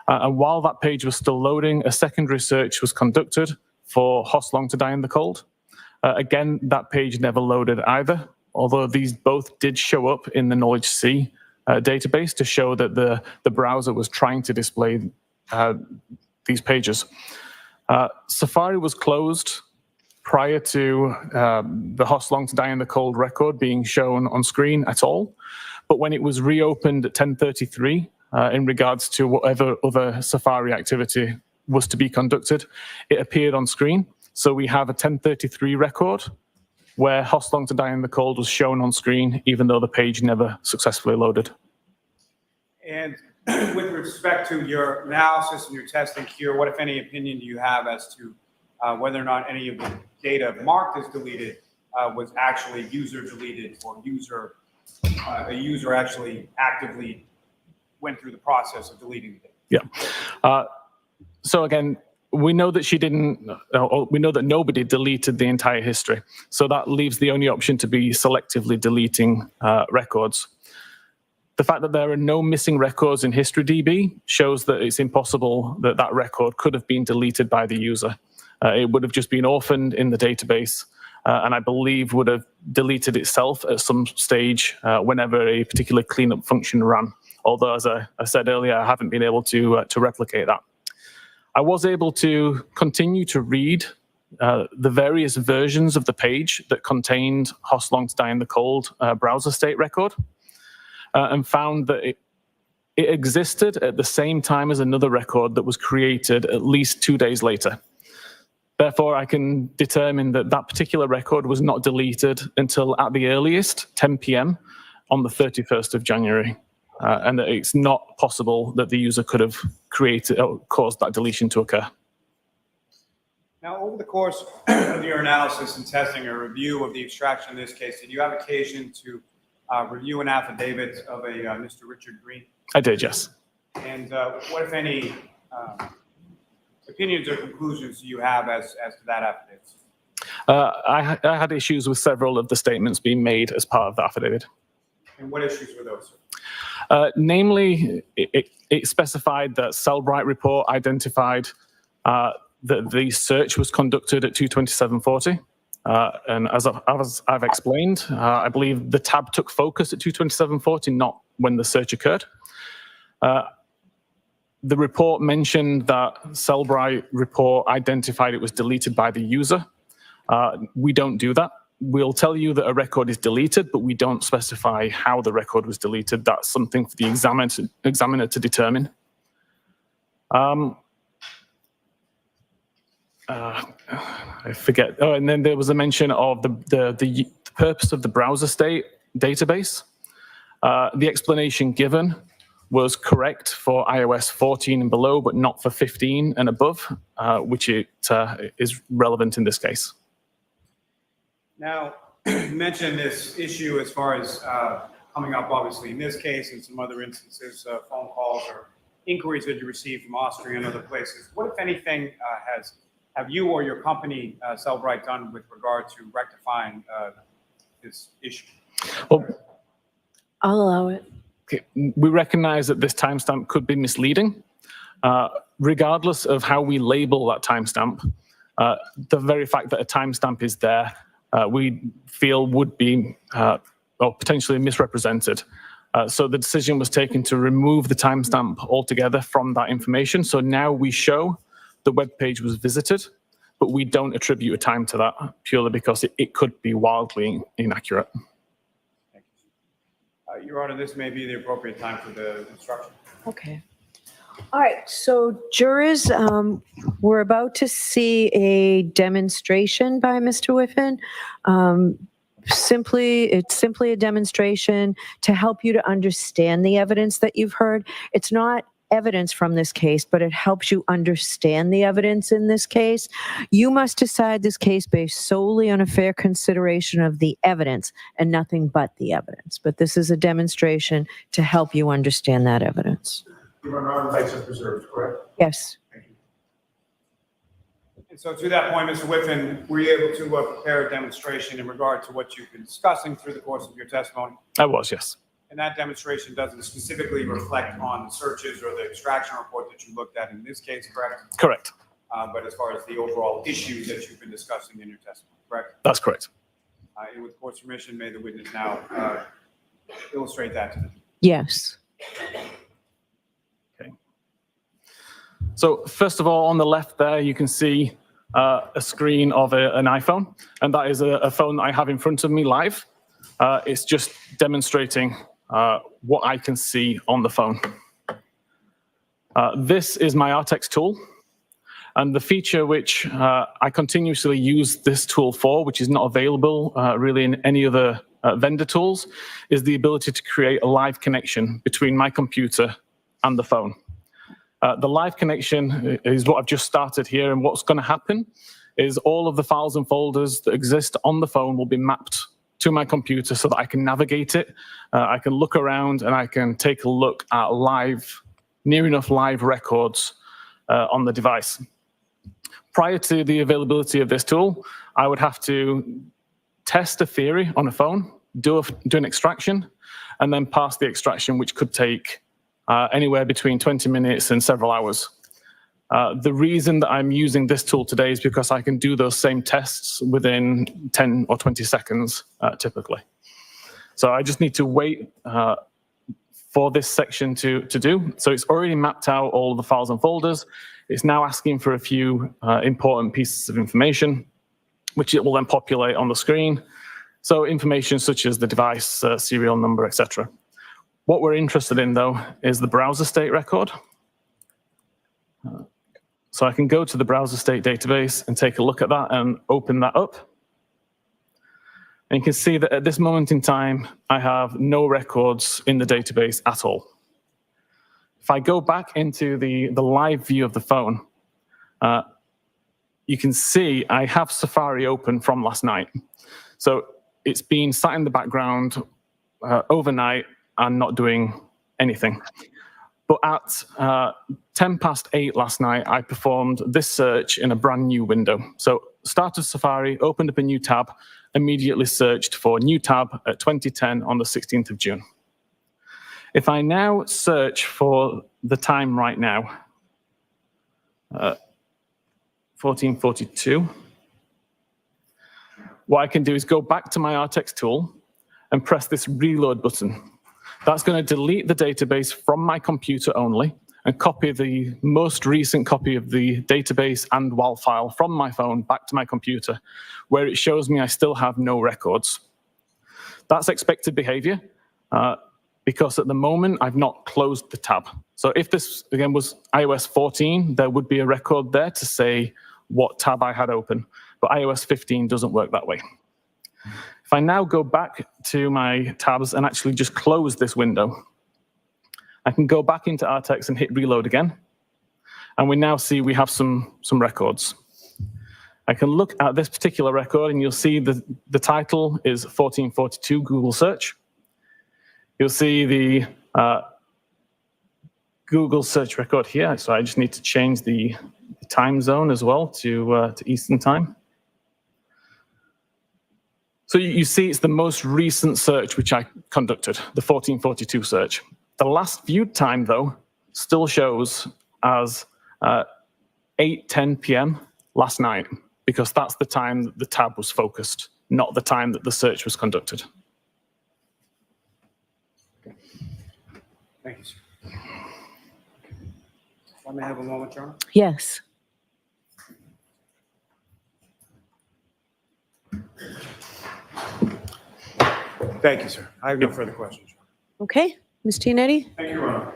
And while that page was still loading, a secondary search was conducted for Hoslong to Die in the Cold. Again, that page never loaded either, although these both did show up in the Knowledge C database to show that the browser was trying to display these pages. Safari was closed prior to the Hoslong to Die in the Cold record being shown on screen at all. But when it was reopened at 10:33, in regards to whatever other safari activity was to be conducted, it appeared on screen. So we have a 10:33 record where Hoslong to Die in the Cold was shown on screen, even though the page never successfully loaded. And with respect to your analysis and your testing here, what, if any, opinion do you have as to whether or not any of the data marked as deleted was actually user deleted, or a user actually actively went through the process of deleting the data? Yeah. So again, we know that she didn't, we know that nobody deleted the entire history. So that leaves the only option to be selectively deleting records. The fact that there are no missing records in HistoryDB shows that it's impossible that that record could have been deleted by the user. It would have just been orphaned in the database, and I believe would have deleted itself at some stage whenever a particular cleanup function ran. Although, as I said earlier, I haven't been able to replicate that. I was able to continue to read the various versions of the page that contained Hoslong to Die in the Cold browser state record, and found that it existed at the same time as another record that was created at least 2 days later. Therefore, I can determine that that particular record was not deleted until at the earliest 10 p.m. on the 31st of January. And that it's not possible that the user could have created or caused that deletion to occur. Now, over the course of your analysis and testing or review of the extraction in this case, did you have occasion to review an affidavit of a Mr. Richard Green? I did, yes. And what, if any, opinions or conclusions do you have as to that affidavit? I had issues with several of the statements being made as part of the affidavit. And what issues were those? Namely, it specified that Sellbright report identified that the search was conducted at 2:27:40. And as I've explained, I believe the tab took focus at 2:27:40, not when the search occurred. The report mentioned that Sellbright report identified it was deleted by the user. We don't do that. We'll tell you that a record is deleted, but we don't specify how the record was deleted. That's something for the examiner to determine. I forget. Oh, and then there was a mention of the purpose of the browser state database. The explanation given was correct for iOS 14 and below, but not for 15 and above, which is relevant in this case. Now, you mentioned this issue as far as coming up, obviously, in this case and some other instances, phone calls or inquiries that you received from Austria and other places. What, if anything, have you or your company, Sellbright, done with regard to rectifying this issue? Well, I'll allow it. Okay. We recognize that this timestamp could be misleading. Regardless of how we label that timestamp, the very fact that a timestamp is there, we feel would be or potentially misrepresented. So the decision was taken to remove the timestamp altogether from that information. So now we show the web page was visited, but we don't attribute a time to that purely because it could be wildly inaccurate. Thank you. Your Honor, this may be the appropriate time for the instruction. Okay. All right, so jurors, we're about to see a demonstration by Mr. Whiffin. It's simply a demonstration to help you to understand the evidence that you've heard. It's not evidence from this case, but it helps you understand the evidence in this case. You must decide this case based solely on a fair consideration of the evidence and nothing but the evidence. But this is a demonstration to help you understand that evidence. Your Honor, rights are preserved, correct? Yes. Thank you. And so to that point, Mr. Whiffin, were you able to prepare a demonstration in regard to what you've been discussing through the course of your testimony? I was, yes. And that demonstration doesn't specifically reflect on the searches or the extraction report that you looked at in this case, correct? Correct. But as far as the overall issues that you've been discussing in your testimony, correct? That's correct. And with court's permission, may the witness now illustrate that to the jury. Yes. Okay. So first of all, on the left there, you can see a screen of an iPhone, and that is a phone that I have in front of me live. It's just demonstrating what I can see on the phone. This is my RTEX tool, and the feature which I continuously use this tool for, which is not available really in any other vendor tools, is the ability to create a live connection between my computer and the phone. The live connection is what I've just started here, and what's going to happen is all of the files and folders that exist on the phone will be mapped to my computer so that I can navigate it. I can look around and I can take a look at near enough live records on the device. Prior to the availability of this tool, I would have to test a theory on a phone, do an extraction, and then pass the extraction, which could take anywhere between 20 minutes and several hours. The reason that I'm using this tool today is because I can do those same tests within 10 or 20 seconds, typically. So I just need to wait for this section to do. So it's already mapped out all of the files and folders. It's now asking for a few important pieces of information, which it will then populate on the screen. So information such as the device, serial number, etc. What we're interested in, though, is the browser state record. So I can go to the browser state database and take a look at that and open that up. And you can see that at this moment in time, I have no records in the database at all. If I go back into the live view of the phone, you can see I have Safari open from last night. So it's been sat in the background overnight and not doing anything. But at 10 past 8 last night, I performed this search in a brand new window. So started Safari, opened up a new tab, immediately searched for new tab at 2010 on the 16th of June. If I now search for the time right now, 1442, what I can do is go back to my RTEX tool and press this reload button. That's going to delete the database from my computer only and copy the most recent copy of the database and WAL file from my phone back to my computer, where it shows me I still have no records. That's expected behavior because at the moment I've not closed the tab. So if this, again, was iOS 14, there would be a record there to say what tab I had open, but iOS 15 doesn't work that way. If I now go back to my tabs and actually just close this window, I can go back into RTEX and hit reload again. And we now see we have some records. I can look at this particular record and you'll see the title is 1442 Google search. You'll see the Google search record here. So I just need to change the time zone as well to Eastern time. So you see it's the most recent search which I conducted, the 1442 search. The last viewed time, though, still shows as 8:10 p.m. last night, because that's the time that the tab was focused, not the time that the search was conducted. Thank you, sir. Let me have a moment, John. Yes. Thank you, sir. I have no further questions. Okay, Ms. Giannetti? Thank you, Ron.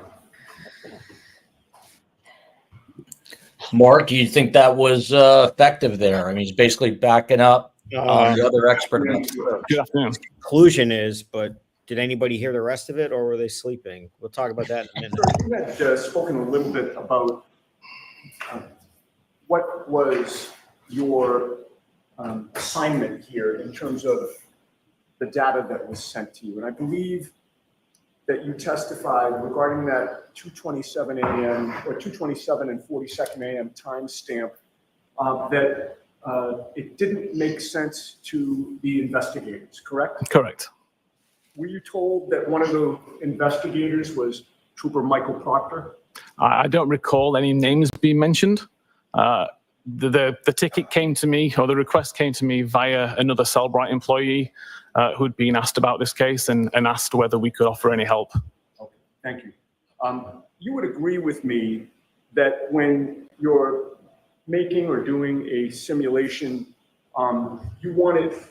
Mark, do you think that was effective there? I mean, he's basically backing up the other expert. Good afternoon. Conclusion is, but did anybody hear the rest of it, or were they sleeping? We'll talk about that in a minute. You had spoken a little bit about what was your assignment here in terms of the data that was sent to you. And I believe that you testified regarding that 2:27 a.m. or 2:27 and 42nd a.m. timestamp that it didn't make sense to the investigators, correct? Correct. Were you told that one of the investigators was Trooper Michael Proctor? I don't recall any names being mentioned. The ticket came to me, or the request came to me via another Cellbrite employee who'd been asked about this case and asked whether we could offer any help. Okay, thank you. You would agree with me that when your making or doing a simulation, you want it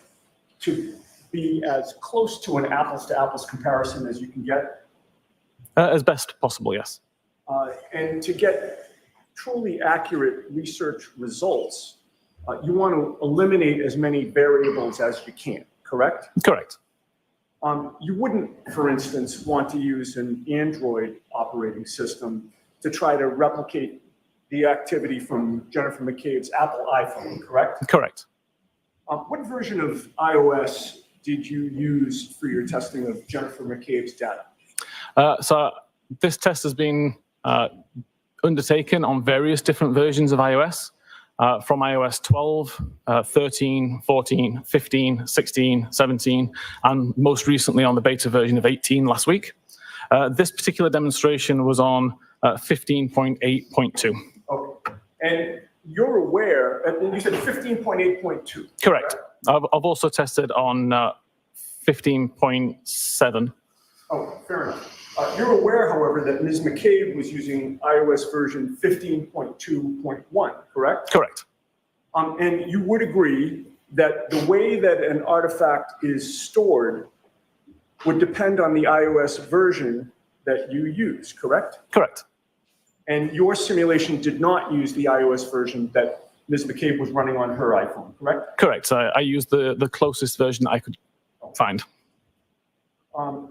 to be as close to an apples-to-apples comparison as you can get? As best possible, yes. And to get truly accurate research results, you want to eliminate as many variables as you can, correct? Correct. You wouldn't, for instance, want to use an Android operating system to try to replicate the activity from Jennifer McCabe's Apple iPhone, correct? Correct. What version of iOS did you use for your testing of Jennifer McCabe's data? So this test has been undertaken on various different versions of iOS, from iOS 12, 13, 14, 15, 16, 17, and most recently on the beta version of 18 last week. This particular demonstration was on 15.8.2. Okay. And you're aware, and you said 15.8.2. Correct. I've also tested on 15.7. Oh, fair enough. You're aware, however, that Ms. McCabe was using iOS version 15.2.1, correct? Correct. And you would agree that the way that an artifact is stored would depend on the iOS version that you use, correct? Correct. And your simulation did not use the iOS version that Ms. McCabe was running on her iPhone, correct? Correct. I used the closest version I could find.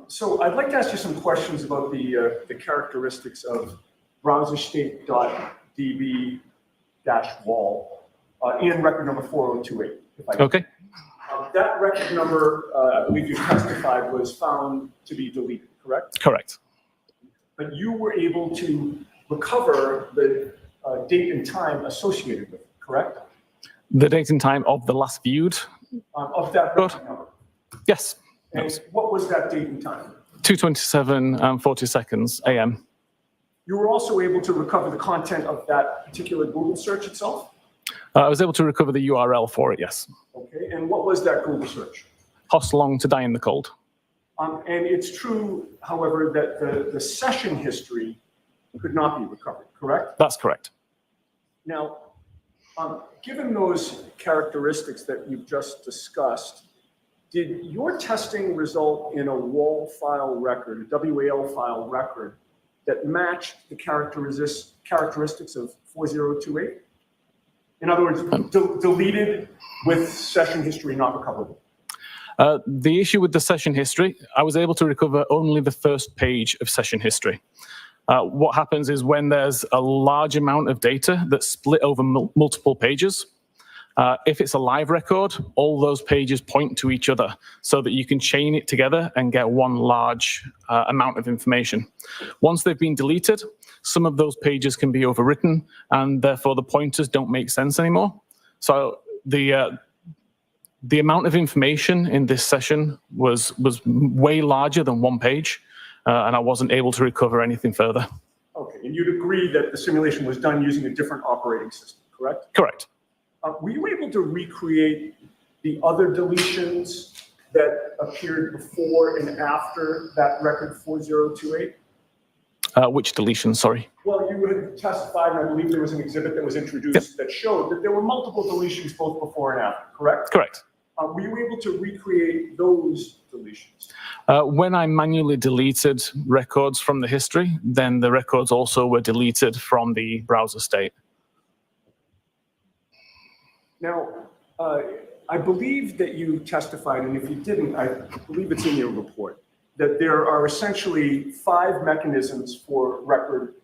So I'd like to ask you some questions about the characteristics of browserstate.db-wall and record number 4028. If I can. Okay. That record number, I believe you testified, was found to be deleted, correct? Correct. But you were able to recover the date and time associated with it, correct? The date and time of the last viewed? Of that record number. Yes. And what was that date and time? 2:27 and 40 seconds a.m. You were also able to recover the content of that particular Google search itself? I was able to recover the URL for it, yes. Okay, and what was that Google search? Hostlong to die in the cold. And it's true, however, that the session history could not be recovered, correct? That's correct. Now, given those characteristics that you've just discussed, did your testing result in a WAL file record, a WAL file record, that matched the characteristics of 4028? In other words, deleted with session history not recoverable? The issue with the session history, I was able to recover only the first page of session history. What happens is when there's a large amount of data that's split over multiple pages, if it's a live record, all those pages point to each other so that you can chain it together and get one large amount of information. Once they've been deleted, some of those pages can be overwritten and therefore the pointers don't make sense anymore. So the amount of information in this session was way larger than one page, and I wasn't able to recover anything further. Okay, and you'd agree that the simulation was done using a different operating system, correct? Correct. Were you able to recreate the other deletions that appeared before and after that record 4028? Which deletion, sorry? Well, you had testified, and I believe there was an exhibit that was introduced that showed that there were multiple deletions both before and after, correct? Correct. Were you able to recreate those deletions? When I manually deleted records from the history, then the records also were deleted from the browser state. Now, I believe that you testified, and if you didn't, I believe it's in your report, that there are essentially 5 mechanisms for record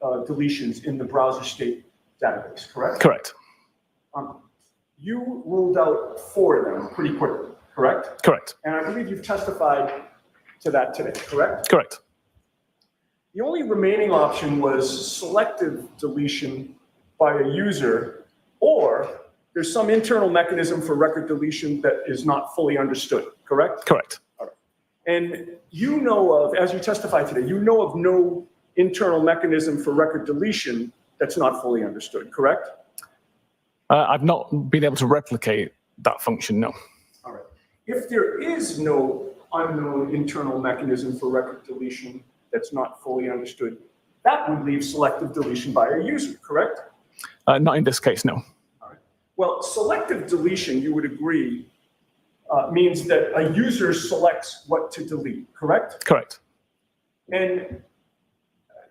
deletions in the browser state database, correct? Correct. You ruled out 4 of them pretty quickly, correct? Correct. And I believe you've testified to that today, correct? Correct. The only remaining option was selective deletion by a user, or there's some internal mechanism for record deletion that is not fully understood, correct? Correct. All right. And you know of, as you testified today, you know of no internal mechanism for record deletion that's not fully understood, correct? I've not been able to replicate that function, no. All right. If there is no unknown internal mechanism for record deletion that's not fully understood, that would leave selective deletion by a user, correct? Not in this case, no. Well, selective deletion, you would agree, means that a user selects what to delete, correct? Correct. And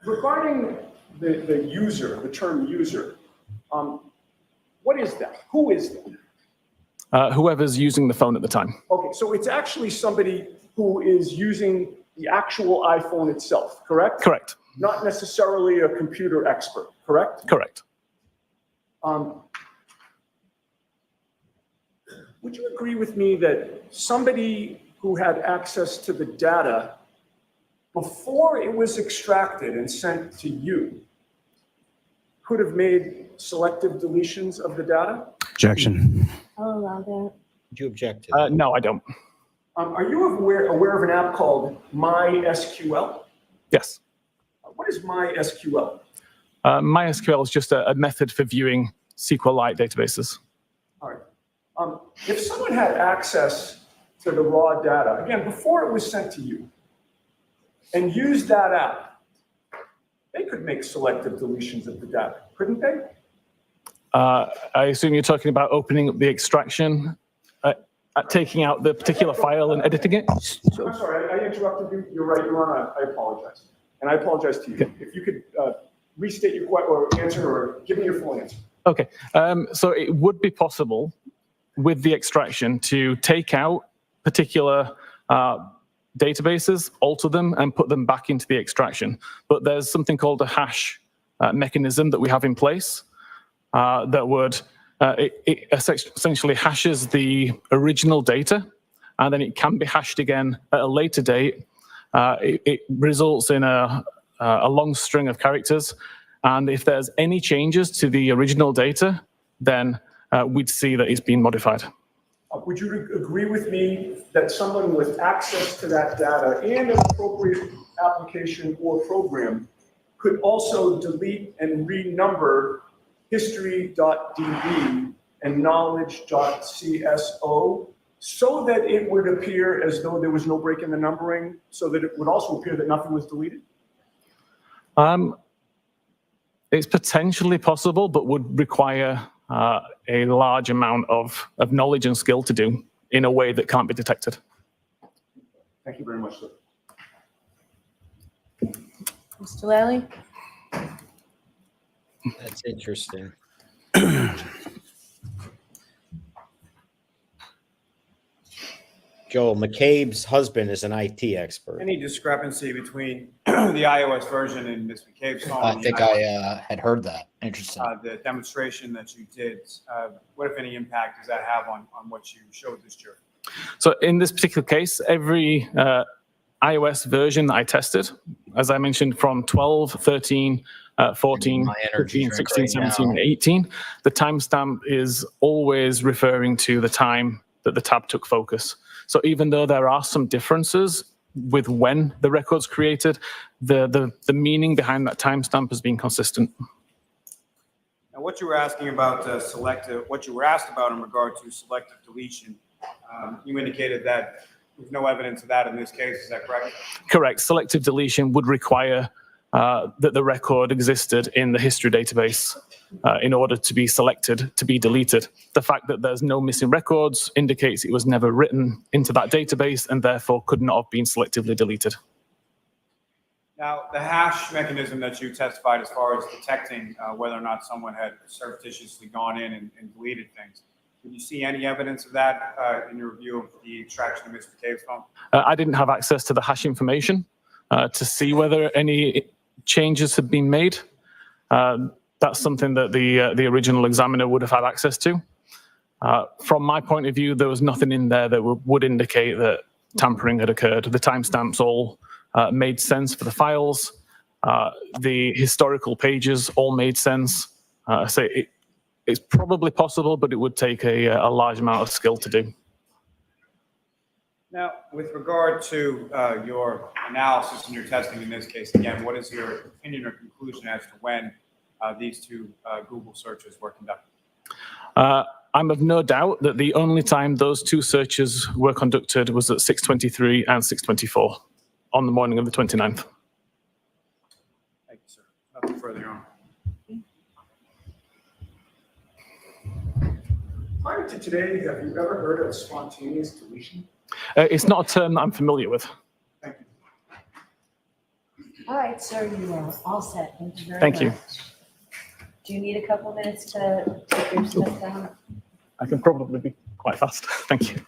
regarding the user, the term user, what is that? Who is that? Whoever's using the phone at the time. Okay, so it's actually somebody who is using the actual iPhone itself, correct? Correct. Not necessarily a computer expert, correct? Correct. Would you agree with me that somebody who had access to the data before it was extracted and sent to you could have made selective deletions of the data? Objection. I'll allow that. Would you object to that? No, I don't. Are you aware of an app called MySQL? Yes. What is MySQL? MySQL is just a method for viewing SQLite databases. All right. If someone had access to the raw data, again, before it was sent to you, and used that app, they could make selective deletions of the data, couldn't they? I assume you're talking about opening up the extraction, taking out the particular file and editing it? I'm sorry, I interrupted you. You're right, Your Honor. I apologize. And I apologize to you. Okay. If you could restate your answer or give me your full answer. Okay. So it would be possible with the extraction to take out particular databases, alter them, and put them back into the extraction. But there's something called a hash mechanism that we have in place that would it essentially hashes the original data, and then it can be hashed again at a later date. It results in a long string of characters, and if there's any changes to the original data, then we'd see that it's been modified. Would you agree with me that someone with access to that data and an appropriate application or program could also delete and renumber history.db and knowledge.cso so that it would appear as though there was no break in the numbering, so that it would also appear that nothing was deleted? It's potentially possible, but would require a large amount of knowledge and skill to do in a way that can't be detected. Thank you very much, sir. Mr. Lally? That's interesting. Joel, McCabe's husband is an IT expert. Any discrepancy between the iOS version and Ms. McCabe's phone? I think I had heard that. Interesting. The demonstration that you did, what, if any, impact does that have on what you showed this jury? So in this particular case, every iOS version that I tested, as I mentioned, from 12, 13, 14, 15, 16, 17, and 18, the timestamp is always referring to the time that the tab took focus. So even though there are some differences with when the record's created, the meaning behind that timestamp has been consistent. Now, what you were asking about what you were asked about in regard to selective deletion, you indicated that there's no evidence of that in this case. Is that correct? Correct. Selective deletion would require that the record existed in the history database in order to be selected to be deleted. The fact that there's no missing records indicates it was never written into that database and therefore could not have been selectively deleted. Now, the hash mechanism that you testified as far as detecting whether or not someone had surreptitiously gone in and deleted things, did you see any evidence of that in your review of the extraction of Mr. McCabe's phone? I didn't have access to the hash information to see whether any changes had been made. That's something that the original examiner would have had access to. From my point of view, there was nothing in there that would indicate that tampering had occurred. The timestamps all made sense for the files. The historical pages all made sense. So it's probably possible, but it would take a large amount of skill to do. Now, with regard to your analysis and your testing in this case, again, what is your opinion or conclusion as to when these two Google searches were conducted? I'm of no doubt that the only time those two searches were conducted was at 6:23 and 6:24 on the morning of the 29th. Thank you, sir. Nothing further on. Prior to today, have you ever heard of spontaneous deletion? It's not a term that I'm familiar with. Thank you. All right, sir, you are all set. Thank you very much. Thank you. Do you need a couple minutes to take your stuff down? I can probably be quite fast. Thank you.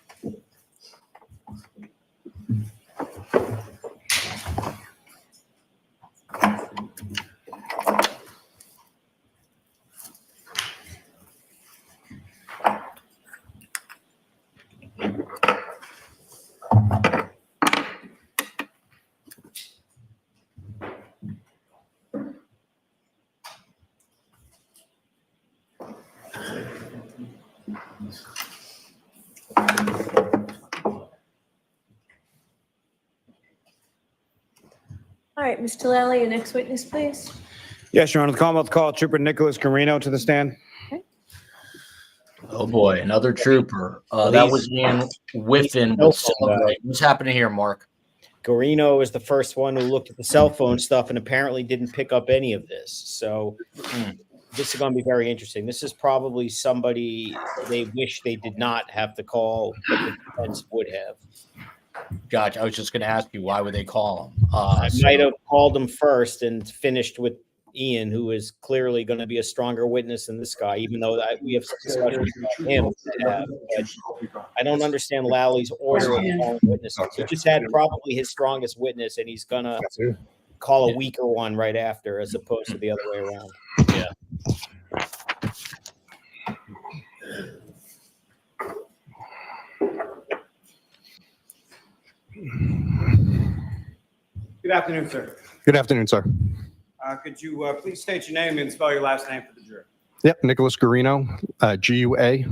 All right, Mr. Lally, your next witness, please. Yes, Your Honor. The Commonwealth called Trooper Nicholas Garino to the stand. Oh boy, another trooper. That was in Whiffin with Celebrate. What's happening here, Mark? Garino is the first one who looked at the cell phone stuff and apparently didn't pick up any of this. So this is going to be very interesting. This is probably somebody they wish they did not have to call, but the defense would have. Gotcha. I was just going to ask you, why would they call him? I might have called him first and finished with Ian, who is clearly going to be a stronger witness than this guy, even though we have discussions about him. I don't understand Lally's order of calling witnesses. He just had probably his strongest witness, and he's going to call a weaker one right after, as opposed to the other way around. Yeah. Good afternoon, sir. Good afternoon, sir. Could you please state your name and spell your last name for the jury? Yep, Nicholas Garino, Guarino.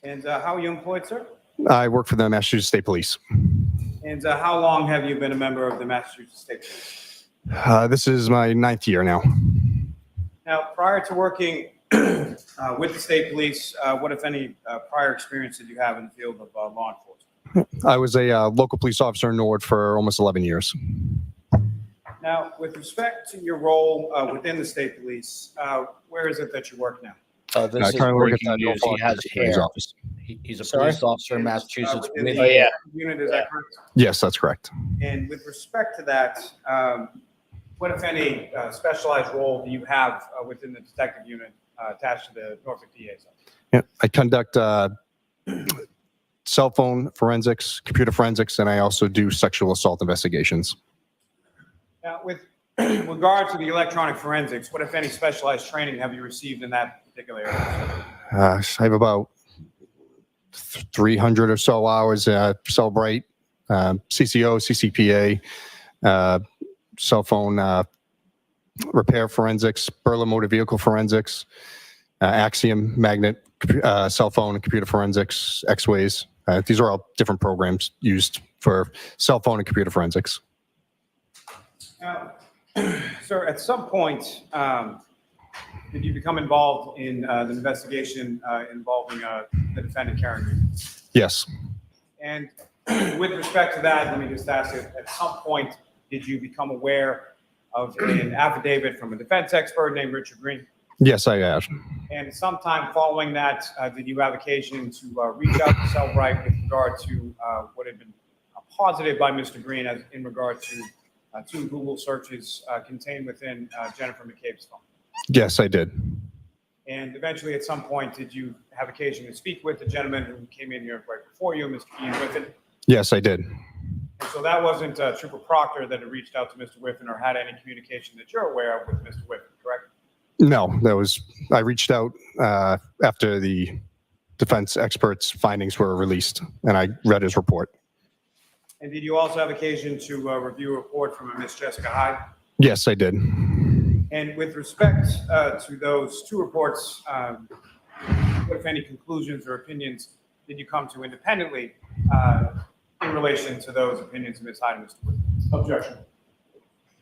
And how are you employed, sir? I work for the Massachusetts State Police. And how long have you been a member of the Massachusetts State Police? This is my 9th year now. Now, prior to working with the state police, what, if any, prior experience did you have in the field of law enforcement? I was a local police officer in Norwood for almost 11 years. Now, with respect to your role within the state police, where is it that you work now? This is breaking news. He has hair. He's a police officer in Massachusetts. Within the unit, is that correct? Yes, that's correct. And with respect to that, what, if any, specialized role do you have within the detective unit attached to the Norfolk DA's office? Yeah, I conduct cell phone forensics, computer forensics, and I also do sexual assault investigations. Now, with regard to the electronic forensics, what, if any, specialized training have you received in that particular area? I have about 300 or so hours at Celebrate, CCO, CCPA, cell phone repair forensics, Berlin motor vehicle forensics, Axiom magnet, cell phone and computer forensics, X-Ways. These are all different programs used for cell phone and computer forensics. Now, sir, at some point, did you become involved in the investigation involving the defendant, Karen? Yes. And with respect to that, let me just ask you, at some point, did you become aware of an affidavit from a defense expert named Richard Green? Yes, I have. And sometime following that, did you have occasion to reach out to Cellbright with regard to what had been posited by Mr. Green as in regard to two Google searches contained within Jennifer McCabe's phone? Yes, I did. And eventually, at some point, did you have occasion to speak with the gentleman who came in here right before you, Mr. Ian Whiffin? Yes, I did. And so that wasn't Trooper Proctor that had reached out to Mr. Whiffin or had any communication that you're aware of with Mr. Whiffin, correct? No, I reached out after the defense expert's findings were released, and I read his report. And did you also have occasion to review a report from a Miss Jessica Hyde? Yes, I did. And with respect to those two reports, what, if any, conclusions or opinions did you come to independently in relation to those opinions of Ms. Hyde and Mr. Whiffin? Objection.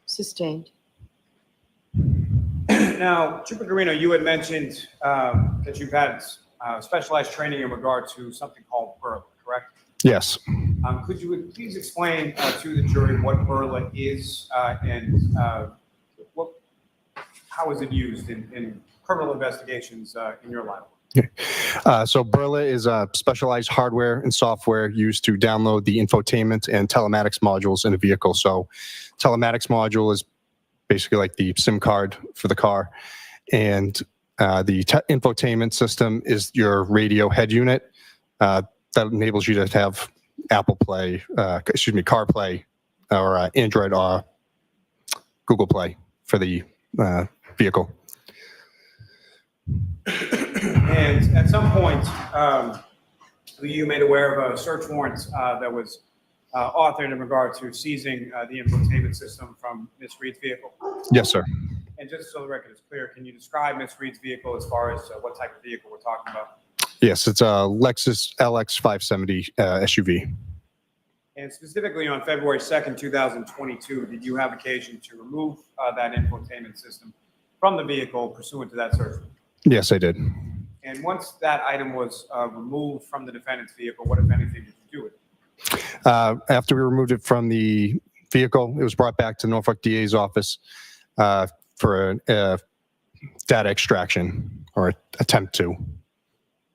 Sustained. Now, Trooper Garino, you had mentioned that you've had specialized training in regard to something called BURLA, correct? Yes. Could you please explain to the jury what BURLA is and how is it used in criminal investigations in your line? So Burla is a specialized hardware and software used to download the infotainment and telematics modules in a vehicle. So telematics module is basically like the SIM card for the car. And the infotainment system is your radio head unit that enables you to have Apple Play, CarPlay, or Android or Google Play for the vehicle. And at some point, were you made aware of a search warrant that was authored in regard to seizing the infotainment system from Ms. Reed's vehicle? Yes, sir. And just so the record is clear, can you describe Ms. Reed's vehicle as far as what type of vehicle we're talking about? Yes, it's a Lexus LX 570 SUV. And specifically on February 2nd, 2022, did you have occasion to remove that infotainment system from the vehicle pursuant to that search? Yes, I did. And once that item was removed from the defendant's vehicle, what, if anything, did you do with it? After we removed it from the vehicle, it was brought back to Norfolk DA's office for a data extraction, or attempt to.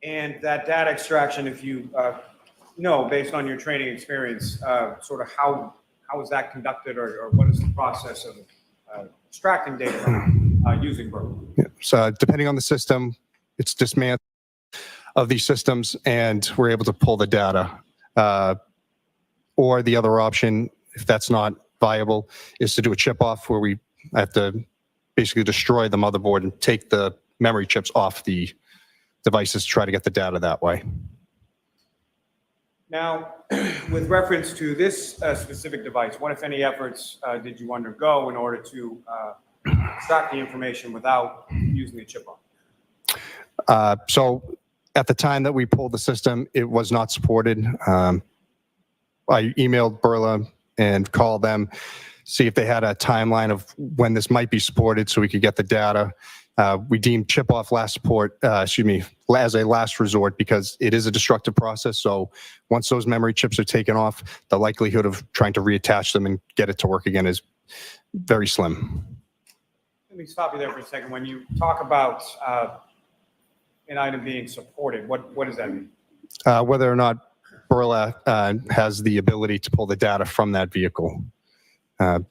And that data extraction, if you know, based on your training experience, sort of how is that conducted, or what is the process of extracting data from using Burla? Yeah. So depending on the system, it's dismantled of these systems, and we're able to pull the data. Or the other option, if that's not viable, is to do a chip off, where we have to basically destroy the motherboard and take the memory chips off the devices to try to get the data that way. Now, with reference to this specific device, what, if any, efforts did you undergo in order to extract the information without using the chip off? So at the time that we pulled the system, it was not supported. I emailed Burla and called them, see if they had a timeline of when this might be supported so we could get the data. We deemed chip off as a last resort, because it is a destructive process. So once those memory chips are taken off, the likelihood of trying to reattach them and get it to work again is very slim. Let me stop you there for a second. When you talk about an item being supported, what does that mean? Whether or not Burla has the ability to pull the data from that vehicle. And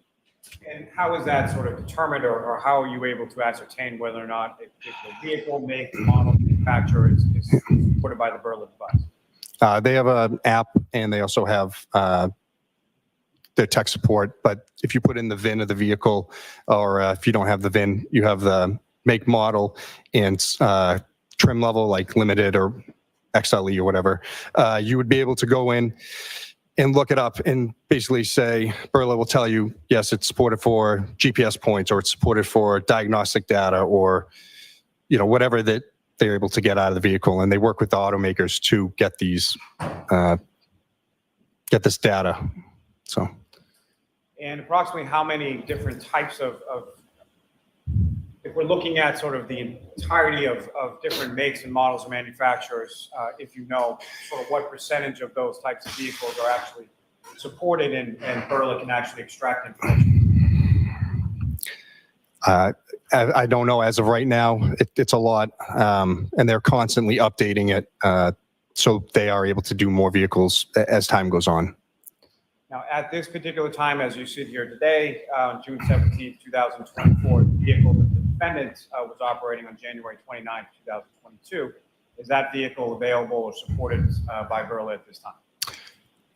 how is that sort of determined, or how are you able to ascertain whether or not if the vehicle make, model, manufacturer is supported by the Burla device? They have an app, and they also have their tech support. But if you put in the VIN of the vehicle, or if you don't have the VIN, you have the make, model, and trim level, like limited or XLE or whatever, you would be able to go in and look it up and basically say, Burla will tell you, yes, it's supported for GPS points, or it's supported for diagnostic data, or, whatever that they're able to get out of the vehicle. And they work with the automakers to get these, get this data. So. And approximately how many different types of if we're looking at sort of the entirety of different makes and models of manufacturers, if you know, sort of what percentage of those types of vehicles are actually supported and Burla can actually extract information? I don't know as of right now. It's a lot, and they're constantly updating it, so they are able to do more vehicles as time goes on. Now, at this particular time, as you sit here today, on June 17th, 2024, the vehicle that the defendant was operating on January 29th, 2022, is that vehicle available or supported by Burla at this time?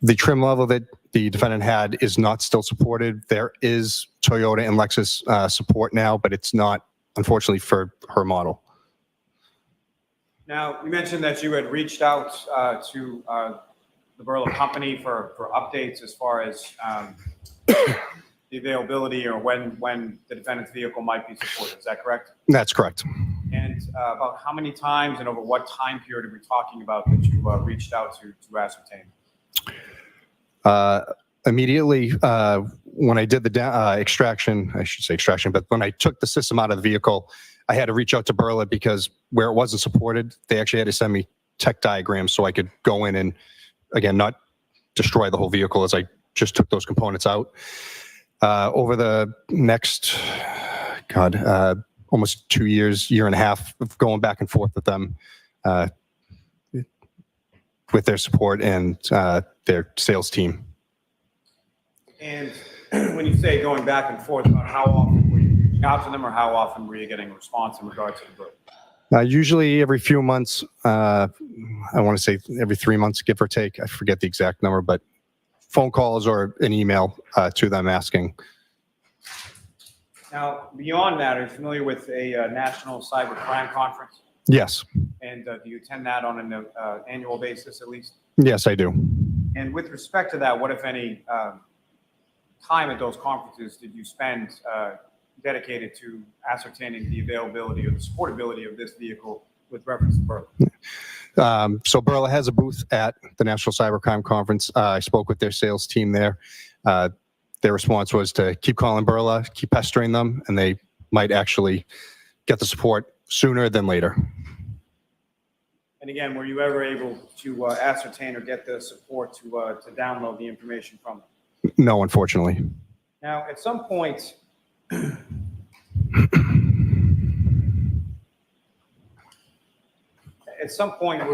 The trim level that the defendant had is not still supported. There is Toyota and Lexus support now, but it's not, unfortunately, for her model. Now, you mentioned that you had reached out to the Burla company for updates as far as the availability, or when the defendant's vehicle might be supported. Is that correct? That's correct. And about how many times and over what time period are we talking about that you reached out to ascertain? Immediately when I did the extraction, I should say extraction, but when I took the system out of the vehicle, I had to reach out to Burla, because where it wasn't supported, they actually had to send me tech diagrams so I could go in and, again, not destroy the whole vehicle, as I just took those components out. Over the next, almost 2 years, year and a half of going back and forth with them with their support and their sales team. And when you say going back and forth, about how often were you reaching out to them, or how often were you getting a response in regards to the book? Usually every few months, I want to say every 3 months, give or take. I forget the exact number, but phone calls or an email to them asking. Now, beyond that, are you familiar with a national cyber crime conference? Yes. And do you attend that on an annual basis at least? Yes, I do. And with respect to that, what, if any, time at those conferences did you spend dedicated to ascertaining the availability or the supportability of this vehicle with reference to Berla? So Berla has a booth at the National Cybercrime Conference. I spoke with their sales team there. Their response was to keep calling Berla, keep pestering them, and they might actually get the support sooner than later. And again, were you ever able to ascertain or get the support to download the information from them? No, unfortunately. Now, at some point, were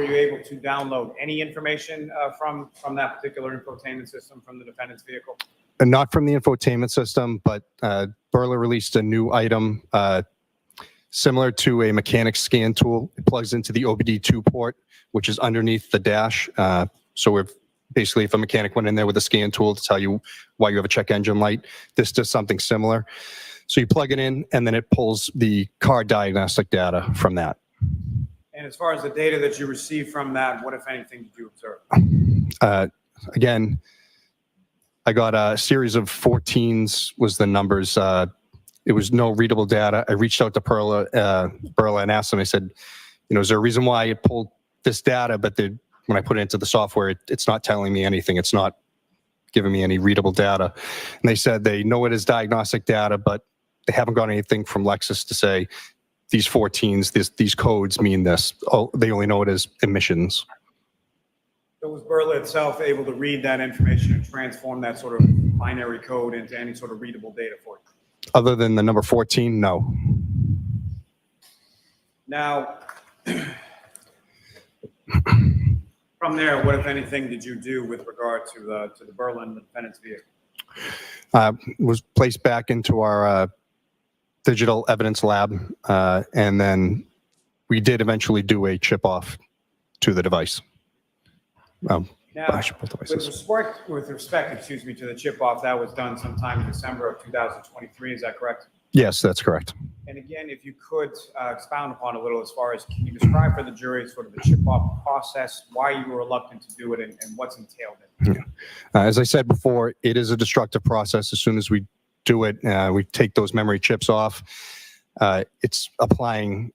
you able to download any information from that particular infotainment system from the defendant's vehicle? Not from the infotainment system, but Berla released a new item similar to a mechanic scan tool. It plugs into the OBD2 port, which is underneath the dash. So we're basically, if a mechanic went in there with a scan tool to tell you why you have a check engine light, this does something similar. So you plug it in, and then it pulls the car diagnostic data from that. And as far as the data that you received from that, what, if anything, did you observe? Again, I got a series of 14s was the numbers. It was no readable data. I reached out to Berla and asked them, I said, is there a reason why it pulled this data, but when I put it into the software, it's not telling me anything. It's not giving me any readable data. And they said they know it is diagnostic data, but they haven't got anything from Lexus to say these 14s, these codes mean this. Oh, they only know it as emissions. So was Berla itself able to read that information and transform that sort of binary code into any sort of readable data for you? Other than the number 14, no. Now, from there, what, if anything, did you do with regard to the Berla and the defendant's vehicle? Was placed back into our digital evidence lab, and then we did eventually do a chip off to the device. Now, with respect, to the chip off, that was done sometime in December of 2023. Is that correct? Yes, that's correct. And again, if you could expound upon a little as far as, can you describe for the jury sort of the chip off process, why you were reluctant to do it, and what's entailed in it? As I said before, it is a destructive process. As soon as we do it, we take those memory chips off. It's applying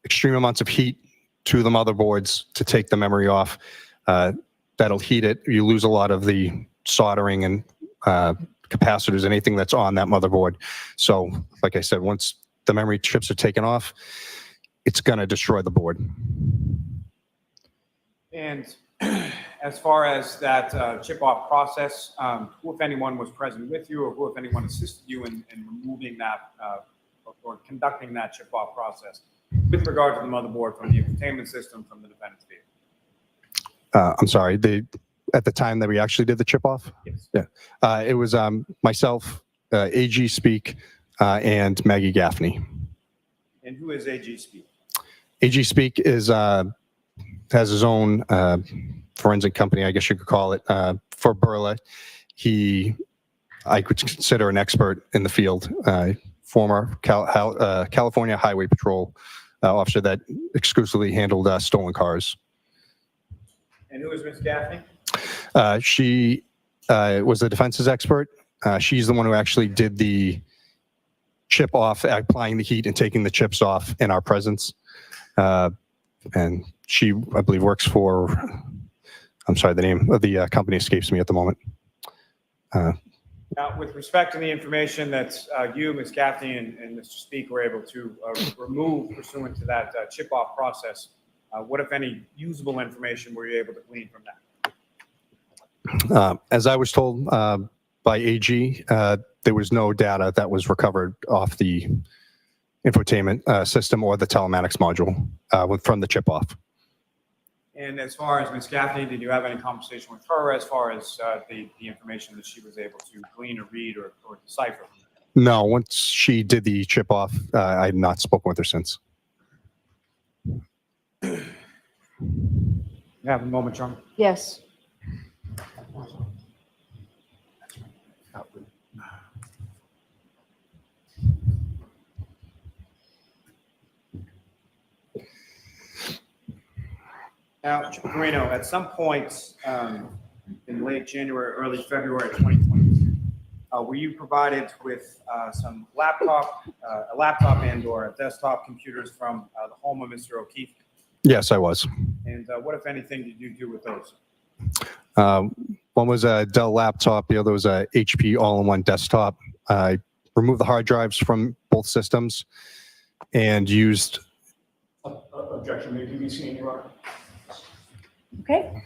extreme amounts of heat to the motherboards to take the memory off. That'll heat it. You lose a lot of the soldering and capacitors, anything that's on that motherboard. So, like I said, once the memory chips are taken off, it's going to destroy the board. And as far as that chip-off process, who, if anyone, was present with you, or who, if anyone, assisted you in removing that or conducting that chip-off process with regard to the motherboard from the infotainment system from the defendant's vehicle? I'm sorry, at the time that we actually did the chip off? Yes. Yeah. It was myself, AG Speak, and Maggie Gaffney. And who is AG Speak? AG Speak is has his own forensic company, I guess you could call it, for Berla. I could consider an expert in the field, former California Highway Patrol officer that exclusively handled stolen cars. And who is Ms. Gaffney? She was the defense's expert. She's the one who actually did the chip off, applying the heat and taking the chips off in our presence. And she, I believe, works for, I'm sorry, the name of the company escapes me at the moment. Now, with respect to the information that you, Ms. Gaffney, and Mr. Speak were able to remove pursuant to that chip-off process, what, if any, usable information were you able to glean from that? As I was told by AG, there was no data that was recovered off the infotainment system or the telematics module from the chip off. And as far as Ms. Gaffney, did you have any conversation with her as far as the information that she was able to glean or read or decipher? No, once she did the chip off, I have not spoken with her since. You have a moment, John? Yes. Now, Garino, at some point in late January, early February 2020, were you provided with a laptop and/or desktop computers from the home of Mr. O'Keefe? Yes, I was. And what, if anything, did you do with those? One was a Dell laptop. The other was a HP all-in-one desktop. I removed the hard drives from both systems and used. Objection, may be seen, Your Honor. Okay.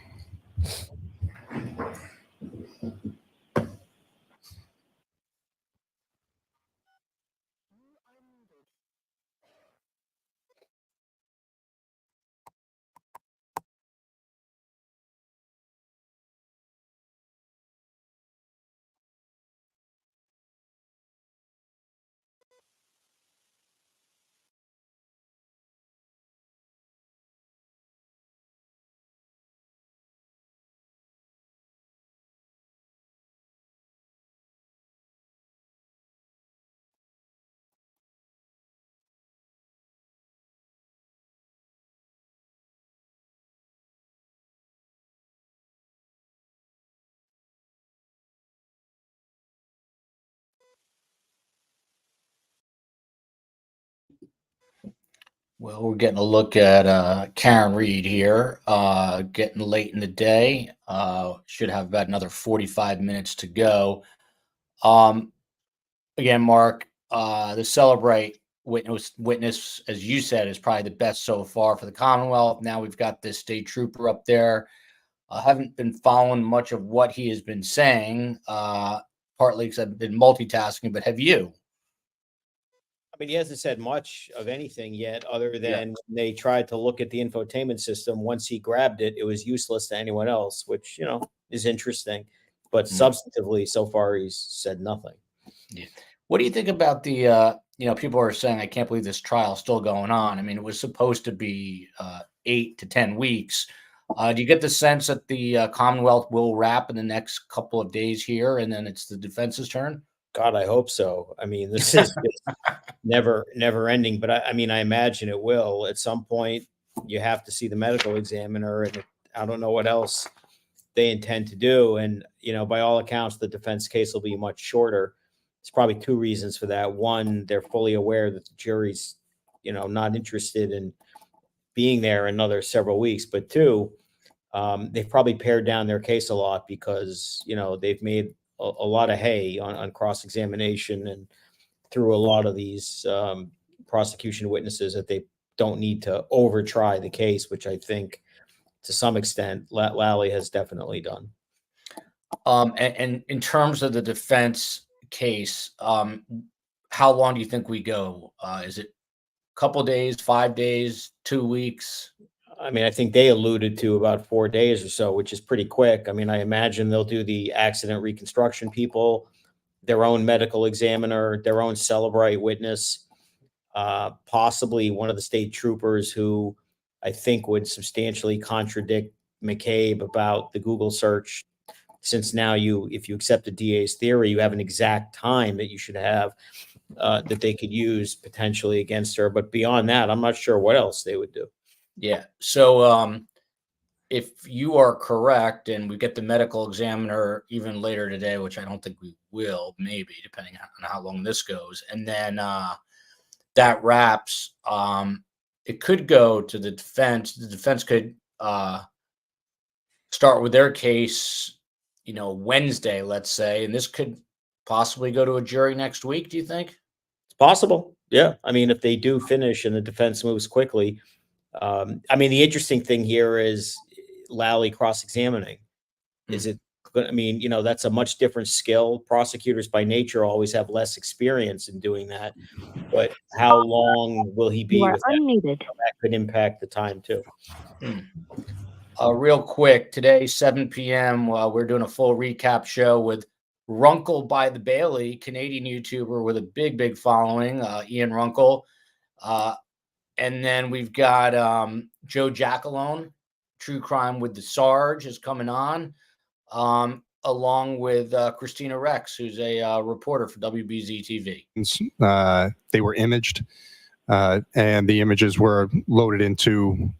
Well, we're getting a look at Karen Reed here. Getting late in the day. Should have about another 45 minutes to go. Again, Mark, the Celebrate witness, as you said, is probably the best so far for the Commonwealth. Now we've got this state trooper up there. I haven't been following much of what he has been saying, partly because I've been multitasking, but have you? I mean, he hasn't said much of anything yet, other than when they tried to look at the infotainment system. Once he grabbed it, it was useless to anyone else, which, you know, is interesting. But substantively, so far, he's said nothing. Yeah. What do you think about the, people are saying, I can't believe this trial is still going on. I mean, it was supposed to be 8 to 10 weeks. Do you get the sense that the Commonwealth will wrap in the next couple of days here, and then it's the defense's turn? God, I hope so. I mean, this is never ending, but I mean, I imagine it will. At some point, you have to see the medical examiner, and I don't know what else they intend to do. And, by all accounts, the defense case will be much shorter. There's probably two reasons for that. One, they're fully aware that the jury's, not interested in being there another several weeks. But two, they've probably pared down their case a lot because, they've made a lot of hay on cross-examination and through a lot of these prosecution witnesses that they don't need to overtry the case, which I think to some extent Lally has definitely done. And in terms of the defense case, how long do you think we go? Is it a couple days, 5 days, 2 weeks? I mean, I think they alluded to about 4 days or so, which is pretty quick. I mean, I imagine they'll do the accident reconstruction people, their own medical examiner, their own Celebrate witness, possibly one of the state troopers who I think would substantially contradict McCabe about the Google search. Since now if you accept the DA's theory, you have an exact time that you should have that they could use potentially against her. But beyond that, I'm not sure what else they would do. Yeah. So if you are correct and we get the medical examiner even later today, which I don't think we will, maybe depending on how long this goes, and then that wraps, it could go to the defense. The defense could start with their case, Wednesday, let's say, and this could possibly go to a jury next week. Do you think? It's possible. Yeah. I mean, if they do finish and the defense moves quickly. I mean, the interesting thing here is Lally cross-examining. Is it I mean, you know, that's a much different skill. Prosecutors by nature always have less experience in doing that. But how long will he be You are with that? unmuted. That could impact the time too. Real quick, today, 7 p.m., we're doing a full recap show with Runkle by the Bailey, Canadian YouTuber with a big following, Ian Runkle. And then we've got Joe Jackalone, True Crime with the Sarge is coming on, along with Christina Rex, who's a reporter for WBZ TV. They were imaged, and the images were loaded into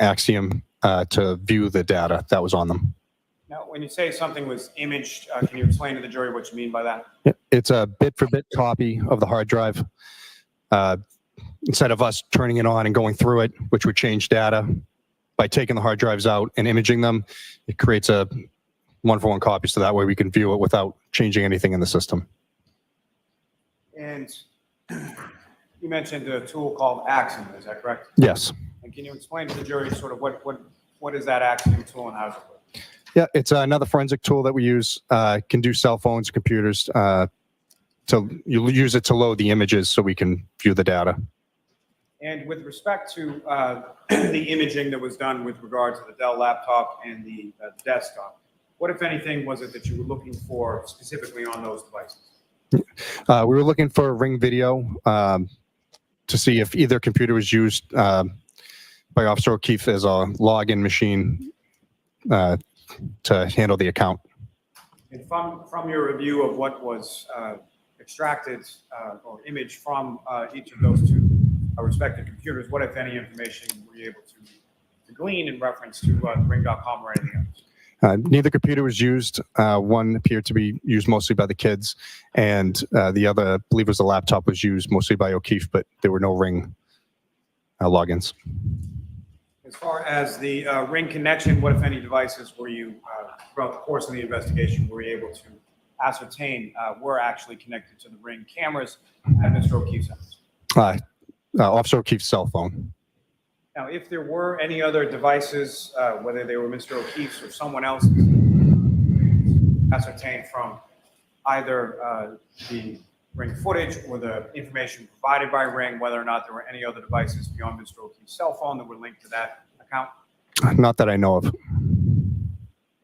Axiom to view the data that was on them. Now, when you say something was imaged, can you explain to the jury what you mean by that? It's a bit-for-bit copy of the hard drive. Instead of us turning it on and going through it, which would change data, by taking the hard drives out and imaging them, it creates a one-for-one copy, so that way we can view it without changing anything in the system. And you mentioned a tool called Axiom, is that correct? Yes. And can you explain to the jury sort of what is that Axiom tool and how does it work? Yeah, it's another forensic tool that we use. Can do cell phones, computers. You'll use it to load the images so we can view the data. And with respect to the imaging that was done with regard to the Dell laptop and the desktop, what, if anything, was it that you were looking for specifically on those devices? We were looking for Ring video to see if either computer was used by Officer O'Keefe as a login machine to handle the account. And from your review of what was extracted or imaged from each of those two respective computers, what, if any, information were you able to glean in reference to Ring.com or anything else? Neither computer was used. One appeared to be used mostly by the kids, and the other, I believe it was the laptop, was used mostly by O'Keefe, but there were no Ring logins. As far as the Ring connection, what, if any, devices were you, throughout the course of the investigation, were you able to ascertain were actually connected to the Ring cameras at Mr. O'Keefe's house? Officer O'Keefe's cell phone. Now, if there were any other devices, whether they were Mr. O'Keefe's or someone else's, ascertained from either the Ring footage or the information provided by Ring, whether or not there were any other devices beyond Mr. O'Keefe's cell phone that were linked to that account? Not that I know of.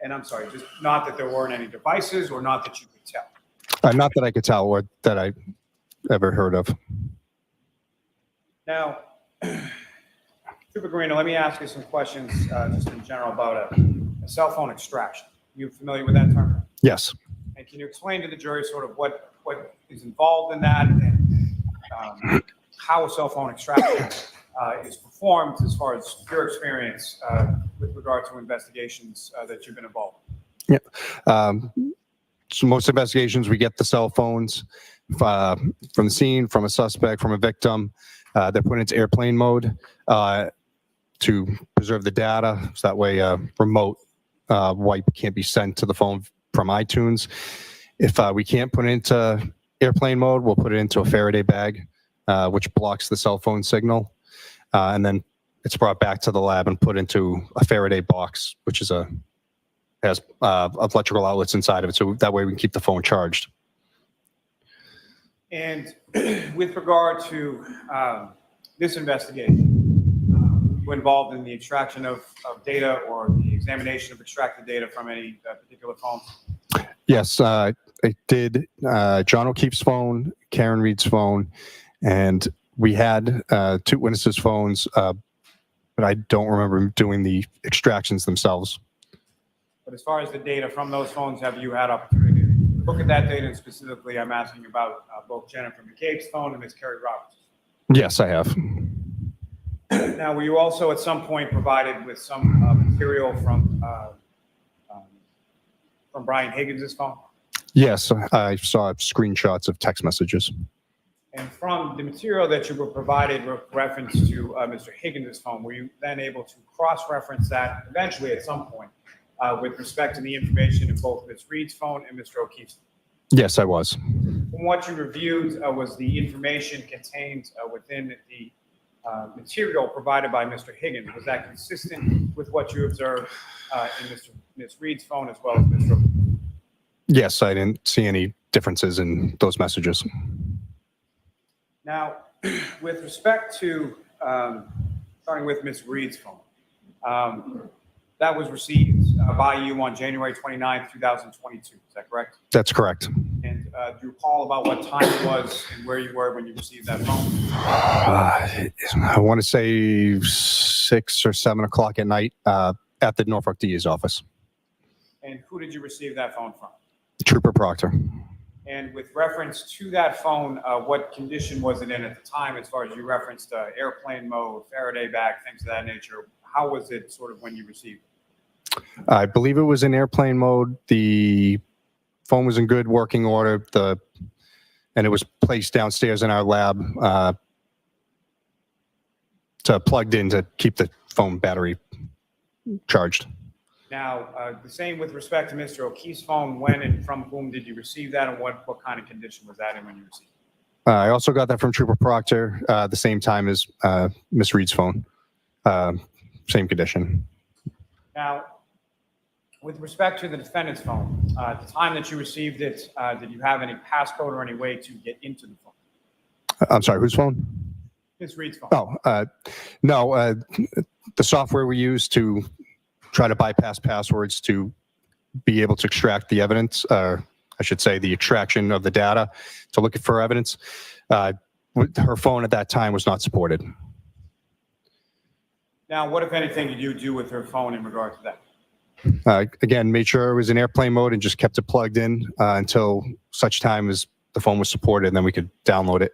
And I'm sorry, just not that there weren't any devices, or not that you could tell? Not that I could tell, or that I ever heard of. Now, Trooper Garino, let me ask you some questions just in general about a cell phone extraction. You familiar with that term? Yes. And can you explain to the jury sort of what is involved in that, and how a cell phone extraction is performed as far as your experience with regard to investigations that you've been involved in? Yeah. So most investigations, we get the cell phones from the scene, from a suspect, from a victim. They're put into airplane mode to preserve the data, so that way remote wipe can't be sent to the phone from iTunes. If we can't put it into airplane mode, we'll put it into a Faraday bag, which blocks the cell phone signal. And then it's brought back to the lab and put into a Faraday box, which has electrical outlets inside of it, so that way we can keep the phone charged. And with regard to this investigation, you involved in the extraction of data or the examination of extracted data from any particular phones? Yes, I did John O'Keefe's phone, Karen Reed's phone, and we had two witnesses' phones, but I don't remember doing the extractions themselves. But as far as the data from those phones, have you had opportunity to look at that data? And specifically, I'm asking about both Jennifer McCabe's phone and Ms. Carrie Roberts. Yes, I have. Now, were you also at some point provided with some material from Brian Higgins' phone? Yes, I saw screenshots of text messages. And from the material that you were provided with reference to Mr. Higgins' phone, were you then able to cross-reference that eventually at some point with respect to the information in both Ms. Reed's phone and Mr. O'Keefe's phone? Yes, I was. From what you reviewed, was the information contained within the material provided by Mr. Higgins, was that consistent with what you observed in Ms. Reed's phone as well as Mr. O'Keefe's? Yes, I didn't see any differences in those messages. Now, with respect to, starting with Ms. Reed's phone, that was received by you on January 29th, 2022, is that correct? That's correct. And do you recall about what time it was and where you were when you received that phone? I want to say 6 or 7 o'clock at night at the Norfolk DA's office. And who did you receive that phone from? Trooper Proctor. And with reference to that phone, what condition was it in at the time, as far as you referenced airplane mode, Faraday bag, things of that nature? How was it sort of when you received it? I believe it was in airplane mode. The phone was in good working order. And it was placed downstairs in our lab plugged in to keep the phone battery charged. Now, the same with respect to Mr. O'Keefe's phone. When and from whom did you receive that, and what kind of condition was that in when you received it? I also got that from Trooper Proctor the same time as Miss Reed's phone. Same condition. Now, with respect to the defendant's phone, at the time that you received it, did you have any passcode or any way to get into the phone? I'm sorry, whose phone? Ms. Reed's phone. Oh, no. The software we use to try to bypass passwords to be able to extract the evidence, I should say the extraction of the data to look for evidence, her phone at that time was not supported. Now, what, if anything, did you do with her phone in regard to that? Again, made sure it was in airplane mode and just kept it plugged in until such time as the phone was supported, and then we could download it.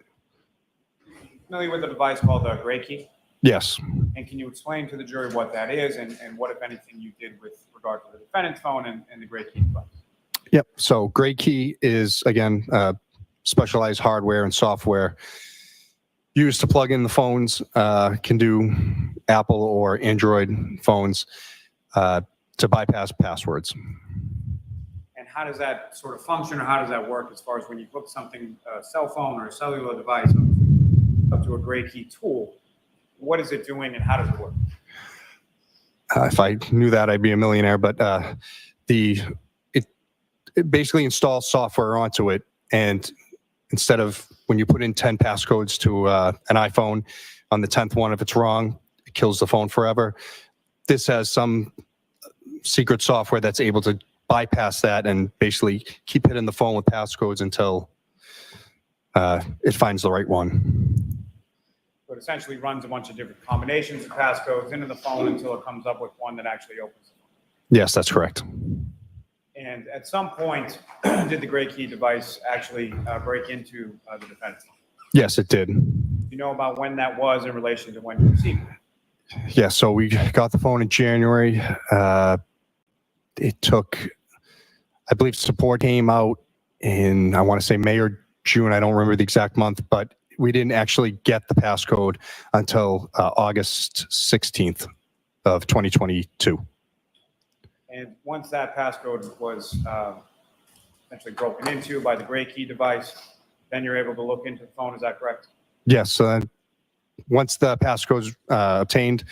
Familiar with a device called the Gray Key? Yes. And can you explain to the jury what that is and what, if anything, you did with regard to the defendant's phone and the Gray Key device? Yep. So Gray Key is, again, specialized hardware and software used to plug in the phones, can do Apple or Android phones to bypass passwords. And how does that sort of function, or how does that work as far as when you hook something, a cell phone or a cellular device up to a Gray Key tool? What is it doing and how does it work? If I knew that, I'd be a millionaire, but it basically installs software onto it, and instead of when you put in 10 passcodes to an iPhone, on the 10th one, if it's wrong, it kills the phone forever. This has some secret software that's able to bypass that and basically keep hitting the phone with passcodes until it finds the right one. So it essentially runs a bunch of different combinations of passcodes into the phone until it comes up with one that actually opens the phone. Yes, that's correct. And at some point, did the Gray Key device actually break into the defense? Yes, it did. Do you know about when that was in relation to when you received it? Yeah, so we got the phone in January. It took, I believe support came out in, I want to say May or June. I don't remember the exact month, but we didn't actually get the passcode until August 16th of 2022. And once that passcode was essentially broken into by the Gray Key device, then you're able to look into the phone, is that correct? Yes, once the passcode's obtained,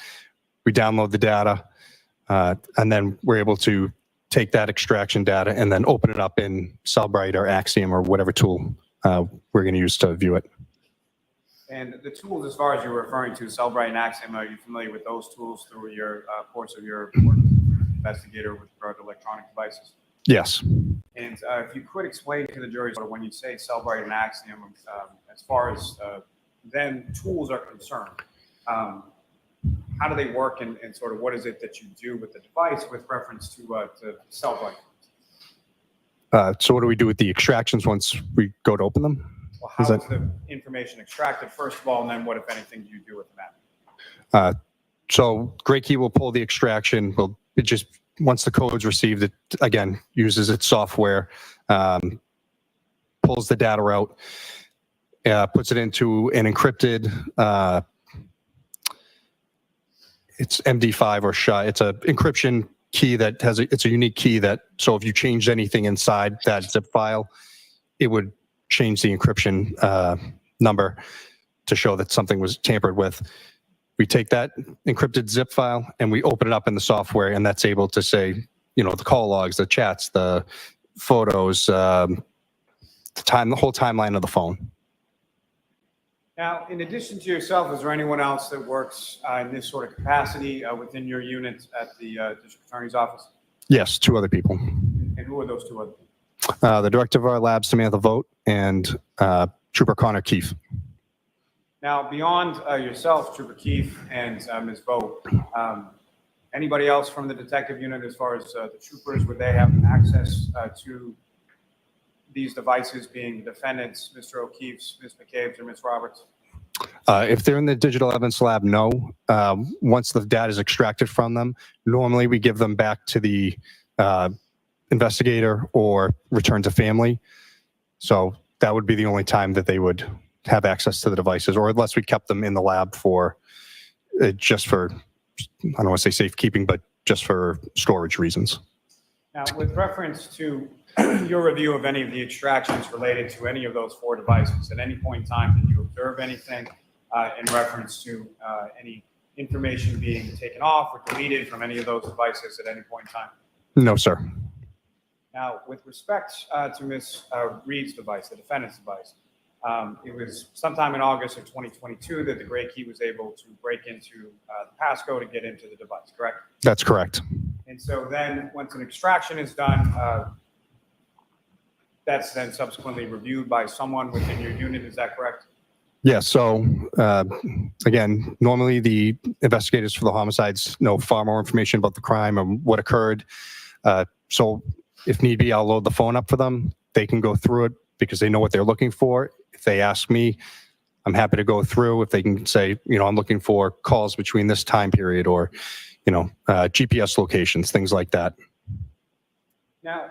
we download the data, and then we're able to take that extraction data and then open it up in Cellbrite or Axiom or whatever tool we're going to use to view it. And the tools, as far as you're referring to, Cellbrite and Axiom, are you familiar with those tools through your course of your work as an investigator with regard to electronic devices? Yes. And if you could explain to the jury, sort of when you say Cellbrite and Axiom, as far as then tools are concerned, how do they work and sort of what is it that you do with the device with reference to Cellbrite? So what do we do with the extractions once we go to open them? Well, how is the information extracted, first of all, and then what, if anything, do you do with the map? So Gray Key will pull the extraction. It just, once the code's received, it again uses its software, pulls the data out, puts it into an encrypted, it's MD5 or SHA. It's an encryption key that has it's a unique key that, so if you changed anything inside that zip file, it would change the encryption number to show that something was tampered with. We take that encrypted zip file and we open it up in the software, and that's able to say, you know, the call logs, the chats, the photos, the whole timeline of the phone. Now, in addition to yourself, is there anyone else that works in this sort of capacity within your unit at the district attorney's office? Yes, 2 other people. And who are those 2 other people? The director of our lab, Samantha Vogt, and Trooper Connor Keefe. Now, beyond yourself, Trooper Keefe, and Ms. Vogt, anybody else from the detective unit, as far as the troopers, would they have access to these devices, being defendants, Mr. O'Keefe's, Ms. McCabe's, or Ms. Roberts? If they're in the digital evidence lab, no. Once the data is extracted from them, normally we give them back to the investigator or return to family. So that would be the only time that they would have access to the devices, or unless we kept them in the lab for just for, I don't want to say safekeeping, but just for storage reasons. Now, with reference to your review of any of the extractions related to any of those 4 devices, at any point in time, did you observe anything in reference to any information being taken off or deleted from any of those devices at any point in time? No, sir. Now, with respect to Ms. Reed's device, the defendant's device, it was sometime in August of 2022 that the gray key was able to break into the passcode and get into the device, correct? That's correct. And so then once an extraction is done, that's then subsequently reviewed by someone within your unit, is that correct? Yeah, so again, normally the investigators for the homicides know far more information about the crime and what occurred. So if need be, I'll load the phone up for them. They can go through it because they know what they're looking for. If they ask me, I'm happy to go through. If they can say, I'm looking for calls between this time period, or, GPS locations, things like that. Now,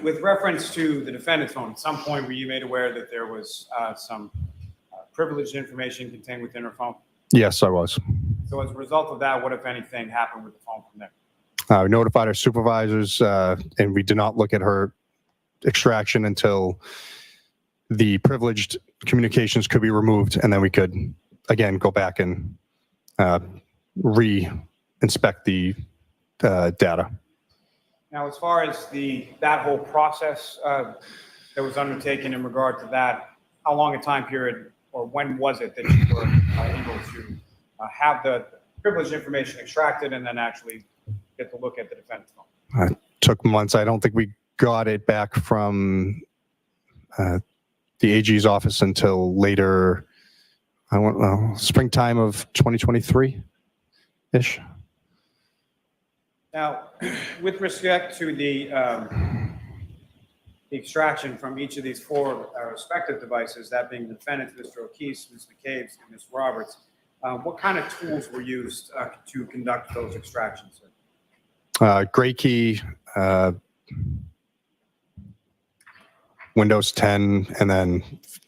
with reference to the defendant's phone, at some point were you made aware that there was some privileged information contained within her phone? Yes, I was. So as a result of that, what, if anything, happened with the phone from there? We notified our supervisors, and we did not look at her extraction until the privileged communications could be removed, and then we could, again, go back and re-inspect the data. Now, as far as that whole process that was undertaken in regard to that, how long a time period, or when was it that you were able to have the privileged information extracted and then actually get to look at the defendant's phone? It took months. I don't think we got it back from the AG's office until later, springtime of 2023-ish. Now, with respect to the extraction from each of these 4 respective devices, that being the defendant, Mr. O'Keefe, Ms. McCabe's, and Ms. Roberts, what kind of tools were used to conduct those extractions? Gray key, Windows 10, and then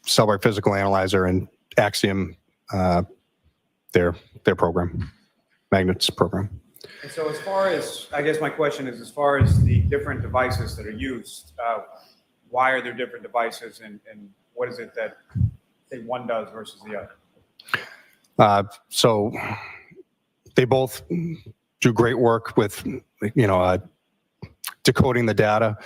Sidebar Physical Analyzer and Axiom, their program, Magnets program. And so as far as, I guess my question is, as far as the different devices that are used, why are there different devices, and what is it that, say, one does versus the other? So they both do great work with, decoding the data.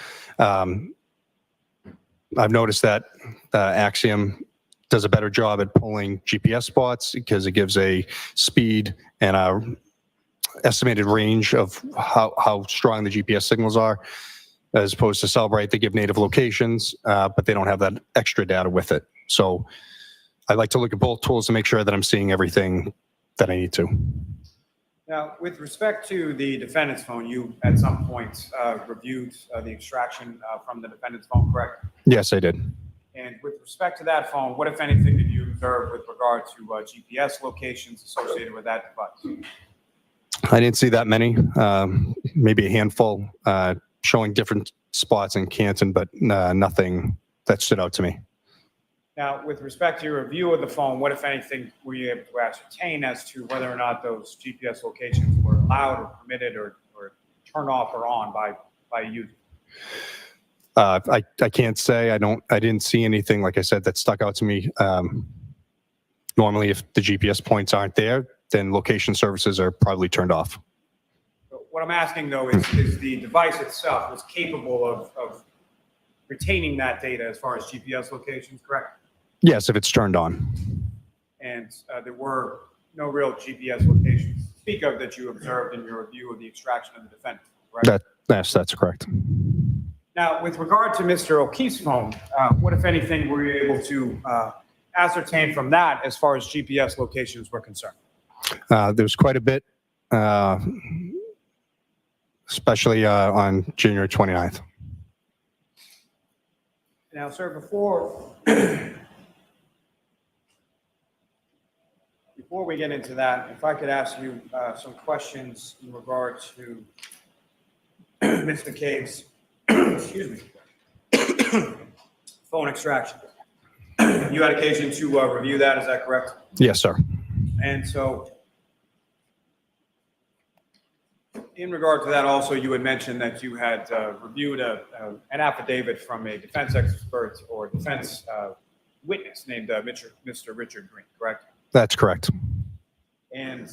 I've noticed that Axiom does a better job at pulling GPS spots because it gives a speed and a estimated range of how strong the GPS signals are, as opposed to Cellbrite. They give native locations, but they don't have that extra data with it. So I like to look at both tools to make sure that I'm seeing everything that I need to. Now, with respect to the defendant's phone, you at some point reviewed the extraction from the defendant's phone, correct? Yes, I did. And with respect to that phone, what, if anything, did you observe with regard to GPS locations associated with that device? I didn't see that many, maybe a handful showing different spots in Canton, but nothing that stood out to me. Now, with respect to your review of the phone, what, if anything, were you able to ascertain as to whether or not those GPS locations were allowed or permitted or turned off or on by a user? I can't say. I didn't see anything, like I said, that stuck out to me. Normally, if the GPS points aren't there, then location services are probably turned off. What I'm asking, though, is the device itself was capable of retaining that data as far as GPS locations, correct? Yes, if it's turned on. And there were no real GPS locations to speak of that you observed in your review of the extraction of the defendant, correct? That's correct. Now, with regard to Mr. O'Keefe's phone, what, if anything, were you able to ascertain from that as far as GPS locations were concerned? There's quite a bit, especially on January 29th. Now, sir, before we get into that, if I could ask you some questions in regard to Ms. McCabe's, excuse me, phone extraction. You had occasion to review that, is that correct? Yes, sir. And so, in regard to that also, you had mentioned that you had reviewed an affidavit from a defense expert or defense witness named Mr. Richard Green, correct? That's correct. And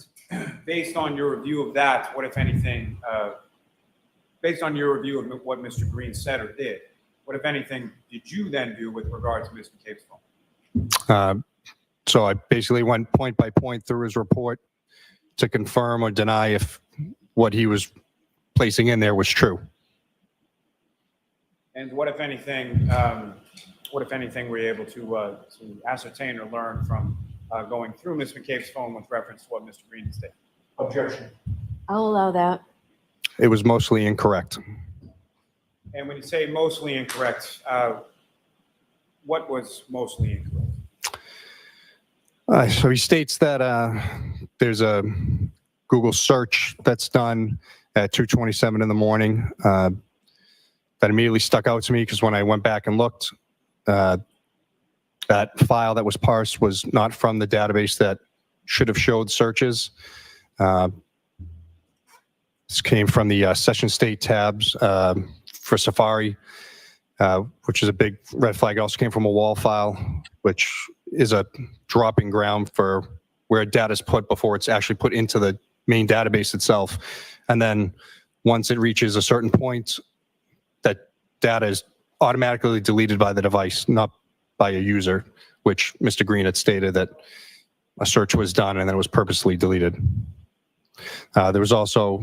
based on your review of that, what, if anything, based on your review of what Mr. Green said or did, what, if anything, did you then do with regard to Ms. McCabe's phone? So I basically went point by point through his report to confirm or deny if what he was placing in there was true. And what, if anything, were you able to ascertain or learn from going through Ms. McCabe's phone with reference to what Mr. Green stated? Objection. I'll allow that. It was mostly incorrect. And when you say mostly incorrect, what was mostly incorrect? So he states that there's a Google search that's done at 2:27 in the morning that immediately stuck out to me because when I went back and looked, that file that was parsed was not from the database that should have showed searches. This came from the session state tabs for Safari, which is a big red flag. It also came from a wall file, which is a dropping ground for where data is put before it's actually put into the main database itself. And then once it reaches a certain point, that data is automatically deleted by the device, not by a user, which Mr. Green had stated that a search was done and then it was purposely deleted. There was also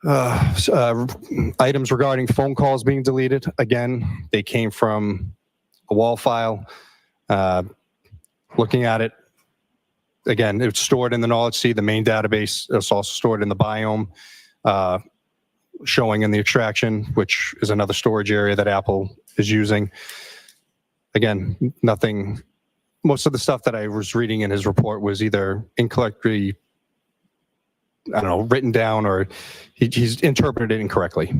items regarding phone calls being deleted. Again, they came from a wall file. Looking at it, again, it's stored in the knowledge seed, the main database. It's also stored in the biome, showing in the extraction, which is another storage area that Apple is using. Again, nothing, most of the stuff that I was reading in his report was either incorrectly, I don't know, written down or he's interpreted it incorrectly.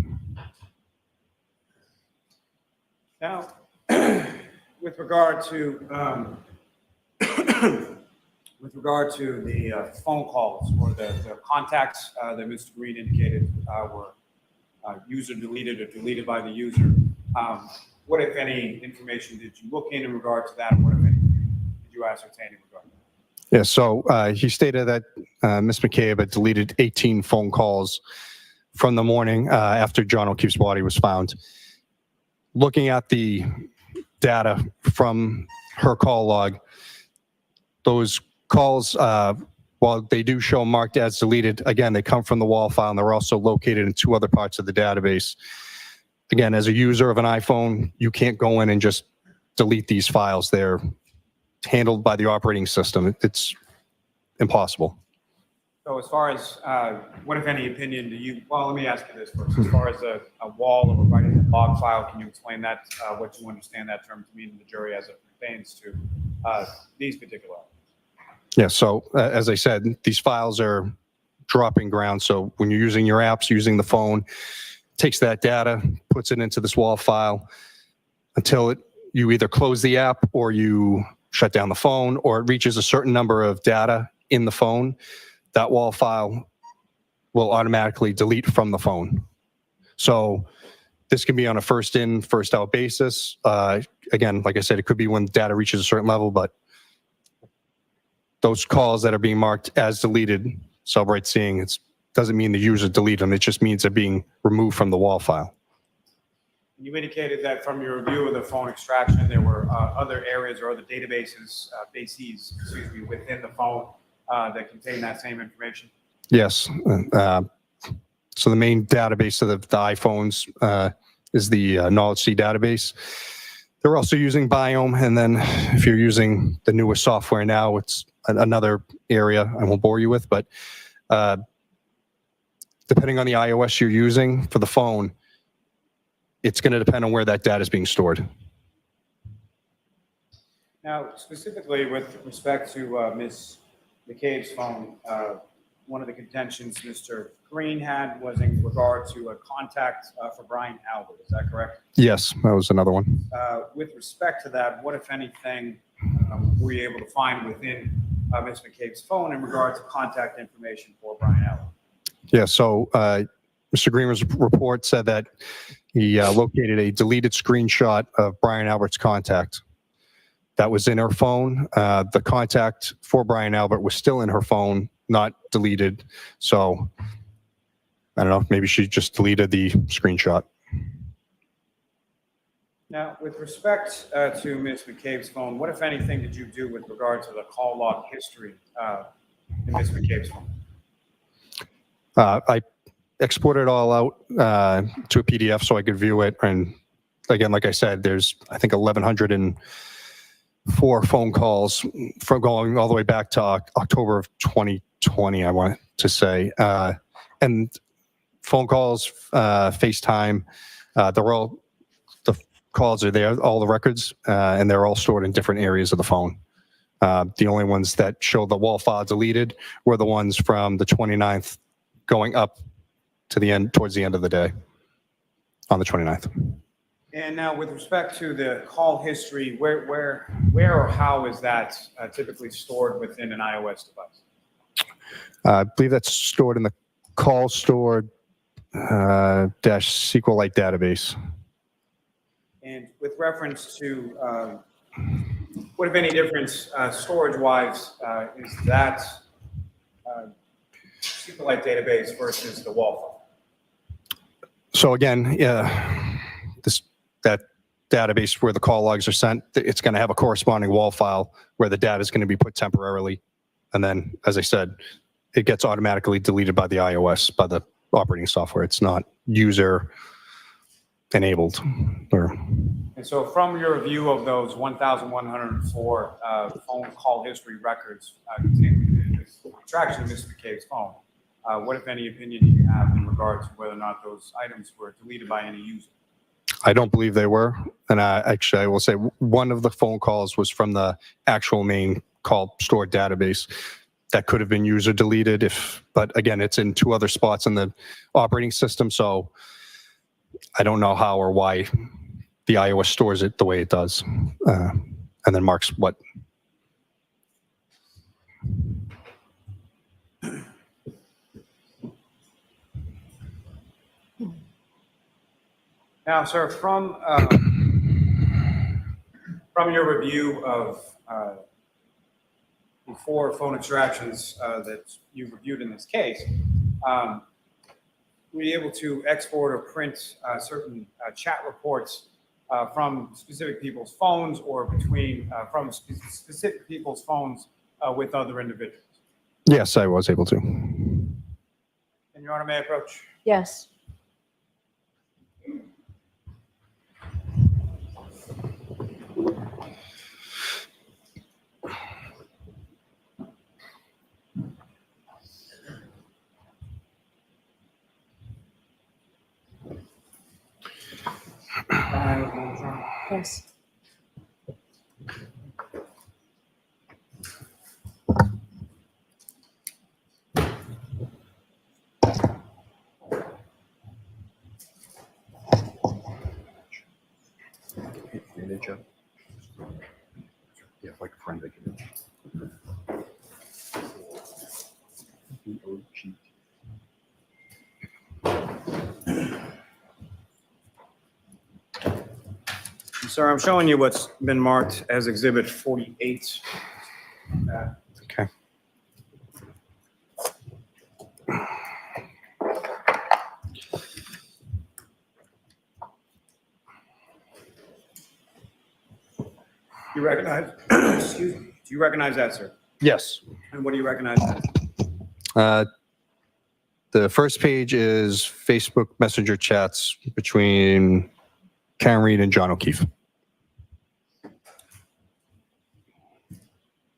Now, with regard to the phone calls or the contacts that Mr. Green indicated were user deleted or deleted by the user, what, if any, information did you look in regard to that? And what, if any, did you ascertain in regard to that? Yeah, so he stated that Ms. McCabe had deleted 18 phone calls from the morning after John O'Keefe's body was found. Looking at the data from her call log, those calls, while they do show marked as deleted, again, they come from the wall file and they're also located in two other parts of the database. Again, as a user of an iPhone, you can't go in and just delete these files. They're handled by the operating system. It's impossible. So as far as what, if any, opinion do you, well, let me ask you this first. As far as a wall or writing a log file, can you explain that, what you understand that term to mean to the jury as it pertains to these particular items? Yeah, so as I said, these files are dropping ground. So when you're using your apps, using the phone, takes that data, puts it into this wall file until you either close the app or you shut down the phone, or it reaches a certain number of data in the phone. That wall file will automatically delete from the phone. So this can be on a first in, first out basis. Again, like I said, it could be when data reaches a certain level, but those calls that are being marked as deleted, Celebrate seeing, it doesn't mean the user deleted them. It just means they're being removed from the wall file. You indicated that from your review of the phone extraction, there were other areas or other databases, within the phone that contain that same information. Yes. So the main database of the iPhones is the Knowledge C database. They're also using Biome, and then if you're using the newer software now, it's another area I won't bore you with, but depending on the iOS you're using for the phone, it's going to depend on where that data is being stored. Now, specifically with respect to Ms. McCabe's phone, one of the contentions Mr. Green had was in regard to a contact for Brian Albert. Is that correct? Yes, that was another one. With respect to that, what, if anything, were you able to find within Ms. McCabe's phone in regard to contact information for Brian Albert? Yeah, so Mr. Green's report said that he located a deleted screenshot of Brian Albert's contact. That was in her phone. The contact for Brian Albert was still in her phone, not deleted. So I don't know, maybe she just deleted the screenshot. Now, with respect to Ms. McCabe's phone, what, if anything, did you do with regard to the call log history in Ms. McCabe's phone? I exported it all out to a PDF so I could view it. And again, like I said, there's, I think, 1,104 phone calls from going all the way back to October of 2020, I want to say. And phone calls, FaceTime, they're all, the calls are there, all the records, and they're all stored in different areas of the phone. The only ones that show the wall file deleted were the ones from the 29th going up to the end, towards the end of the day on the 29th. And now with respect to the call history, where or how is that typically stored within an iOS device? I believe that's stored in the call stored dash SQLite database. And with reference to what, if any, difference storage-wise is that SQLite database versus the wall file? So again, that database where the call logs are sent, it's going to have a corresponding wall file where the data is going to be put temporarily. And then, as I said, it gets automatically deleted by the iOS, by the operating software. It's not user enabled. And so from your review of those 1,104 phone call history records contained in the extraction of Mr. McCabe's phone, what, if any, opinion do you have in regard to whether or not those items were deleted by any user? I don't believe they were. And actually, I will say one of the phone calls was from the actual main call stored database. That could have been user deleted but again, it's in two other spots in the operating system. So I don't know how or why the iOS stores it the way it does. And then marks what. Now, sir, from your review of the 4 phone extractions that you've reviewed in this case, were you able to export or print certain chat reports from specific people's phones or from specific people's phones with other individuals? Yes, I was able to. And Your Honor, may I approach? Yes. Yes. Yeah, like a forensic. Sir, I'm showing you what's been marked as Exhibit 48. Okay. You recognize, excuse me, do you recognize that, sir? Yes. And what do you recognize as? The first page is Facebook Messenger chats between Karen Reed and John O'Keefe.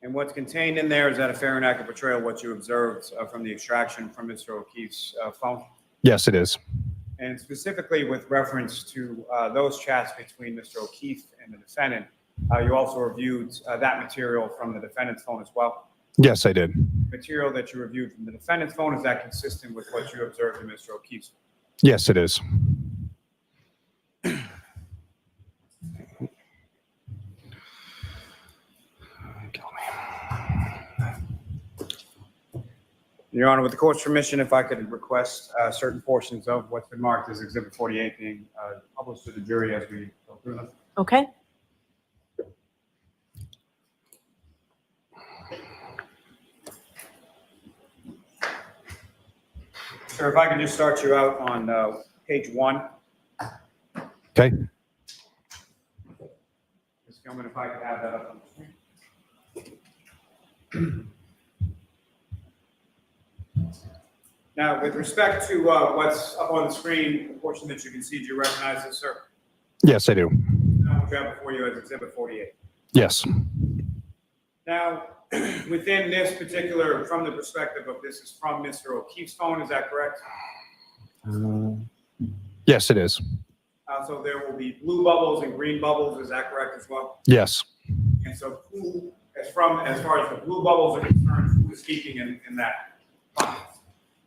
And what's contained in there, is that a fair and accurate portrayal of what you observed from the extraction from Mr. O'Keefe's phone? Yes, it is. And specifically with reference to those chats between Mr. O'Keefe and the defendant, you also reviewed that material from the defendant's phone as well? Yes, I did. Material that you reviewed from the defendant's phone, is that consistent with what you observed in Mr. O'Keefe's? Yes, it is. Your Honor, with the court's permission, if I could request certain portions of what's been marked as Exhibit 48 being published to the jury as we go through them. Okay. Sir, if I can just start you out on page 1. Okay. Ms. Gilman, if I could have that up on the screen. Now, with respect to what's up on the screen, the portion that you can see, do you recognize this, sir? Yes, I do. Now, what you have before you as Exhibit 48. Yes. Now, within this particular, from the perspective of this is from Mr. O'Keefe's phone, is that correct? Yes, it is. So there will be blue bubbles and green bubbles, is that correct as well? Yes. And so who, as far as the blue bubbles are concerned, who is speaking in that context?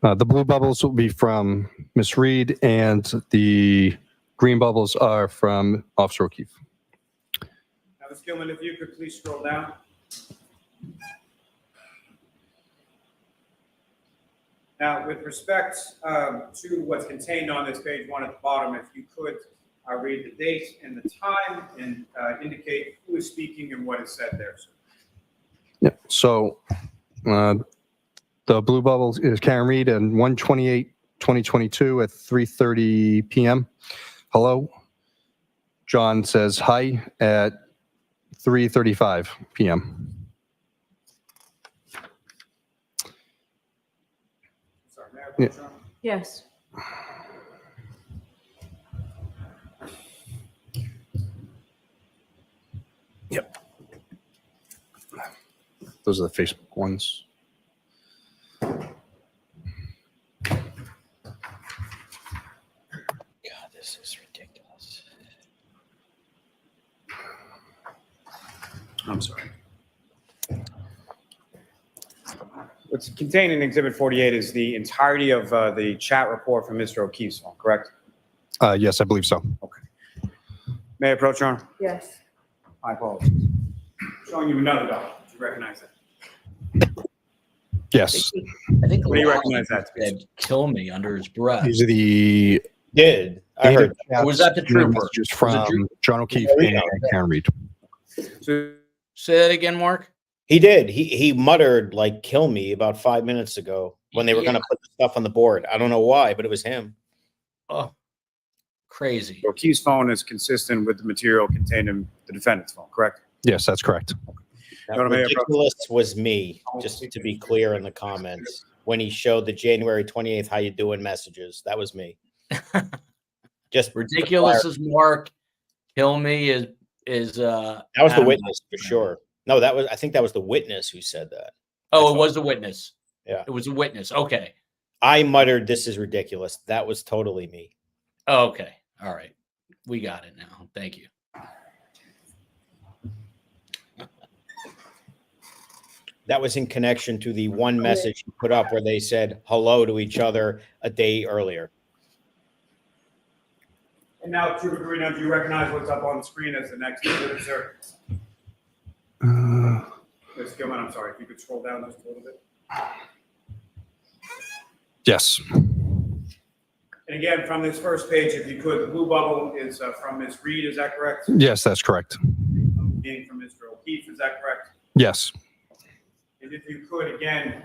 The blue bubbles will be from Ms. Reed, and the green bubbles are from Officer O'Keefe. Now, Ms. Gilman, if you could please scroll down. Now, with respect to what's contained on this page 1 at the bottom, if you could read the date and the time and indicate who is speaking and what is said there, sir. Yeah. So the blue bubble is Karen Reed and 1/28/2022 at 3:30 p.m. Hello. John says hi at 3:35 p.m. Sorry, may I Yeah. approach, Your Honor? Yes. Yep. Those are the Facebook ones. God, this is ridiculous. I'm sorry. What's contained in Exhibit 48 is the entirety of the chat report from Mr. O'Keefe's phone, correct? Yes, I believe so. May I approach, Your Honor? Yes. I apologize. Showing you another document. Do you recognize that? Yes. I think What do you recognize that to be? said "kill me" under his breath. These are the Did. I heard. Or was that the trooper? messages Was it from trooper? John O'Keefe Garino. and Karen Reed. So, Say that again, Mark. He did. He muttered like "kill me" about 5 minutes ago when they were going to put the stuff on the board. I don't know why, but it was him. Oh, crazy. O'Keefe's phone is consistent with the material contained in the defendant's phone, correct? Yes, that's correct. That Your Honor, may I approach? ridiculous was me, just to be clear in the comments. When he showed the January 28th, how you doing messages, that was me. Just Ridiculous as Mark. Kill me is that was the Adam- witness for sure. No, I think that was the witness who said that. Oh, it was the witness. Yeah. It was a witness. Okay. I muttered, "This is ridiculous." That was totally me. Oh, okay. All right. We got it now. Thank you. That was in connection to the one message you put up where they said hello to each other a day earlier. And now, Trooper Garino, do you recognize what's up on the screen as the next exhibit, sir? Ms. Gilman, I'm sorry, if you could scroll down just a little bit. Yes. And again, from this first page, if you could, the blue bubble is from Ms. Reed, is that correct? Yes, that's correct. Being from Mr. O'Keefe, is that correct? Yes. And if you could, again,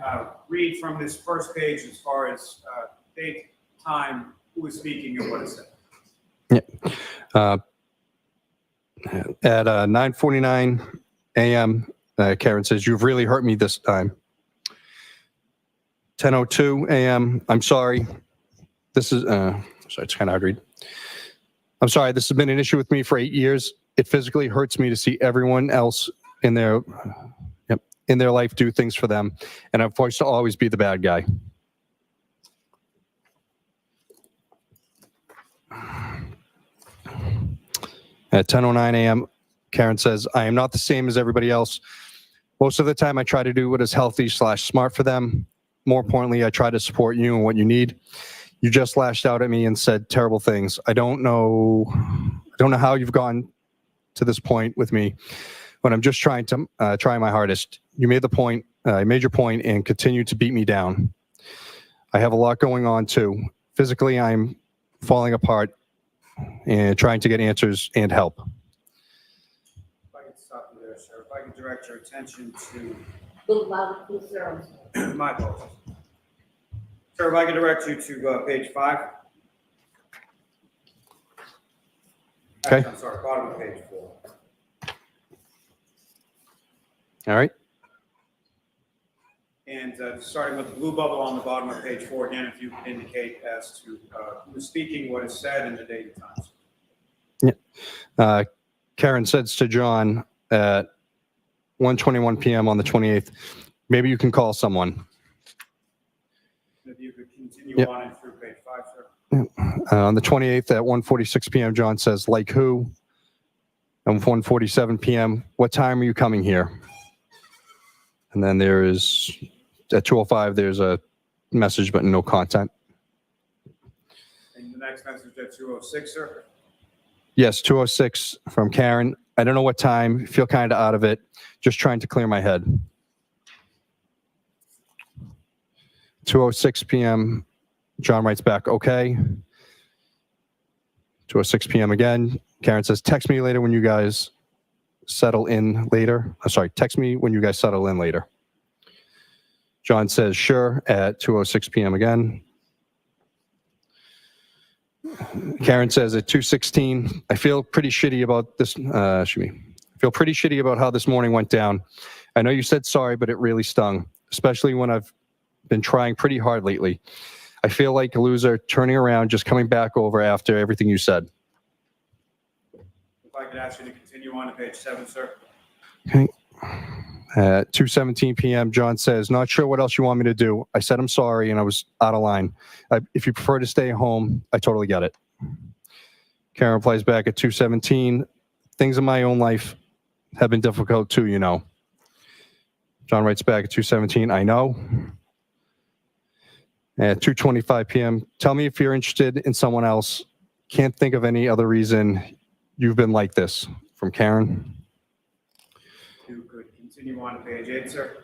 read from this first page as far as date, time, who is speaking and what is said. At 9:49 a.m., Karen says, "You've really hurt me this time." 10:02 a.m., "I'm sorry. This is, sorry, it's kind of hard to read. I'm sorry, this has been an issue with me for 8 years. It physically hurts me to see everyone else in their life do things for them, and I'm forced to always be the bad guy." At 10:09 a.m., Karen says, "I am not the same as everybody else. Most of the time, I try to do what is healthy/smart for them. More importantly, I try to support you and what you need. You just lashed out at me and said terrible things. I don't know how you've gotten to this point with me, but I'm just trying my hardest. You made the point. I made your point and continue to beat me down. I have a lot going on too. Physically, I'm falling apart and trying to get answers and help." If I could stop you there, sir. If I could direct your attention to A little louder, please, sir. my apologies. Sir, if I could direct you to page 5. Okay. Actually, I'm sorry, bottom of page 4. All right. And starting with the blue bubble on the bottom of page 4, again, if you could indicate as to who is speaking, what is said, and the date and times. Yeah. Karen says to John at 1:21 p.m. on the 28th, "Maybe you can call someone." If you could continue Yep. on and through page 5, sir. On the 28th at 1:46 p.m., John says, "Like who?" And 1:47 p.m., "What time are you coming here?" And then there is, at 2:05, there's a message, but no content. And the next message at 2:06, sir. Yes, 2:06 from Karen. "I don't know what time. Feel kind of out of it. Just trying to clear my head." 2:06 p.m., John writes back, "Okay." 2:06 p.m. again, Karen says, "Text me later when you guys settle in later." Text me when you guys settle in later. John says, "Sure," at 2:06 p.m. again. Karen says at 2:16, "I feel pretty shitty about this. I feel pretty shitty about how this morning went down. I know you said sorry, but it really stung, especially when I've been trying pretty hard lately. I feel like a loser turning around, just coming back over after everything you said." If I could ask you to continue on to page 7, sir. Okay. At 2:17 p.m., John says, "Not sure what else you want me to do. I said I'm sorry and I was out of line. If you prefer to stay home, I totally get it." Karen replies back at 2:17, "Things in my own life have been difficult too, you know." John writes back at 2:17, "I know." At 2:25 p.m., "Tell me if you're interested in someone else. Can't think of any other reason you've been like this." From Karen. You could continue on to page 8, sir.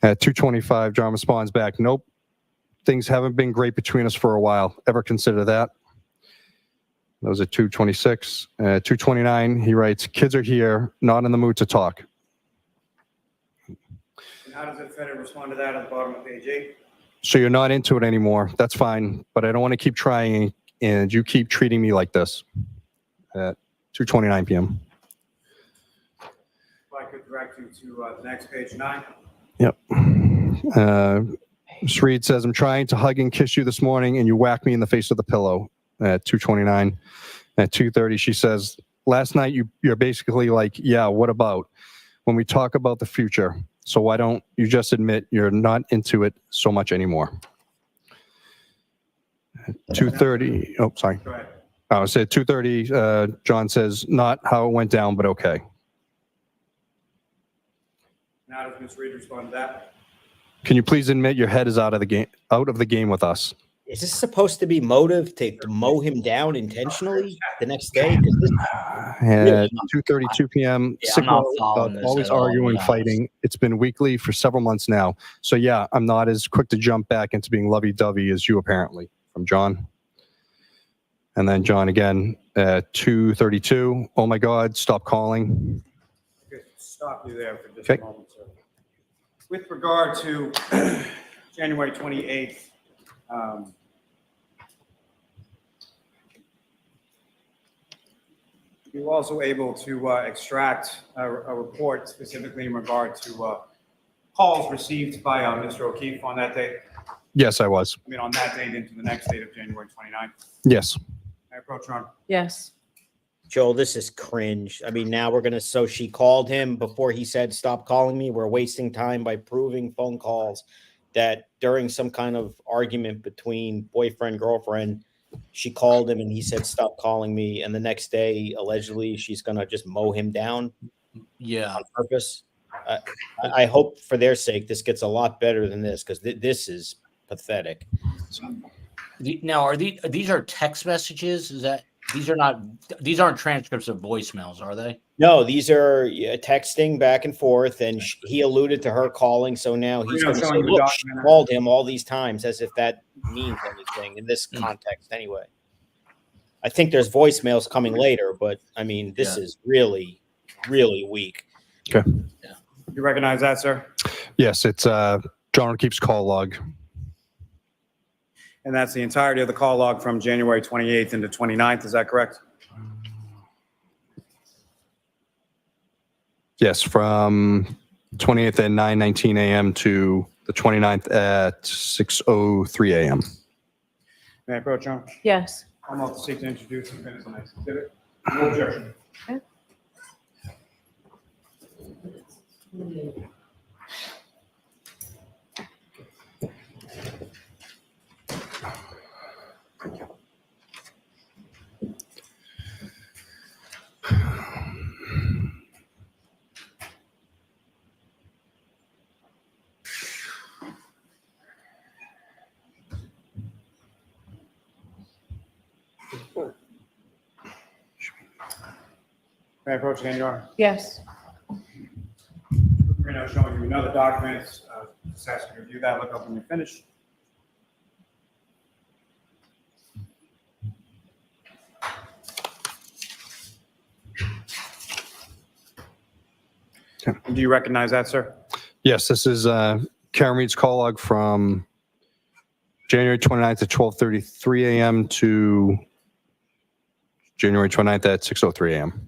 At 2:25, John responds back, "Nope. Things haven't been great between us for a while. Ever consider that?" That was at 2:26. At 2:29, he writes, "Kids are here, not in the mood to talk." And how does it fit and respond to that at the bottom of page 8? "So you're not into it anymore. That's fine, but I don't want to keep trying, and you keep treating me like this." At 2:29 p.m. If I could direct you to the next page 9. Yep. Ms. Reed says, "I'm trying to hug and kiss you this morning, and you whack me in the face with a pillow." At 2:29. At 2:30, she says, "Last night you're basically like, yeah, what about? When we talk about the future. So why don't you just admit you're not into it so much anymore?" At 2:30. Oh, sorry. Go ahead. I said 2:30. John says, "Not how it went down, but okay." And how does Ms. Reed respond to that? "Can you please admit your head is out of the game with us?" Is this supposed to be motive to mow him down intentionally the next day? 'Cause this- At 2:32 p.m., Yeah, I'm not signal following about this always at all, to be arguing, honest. fighting. It's been weekly for several months now. So yeah, I'm not as quick to jump back into being lovey-dovey as you apparently. From John. And then John again at 2:32. "Oh my God, stop calling." Okay, stop you there for just Okay. a moment, sir. With regard to January 28th, You were also able to extract a report specifically in regard to calls received by Mr. O'Keefe on that date? Yes, I was. I mean, on that date into the next date of January 29th. Yes. May I approach, Your Honor? Yes. Joel, this is cringe. I mean, now we're going to, so she called him before he said, stop calling me. We're wasting time by proving phone calls that during some kind of argument between boyfriend, girlfriend, she called him and he said, stop calling me. And the next day, allegedly, she's going to just mow him down. Yeah. On purpose. I hope for their sake, this gets a lot better than this, because this is pathetic. Now, are these are text messages? Is that these aren't transcripts of voicemails, are they? No, these are texting back and forth, and he alluded to her calling. So now he's going to say, look, she called him all these times, as if that means anything in this context anyway. I think there's voicemails coming later, but I mean, this is really, really weak. Okay. Yeah. You recognize that, sir? Yes, it's John O'Keefe's call log. And that's the entirety of the call log from January 28th into 29th. Is that correct? Yes, from 28th at 9:19 a.m. to the 29th at 6:03 a.m. May I approach, John? Yes. I'm off to seek to introduce the minutes on next exhibit. No objection. Okay. May I approach again, Your Honor? Yes. We're now showing you another document. Just ask you to review that. Look up when you're finished. Do you recognize that, sir? Yes, this is Karen Reed's call log from January 29th at 12:33 a.m. to January 29th at 6:03 a.m.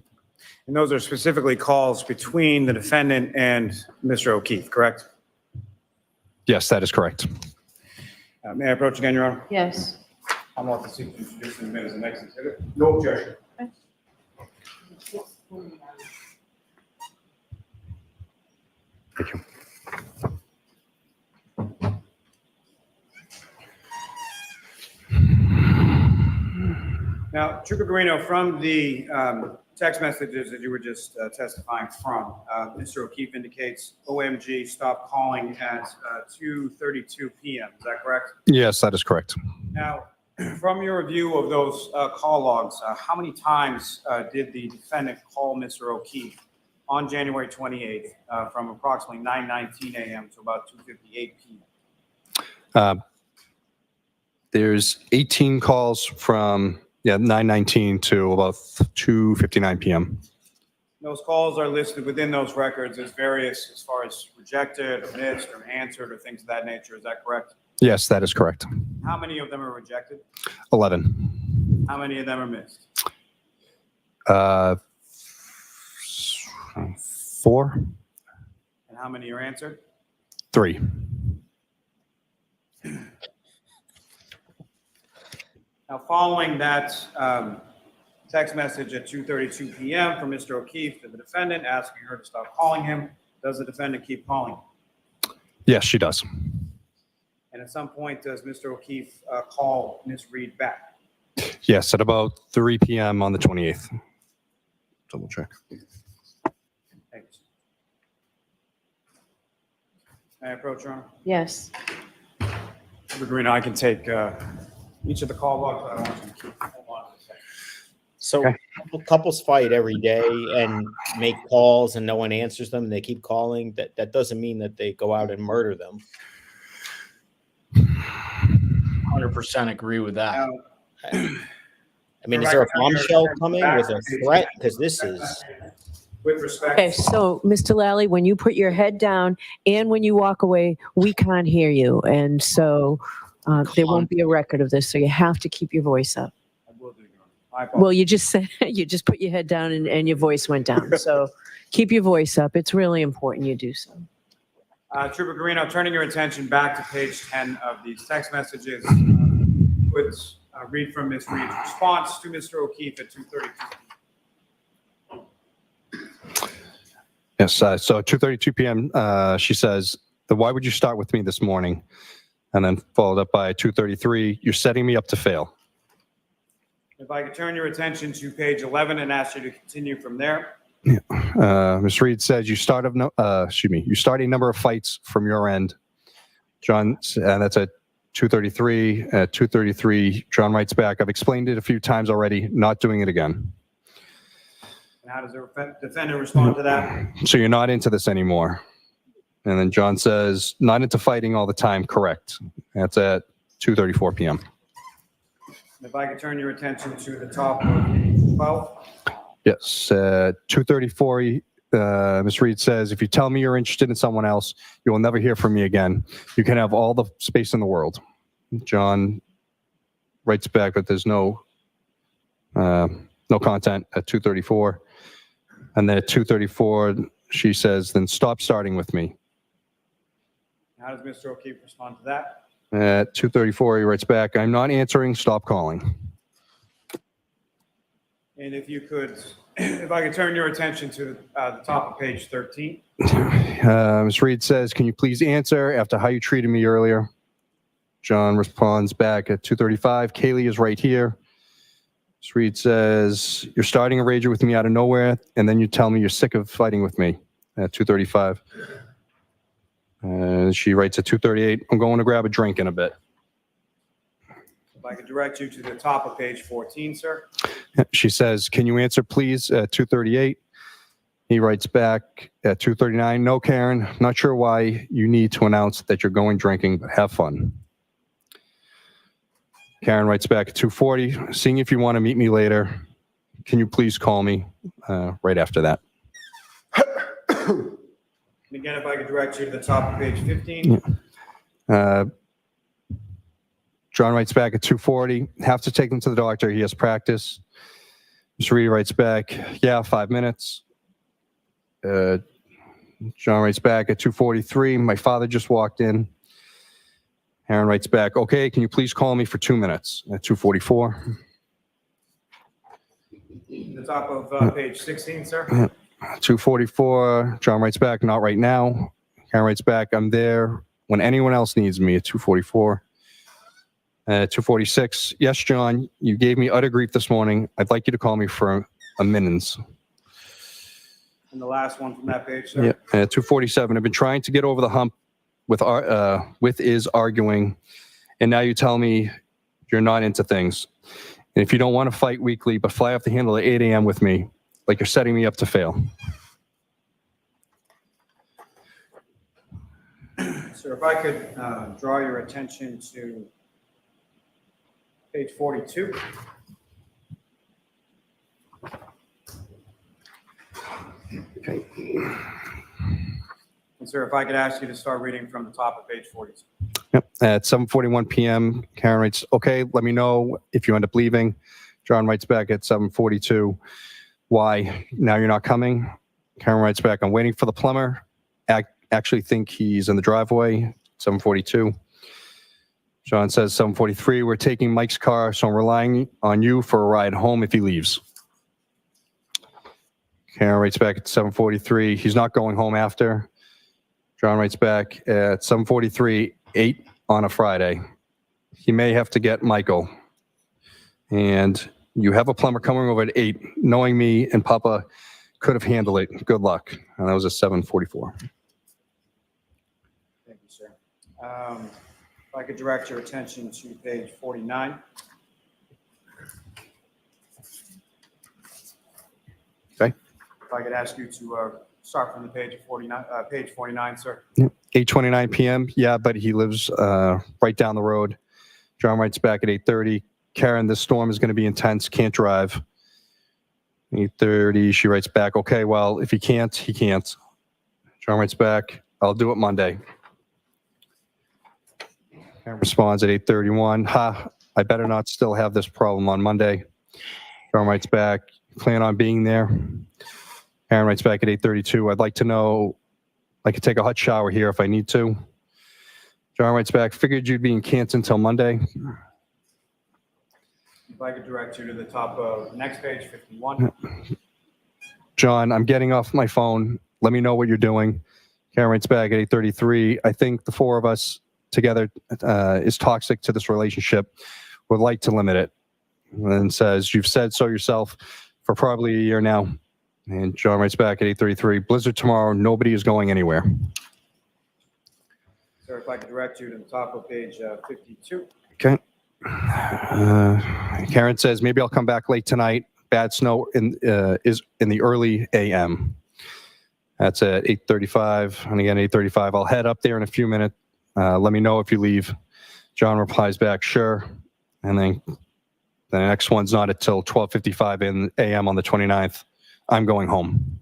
And those are specifically calls between the defendant and Mr. O'Keefe, correct? Yes, that is correct. May I approach again, Your Honor? Yes. I'm off to seek to introduce the minutes of the next exhibit. No objection. Thank you. Now, Trooper Garino, from the text messages that you were just testifying from, Mr. O'Keefe indicates OMG stopped calling at 2:32 p.m. Is that correct? Yes, that is correct. Now, from your review of those call logs, how many times did the defendant call Mr. O'Keefe on January 28th from approximately 9:19 a.m. to about 2:58 p.m.? There's 18 calls from 9:19 to about 2:59 p.m. Those calls are listed within those records as various as far as rejected or missed or answered or things of that nature. Is that correct? Yes, that is correct. How many of them are rejected? 11. How many of them are missed? 4. And how many are answered? 3. Now, following that text message at 2:32 p.m. from Mr. O'Keefe to the defendant asking her to stop calling him, does the defendant keep calling? Yes, she does. And at some point, does Mr. O'Keefe call Ms. Reed back? Yes, at about 3 p.m. on the 28th. Double check. Thanks. May I approach, Your Honor? Yes. Mr. Garino, I can take each of the call logs. I don't want you to keep. Hold on a second. So couples fight every day and make calls and no one answers them. And they keep calling. That doesn't mean that they go out and murder them. 100% agree with that. I mean, is there a bombshell coming with a threat? Because this is. With respect. Okay, so Mr. Lally, when you put your head down and when you walk away, we can't hear you. And so there won't be a record of this. So you have to keep your voice up. I will do, Your My apologies. Well, you just said, you just put your head down and your voice went down. So keep your voice up. It's really important you do so. Trooper Garino, turning your attention back to page 10 of these text messages, would read from Ms. Reed's response to Mr. O'Keefe at 2:32. Yes, so 2:32 p.m., she says, why would you start with me this morning? And then followed up by 2:33, you're setting me up to fail. If I could turn your attention to page 11 and ask you to continue from there. Ms. Reed says you start a number of fights from your end. John, and that's at 2:33. At 2:33, John writes back, I've explained it a few times already, not doing it again. And how does the defendant respond to that? So you're not into this anymore. And then John says, not into fighting all the time, correct. That's at 2:34 p.m. If I could turn your attention to the top of page 12. Yes, 2:34, Ms. Reed says, if you tell me you're interested in someone else, you will never hear from me again. You can have all the space in the world. John writes back, but there's no content at 2:34. And then at 2:34, she says, then stop starting with me. How does Mr. O'Keefe respond to that? At 2:34, he writes back, I'm not answering, stop calling. And if you could, if I could turn your attention to the top of page 13. Ms. Reed says, can you please answer after how you treated me earlier? John responds back at 2:35, Kaylee is right here. Ms. Reed says, you're starting a rager with me out of nowhere, and then you tell me you're sick of fighting with me at 2:35. She writes at 2:38, I'm going to grab a drink in a bit. If I could direct you to the top of page 14, sir. She says, can you answer please at 2:38? He writes back at 2:39, no, Karen, not sure why you need to announce that you're going drinking, but have fun. Karen writes back at 2:40, seeing if you want to meet me later. Can you please call me right after that? And again, if I could direct you to the top of page 15. John writes back at 2:40, have to take him to the doctor. He has practice. Ms. Reed writes back, yeah, 5 minutes. John writes back at 2:43, my father just walked in. Aaron writes back, okay, can you please call me for 2 minutes at 2:44. The top of page 16, sir. 2:44, John writes back, not right now. Aaron writes back, I'm there when anyone else needs me at 2:44. 2:46, yes, John, you gave me utter grief this morning. I'd like you to call me for a minutes. And the last one from that page, sir. Yeah, 2:47, I've been trying to get over the hump with is arguing, and now you tell me you're not into things. And if you don't want to fight weekly, but fly off the handle at 8 a.m. with me, like you're setting me up to fail. Sir, if I could draw your attention to page 42. Okay. And sir, if I could ask you to start reading from the top of page 42. Yep. At 7:41 p.m., Karen writes, okay, let me know if you end up leaving. John writes back at 7:42, why? Now you're not coming? Karen writes back, I'm waiting for the plumber. Actually think he's in the driveway. 7:42. John says 7:43, we're taking Mike's car, so I'm relying on you for a ride home if he leaves. Karen writes back at 7:43, he's not going home after. John writes back at 7:43, 8 on a Friday. He may have to get Michael. And you have a plumber coming over at 8. Knowing me and Papa could have handled it. Good luck. And that was at 7:44. Thank you, sir. If I could direct your attention to page 49. Okay. If I could ask you to start from the page 49, sir. 8:29 p.m. Yeah, but he lives right down the road. John writes back at 8:30. Karen, this storm is going to be intense. Can't drive. 8:30. She writes back, okay, well, if he can't, he can't. John writes back, I'll do it Monday. Karen responds at 8:31. Ha, I better not still have this problem on Monday. John writes back, plan on being there. Karen writes back at 8:32. I'd like to know, I could take a hot shower here if I need to. John writes back, figured you'd be in Canton till Monday. If I could direct you to the top of the next page, 51. John, I'm getting off my phone. Let me know what you're doing. Karen writes back at 8:33. I think the four of us together is toxic to this relationship. Would like to limit it. And then says, you've said so yourself for probably a year now. And John writes back at 8:33. Blizzard tomorrow. Nobody is going anywhere. Sir, if I could direct you to the top of page 52. Okay. Karen says, maybe I'll come back late tonight. Bad snow is in the early AM. That's at 8:35. And again, 8:35. I'll head up there in a few minutes. Let me know if you leave. John replies back, sure. And then the next one's not until 12:55 in AM on the 29th. I'm going home.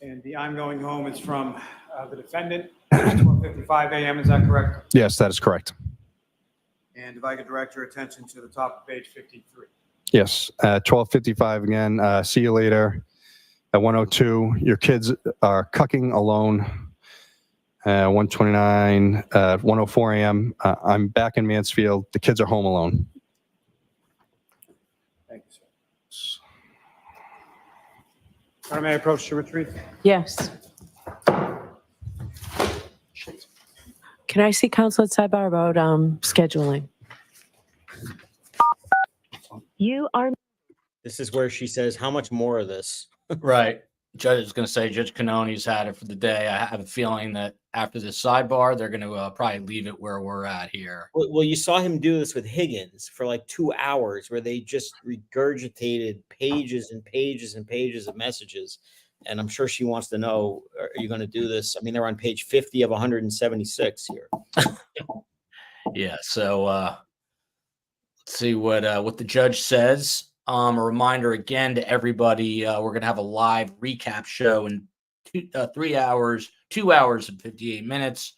And the I'm going home is from the defendant, 12:55 a.m., is that correct? Yes, that is correct. And if I could direct your attention to the top of page 53. Yes, 12:55 again. See you later. At 1:02, your kids are cucking alone. 1:29, 1:04 a.m. I'm back in Mansfield. The kids are home alone. Thank you, sir. Sir, may I approach to retreat? Yes. Can I see counsel at Sidebar about scheduling? You are This is where she says, how much more of this? Right. Judge is going to say Judge Cannoni's had it for the day. I have a feeling that after this sidebar, they're going to probably leave it where we're at here. Well, you saw him do this with Higgins for like 2 hours where they just regurgitated pages and pages and pages of messages. And I'm sure she wants to know, are you going to do this? I mean, they're on page 50 of 176 here. Yeah. So let's see what the judge says. A reminder again to everybody, we're going to have a live recap show in 2 hours and 58 minutes.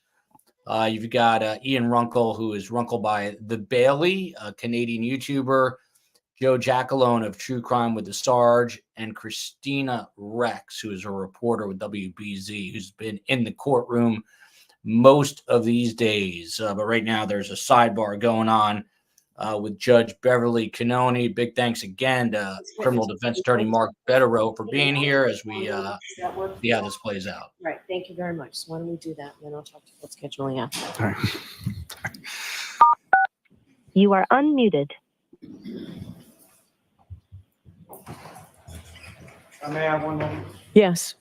You've got Ian Runkle, who is Runkle by the Bailey, a Canadian YouTuber, Joe Jackalone of True Crime with the Sarge, and Christina Rex, who is a reporter with WBZ, who's been in the courtroom most of these days. But right now there's a sidebar going on with Judge Beverly Cannoni. Big thanks again to criminal defense attorney Mark Bederow for being here as we see how this plays out. Right. Thank you very much. So why don't we do that? And then I'll talk to you about scheduling after. All right. you are unmuted. May I have one moment? Yes.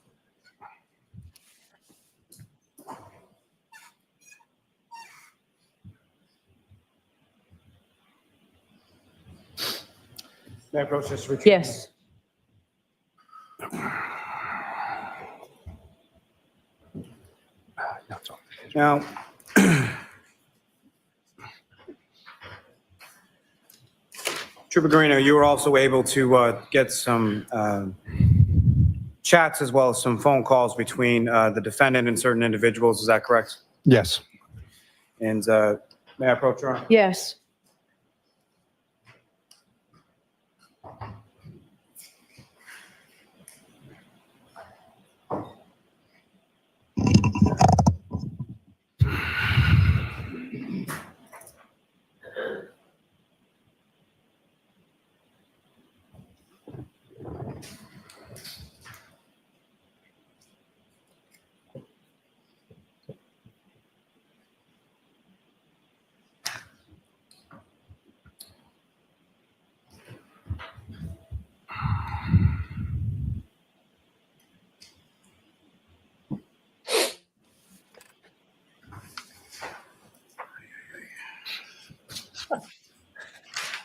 May I approach this retreat? Yes. Now, Trooper Garino, you were also able to get some chats as well as some phone calls between the defendant and certain individuals. Is that correct? Yes. And may I approach, Your Honor? Yes.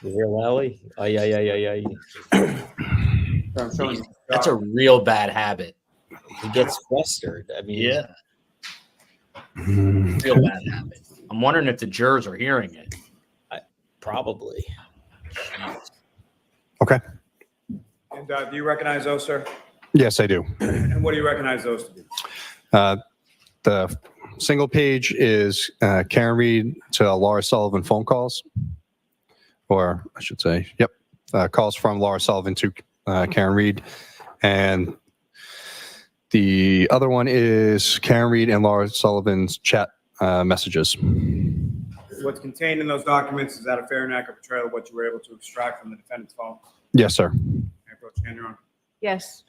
You hear Lally? Ay. I'm showing That's a real bad habit. He gets flustered. I mean, Yeah. Real bad habit. I'm wondering if the jurors are hearing it. probably. Okay. And do you recognize those, sir? Yes, I do. And what do you recognize those to be? The single page is Karen Reed to Laura Sullivan phone calls. Or I should say, yep. calls from Laura Sullivan to Karen Reed. And the other one is Karen Reed and Laura Sullivan's chat messages. What's contained in those documents, is that a fair and accurate portrayal of what you were able to extract from the defendant's phone? Yes, sir. May I approach again, Your Honor? Yes.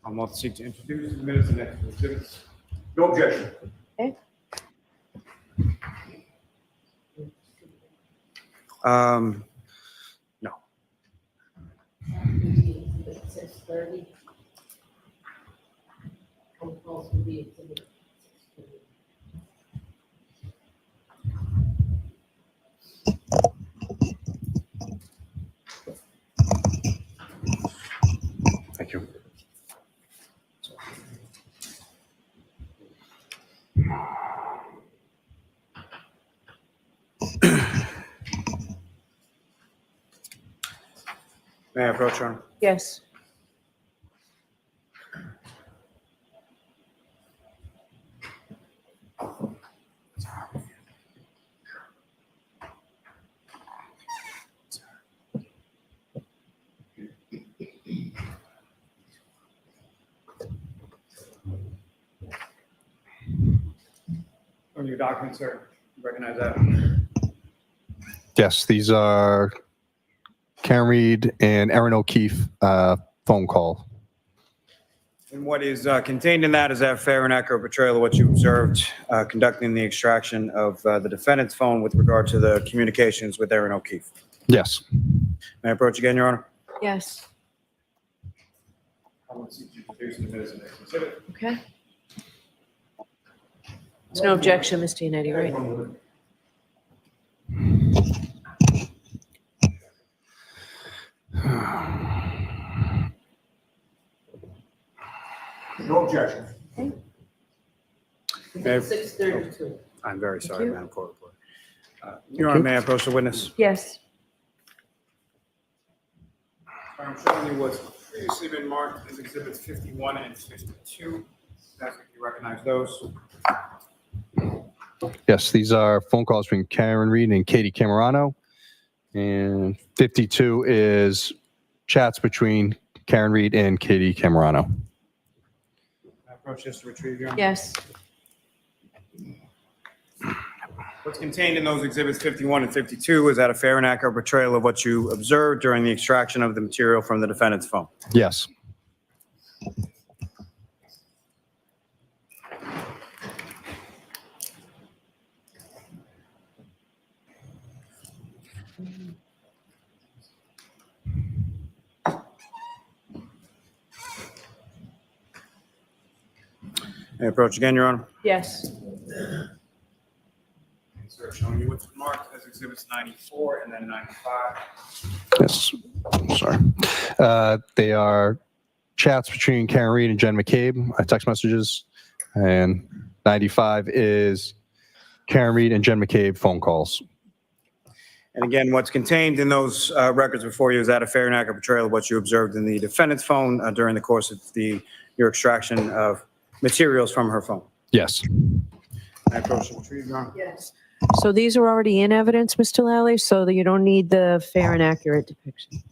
I'm about to seek to introduce the minutes and next exhibits. No objection. Okay. No. Thank you. May I approach, Your Honor? Yes. On your documents, sir, you recognize that? Yes, these are Karen Reed and Erin O'Keefe phone call. And what is contained in that, is that fair and accurate portrayal of what you observed conducting the extraction of the defendant's phone with regard to the communications with Erin O'Keefe? Yes. May I approach again, Your Honor? Yes. I want to seek to introduce the minutes and next exhibit. Okay. There's no objection, Mr. Yannetti, right? No objection. May I- 6:32. I'm very sorry, you. Madam Court Reporter. Your Honor, may I approach the witness? Yes. I'm showing you what's previously been marked as exhibits 51 and 52. Ask if you recognize those. Yes, these are phone calls between Karen Reed and Katie Camerano. And 52 is chats between Karen Reed and Katie Camerano. I approach this to retrieve, Your Honor. Yes. What's contained in those exhibits 51 and 52, is that a fair and accurate portrayal of what you observed during the extraction of the material from the defendant's phone? Yes. May I approach again, Your Honor? Yes. Sir, showing you what's marked as exhibits 94 and then 95. Yes. Sorry. They are chats between Karen Reed and Jen McCabe, text messages. And 95 is Karen Reed and Jen McCabe phone calls. And again, what's contained in those records before you, is that a fair and accurate portrayal of what you observed in the defendant's phone during the course of your extraction of materials from her phone? Yes. I approach the retrieve, Your Honor. Yes. So these are already in evidence, Mr. Lally, so that you don't need the fair and accurate depiction.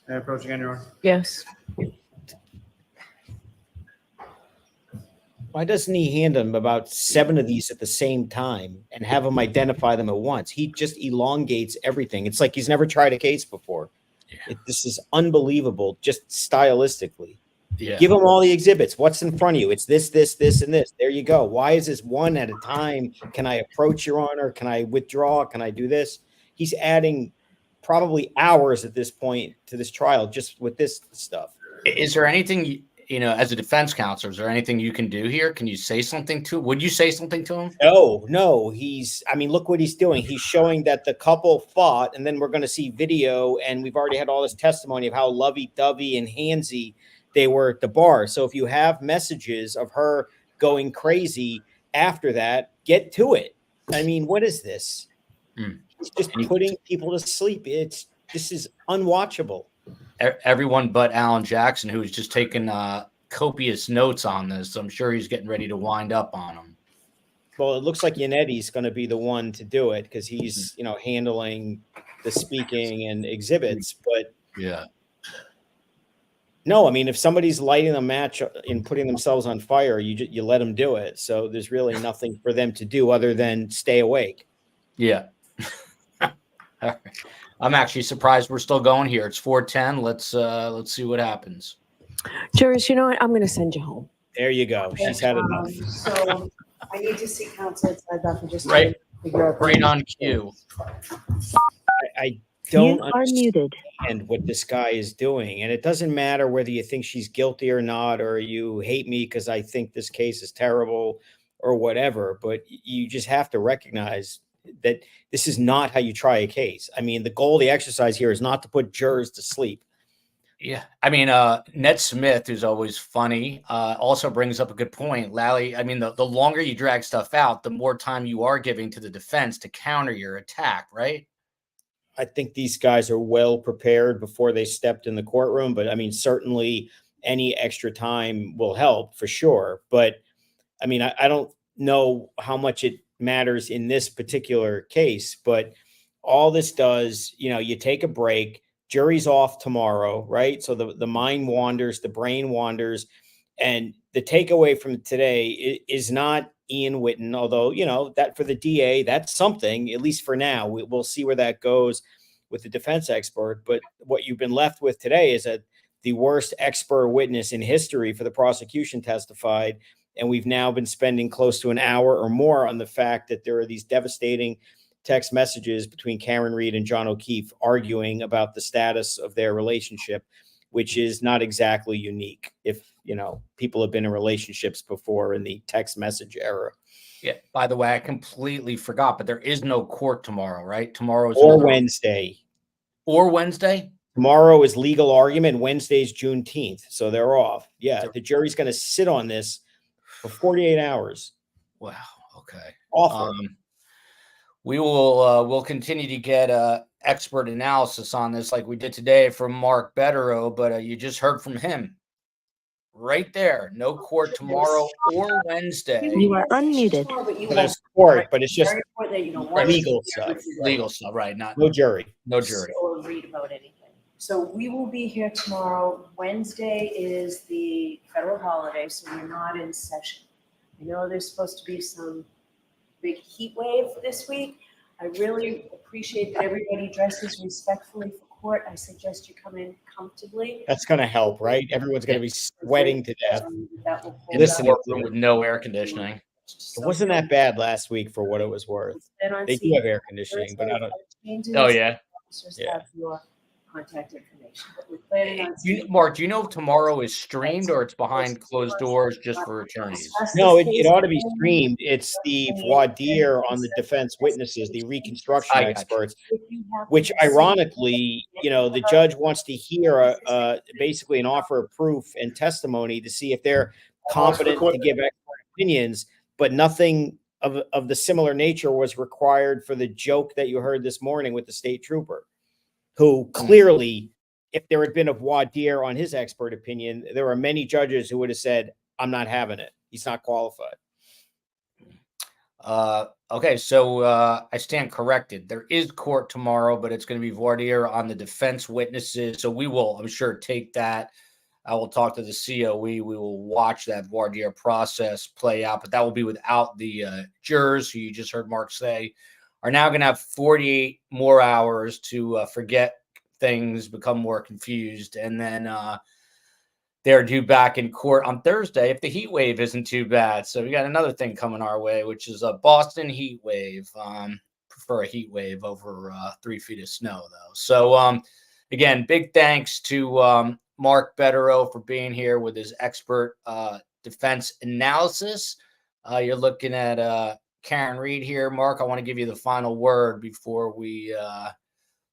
May I approach again, Your Honor? Yes. Why doesn't he hand them about 7 of these at the same time and have them identify them at once? He just elongates everything. It's like he's never tried a case before. This is unbelievable, just stylistically. Yeah. Give them all the exhibits. What's in front of you? It's this, this, this, and this. There you go. Why is this one at a time? Can I approach, Your Honor? Can I withdraw? Can I do this? He's adding probably hours at this point to this trial just with this stuff. Is there anything, as a defense counsel, is there anything you can do here? Can you say something to, would you say something to him? No, look what he's doing. He's showing that the couple fought, and then we're going to see video, and we've already had all this testimony of how lovey-dovey and handsy they were at the bar. So if you have messages of her going crazy after that, get to it. I mean, what is this? It's just putting people to sleep. This is unwatchable. Everyone but Alan Jackson, who's just taken copious notes on this. I'm sure he's getting ready to wind up on them. Well, it looks like Yannetti's going to be the one to do it because he's, handling the speaking and exhibits. But yeah, no, I mean, if somebody's lighting a match and putting themselves on fire, you let them do it. So there's really nothing for them to do other than stay awake. Yeah. All right. I'm actually surprised we're still going here. It's 4:10. Let's see what happens. Juris, you know what? I'm going to send you home. There you go. She's had enough. So I need to see counsel at Sidebar for just Right. figure out. Right on cue. I don't You are muted. understand what this guy is doing. And it doesn't matter whether you think she's guilty or not, or you hate me because I think this case is terrible or whatever, but you just have to recognize that this is not how you try a case. I mean, the goal of the exercise here is not to put jurors to sleep. Yeah. I mean, Ned Smith, who's always funny, also brings up a good point. Lally, I mean, the longer you drag stuff out, the more time you are giving to the defense to counter your attack, right? I think these guys are well prepared before they stepped in the courtroom, but I mean, certainly any extra time will help for sure. But I mean, I don't know how much it matters in this particular case, but all this does, you take a break, jury's off tomorrow, right? So the mind wanders, the brain wanders, and the takeaway from today is not Ian Whitten, although, that for the DA, that's something, at least for now. We'll see where that goes with the defense expert. But what you've been left with today is that the worst expert witness in history for the prosecution testified. And we've now been spending close to an hour or more on the fact that there are these devastating text messages between Karen Reed and John O'Keefe arguing about the status of their relationship, which is not exactly unique if, people have been in relationships before in the text message era. Yeah. By the way, I completely forgot, but there is no court tomorrow, right? Tomorrow is Wednesday. Or Wednesday? Tomorrow is legal argument. Wednesday's Juneteenth. So they're off. Yeah. The jury's going to sit on this for 48 hours. Wow. Okay. Awful. We will we'll continue to get expert analysis on this like we did today from Mark Bederow, but you just heard from him right there. No court tomorrow or Wednesday. You are unmuted. There's court, but it's just legal stuff. Legal stuff, right? Not no jury. No jury. Or read about anything. So we will be here tomorrow. Wednesday is the federal holiday, so we're not in session. I know there's supposed to be some big heat wave this week. I really appreciate that everybody dresses respectfully for court. I suggest you come in comfortably. That's going to help, right? Everyone's going to be sweating to death. That will hold Listen, up. with no air conditioning. It wasn't that bad last week for what it was worth. They do have air conditioning, but I don't. Oh, yeah. Officers Yeah. have your contact information. But we're planning on Mark, do you know if tomorrow is streamed or it's behind closed doors just for attorneys? No, it ought to be streamed. It's the voir dire on the defense witnesses, the reconstruction experts, which ironically, the judge wants to hear basically an offer of proof and testimony to see if they're competent to give expert opinions, but nothing of the similar nature was required for the joke that you heard this morning with the state trooper, who clearly, if there had been a voir dire on his expert opinion, there are many judges who would have said, I'm not having it. He's not qualified. Okay, so I stand corrected. There is court tomorrow, but it's going to be voir dire on the defense witnesses. So we will, I'm sure, take that. I will talk to the COE. We will watch that voir dire process play out, but that will be without the jurors, who you just heard Mark say are now going to have 48 more hours to forget things, become more confused, and then they're due back in court on Thursday if the heat wave isn't too bad. So we got another thing coming our way, which is a Boston heat wave. Prefer a heat wave over 3 feet of snow, though. So again, big thanks to Mark Bederow for being here with his expert defense analysis. You're looking at Karen Reed here. Mark, I want to give you the final word before we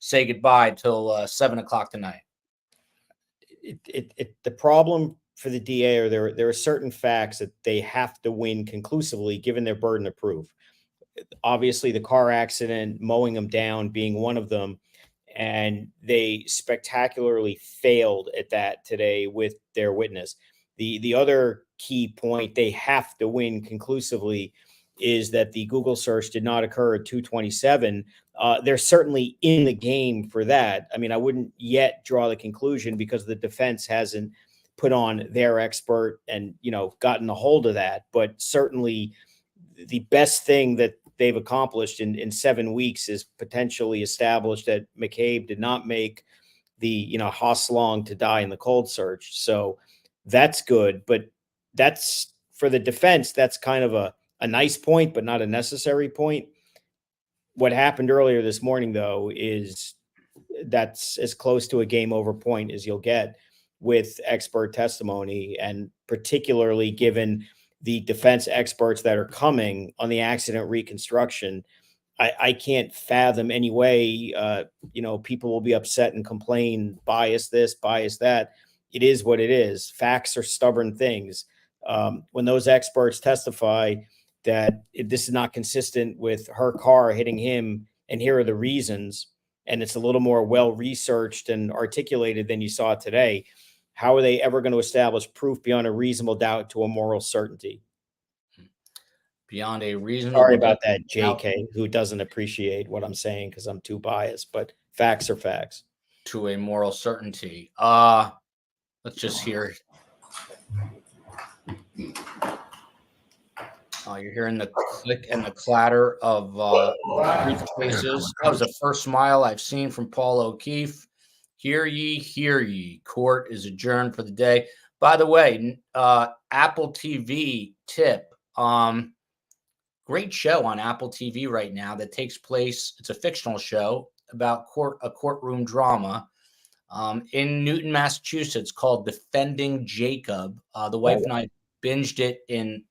say goodbye till 7 o'clock tonight. The problem for the DA are there are certain facts that they have to win conclusively given their burden of proof. Obviously, the car accident, mowing them down being one of them, and they spectacularly failed at that today with their witness. The other key point they have to win conclusively is that the Google search did not occur at 2:27. They're certainly in the game for that. I mean, I wouldn't yet draw the conclusion because the defense hasn't put on their expert and, gotten a hold of that. But certainly the best thing that they've accomplished in 7 weeks is potentially established that McCabe did not make the, Hosslong to die in the cold search. So that's good. But that's for the defense. That's kind of a nice point, but not a necessary point. What happened earlier this morning, though, is that's as close to a game over point as you'll get with expert testimony, and particularly given the defense experts that are coming on the accident reconstruction. I can't fathom any way, people will be upset and complain, bias this, bias that. It is what it is. Facts are stubborn things. When those experts testify that this is not consistent with her car hitting him, and here are the reasons, and it's a little more well-researched and articulated than you saw today, how are they ever going to establish proof beyond a reasonable doubt to a moral certainty? Beyond a reasonable Sorry about that, JK, who doesn't appreciate what I'm saying because I'm too biased, but facts are facts. To a moral certainty. Let's just hear. You're hearing the click and the clatter of briefcases. That was the first smile I've seen from Paul O'Keefe. Hear ye, court is adjourned for the day. By the way, Apple TV tip. Great show on Apple TV right now that takes place. It's a fictional show about a courtroom drama in Newton, Massachusetts, called Defending Jacob. The wife and I binged it in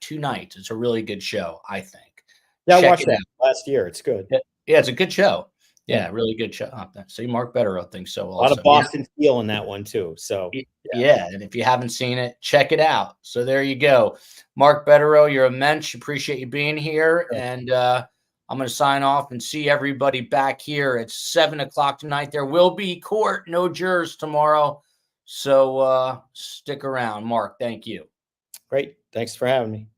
2 nights. It's a really good show, I think. Yeah, I watched that last year. It's good. Yeah, it's a good show. Yeah, really good show. See, Mark Bederow thinks so also. A lot of Boston feel in that one too. So yeah, and if you haven't seen it, check it out. So there you go. Mark Bederow, you're immense. Appreciate you being here. And I'm going to sign off and see everybody back here at 7 o'clock tonight. There will be court, no jurors tomorrow. So stick around. Mark, thank you. Great. Thanks for having me.